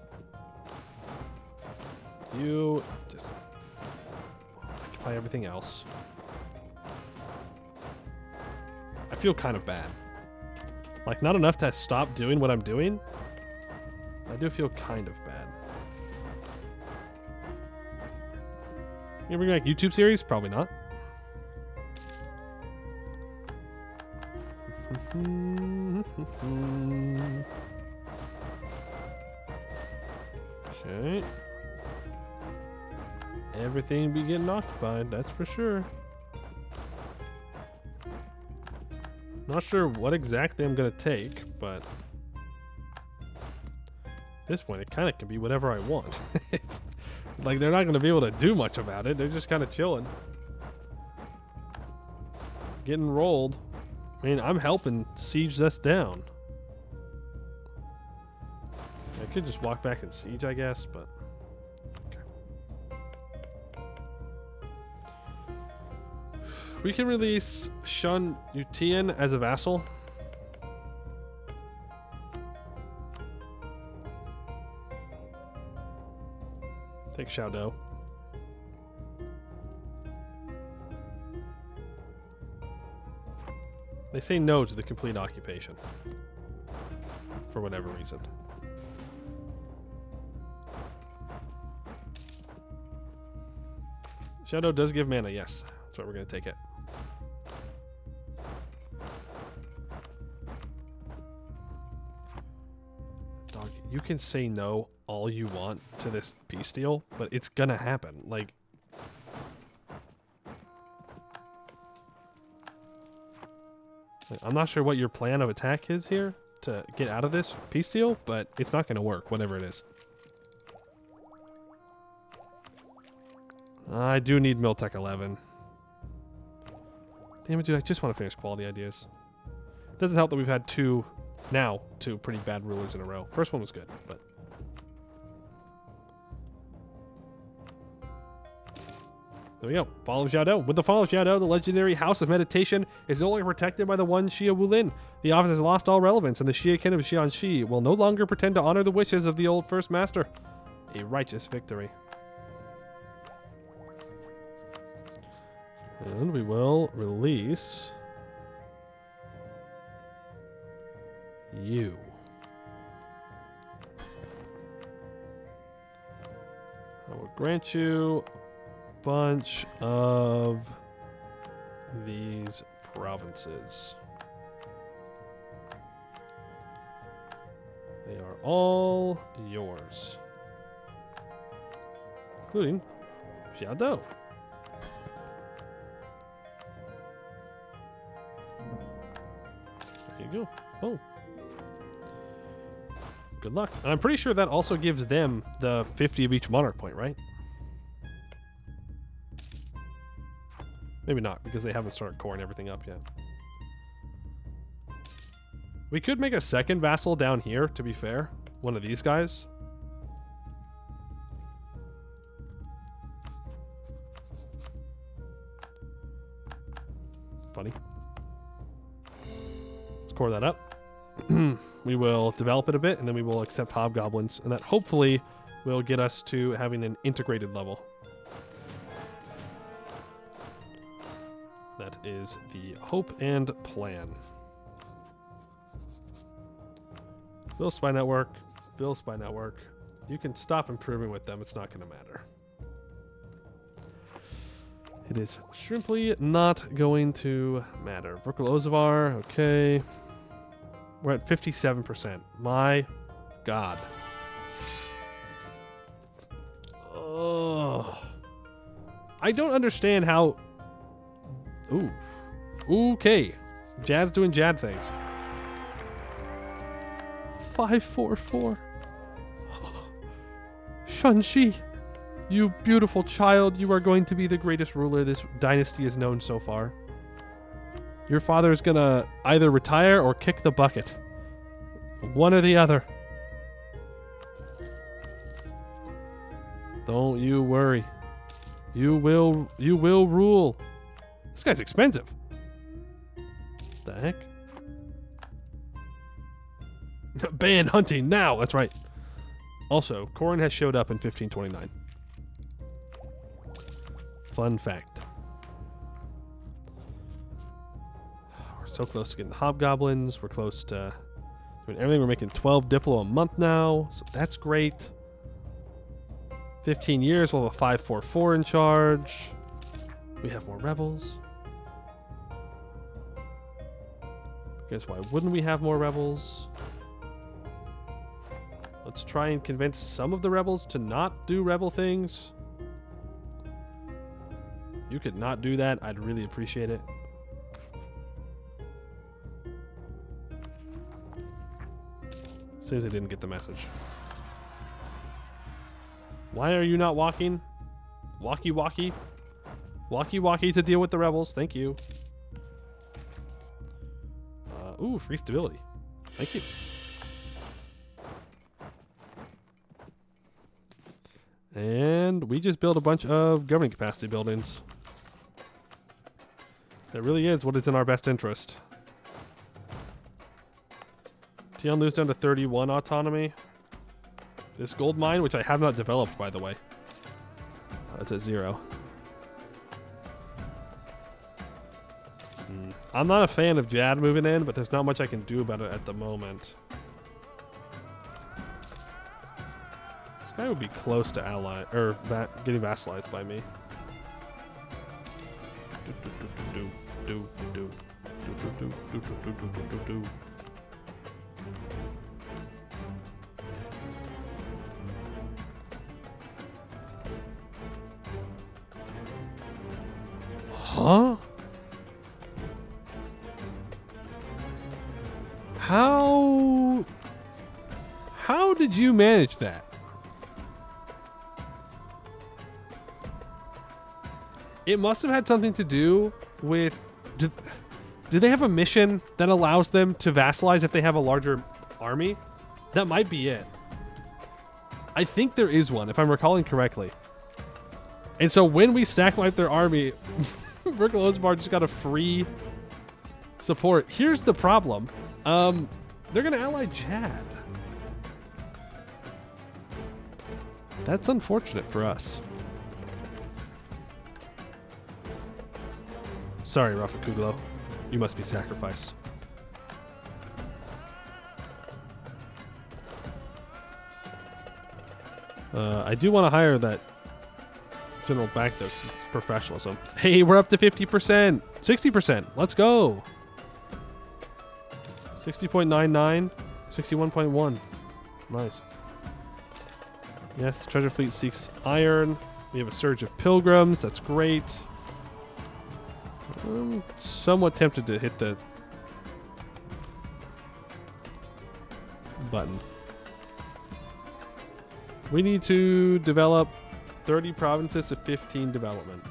You just occupy everything else. I feel kind of bad. Like, not enough to stop doing what I'm doing. I do feel kind of bad. You bring back YouTube series? Probably not. Okay. Everything be getting occupied, that's for sure. Not sure what exactly I'm going to take, but at this point it kind of can be whatever I want. Like, they're not going to be able to do much about it. They're just kind of chilling. Getting rolled. I mean, I'm helping siege this down. I could just walk back and siege, I guess, but okay. We can release Shun Yutian as a vassal. Take Xiaodou. They say no to the complete occupation. For whatever reason. Xiaodou does give mana, yes. That's why we're going to take it. Dog, you can say no all you want to this peace deal, but it's gonna happen. Like, I'm not sure what your plan of attack is here to get out of this peace deal, but it's not gonna work, whatever it is. I do need Miltech 11. Damn it, dude, I just want to finish quality ideas. It doesn't help that we've had two pretty bad rulers in a row. First one was good, but... There we go. Fall of Jiaodou. With the fall of Jiaodou, the legendary House of Meditation is no longer protected by the one Xia Wulin. The office has lost all relevance, and the Xia kin of Xianxi will no longer pretend to honor the wishes of the old first master. A righteous victory. And we will release you. I will grant you a bunch of these provinces. They are all yours, including Jiaodou. There you go. Boom. Good luck. And I'm pretty sure that also gives them the 50 of each monarch point, right? Maybe not, because they haven't started coring everything up yet. We could make a second vassal down here, to be fair. One of these guys. Funny. Let's core that up. We will develop it a bit, and then we will accept hobgoblins, and that hopefully will get us to having an integrated level. That is the hope and plan. Build spy network. Build spy network. You can stop improving with them. It's not going to matter. It is simply not going to matter. Vrukal Ozavar. Okay. We're at 57%. My God. Ugh. I don't understand how... Ooh. Okay. Jad's doing Jad things. 544. Shenanigans. You beautiful child. You are going to be the greatest ruler this dynasty has known so far. Your father is going to either retire or kick the bucket. One or the other. Don't you worry. You will rule. This guy's expensive. What the heck? Ban hunting now. That's right. Also, Corin has showed up in 1529. Fun fact. We're so close to getting hobgoblins. We're close to doing everything. We're making 12 Diplo a month now, so that's great. 15 years, we'll have a 544 in charge. We have more rebels. Because why wouldn't we have more rebels? Let's try and convince some of the rebels to not do rebel things. You could not do that. I'd really appreciate it. Seems I didn't get the message. Why are you not walking? Walkie walkie. Walkie walkie to deal with the rebels. Thank you. Ooh, free stability. Thank you. And we just built a bunch of government capacity buildings. That really is what is in our best interest. Tianlu's down to 31 autonomy. This gold mine, which I have not developed, by the way. It's at 0. I'm not a fan of Jad moving in, but there's not much I can do about it at the moment. This guy would be close to ally, or getting vassalized by me. Huh? How did you manage that? It must have had something to do with... Do they have a mission that allows them to vassalize if they have a larger army? That might be it. I think there is one, if I'm recalling correctly. And so when we sackwipe their army, Berkelozbar just got a free support. Here's the problem. They're going to ally Jad. That's unfortunate for us. Sorry, Rafa Kuglo. You must be sacrificed. I do want to hire that general back though. Professionalism. Hey, we're up to 50%. 60%. Let's go. 60.99. 61.1. Nice. Yes, the treasure fleet seeks iron. We have a surge of pilgrims. That's great. I'm somewhat tempted to hit the button. We need to develop 30 provinces to 15 development.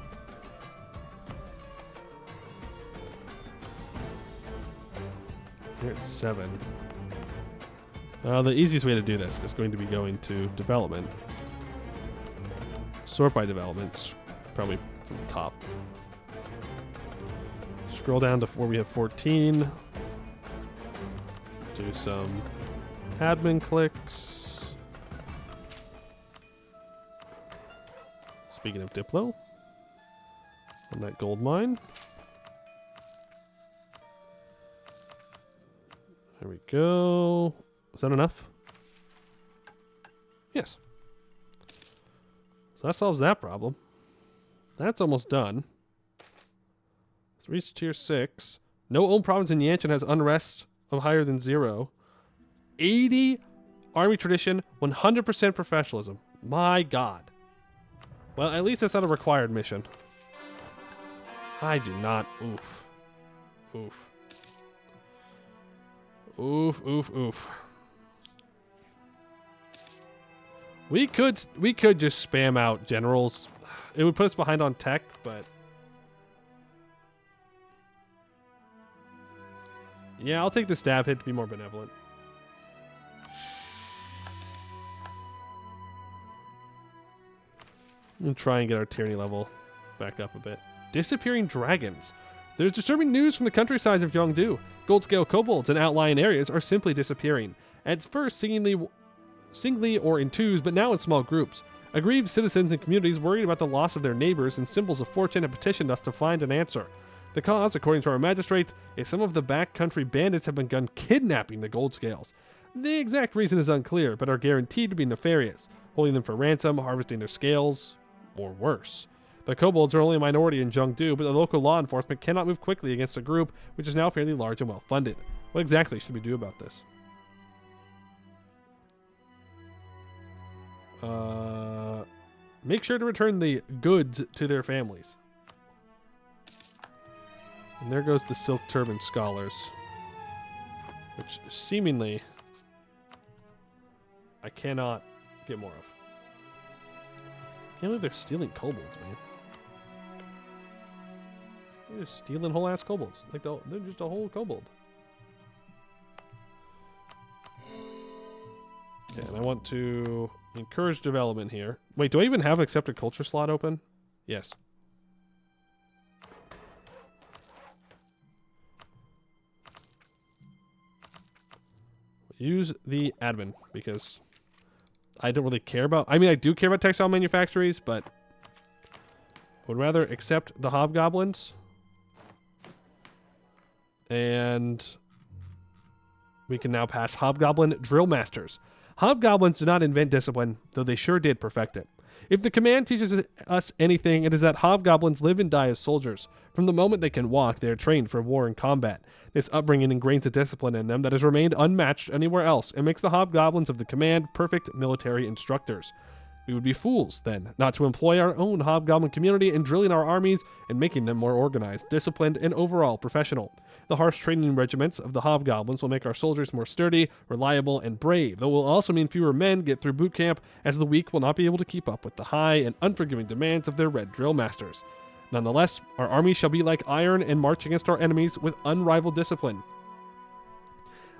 Here's 7. The easiest way to do this is going to be going to development. Sort by development, probably from the top. Scroll down to where we have 14. Do some admin clicks. Speaking of Diplo, on that gold mine. There we go. Is that enough? Yes. So that solves that problem. That's almost done. Let's reach tier 6. No own province in Yanshen has unrest of higher than 0. 80 army tradition, 100% professionalism. My god. Well, at least that's not a required mission. I do not. Oof. Oof. Oof, oof, oof. We could just spam out generals. It would put us behind on tech, but yeah, I'll take the stab hit to be more benevolent. And try and get our tyranny level back up a bit. Disappearing dragons. There's disturbing news from the countryside of Yongdu. Gold-scale kobolds in outlying areas are simply disappearing. At first, singly or in twos, but now in small groups. Aggrieved citizens and communities worried about the loss of their neighbors and symbols of fortune have petitioned us to find an answer. The cause, according to our magistrates, is some of the backcountry bandits have begun kidnapping the gold scales. The exact reason is unclear, but are guaranteed to be nefarious, holding them for ransom, harvesting their scales, or worse. The kobolds are only a minority in Jungdu, but the local law enforcement cannot move quickly against a group which is now fairly large and well-funded. What exactly should we do about this? Make sure to return the goods to their families. And there goes the Silk Turban Scholars. Which seemingly I cannot get more of. Can't believe they're stealing kobolds, man. They're just stealing whole ass kobolds. Like they're just a whole kobold. Yeah, and I want to encourage development here. Wait, do I even have an accepted culture slot open? Yes. Use the admin because I don't really care about... I mean, I do care about textile manufactories, but would rather accept the hobgoblins. And we can now pass hobgoblin drill masters. Hobgoblins do not invent discipline, though they sure did perfect it. If the command teaches us anything, it is that hobgoblins live and die as soldiers. From the moment they can walk, they are trained for war and combat. This upbringing ingrains a discipline in them that has remained unmatched anywhere else and makes the hobgoblins of the command perfect military instructors. We would be fools, then, not to employ our own hobgoblin community in drilling our armies and making them more organized, disciplined, and overall professional. The harsh training regiments of the hobgoblins will make our soldiers more sturdy, reliable, and brave, though will also mean fewer men get through boot camp, as the weak will not be able to keep up with the high and unforgiving demands of their red drill masters. Nonetheless, our army shall be like iron and march against our enemies with unrivaled discipline.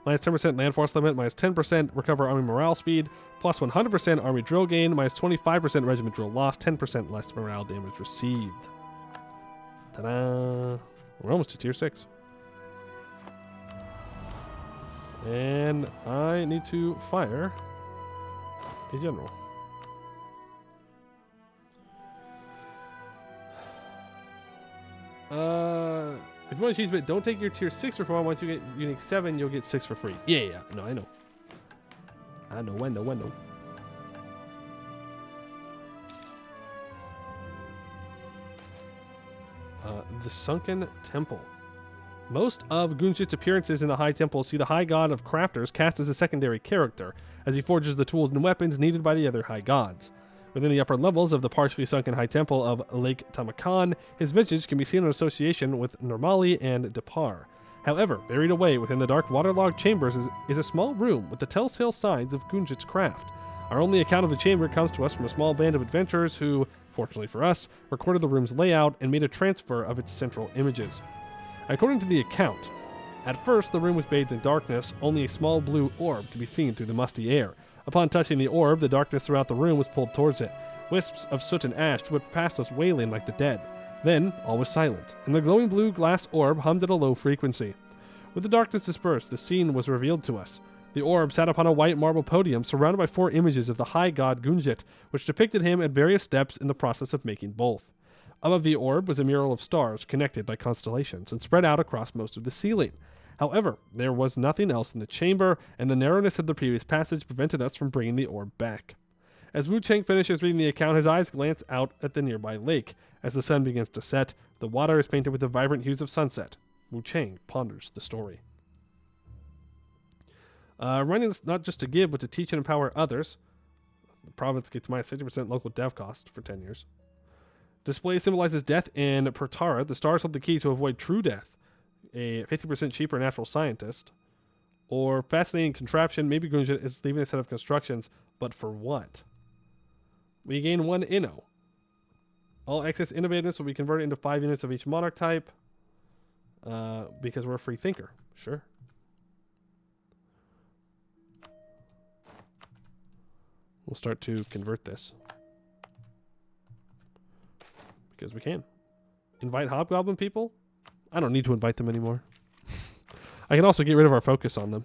minus 10% land force limit, minus 10% recover army morale speed, plus 100% army drill gain, minus 25% regiment drill loss, 10% less morale damage received. Ta-da! We're almost to tier 6. And I need to fire a general. If you want to choose it, don't take your tier 6 reform. Once you get unique 7, you'll get 6 for free. Yeah. No, I know. I know. The Sunken Temple. Most of Gunjit's appearances in the High Temple see the High God of Crafters cast as a secondary character, as he forges the tools and weapons needed by the other High Gods. Within the upper levels of the partially sunken High Temple of Lake Tamakan, his visage can be seen in association with Normali and Depar. However, buried away within the dark waterlogged chambers is a small room with the telltale signs of Gunjit's craft. Our only account of the chamber comes to us from a small band of adventurers who, fortunately for us, recorded the room's layout and made a transfer of its central images. According to the account, at first the room was bathed in darkness, only a small blue orb could be seen through the musty air. Upon touching the orb, the darkness throughout the room was pulled towards it. Wisps of soot and ash swept past us wailing like the dead. Then, all was silent, and the glowing blue glass orb hummed at a low frequency. With the darkness dispersed, the scene was revealed to us. The orb sat upon a white marble podium surrounded by 4 images of the high god Gunjit, which depicted him at various steps in the process of making both. Above the orb was a mural of stars connected by constellations and spread out across most of the ceiling. However, there was nothing else in the chamber, and the narrowness of the previous passage prevented us from bringing the orb back. As Wu Cheng finishes reading the account, his eyes glance out at the nearby lake. As the sun begins to set, the water is painted with the vibrant hues of sunset. Wu Cheng ponders the story. Running is not just to give, but to teach and empower others. The province gets minus 50% local dev cost for 10 years. Display symbolizes death in Pertara. The stars hold the key to avoid true death. A 50% cheaper natural scientist. Or fascinating contraption. Maybe Gunjit is leaving a set of constructions, but for what? We gain 1 Inno. All excess innovativeness will be converted into 5 units of each monarch type. Because we're a free thinker. Sure. We'll start to convert this. Because we can. Invite hobgoblin people? I don't need to invite them anymore. I can also get rid of our focus on them.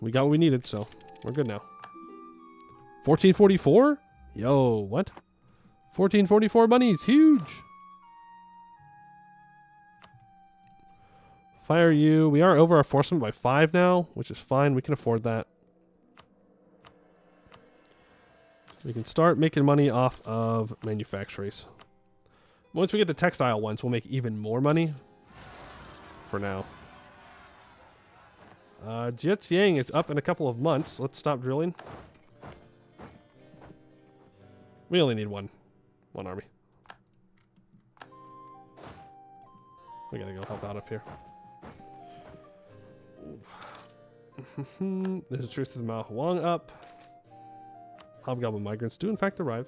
We got what we needed, so we're good now. 1444? Yo, what? 1444 money is huge. Fire you. We are over our force limit by 5 now, which is fine. We can afford that. We can start making money off of manufactories. Once we get the textile ones, we'll make even more money. For now. Jiaxiang is up in a couple of months. Let's stop drilling. We only need one army. We gotta go help out up here. There's a truce to the Mao Huang up. Hobgoblin migrants do in fact arrive.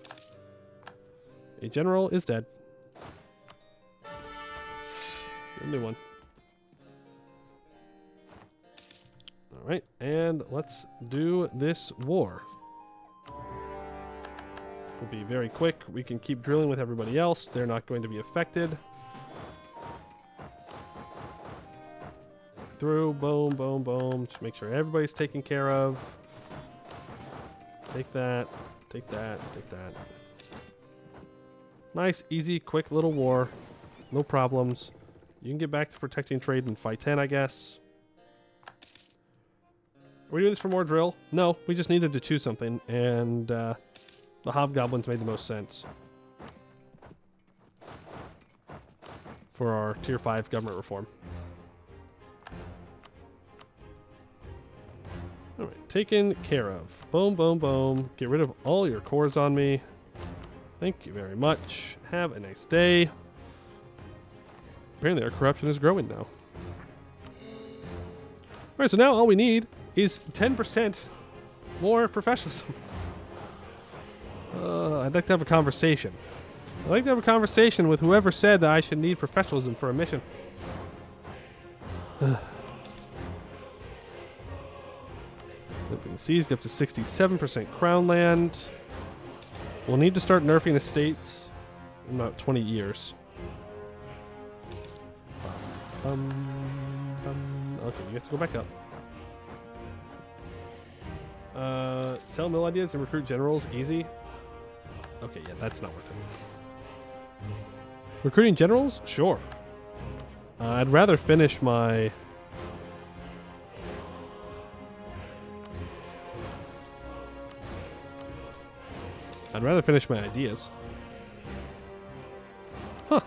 A general is dead. A new one. Alright, and let's do this war. We'll be very quick. We can keep drilling with everybody else. They're not going to be affected. Through, boom, boom, boom. Just make sure everybody's taken care of. Take that, take that, take that. Nice, easy, quick little war. No problems. You can get back to protecting trade in Fight 10, I guess. Are we doing this for more drill? No, we just needed to choose something, and the hobgoblins made the most sense. For our tier 5 government reform. Alright, taken care of. Boom, boom, boom. Get rid of all your cores on me. Thank you very much. Have a nice day. Apparently our corruption is growing now. Alright, so now all we need is 10% more professionalism. I'd like to have a conversation. I'd like to have a conversation with whoever said that I should need professionalism for a mission. Open seas, get up to 67% crown land. We'll need to start nerfing estates in about 20 years. Okay, you have to go back up. Sell mill ideas and recruit generals, easy. Okay, yeah, that's not worth it. Recruiting generals? Sure. I'd rather finish my... ideas. Huh.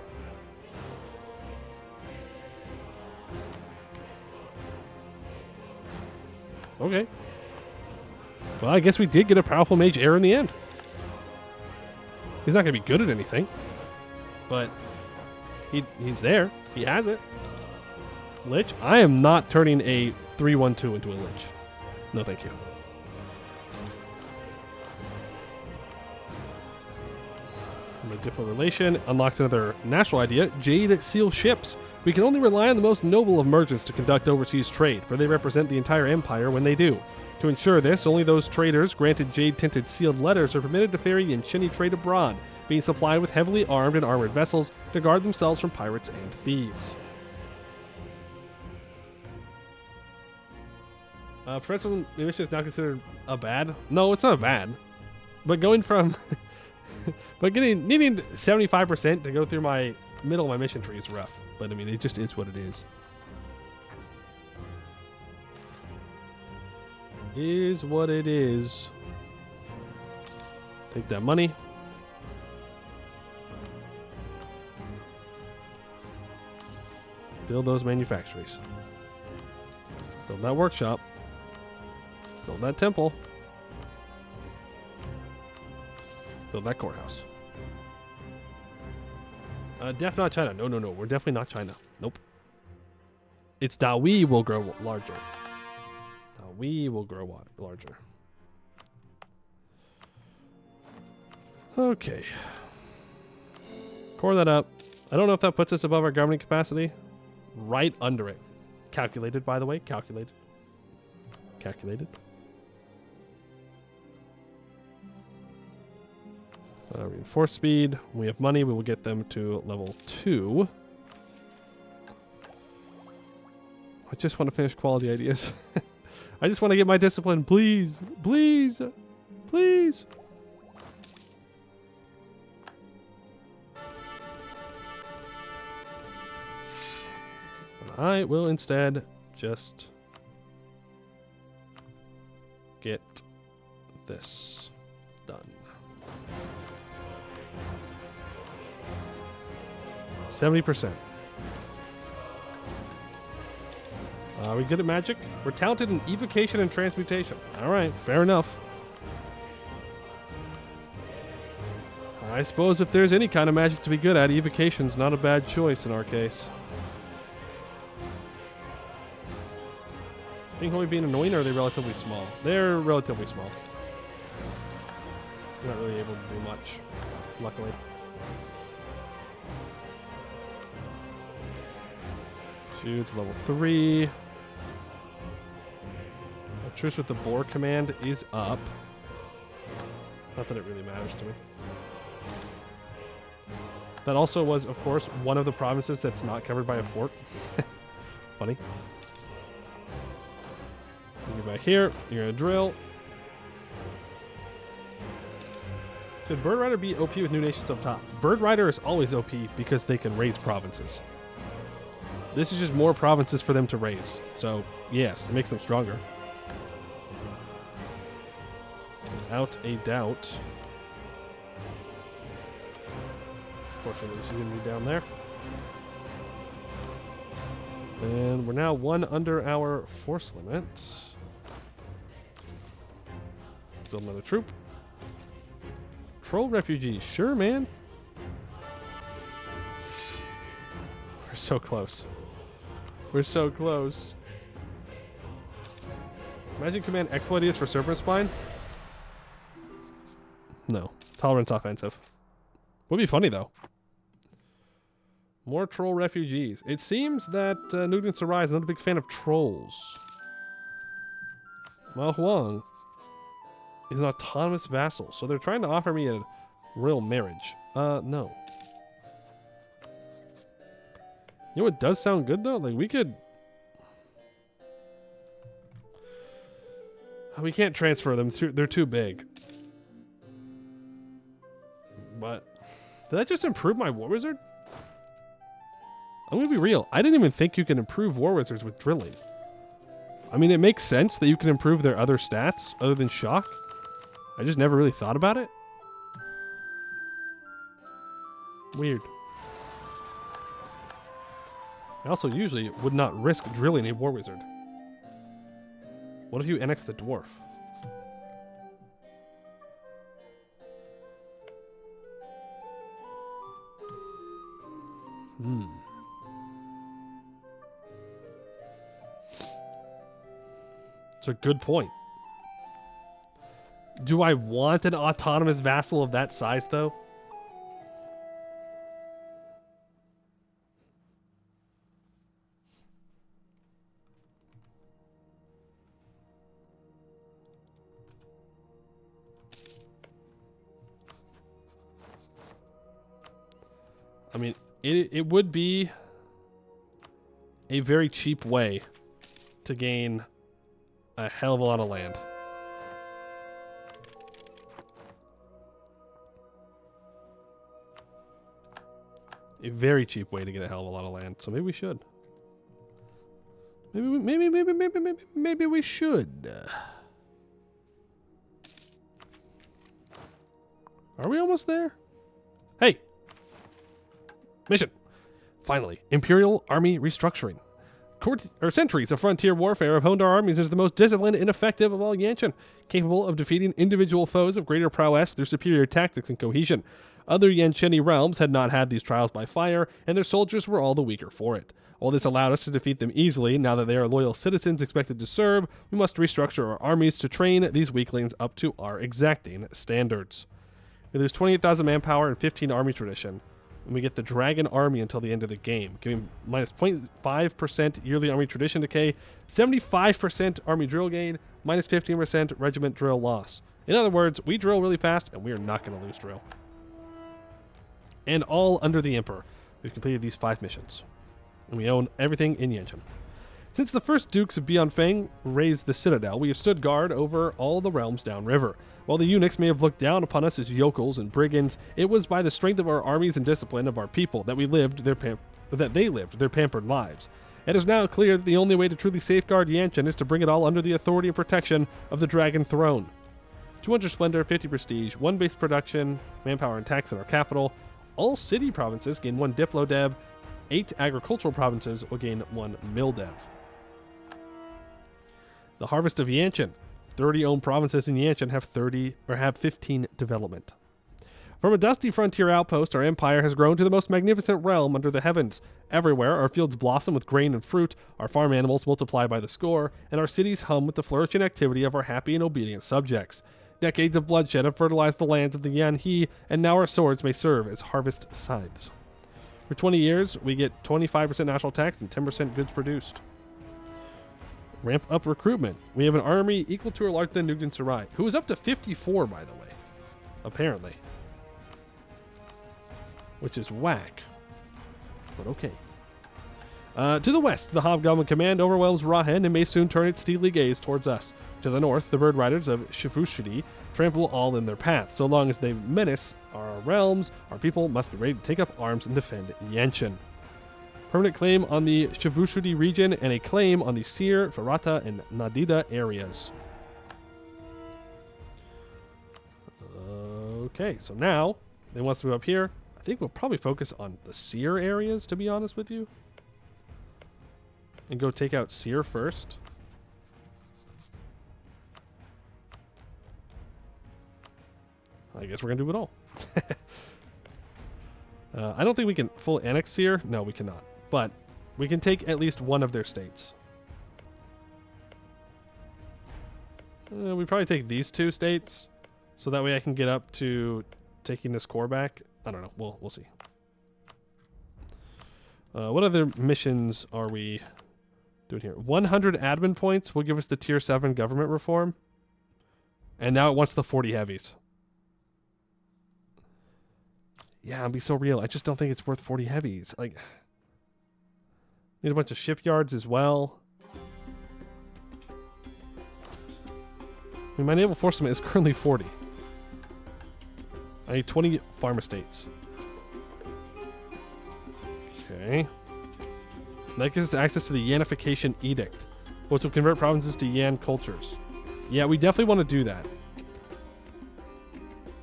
Okay. Well, I guess we did get a powerful mage heir in the end. He's not going to be good at anything, but he's there. He has it. Lich? I am not turning a 3-1-2 into a Lich. No, thank you. The diplo relation unlocks another national idea, Jade Seal ships. We can only rely on the most noble of merchants to conduct overseas trade, for they represent the entire empire when they do. To ensure this, only those traders granted jade-tinted sealed letters are permitted to ferry Yanshen trade abroad, being supplied with heavily armed and armored vessels to guard themselves from pirates and thieves. Professional mission is now considered a bad? No, it's not a bad. But going from... but needing 75% to go through my middle of my mission tree is rough. But I mean, it just is what it is. Is what it is. Take that money. Build those manufactories. Build that workshop. Build that temple. Build that courthouse. Def not China. No. We're definitely not China. Nope. It's Dahui will grow larger. Dahui will grow larger. Okay. Core that up. I don't know if that puts us above our governing capacity. Right under it. Calculated, by the way. Calculated. Reinforce speed. When we have money, we will get them to level 2. I just want to finish quality ideas. I just want to get my discipline. Please. Please. Please. I will instead just get this done. 70%. Are we good at magic? We're talented in evocation and transmutation. All right, fair enough. I suppose if there's any kind of magic to be good at, evocation's not a bad choice in our case. Is Ping being annoying, or are they relatively small? They're relatively small. They're not really able to do much, luckily. Shoot, level 3. A truce with the boar command is up. Not that it really matters to me. That also was, of course, one of the provinces that's not covered by a fort. Funny. You're back here. You're gonna drill. Should Bird Rider be OP with new nations up top? Bird Rider is always OP because they can raise provinces. This is just more provinces for them to raise. So, yes, it makes them stronger. Without a doubt. Fortunately, she's going to be down there. And we're now 1 under our force limit. Build another troop. Troll refugees. Sure, man. We're so close. We're so close. Imagine command exploit is for Serpent Spine. No. Tolerance offensive. Would be funny, though. More troll refugees. It seems that Nugent Sarai is not a big fan of trolls. Mao Huang is an autonomous vassal, so they're trying to offer me a royal marriage. No. You know what does sound good, though? Like, we could... We can't transfer them. They're too big. But... Did that just improve my War Wizard? I'm going to be real. I didn't even think you can improve War Wizards with drilling. I mean, it makes sense that you can improve their other stats other than shock. I just never really thought about it. Weird. I also usually would not risk drilling a War Wizard. What if you annex the dwarf? It's a good point. Do I want an autonomous vassal of that size, though? I mean, it would be a very cheap way to gain a hell of a lot of land. A very cheap way to get a hell of a lot of land. So maybe we should. Maybe we should. Are we almost there? Hey! Mission! Finally, Imperial Army restructuring. Centuries of frontier warfare have honed our armies as the most disciplined and effective of all Yanshen, capable of defeating individual foes of greater prowess through superior tactics and cohesion. Other Yansheni realms had not had these trials by fire, and their soldiers were all the weaker for it. While this allowed us to defeat them easily, now that they are loyal citizens expected to serve, we must restructure our armies to train these weaklings up to our exacting standards. We lose 28,000 manpower and 15 army tradition. And we get the Dragon Army until the end of the game, giving minus 0.5% yearly army tradition decay, 75% army drill gain, minus 15% regiment drill loss. In other words, we drill really fast, and we are not going to lose drill. And all under the Emperor. We've completed these 5 missions. And we own everything in Yanshen. Since the first Dukes of Bianfeng raised the Citadel, we have stood guard over all the realms downriver. While the eunuchs may have looked down upon us as yokels and brigands, it was by the strength of our armies and discipline of our people that they lived their pampered lives. It is now clear that the only way to truly safeguard Yanshen is to bring it all under the authority and protection of the Dragon Throne. 200 splendor, 50 prestige, 1 base production, manpower and tax in our capital. All city provinces gain 1 diplo dev. 8 agricultural provinces will gain 1 mill dev. The Harvest of Yanshen. 30 owned provinces in Yanshen have 15 development. From a dusty frontier outpost, our empire has grown to the most magnificent realm under the heavens. Everywhere, our fields blossom with grain and fruit, our farm animals multiply by the score, and our cities hum with the flourishing activity of our happy and obedient subjects. Decades of bloodshed have fertilized the lands of the Yanhe, and now our swords may serve as harvest scythes. For 20 years, we get 25% national tax and 10% goods produced. Ramp up recruitment. We have an army equal to or larger than Nugent Sarai, who is up to 54, by the way. Apparently. Which is whack. But okay. To the west, the Hobgoblin Command overwhelms Rahen and may soon turn its steely gaze towards us. To the north, the Bird Riders of Shifushidi trample all in their path. So long as they menace our realms, our people must be ready to take up arms and defend Yanshen. Permanent claim on the Shifushidi region and a claim on the Seer, Farata, and Nadida areas. Okay, so now they want us to move up here. I think we'll probably focus on the Seer areas, to be honest with you. And go take out Seer first. I guess we're going to do it all. I don't think we can full annex Seer. No, we cannot. But we can take at least one of their states. We probably take these 2 states. So that way I can get up to taking this core back I don't know. We'll see. What other missions are we doing here? 100 admin points will give us the tier 7 government reform. And now it wants the 40 heavies. Yeah, I'll be so real. I just don't think it's worth 40 heavies. Like, need a bunch of shipyards as well. I mean, my naval force limit is currently 40. I need 20 farm estates. Okay. That gives us access to the Yanification Edict, which will convert provinces to Yan cultures. Yeah, we definitely want to do that.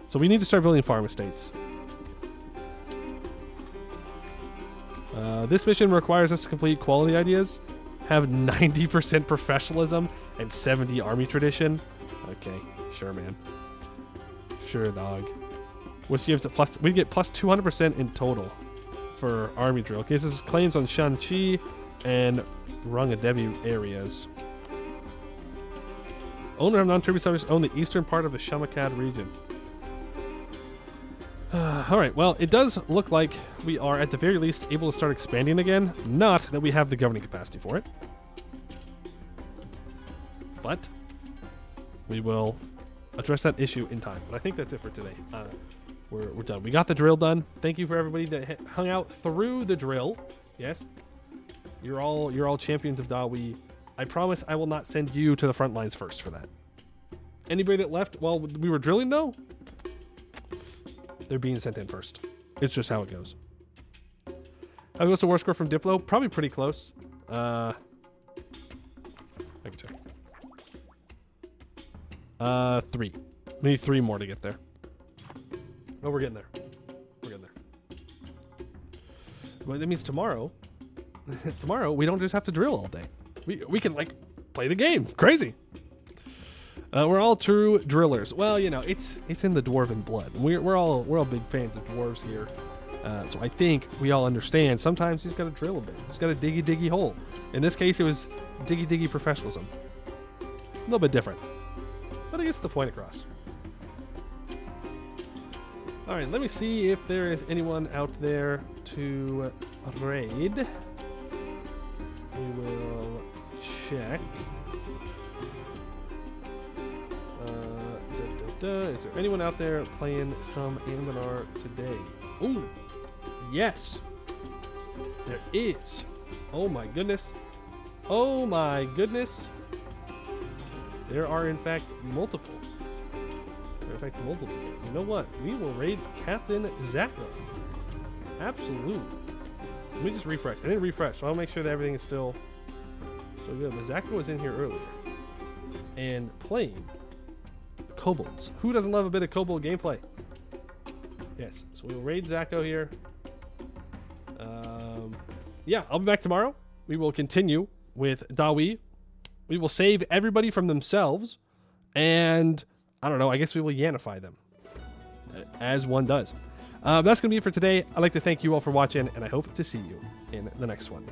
So we need to start building farm estates. This mission requires us to complete quality ideas, have 90% professionalism, and 70 army tradition. Okay, sure, man. Sure, dog. Which gives it plus, we get plus 200% in total for army drill. Gives us claims on Shanxi and Rangadevi areas. Owner of non-tribute subjects own the eastern part of the Shamakad region. Alright, well, it does look like we are, at the very least, able to start expanding again. Not that we have the governing capacity for it. But we will address that issue in time. But I think that's it for today. We're done. We got the drill done. Thank you for everybody that hung out through the drill. Yes, you're all champions of Dahui. I promise I will not send you to the front lines first for that. Anybody that left while we were drilling, though, they're being sent in first. It's just how it goes. How goes the war score from Diplo? Probably pretty close. I can check. 3. We need 3 more to get there. Oh, we're getting there. We're getting there. Well, that means tomorrow, we don't just have to drill all day. We can, like, play the game. Crazy. We're all true drillers. Well, you know, it's in the dwarven blood. We're all big fans of dwarves here. So I think we all understand. Sometimes he's got to drill a bit. He's got a diggy hole. In this case, it was diggy professionalism. A little bit different, but it gets the point across. All right, let me see if there is anyone out there to raid. We will check. Is there anyone out there playing some Anbennar today? Ooh, yes, there is. Oh my goodness. Oh my goodness. There are in fact multiple. You know what? We will raid Captain Zacko. Absolutely. Let me just refresh. I didn't refresh, so I'll make sure that everything is still good. But Zacko was in here earlier and playing kobolds. Who doesn't love a bit of kobold gameplay? Yes. So we will raid Zacko here. Yeah, I'll be back tomorrow. We will continue with Dahui. We will save everybody from themselves, and I don't know, I guess we will yanify them, as one does. That's going to be it for today. I'd like to thank you all for watching, and I hope to see you in the next one.